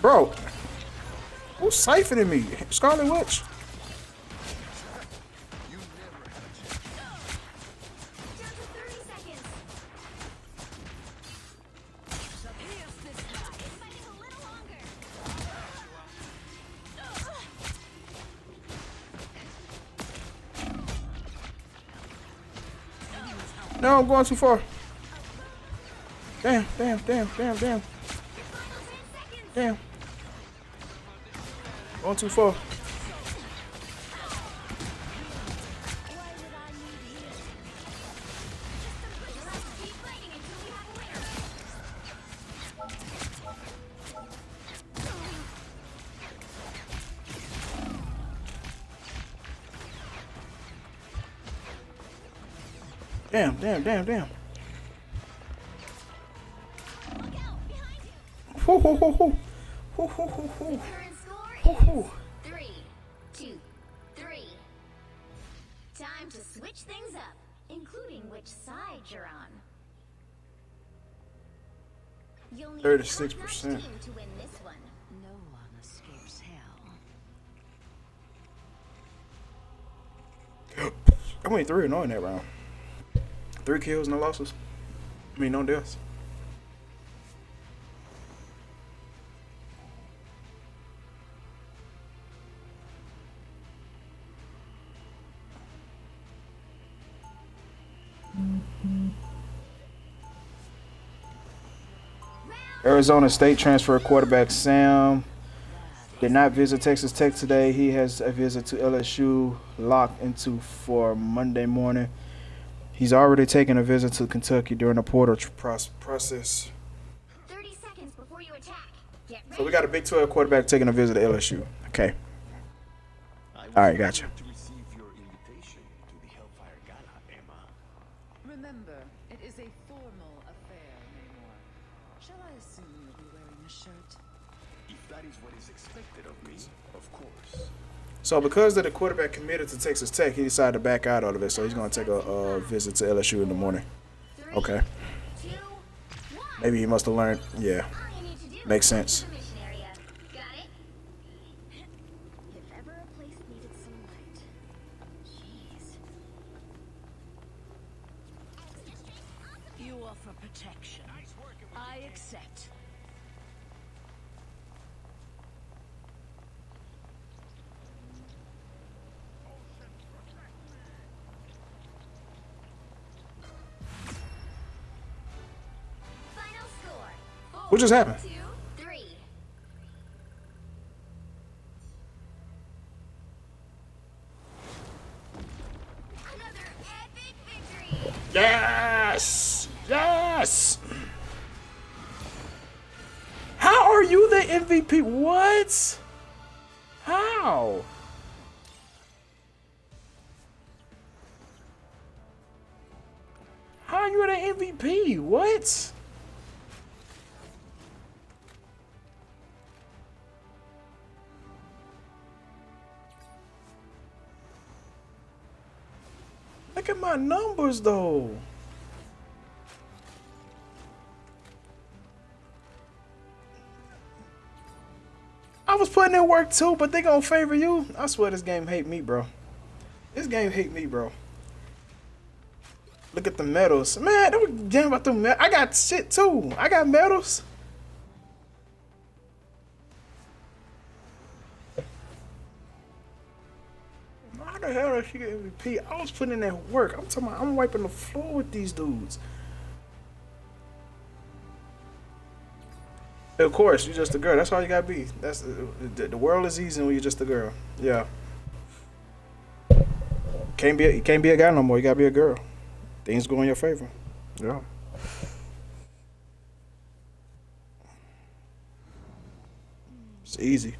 Bro, who's siphoning me? Scarlet Witch. No, I'm going too far. Damn. Damn. Going too far. Damn. Hoo. Current score is 3, 2, 3. Time to switch things up, including which side you're on. You'll need 36%. a top-notch team to win this one. No one escapes hell. I went 3-0 in that round. 3 kills, no losses. I mean, no deaths. Arizona State transfer quarterback Sam did not visit Texas Tech today. He has a visit to LSU locked into for Monday morning. He's already taken a visit to Kentucky during the portal process. 30 seconds before you attack. Get ready. So we got a Big 12 quarterback taking a visit to LSU. Okay. All right, gotcha. To receive your invitation to the Hellfire Gala, Emma. Remember, it is a formal affair, Namor. Shall I assume you'll be wearing a shirt? If that is what is expected of me, of course. So because the quarterback committed to Texas Tech, he decided to back out of it. So he's going to take a visit to LSU in the morning. Okay. Maybe he must have learned. Yeah. Makes sense. If ever a place needed some light. Jeez. You offer protection. I accept. Final score. What just happened? 2, 3. Another epic victory. Yes! Yes! How are you the MVP? What? How? How are you the MVP? What? Look at my numbers, though. I was putting in work too, but they gonna favor you. I swear this game hate me, bro. This game hate me, bro. Look at the medals. Man, don't damn about the medals. I got shit too. I got medals. How the hell did she get MVP? I was putting in that work. I'm talking about I'm wiping the floor with these dudes. Of course, you're just a girl. That's all you gotta be. That's the world is easy when you're just a girl. Yeah. You can't be a guy no more. You gotta be a girl. Things go in your favor. Yeah. It's easy.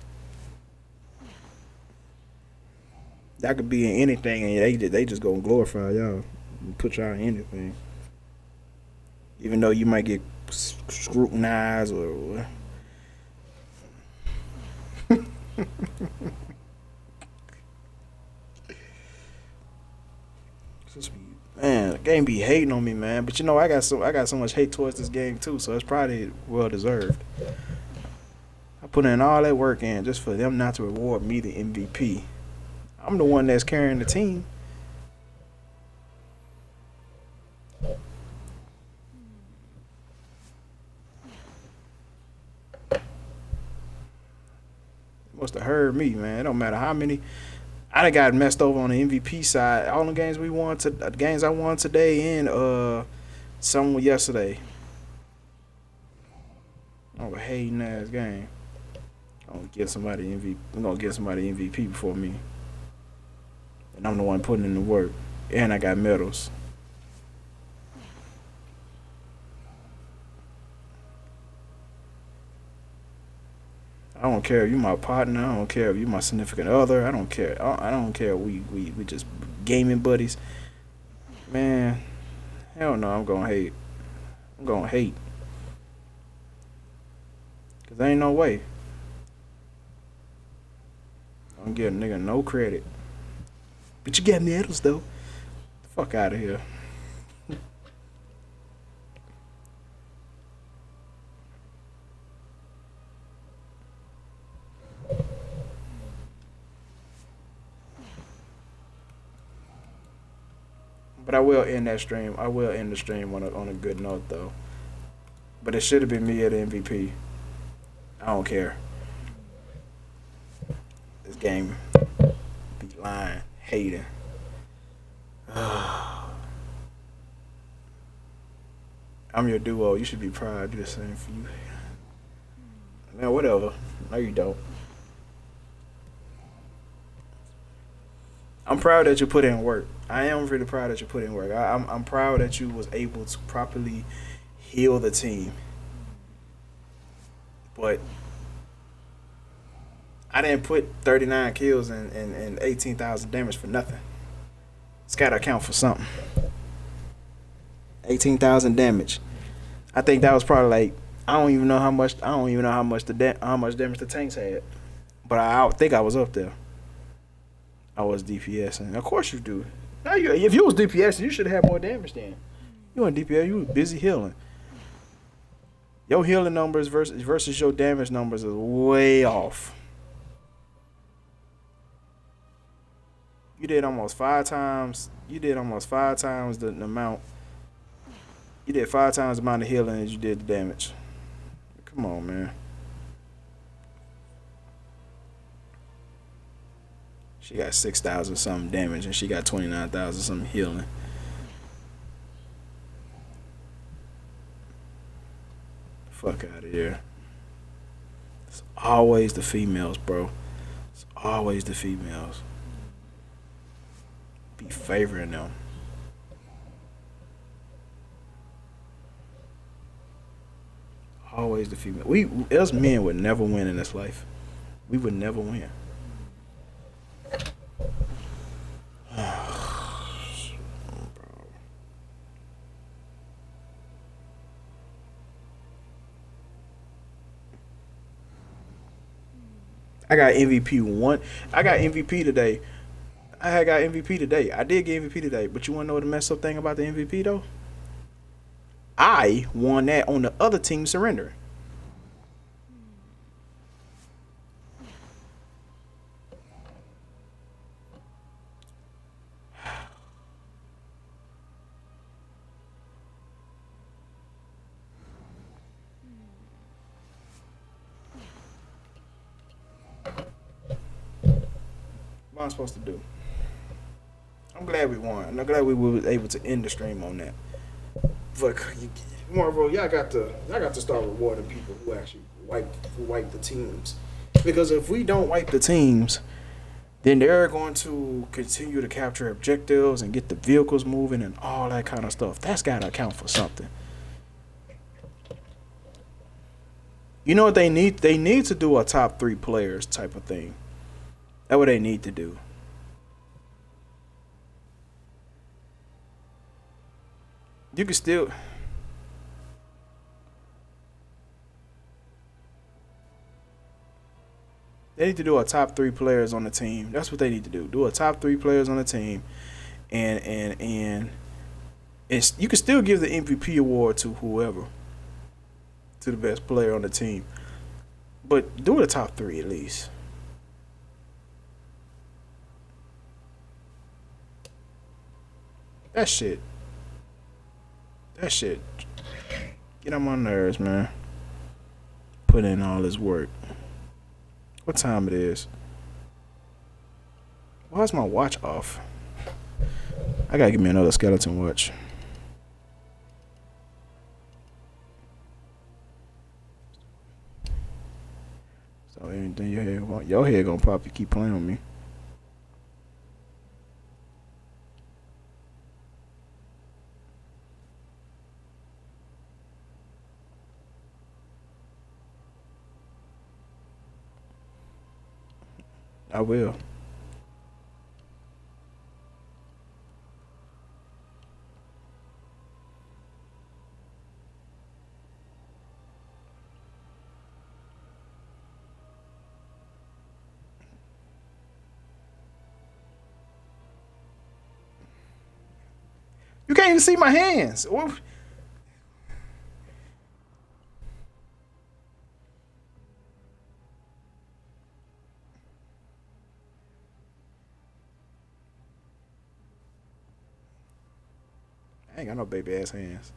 That could be in anything, and they just gonna glorify y'all, and put y'all in anything. Even though you might get scrutinized or. Man, the game be hating on me, man. But you know, I got so much hate towards this game too, so it's probably well deserved. I put in all that work in just for them not to reward me the MVP. I'm the one that's carrying the team. Must have heard me, man. It don't matter how many. I done got messed over on the MVP side. All the games we won, the games I won today and some yesterday. Oh, a hating ass game. I'm gonna give somebody MVP. I'm gonna give somebody MVP before me. And I'm the one putting in the work. And I got medals. I don't care if you my partner. I don't care if you my significant other. I don't care. I don't care. We just gaming buddies. Man, hell no. I'm gonna hate. I'm gonna hate. Cause there ain't no way. I'm giving a nigga no credit. But you got medals though. The fuck out of here. But I will end that stream. I will end the stream on a good note though. But it should have been me at the MVP. I don't care. This game be lying, hating. I'm your duo. You should be proud. I do the same for you. Man, whatever. No, you don't. I'm proud that you put in work. I am really proud that you put in work. I'm proud that you was able to properly heal the team. But I didn't put 39 kills and 18,000 damage for nothing. It's got to account for something. 18,000 damage. I think that was probably like I don't even know how much damage the tanks had. But I think I was up there. I was DPS, and of course you do. Now if you was DPS, you should have more damage then. You on DPS, you was busy healing. Your healing numbers versus your damage numbers is way off. You did almost 5 times. You did almost 5 times the amount. You did 5 times the amount of healing as you did the damage. Come on, man. She got 6,000 something damage and she got 29,000 something healing. Fuck out of here. It's always the females, bro. It's always the females. Be favoring them. Always the female. Us men would never win in this life. We would never win. I got MVP one. I got MVP today. I had got MVP today. I did get MVP today. But you want to know the messed up thing about the MVP though? I won that on the other team surrender. am I supposed to do? I'm glad we won. I'm glad we were able to end the stream on that. But Marvel, y'all got to start rewarding people who actually wipe the teams. Because if we don't wipe the teams, then they're going to continue to capture objectives and get the vehicles moving and all that kind of stuff. That's got to account for something. You know what they need? They need to do a top 3 players type of thing. That's what they need to do. You can still... They need to do a top 3 players on the team. That's what they need to do. Do a top 3 players on the team, and it's, you can still give the MVP award to whoever, to the best player on the team, but do the top 3 at least. That shit get on my nerves, man. Put in all this work. What time it is? Why is my watch off? I gotta give me another skeleton watch. So anything your head gonna pop, you keep playing with me. I will. You can't even see my hands. I ain't got no baby ass hands.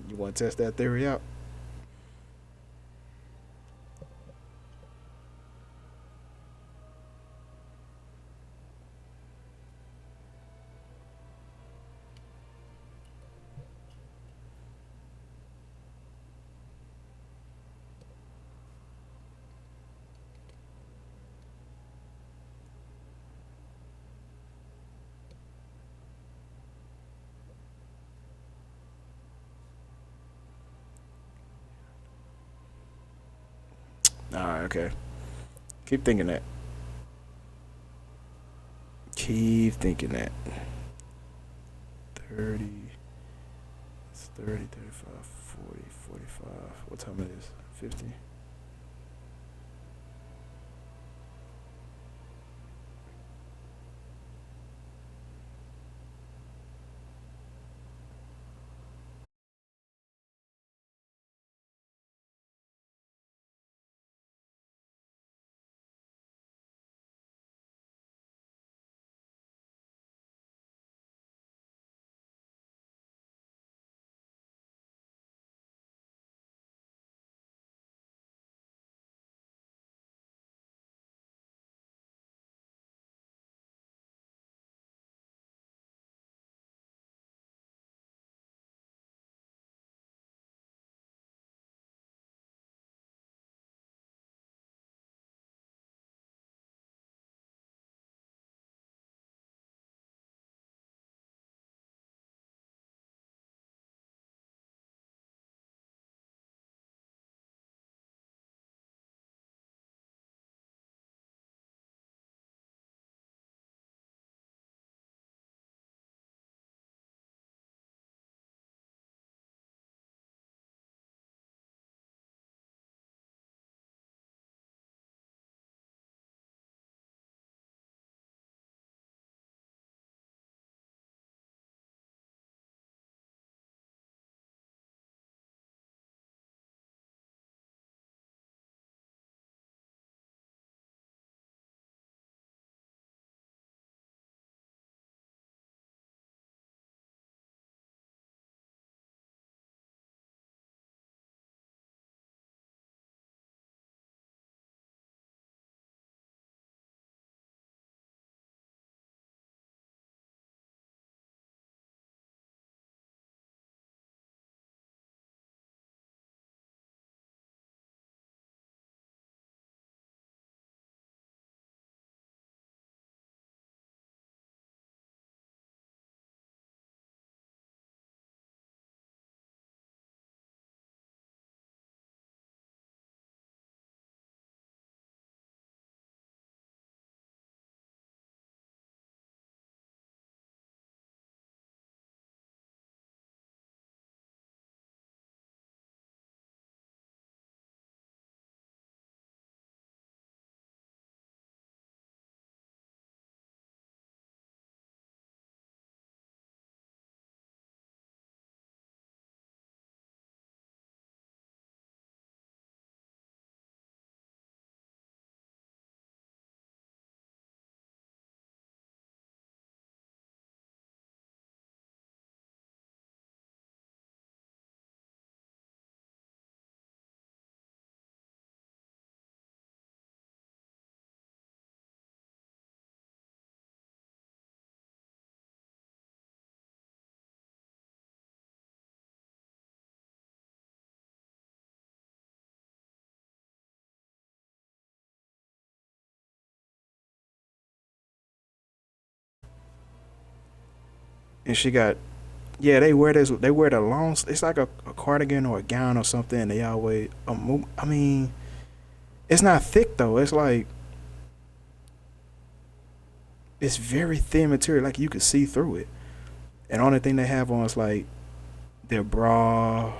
You want to test that theory out? Alright, okay. Keep thinking that. Keep thinking that. 30. It's 30, 35, 40, 45. What time it is? 50. and she got, yeah, they wear this. They wear the long. It's like a cardigan or a gown or something. And they always. I mean, it's not thick though. It's like it's very thin material. Like you could see through it. And the only thing they have on is like their bra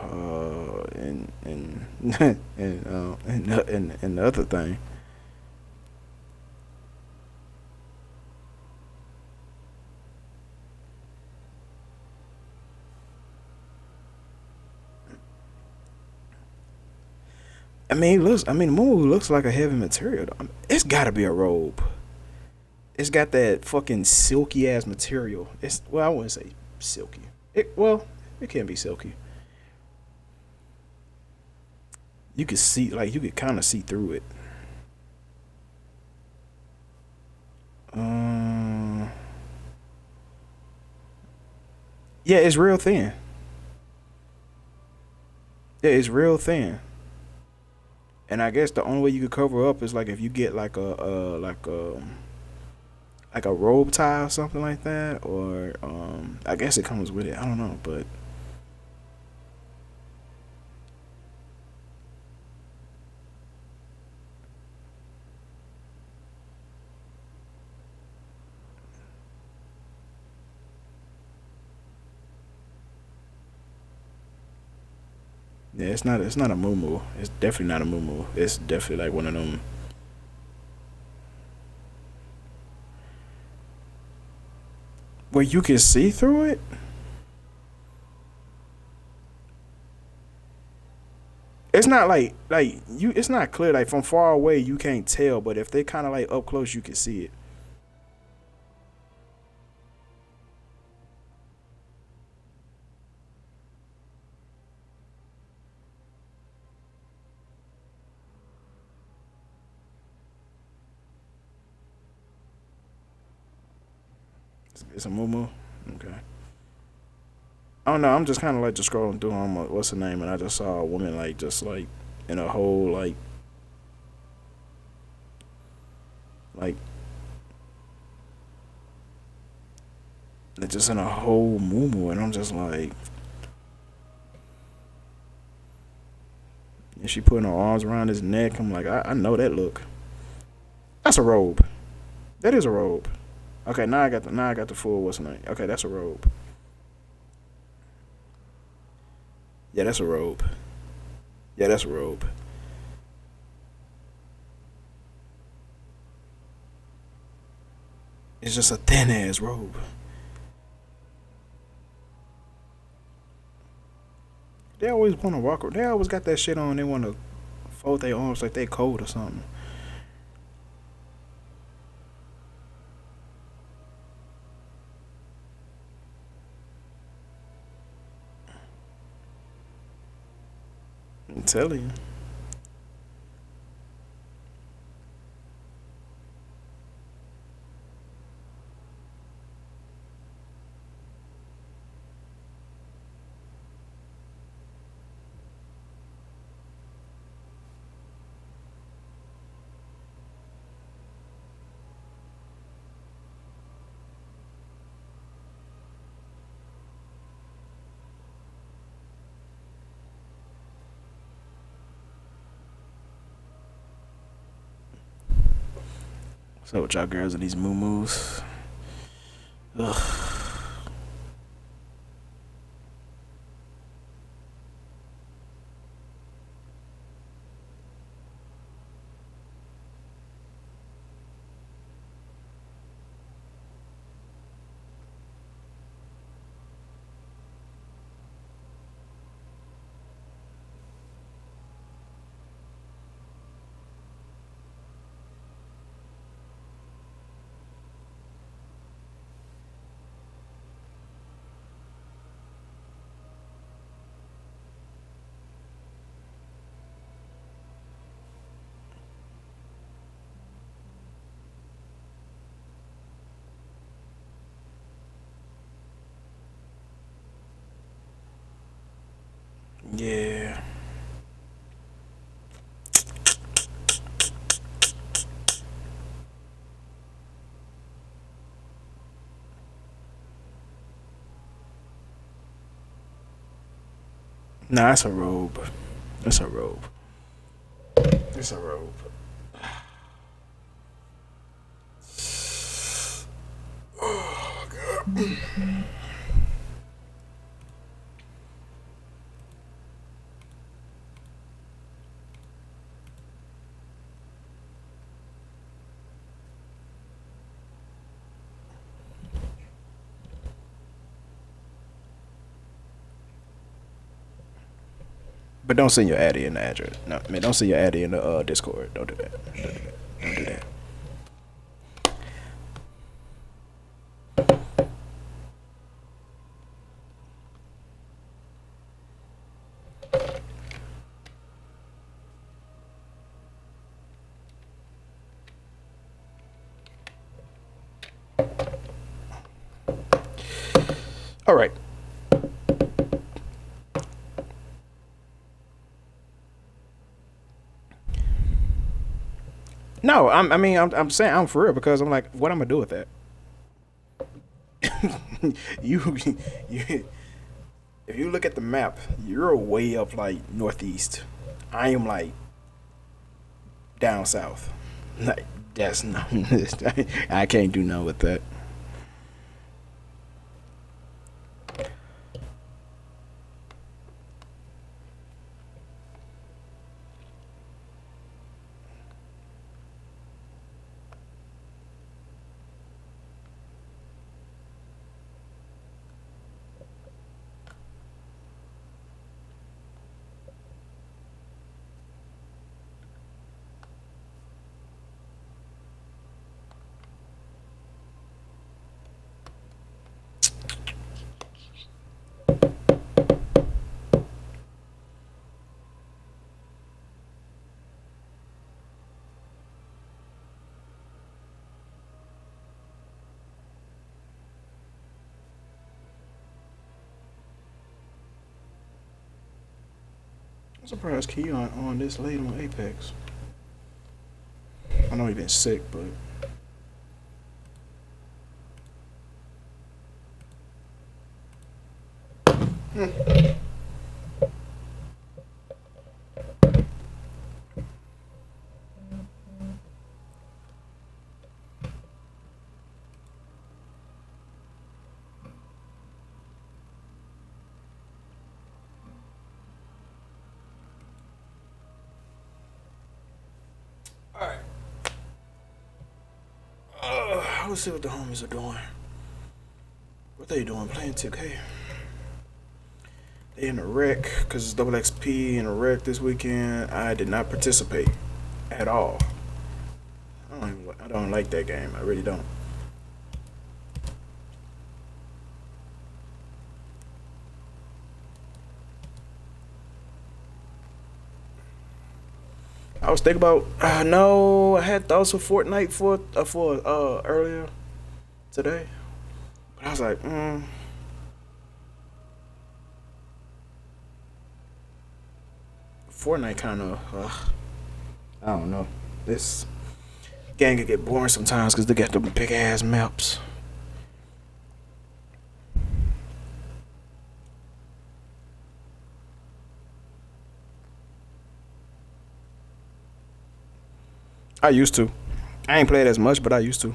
and and the other thing. I mean, it looks. I mean, the moo looks like a heavy material. It's got to be a robe. It's got that fucking silky ass material. It's well, I wouldn't say silky. It can be silky. You could see, like, you could kind of see through it. Yeah, it's real thin. Yeah, it's real thin. And I guess the only way you could cover up is like if you get like a robe tie or something like that, or I guess it comes with it. I don't know, but yeah, it's not a moo. It's definitely not a moo. It's definitely like one of them. Where you can see through it? It's not like you. It's not clear. Like from far away, you can't tell. But if they kind of like up close, you can see it. It's a moo. Okay. I don't know. I'm just kind of like just scrolling through on what's the name, and I just saw a woman like just like in a whole like just in a whole moo, and I'm just like, and she putting her arms around his neck. I'm like, I know that look. That's a robe. That is a robe. Okay, now I got the full what's the name. Okay, that's a robe. Yeah, that's a robe. Yeah, that's a robe. It's just a thin ass robe. They always want to walk. They always got that shit on. They want to fold their arms like they cold or something. I'm telling you. What's up with y'all girls and these moo-moos? Ugh. Yeah. Nah, it's a robe. It's a robe. It's a robe. Oh god. But don't send your addy in the address. No, I mean, don't send your addy in the Discord. Don't do that. Don't do that. Don't do that. All right. No, I'm saying I'm for real because I'm like, what I'm gonna do with that? you, you, if you look at the map, you're way up like northeast. I am like down south. Like that's not. I can't do nothing with that. I'm surprised Keon on this late on Apex. I know he been sick, but let's see what the homies are doing. What they doing? Playing 2K. They in the rec because it's double XP in the rec this weekend. I did not participate at all. I don't like that game. I really don't. I was thinking about no, I had thoughts for Fortnite for earlier today, but I was like, Fortnite kind of, I don't know. This game can get boring sometimes because they got them big ass maps. I used to. I ain't played as much, but I used to.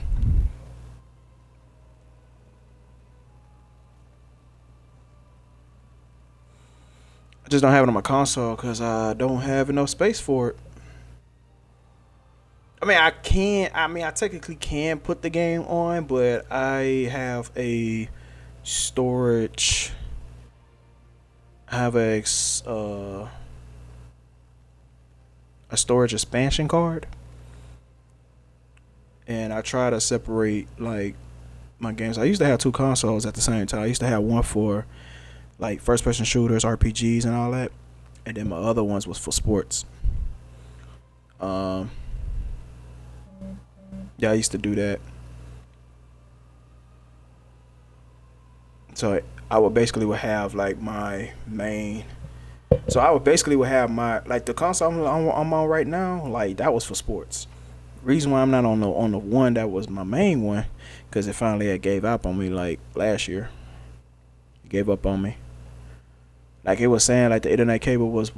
I just don't have it on my console because I don't have enough space for it. I mean, I technically can put the game on, but I have a storage. I have a storage expansion card. And I try to separate like my games. I used to have two consoles at the same time. I used to have one for like first person shooters, RPGs and all that. And then my other ones was for sports. Yeah, I used to do that. So I would have like my main. So I would have my like the console I'm on right now. Like that was for sports. Reason why I'm not on the one that was my main one, because it finally had gave up on me like last year. It gave up on me. Like it was saying like the Ethernet cable was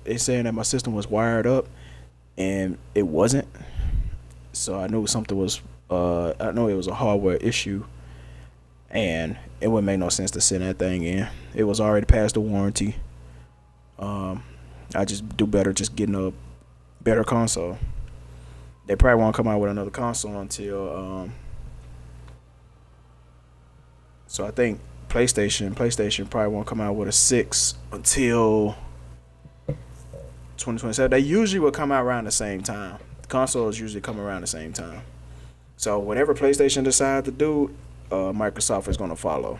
it's saying that my system was wired up and it wasn't. So I knew something was I know it was a hardware issue, and it wouldn't make no sense to send that thing in. It was already past the warranty. I just do better just getting a better console. They probably won't come out with another console until so I think PlayStation probably won't come out with a 6 until 2027. They usually will come out around the same time. Consoles usually come around the same time. So whatever PlayStation decides to do, Microsoft is going to follow.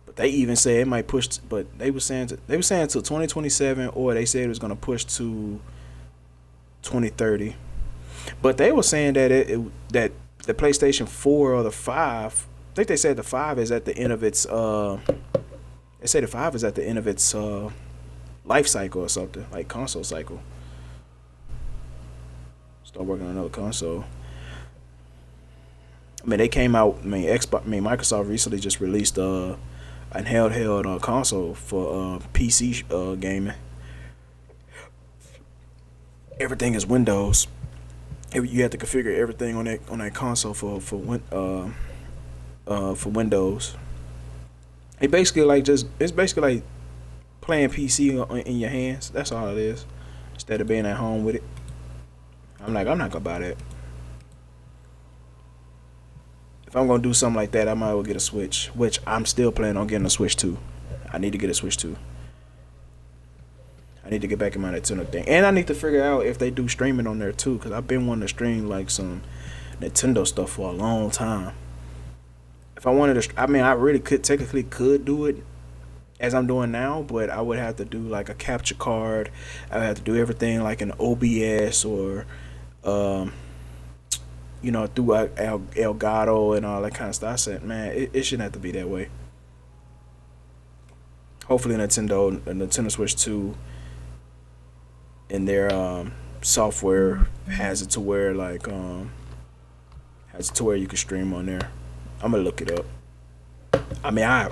But they even say it might push. But they were saying until 2027, or they said it was going to push to 2030. But they were saying that that the PlayStation 4 or the 5. I think they said the 5 is at the end of its. They say the 5 is at the end of its life cycle or something, like console cycle. Start working on another console. I mean, they came out. Microsoft recently just released an handheld console for PC gaming. Everything is Windows. You have to configure everything on that console for Windows. It's basically like playing PC in your hands. That's all it is. Instead of being at home with it. I'm not gonna buy that. If I'm gonna do something like that, I might as well get a Switch. Which I'm still planning on getting a Switch 2. I need to get a Switch 2. I need to get back in my Nintendo thing, and I need to figure out if they do streaming on there too. Cause I've been wanting to stream like some Nintendo stuff for a long time. If I wanted to, I really technically could do it as I'm doing now, but I would have to do like a capture card. I would have to do everything like an OBS or, through Elgato and all that kind of stuff. I said, man, it shouldn't have to be that way. Hopefully, Nintendo Switch 2 and their software has it to where you can stream on there. I'm gonna look it up. I mean, I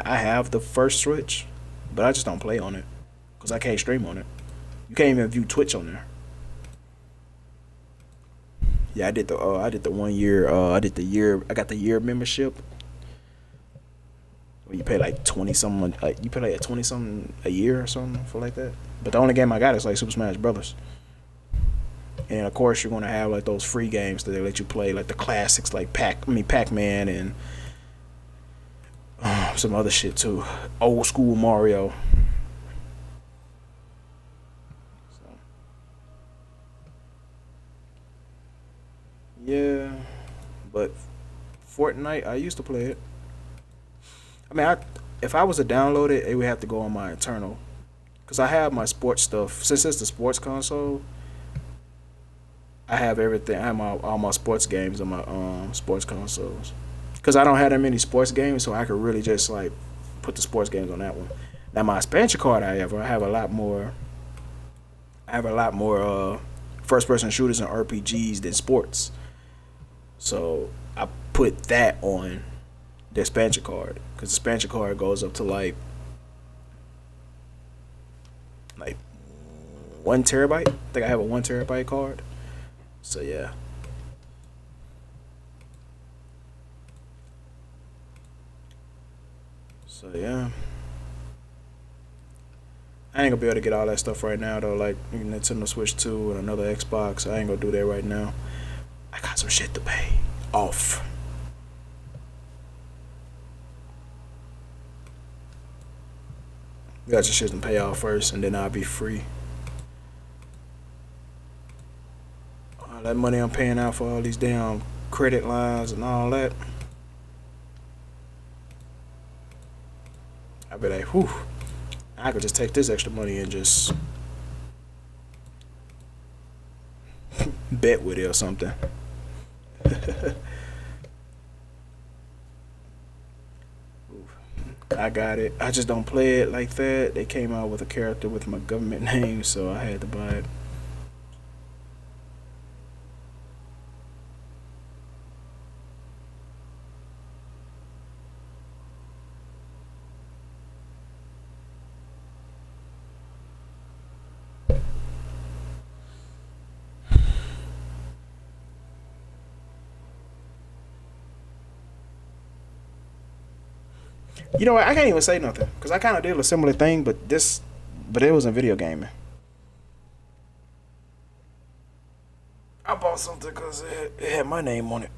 have the first Switch, but I just don't play on it because I can't stream on it. You can't even view Twitch on there. Yeah, I did the 1 year. I got the year membership. Where you pay like 20 something. You pay like 20 something a year or something for like that. But the only game I got is like Super Smash Brothers. And of course, you're gonna have like those free games that they let you play, like the classics, like Pac-Man and some other shit too. Old school Mario. So, yeah, but Fortnite, I used to play it. I mean, if I was to download it, it would have to go on my internal, cause I have my sports stuff. Since it's the sports console, I have everything. I have all my sports games on my sports consoles. Cause I don't have that many sports games, so I could really just like put the sports games on that one. Now my expansion card, I have a lot more. I have a lot more first-person shooters and RPGs than sports. So I put that on the expansion card, cause the expansion card goes up to like 1 terabyte. I think I have a 1 terabyte card. So yeah. So yeah. I ain't gonna be able to get all that stuff right now though, like Nintendo Switch 2 and another Xbox. I ain't gonna do that right now. I got some shit to pay off. Got some shit to pay off first, and then I'll be free. All that money I'm paying out for all these damn credit lines and all that. I'll be like, whew, I could just take this extra money and just bet with it or something. I got it. I just don't play it like that. They came out with a character with my government name, so I had to buy it. You know what? I can't even say nothing because I kind of did a similar thing, but it was in video gaming. I bought something because it had my name on it.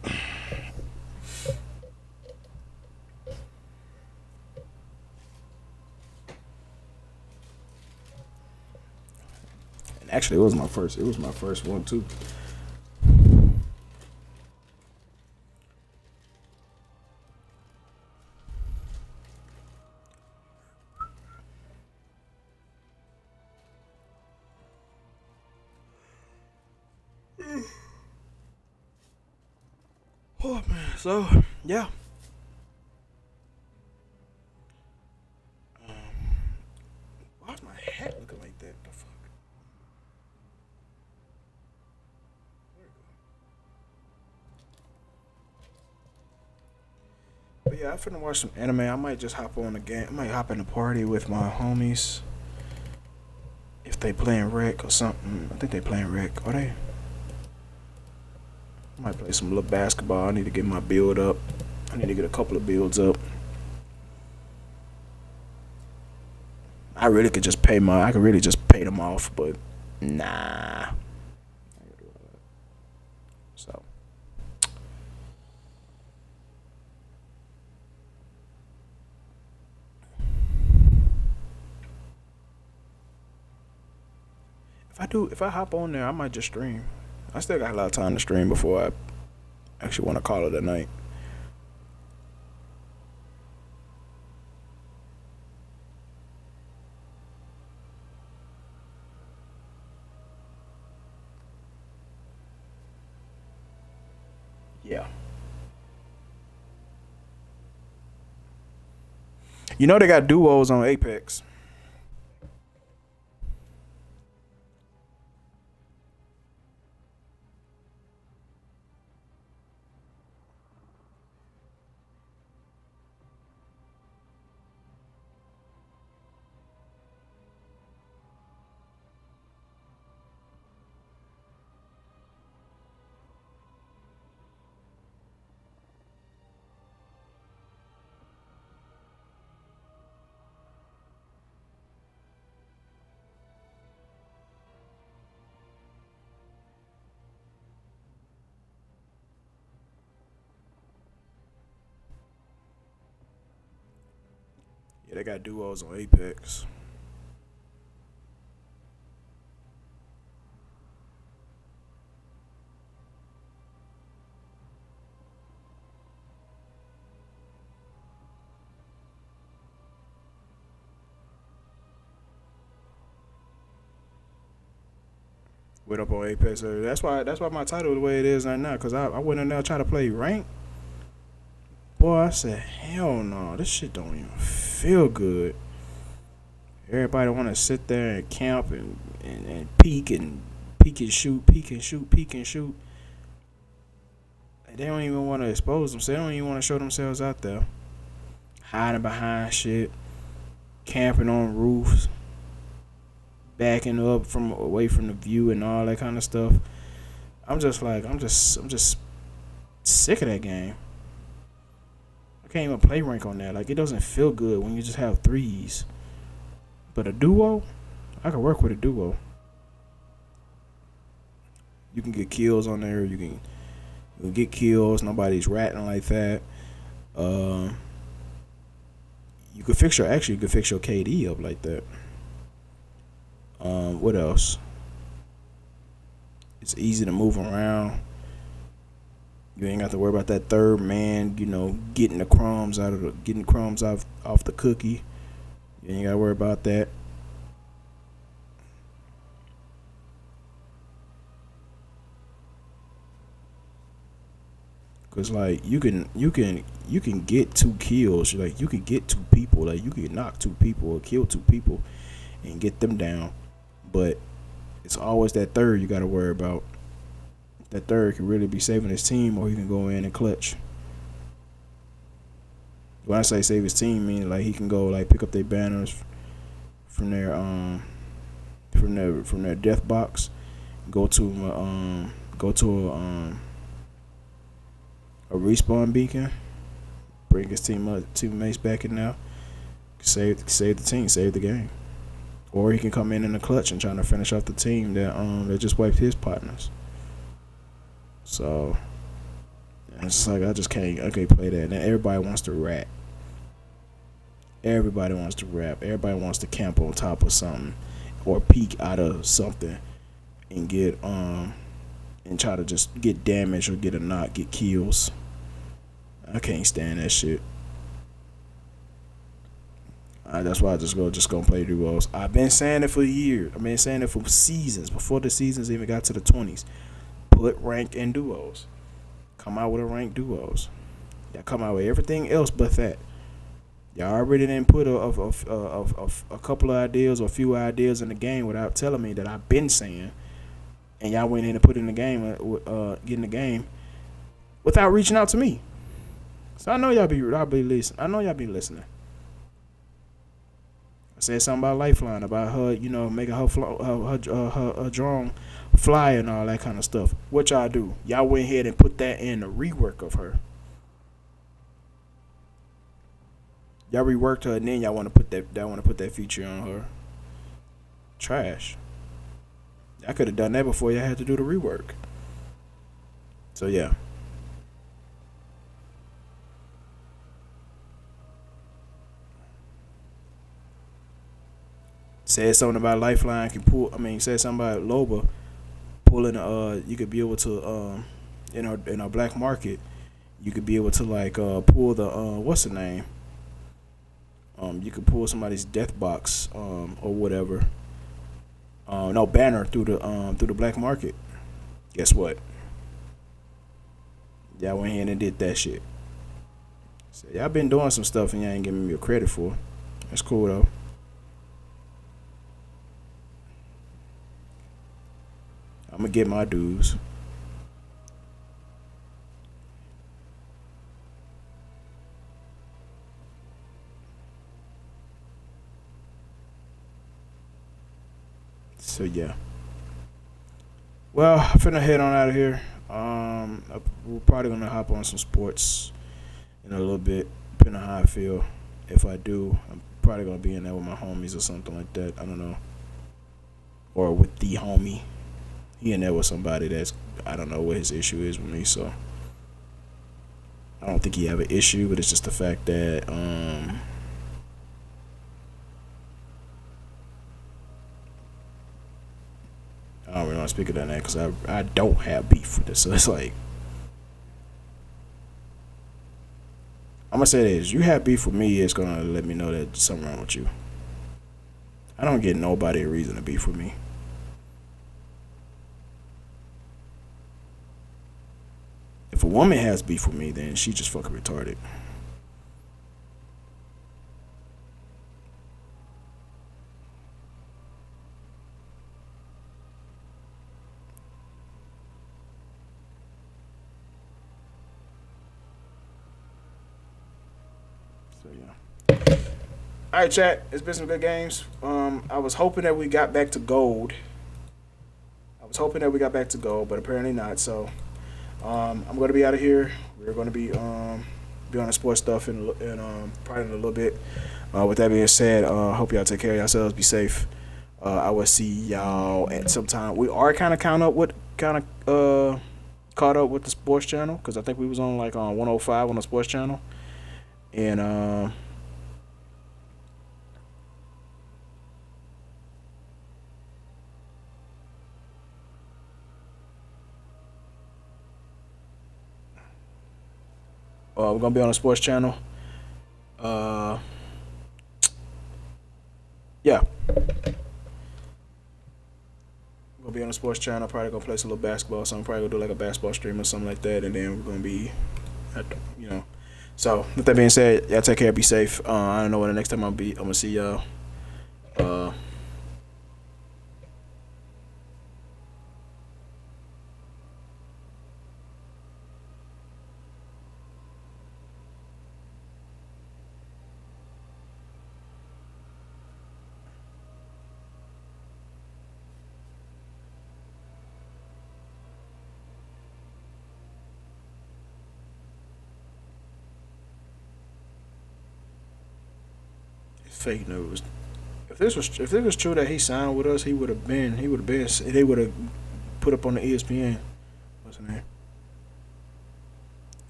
And actually, it was my first. It was my first one too. Oh man, so yeah. Why's my hat looking like that? The fuck? But yeah, I finna watch some anime. I might just hop on the game. I might hop in the party with my homies. If they playing rec or something. I think they playing rec. Are they? I might play some little basketball. I need to get my build up. I need to get a couple of builds up. I really could just pay I could really just pay them off, but nah. So. If I hop on there, I might just stream. I still got a lot of time to stream before I actually want to call it a night. Yeah. You know they got duos on Apex. Yeah, they got duos on Apex. Went up on Apex. That's why my title the way it is right now. Cause I went in there trying to play rank. Boy, I said, hell no, this shit don't even feel good. Everybody want to sit there and camp and peek and shoot, peek and shoot, peek and shoot. They don't even want to expose themselves. They don't even want to show themselves out there. Hiding behind shit, camping on roofs, backing up from away from the view and all that kind of stuff. I'm just sick of that game. I can't even play rank on that. Like, it doesn't feel good when you just have threes. But a duo, I can work with a duo. You can get kills on there. You can get kills. Nobody's ratting like that. You could fix your KD up like that. What else? It's easy to move around. You ain't got to worry about that third man, getting crumbs off the cookie. You ain't got to worry about that. Cause like you can get 2 kills. Like, you can get 2 people. Like, you can knock 2 people or kill 2 people and get them down. But it's always that third you got to worry about. That third can really be saving his team, or he can go in and clutch. When I say save his team, meaning like he can go like pick up their banners from their death box, go to a respawn beacon, bring his teammates back in now, save the team, save the game, or he can come in the clutch and trying to finish off the team that just wiped his partners. So it's just like I can't play that. And everybody wants to rap. Everybody wants to rap. Everybody wants to camp on top of something or peek out of something and get and try to just get damage or get a knock, get kills. I can't stand that shit. That's why I just gonna play duos. I've been saying it for years. I've been saying it for seasons, before the seasons even got to the 20s. Put rank in duos. Come out with a ranked duos. Y'all come out with everything else but that. Y'all already didn't put a couple of ideas or a few ideas in the game without telling me that I've been saying, and y'all went in and put in the game, get in the game, without reaching out to me. So I know y'all be listening. I know y'all be listening. I said something about Lifeline, about her, making her drone fly and all that kind of stuff. What y'all do? Y'all went ahead and put that in the rework of her. Y'all reworked her, and then y'all want to put that feature on her. Trash. I could have done that before y'all had to do the rework. So yeah. Said something about Lifeline can pull. Said something about Loba pulling. You could be able to in our black market, you could be able to pull the what's the name? You could pull somebody's death box or whatever. No, banner through the black market. Guess what? Y'all went in and did that shit. So y'all been doing some stuff and y'all ain't giving me a credit for. That's cool though. I'm gonna get my dues. So yeah. Well, I'm finna head on out of here. We're probably gonna hop on some sports in a little bit, depending on how I feel. If I do, I'm probably gonna be in there with my homies or something like that. I don't know. Or with the homie. He in there with somebody that's, I don't know what his issue is with me, so I don't think he have an issue, but it's just the fact that I don't really want to speak of that because I don't have beef with this. So it's like, I'm gonna say this: you have beef with me, it's gonna let me know that there's something wrong with you. I don't get nobody a reason to beef with me. If a woman has beef with me, then she just fucking retarded. So yeah. All right, chat. It's been some good games. I was hoping that we got back to gold. But apparently not. So. I'm going to be out of here. We're going to be on the sports stuff in probably in a little bit. With that being said, hope y'all take care of yourselves. Be safe. I will see y'all at some time. We are kind of caught up with the sports channel because I think we was on 105 on the sports channel, and we're gonna be on the sports channel. Yeah. We're gonna be on the sports channel. Probably gonna play some little basketball. So I'm probably gonna do a basketball stream or something like that. And then we're gonna be, So with that being said, y'all take care. Be safe. I don't know when the next time I'm gonna see y'all. fake news. If this was true that he signed with us, they would have put up on the ESPN. What's his name?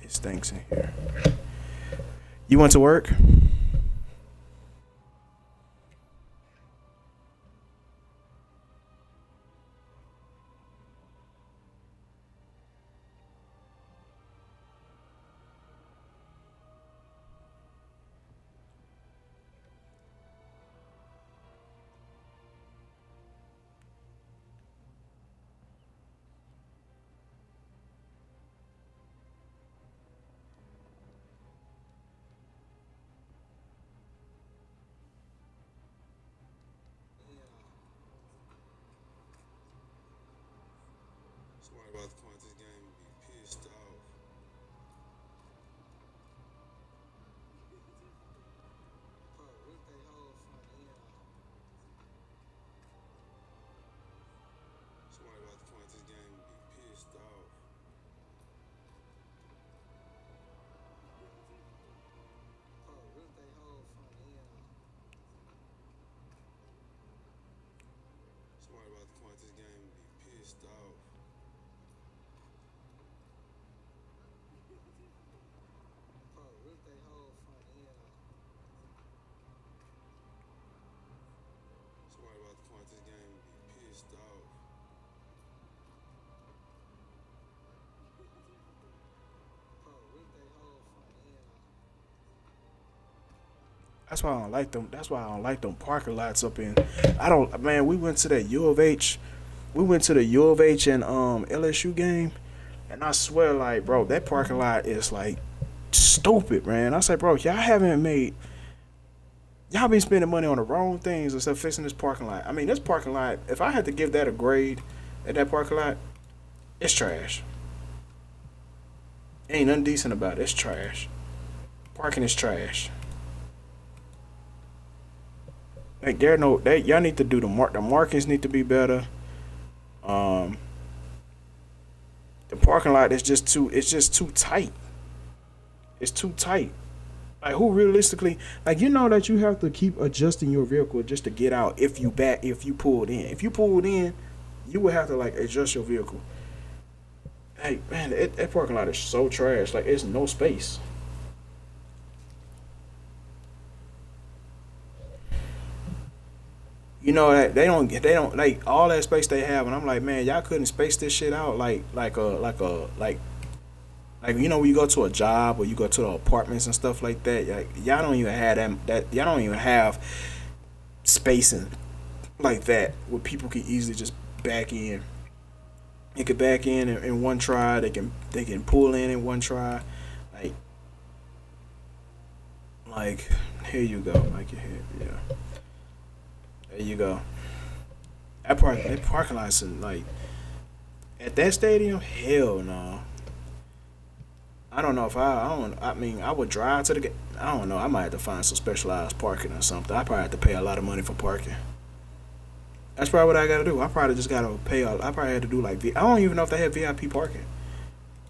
It stinks in here. You went to work? Somebody about to come out this game and be pissed off. Bro, what they hold from here? Somebody about to come out this game and be pissed off. Bro, what they hold from here? Somebody about to come out this game and be pissed off. Somebody about to come out this game and be pissed off. That's why I don't like them. That's why I don't like them parking lots up in. I don't. Man, we went to that U of H. We went to the U of H and LSU game, and I swear, like, bro, that parking lot is like stupid, man. I say, bro, y'all been spending money on the wrong things instead of fixing this parking lot. I mean, this parking lot, if I had to give that a grade at that parking lot, it's trash. Ain't nothing decent about it. It's trash. Parking is trash. Like, y'all need to do the markings need to be better. The parking lot is just too tight. It's too tight. Like, who realistically, like, you know that you have to keep adjusting your vehicle just to get out if you pulled in. If you pulled in, you would have to, like, adjust your vehicle. Hey, man, that parking lot is so trash. Like, it's no space. You know that they don't like all that space they have, and I'm like, man, y'all couldn't space this shit out like you know when you go to a job or you go to the apartments and stuff like that. Like, y'all don't even have that y'all don't even have spacing like that where people can easily just back in. They could back in one try. They can pull in one try. Like here you go. Like yeah. There you go. That parking lot's like at that stadium. Hell no. I don't know if I mean, I would drive to the game. I don't know. I might have to find some specialized parking or something. I probably have to pay a lot of money for parking. That's probably what I gotta do. I probably just gotta pay. I probably had to do like I don't even know if they have VIP parking.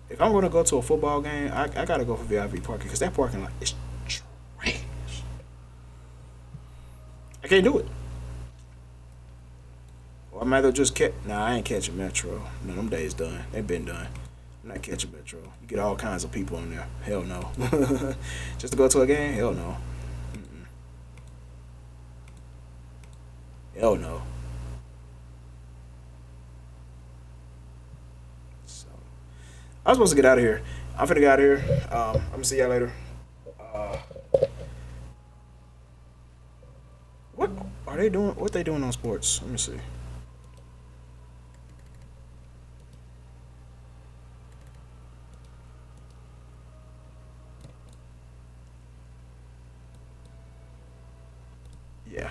If I'm gonna go to a football game, I gotta go for VIP parking because that parking lot is trash. I can't do it. Or I might as well just catch. Nah, I ain't catching Metro. No, them days done. They been done. I'm not catching Metro. You get all kinds of people in there. Hell no. Just to go to a game? Hell no. Hell no. So, I was supposed to get out of here. I'm finna get out of here. I'm gonna see y'all later. What are they doing? What they doing on sports? Let me see. Yeah.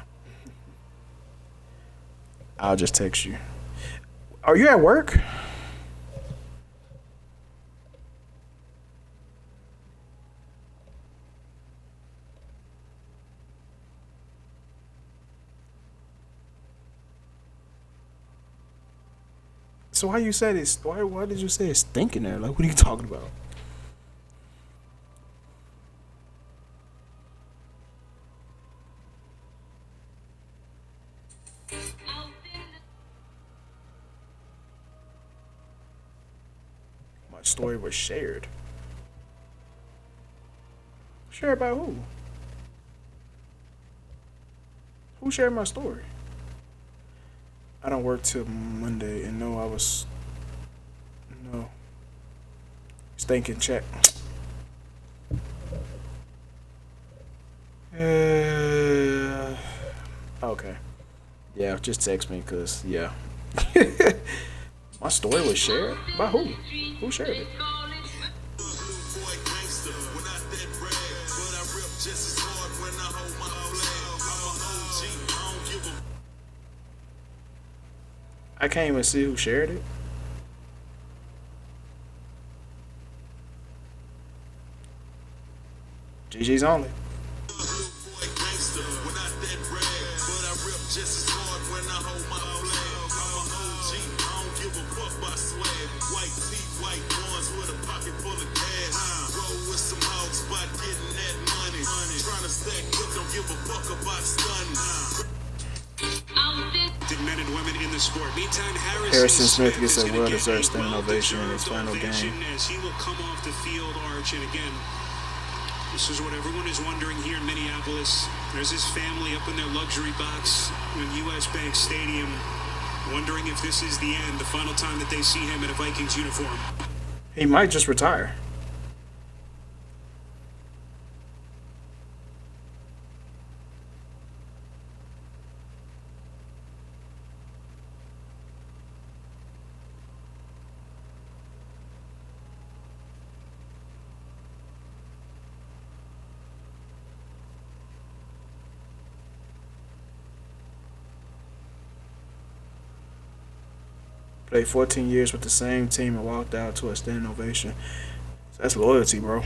I'll just text you. Are you at work? So why you said it's why did you say it's stinking there? Like, what are you talking about? story was shared. Shared by who? Who shared my story? I don't work till Monday, and no. Stinking check. Okay. Yeah, just text me, cause yeah. My story was shared by who? Who shared it? I can't even see who shared it. GG's only. Men and women in the sport. Meantime, Harrison Smith gets a well-deserved standing ovation in his final game. As he will come off the field arch, and again, this is what everyone is wondering here in Minneapolis. There's his family up in their luxury box in U.S. Bank Stadium, wondering if this is the end, the final time that they see him in a Vikings uniform. He might just retire. Played 14 years with the same team and walked out to a standing ovation. That's loyalty, bro.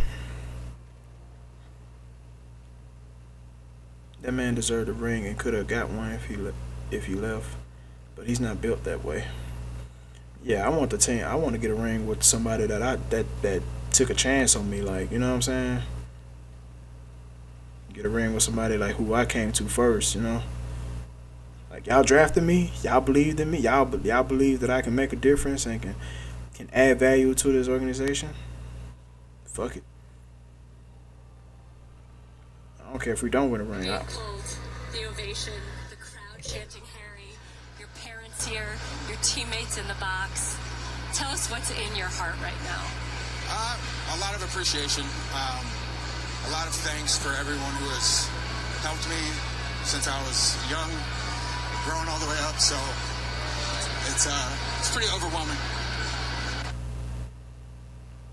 That man deserved a ring and could have got one if he left, but he's not built that way. Yeah, I want the team. I want to get a ring with somebody that took a chance on me, like, you know what I'm saying? Get a ring with somebody like who I came to first, you know? Like, y'all drafted me, y'all believed in me, y'all believe that I can make a difference and can add value to this organization. Fuck it. I don't care if we don't win a ring. The ovation, the crowd chanting Harry, your parents here, your teammates in the box. Tell us what's in your heart right now. A lot of appreciation. A lot of thanks for everyone who has helped me since I was young, growing all the way up, so it's pretty overwhelming.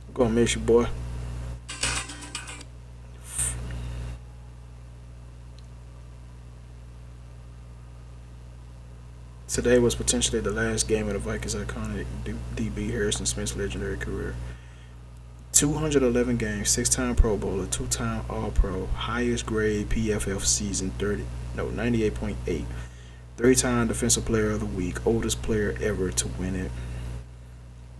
I'm gonna miss you, boy. Today was potentially the last game of the Vikings' iconic DB Harrison Smith's legendary career. 211 games, 6-time Pro Bowler, 2-time All-Pro, highest grade PFF season 98.8. 3-time Defensive Player of the Week, oldest player ever to win it.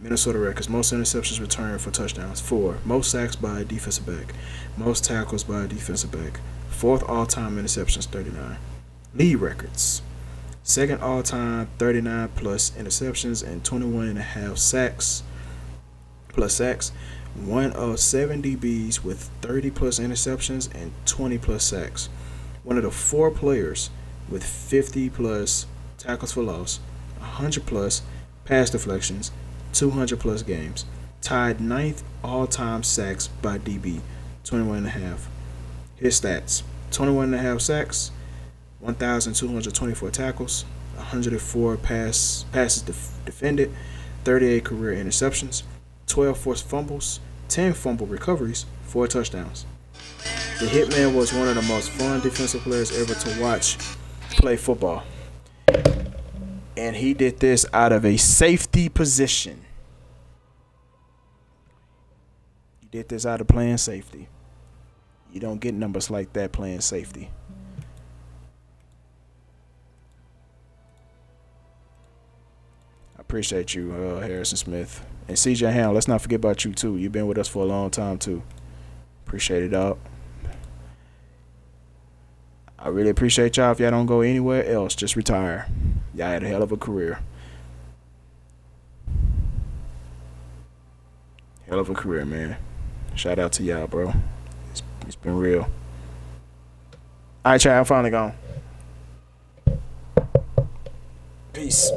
Minnesota records: most interceptions returned for touchdowns, 4. Most sacks by a defensive back, most tackles by a defensive back, 4th all-time interceptions, 39. League records: 2nd all-time, 39 plus interceptions and 21.5 sacks plus sacks. One of 7 DBs with 30 plus interceptions and 20 plus sacks. One of the 4 players with 50 plus tackles for loss, 100 plus pass deflections, 200 plus games. Tied 9th all-time sacks by DB, 21.5. His stats: 21.5 sacks, 1,224 tackles, 104 passes defended, 38 career interceptions, 12 forced fumbles, 10 fumble recoveries, 4 touchdowns. The Hitman was one of the most fun defensive players ever to watch play football. And he did this out of a safety position. He did this out of playing safety. You don't get numbers like that playing safety. I appreciate you, Harrison Smith. And CJ Ham, let's not forget about you too. You've been with us for a long time too. Appreciate it, dog. I really appreciate y'all. If y'all don't go anywhere else, just retire. Y'all had a hell of a career. Hell of a career, man. Shout out to y'all, bro. It's been real. All right, Chad, I'm finally gone. Peace.